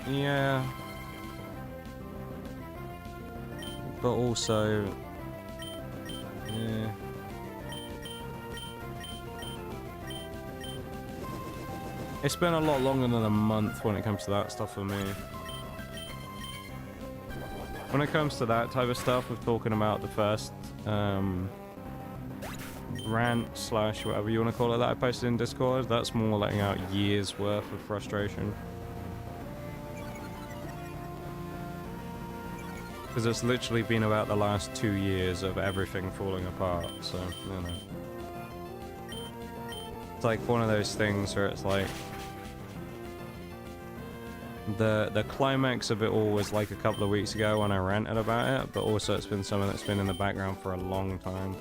Yeah. But also... yeah. It's been a lot longer than a month when it comes to that stuff for me. When it comes to that type of stuff, we're talking about the first rant slash whatever you want to call it that I posted in Discord. That's more letting out years worth of frustration. Because it's literally been about the last 2 years of everything falling apart, so, you know. It's like one of those things where it's like... The climax of it all was like a couple of weeks ago when I ranted about it, but also it's been something that's been in the background for a long time.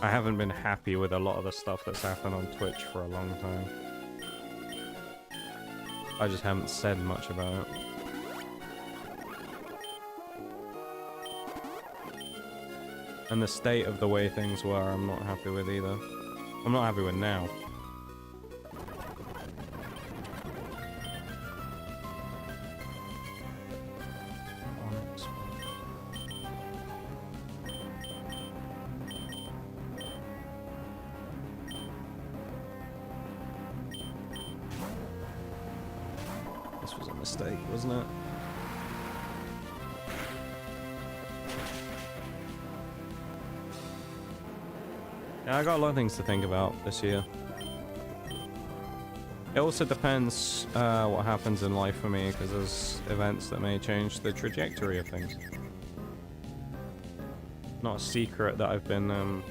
I haven't been happy with a lot of the stuff that's happened on Twitch for a long time. I just haven't said much about it. And the state of the way things were, I'm not happy with either. I'm not happy with now. This was a mistake, wasn't it? Yeah, I got a lot of things to think about this year. It also depends what happens in life for me, because there's events that may change the trajectory of things. Not a secret that I've been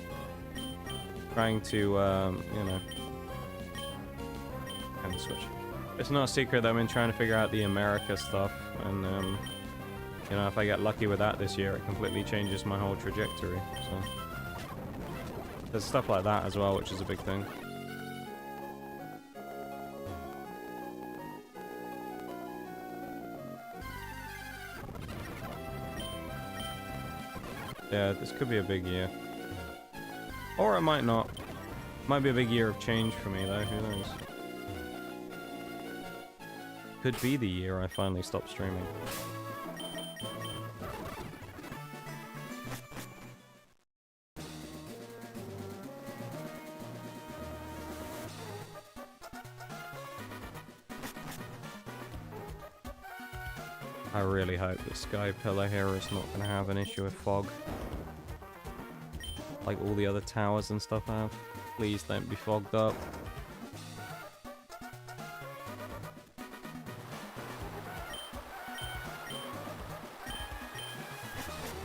trying to, you know... and switch. It's not a secret that I've been trying to figure out the America stuff, and you know, if I get lucky with that this year, it completely changes my whole trajectory, so... There's stuff like that as well, which is a big thing. Yeah, this could be a big year. Or it might not. Might be a big year of change for me though, who knows. Could be the year I finally stop streaming. I really hope the sky pillar here is not going to have an issue with fog. Like all the other towers and stuff have. Please don't be fogged up.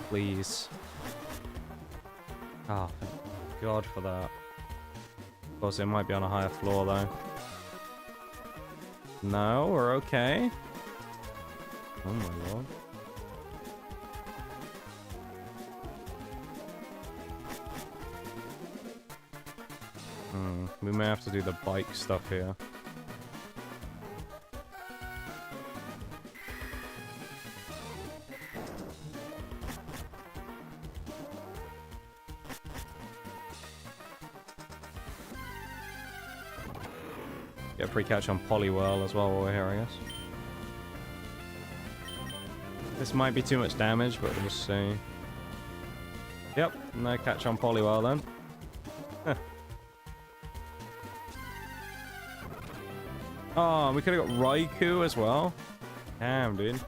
Please. Oh, thank God for that. Of course, it might be on a higher floor though. No, we're okay. Oh my lord. We may have to do the bike stuff here. Get a pre-catch on Poliwhirl as well while we're here, I guess. This might be too much damage, but we'll see. Yep, no catch on Poliwhirl then. Huh. Oh, we could have got Raikou as well. Damn, dude.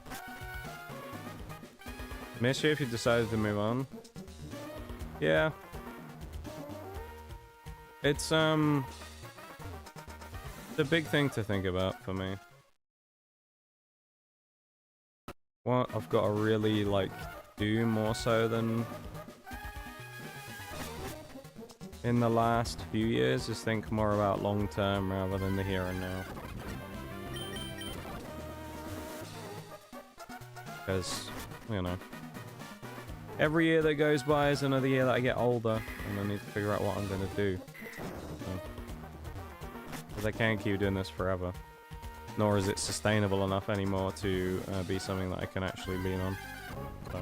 Miss you if you decided to move on. Yeah. It's a big thing to think about for me. What I've got to really, like, do more so than in the last few years is think more about long term rather than the here and now. Because, you know, every year that goes by is another year that I get older, and I need to figure out what I'm going to do. Because I can't keep doing this forever. Nor is it sustainable enough anymore to be something that I can actually lean on. So.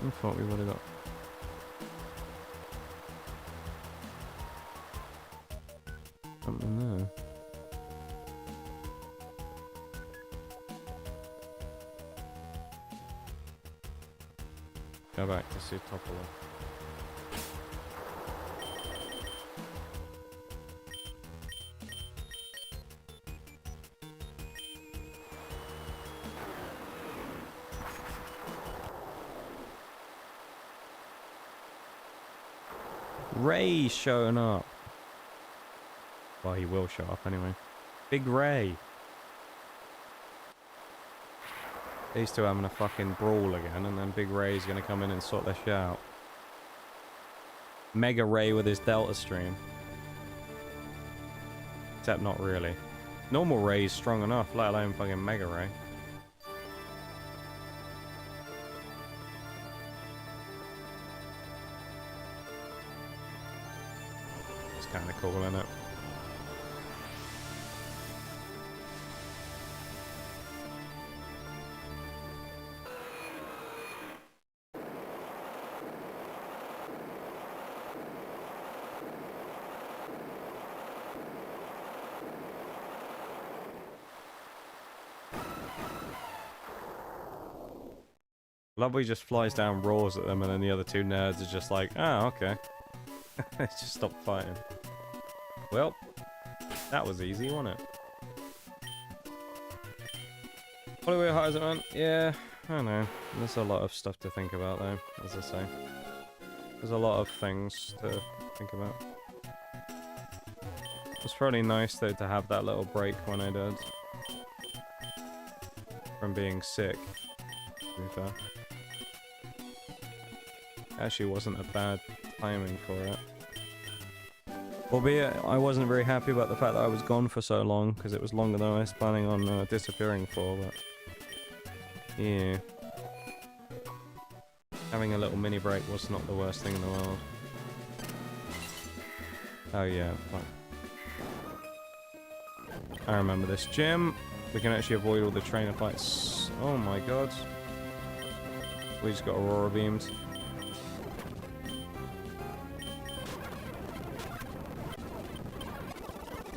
I thought we would have got. Something there. Go back to see Topola. Ray's showing up. Well, he will show up anyway. Big Ray. These two having a fucking brawl again, and then Big Ray's gonna come in and sort their shit out. Mega Ray with his Delta Stream. Except not really. Normal Ray's strong enough, let alone fucking Mega Ray. It's kind of cool, isn't it? Lovely just flies down, roars at them, and then the other two nerds are just like, oh, okay. They just stopped fighting. Well, that was easy, wasn't it? Hollywood, how is it, man? Yeah, I don't know. There's a lot of stuff to think about, though, as I say. There's a lot of things to think about. It's probably nice, though, to have that little break when I did. From being sick, to be fair. Actually wasn't a bad timing for it. Albeit, I wasn't very happy about the fact that I was gone for so long, because it was longer than I was planning on disappearing for, but... yeah. Having a little mini break was not the worst thing in the world. Oh yeah, fine. I remember this gym. We can actually avoid all the trainer fights. Oh my god. We just got Aurora beamed.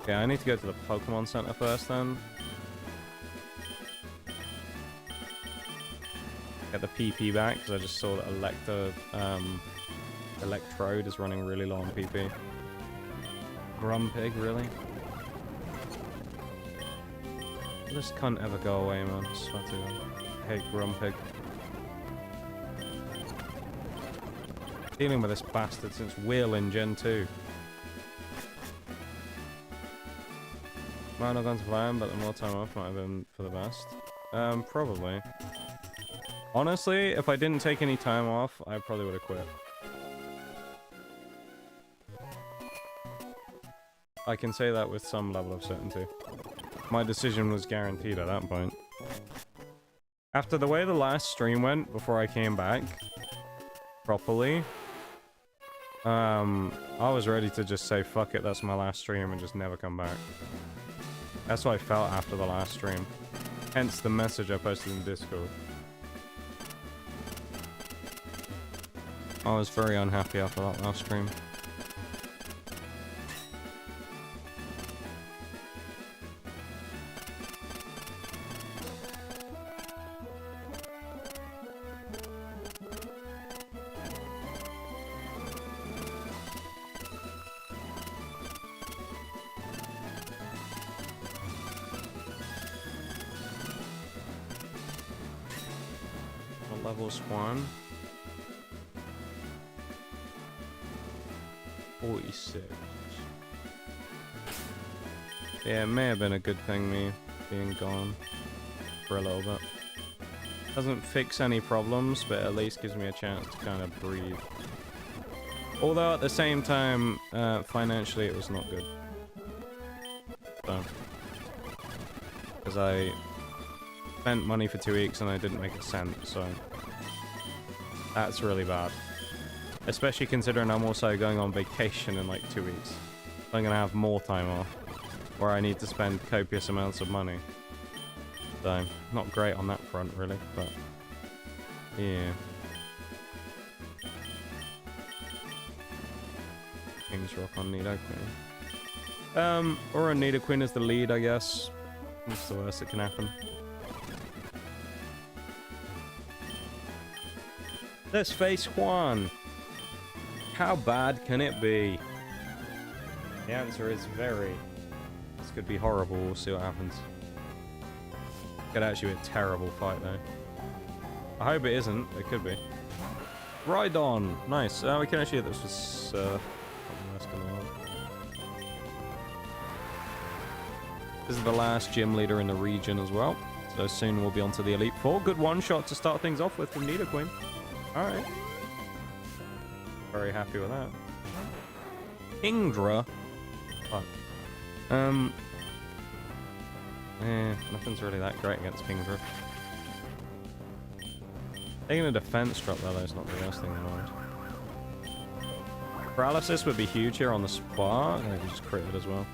Okay, I need to go to the Pokemon Center first then. Get the PP back, because I just saw that Electrode is running really low on PP. Grumpig, really? This can't ever go away, man. I swear to God. I hate Grumpig. Dealing with this bastard since Wheel in Gen 2. Might not gone to plan, but the more time off might have been for the best. Probably. Honestly, if I didn't take any time off, I probably would have quit. I can say that with some level of certainty. My decision was guaranteed at that point. After the way the last stream went, before I came back properly, I was ready to just say, fuck it, that's my last stream, and just never come back. That's what I felt after the last stream. Hence the message I posted in Discord. I was very unhappy after that last stream. Level Swan. 46. Yeah, it may have been a good thing me being gone for a little bit. Doesn't fix any problems, but at least gives me a chance to kind of breathe. Although at the same time, financially it was not good. So, because I spent money for 2 weeks and I didn't make a cent, so that's really bad. Especially considering I'm also going on vacation in like 2 weeks. I'm gonna have more time off, where I need to spend copious amounts of money. So, not great on that front, really, but yeah. King's Rock on Nidoqueen. Or on Nidoqueen as the lead, I guess. That's the worst that can happen. Let's face Juan. How bad can it be? The answer is very. This could be horrible. We'll see what happens. Could actually be a terrible fight, though. I hope it isn't. It could be. Rhydon. Nice. We can actually get this was This is the last gym leader in the region as well. So soon we'll be on to the Elite Four. Good one shot to start things off with from Nidoqueen. Alright. Very happy with that. Ingdra. Fuck. Nothing's really that great against Kingdra. Taking a defense drop though is not the worst thing in the world. Paralysis would be huge here on the spot. I can just crit it as well.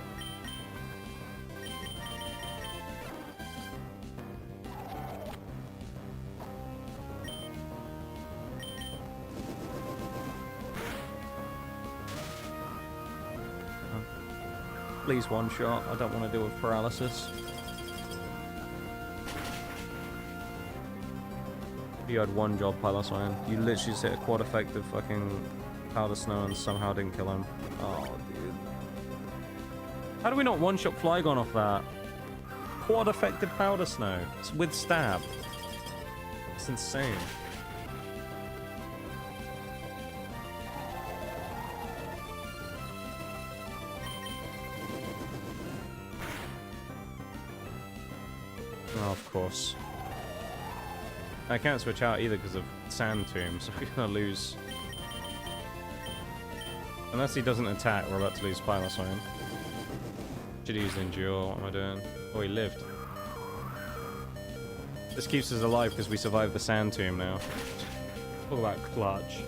Please one shot. I don't want to deal with paralysis. You had one job, Piloswine. You literally just hit a quad effective fucking powder snow and somehow didn't kill him. Oh, dude. How do we not one shot Flygon off that? Quad effective powder snow. It's with stab. It's insane. Oh, of course. I can't switch out either because of Sand Tomb, so we're gonna lose. Unless he doesn't attack, we're about to lose Piloswine. Should use Endure. What am I doing? Oh, he lived. This keeps us alive because we survived the Sand Tomb now. Talk about clutch.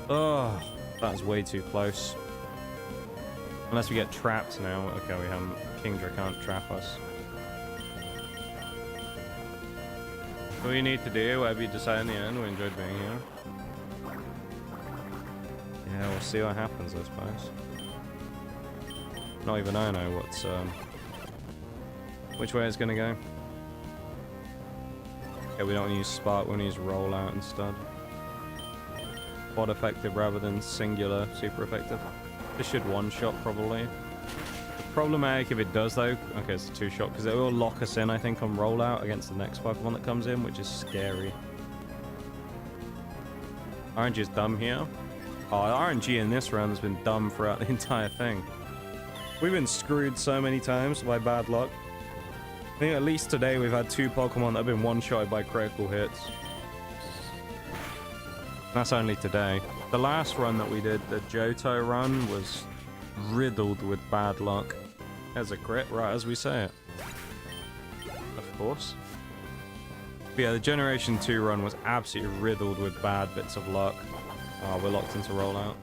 Oh, that's way too close. Unless we get trapped now. Okay, we haven't. Kingdra can't trap us. What we need to do, whatever you decide in the end, we enjoyed being here. Yeah, we'll see what happens, I suppose. Not even I know what's, which way it's gonna go. Okay, we don't want to use Spark, we want to use Rollout instead. Quad effective rather than singular super effective. This should one-shot, probably. Problematic if it does though. Okay, it's a two-shot because it will lock us in, I think, on rollout against the next Pokemon that comes in, which is scary. RNG is dumb here. Oh, RNG in this round has been dumb throughout the entire thing. We've been screwed so many times by bad luck. I think at least today we've had 2 Pokemon that have been one-shotted by critical hits. That's only today. The last run that we did, the Johto run, was riddled with bad luck. There's a crit, right as we say it. Of course. But yeah, the Generation 2 run was absolutely riddled with bad bits of luck. Oh, we're locked into rollout.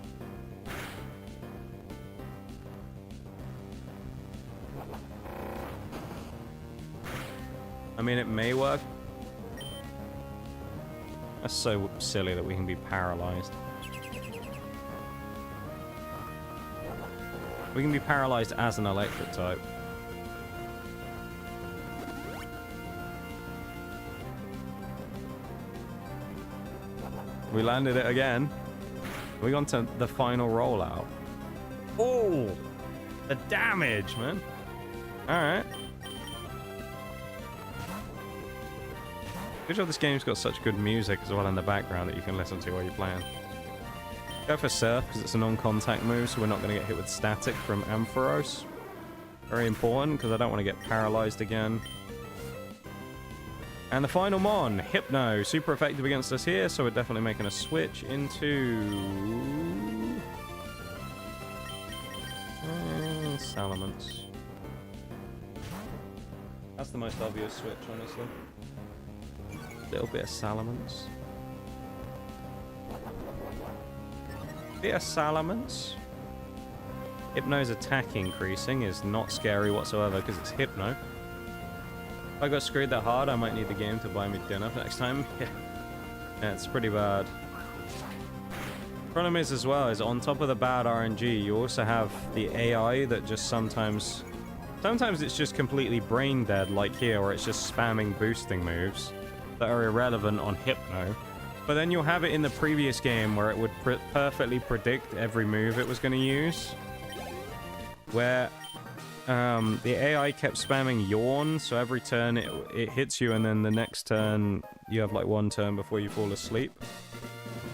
I mean, it may work. That's so silly that we can be paralyzed. We can be paralyzed as an electric type. We landed it again. We got to the final rollout. Oh, the damage, man. All right. Good job this game's got such good music as well in the background that you can listen to while you're playing. Go for Surf because it's a non-contact move, so we're not going to get hit with Static from Ampharos. Very important, because I don't want to get paralyzed again. And the final mon, Hypno. Super effective against us here, so we're definitely making a switch into... Salamence. That's the most obvious switch, honestly. Little bit of Salamence. Bit of Salamence. Hypno's attack increasing is not scary whatsoever because it's Hypno. If I got screwed that hard, I might need the game to buy me dinner next time. Yeah, it's pretty bad. Problem is as well, is on top of the bad RNG, you also have the AI that just sometimes it's just completely brain dead, like here, where it's just spamming boosting moves that are irrelevant on Hypno. But then you'll have it in the previous game where it would perfectly predict every move it was going to use. Where the AI kept spamming Yawn, so every turn it hits you, and then the next turn you have like one turn before you fall asleep.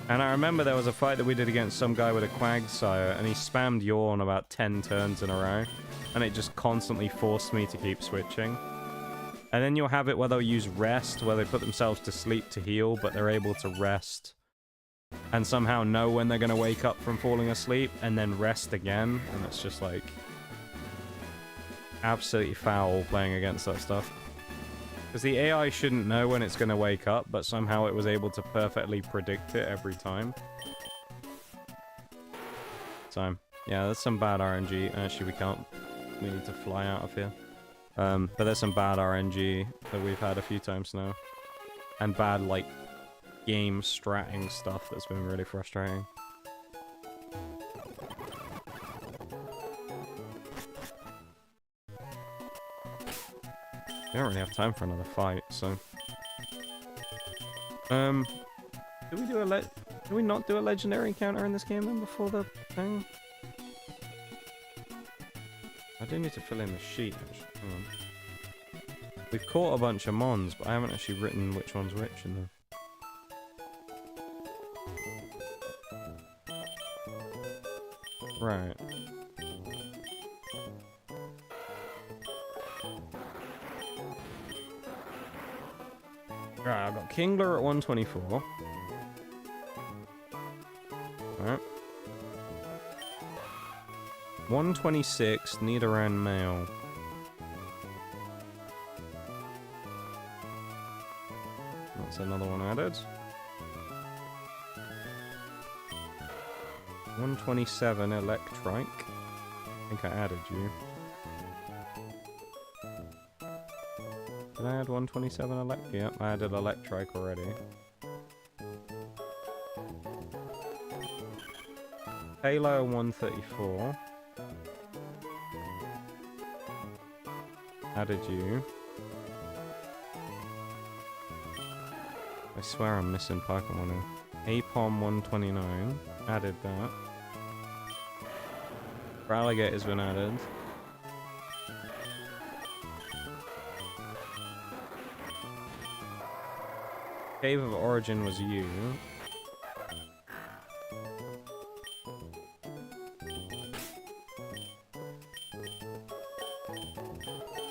And I remember there was a fight that we did against some guy with a Quagsire, and he spammed Yawn about 10 turns in a row, and it just constantly forced me to keep switching. And then you'll have it where they'll use Rest, where they put themselves to sleep to heal, but they're able to rest and somehow know when they're going to wake up from falling asleep, and then rest again, and it's just like absolutely foul playing against that stuff. Because the AI shouldn't know when it's going to wake up, but somehow it was able to perfectly predict it every time. So, yeah, that's some bad RNG. Actually, we need to fly out of here. But there's some bad RNG that we've had a few times now. And bad, like, game stratting stuff that's been really frustrating. We don't really have time for another fight, so... Do we not do a legendary encounter in this game then before the thing? I do need to fill in the sheet, actually. Hang on. We've caught a bunch of mons, but I haven't actually written which one's which in there. Right. Right, I've got Kingler at 124. Right. 126, Nidoran male. That's another one added. 127, Electrike. I think I added you. Did I add 127 Elect? Yep, I added Electrike already. Halo 134. Added you. I swear I'm missing Pokemon here. Apom 129. Added that. Ralligate has been added. Cave of Origin was you.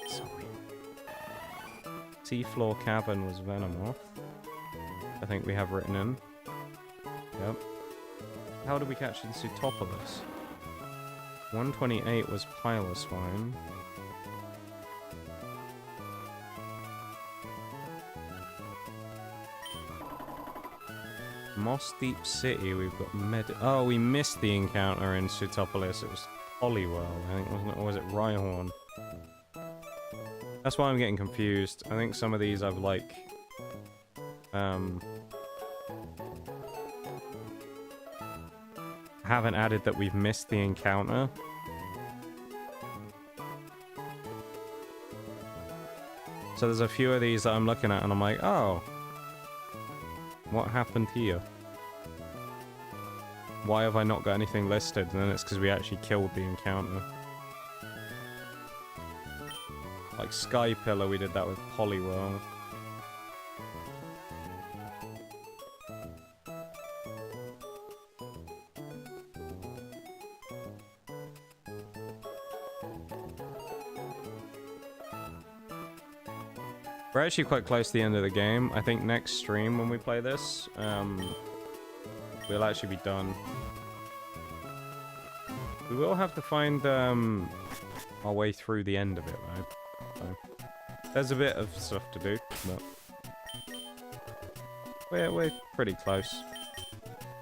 Sorry. Seafloor Cavern was Venomoth. I think we have written in. Yep. How did we catch the Pseutopolis? 128 was Piloswine. Moss Deep City, we've got Oh, we missed the encounter in Pseutopolis. It was Hollywell, I think, wasn't it? Or was it Rhyhorn? That's why I'm getting confused. I think some of these I've, like... haven't added that we've missed the encounter. So there's a few of these that I'm looking at and I'm like, oh... what happened here? Why have I not got anything listed? And then it's because we actually killed the encounter. Like Sky Pillar, we did that with Poliwhirl. We're actually quite close to the end of the game. I think next stream when we play this, we'll actually be done. We will have to find our way through the end of it, though. So, there's a bit of stuff to do, but we're pretty close.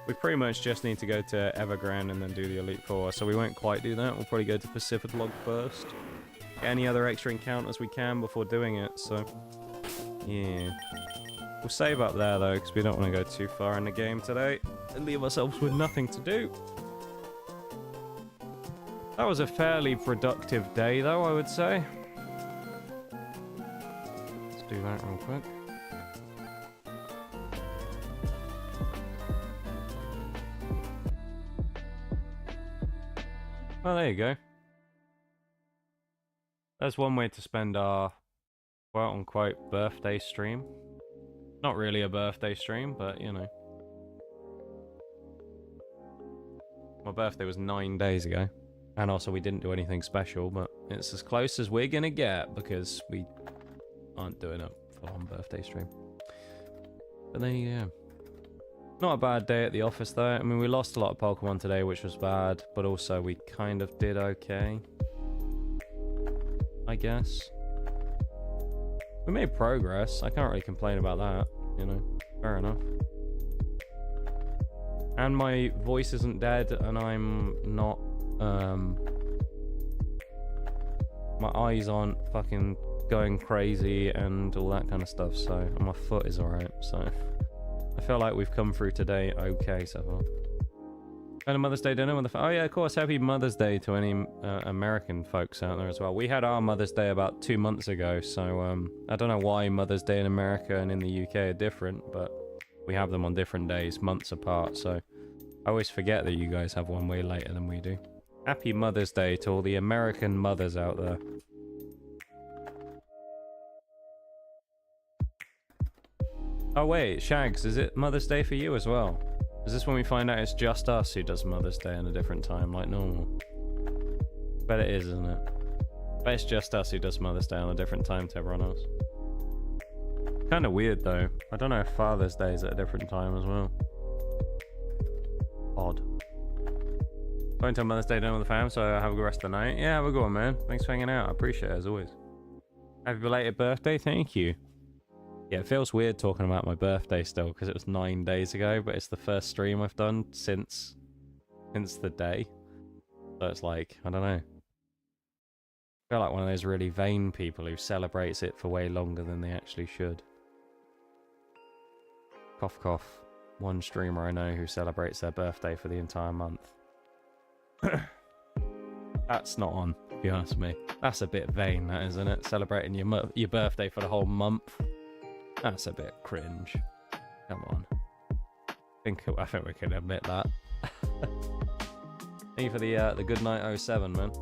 We pretty much just need to go to Evergrande and then do the Elite Four, so we won't quite do that. We'll probably go to Pacific Log first. Get any other extra encounters we can before doing it, so yeah. We'll save up there, though, because we don't want to go too far in the game today and leave ourselves with nothing to do. That was a fairly productive day, though, I would say. Let's do that real quick. Well, there you go. That's one way to spend our quote-unquote birthday stream. Not really a birthday stream, but, you know. My birthday was 9 days ago. And also we didn't do anything special, but it's as close as we're gonna get because we aren't doing a full-on birthday stream. But there you go. Not a bad day at the office, though. I mean, we lost a lot of Pokemon today, which was bad, but also we kind of did okay, I guess. We made progress. I can't really complain about that, you know. Fair enough. And my voice isn't dead, and I'm not, my eyes aren't fucking going crazy and all that kind of stuff, so, and my foot is alright, so I feel like we've come through today okay so far. And a Mother's Day dinner with the oh yeah, of course, happy Mother's Day to any American folks out there as well. We had our Mother's Day about 2 months ago, so I don't know why Mother's Day in America and in the UK are different, but we have them on different days, months apart, so I always forget that you guys have one way later than we do. Happy Mother's Day to all the American mothers out there. Oh wait, Shags, is it Mother's Day for you as well? Is this when we find out it's just us who does Mother's Day in a different time, like normal? Bet it is, isn't it? Bet it's just us who does Mother's Day on a different time to everyone else. Kind of weird, though. I don't know if Father's Day is at a different time as well. Odd. Going to Mother's Day dinner with the fam, so have a good rest of the night. Yeah, have a good one, man. Thanks for hanging out. I appreciate it, as always. Happy belated birthday. Thank you. Yeah, it feels weird talking about my birthday still, because it was 9 days ago, but it's the first stream I've done since the day. So it's like, I don't know. I feel like one of those really vain people who celebrates it for way longer than they actually should. Cough cough. One streamer I know who celebrates their birthday for the entire month. That's not on, to be honest with me. That's a bit vain, that, isn't it? Celebrating your birthday for the whole month. That's a bit cringe. Come on. I think we can admit that. Thank you for the good night 07, man.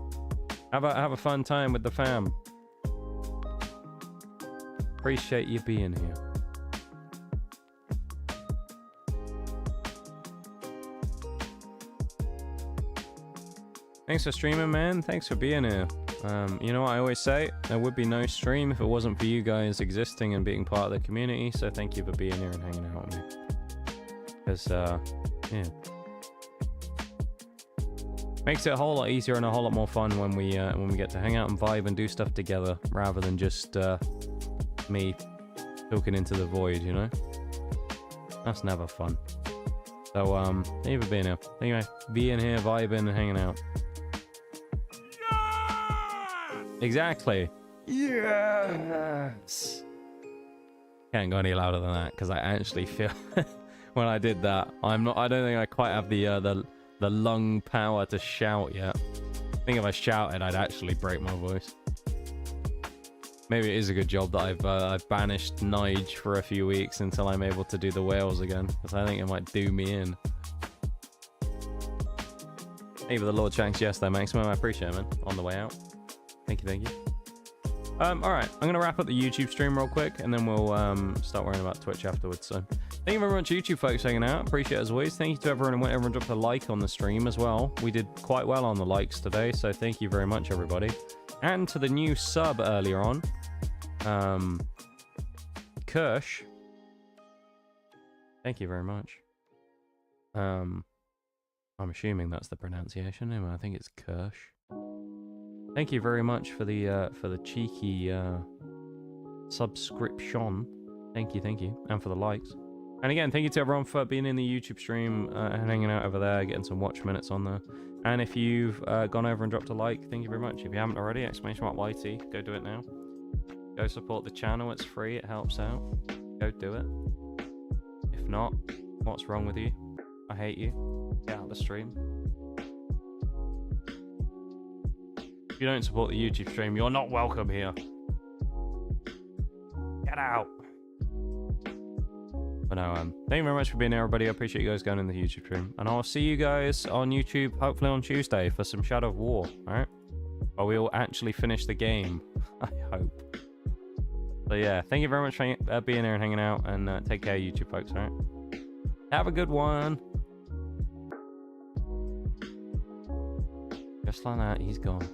Have a fun time with the fam. Appreciate you being here. Thanks for streaming, man. Thanks for being here. You know what I always say? There would be no stream if it wasn't for you guys existing and being part of the community. So thank you for being here and hanging out with me. Because, yeah. Makes it a whole lot easier and a whole lot more fun when we get to hang out and vibe and do stuff together rather than just me talking into the void, you know? That's never fun. So, thank you for being here. Anyway, being here, vibing and hanging out. Exactly. Yes. Can't go any louder than that because I actually feel when I did that, I don't think I quite have the lung power to shout yet. I think if I shouted, I'd actually break my voice. Maybe it is a good job that I've banished Nige for a few weeks until I'm able to do the whales again, because I think it might do me in. Hey, for the Lord Shanks, yes, though, Maximum. I appreciate it, man. On the way out. Thank you. Alright, I'm going to wrap up the YouTube stream real quick, and then we'll start worrying about Twitch afterwards. So, thank you very much, YouTube folks, hanging out. Appreciate it as always. Thank you to everyone and everyone dropped a like on the stream as well. We did quite well on the likes today, so thank you very much, everybody. And to the new sub earlier on. Kirsch. Thank you very much. I'm assuming that's the pronunciation. Anyway, I think it's Kirsch. Thank you very much for the cheeky subscription. Thank you, and for the likes. And again, thank you to everyone for being in the YouTube stream and hanging out over there, getting some watch minutes on there. And if you've gone over and dropped a like, thank you very much. If you haven't already, exclamation mark YT, go do it now. Go support the channel, it's free, it helps out. Go do it. If not, what's wrong with you? I hate you. Get out of the stream. If you don't support the YouTube stream, you're not welcome here. Get out. But no, thank you very much for being here, everybody. I appreciate you guys going in the YouTube stream. And I'll see you guys on YouTube, hopefully on Tuesday, for some Shadow of War, alright? Or we will actually finish the game, I hope. So yeah, thank you very much for being here and hanging out, and take care, YouTube folks, alright? Have a good one. Just like that, he's gone.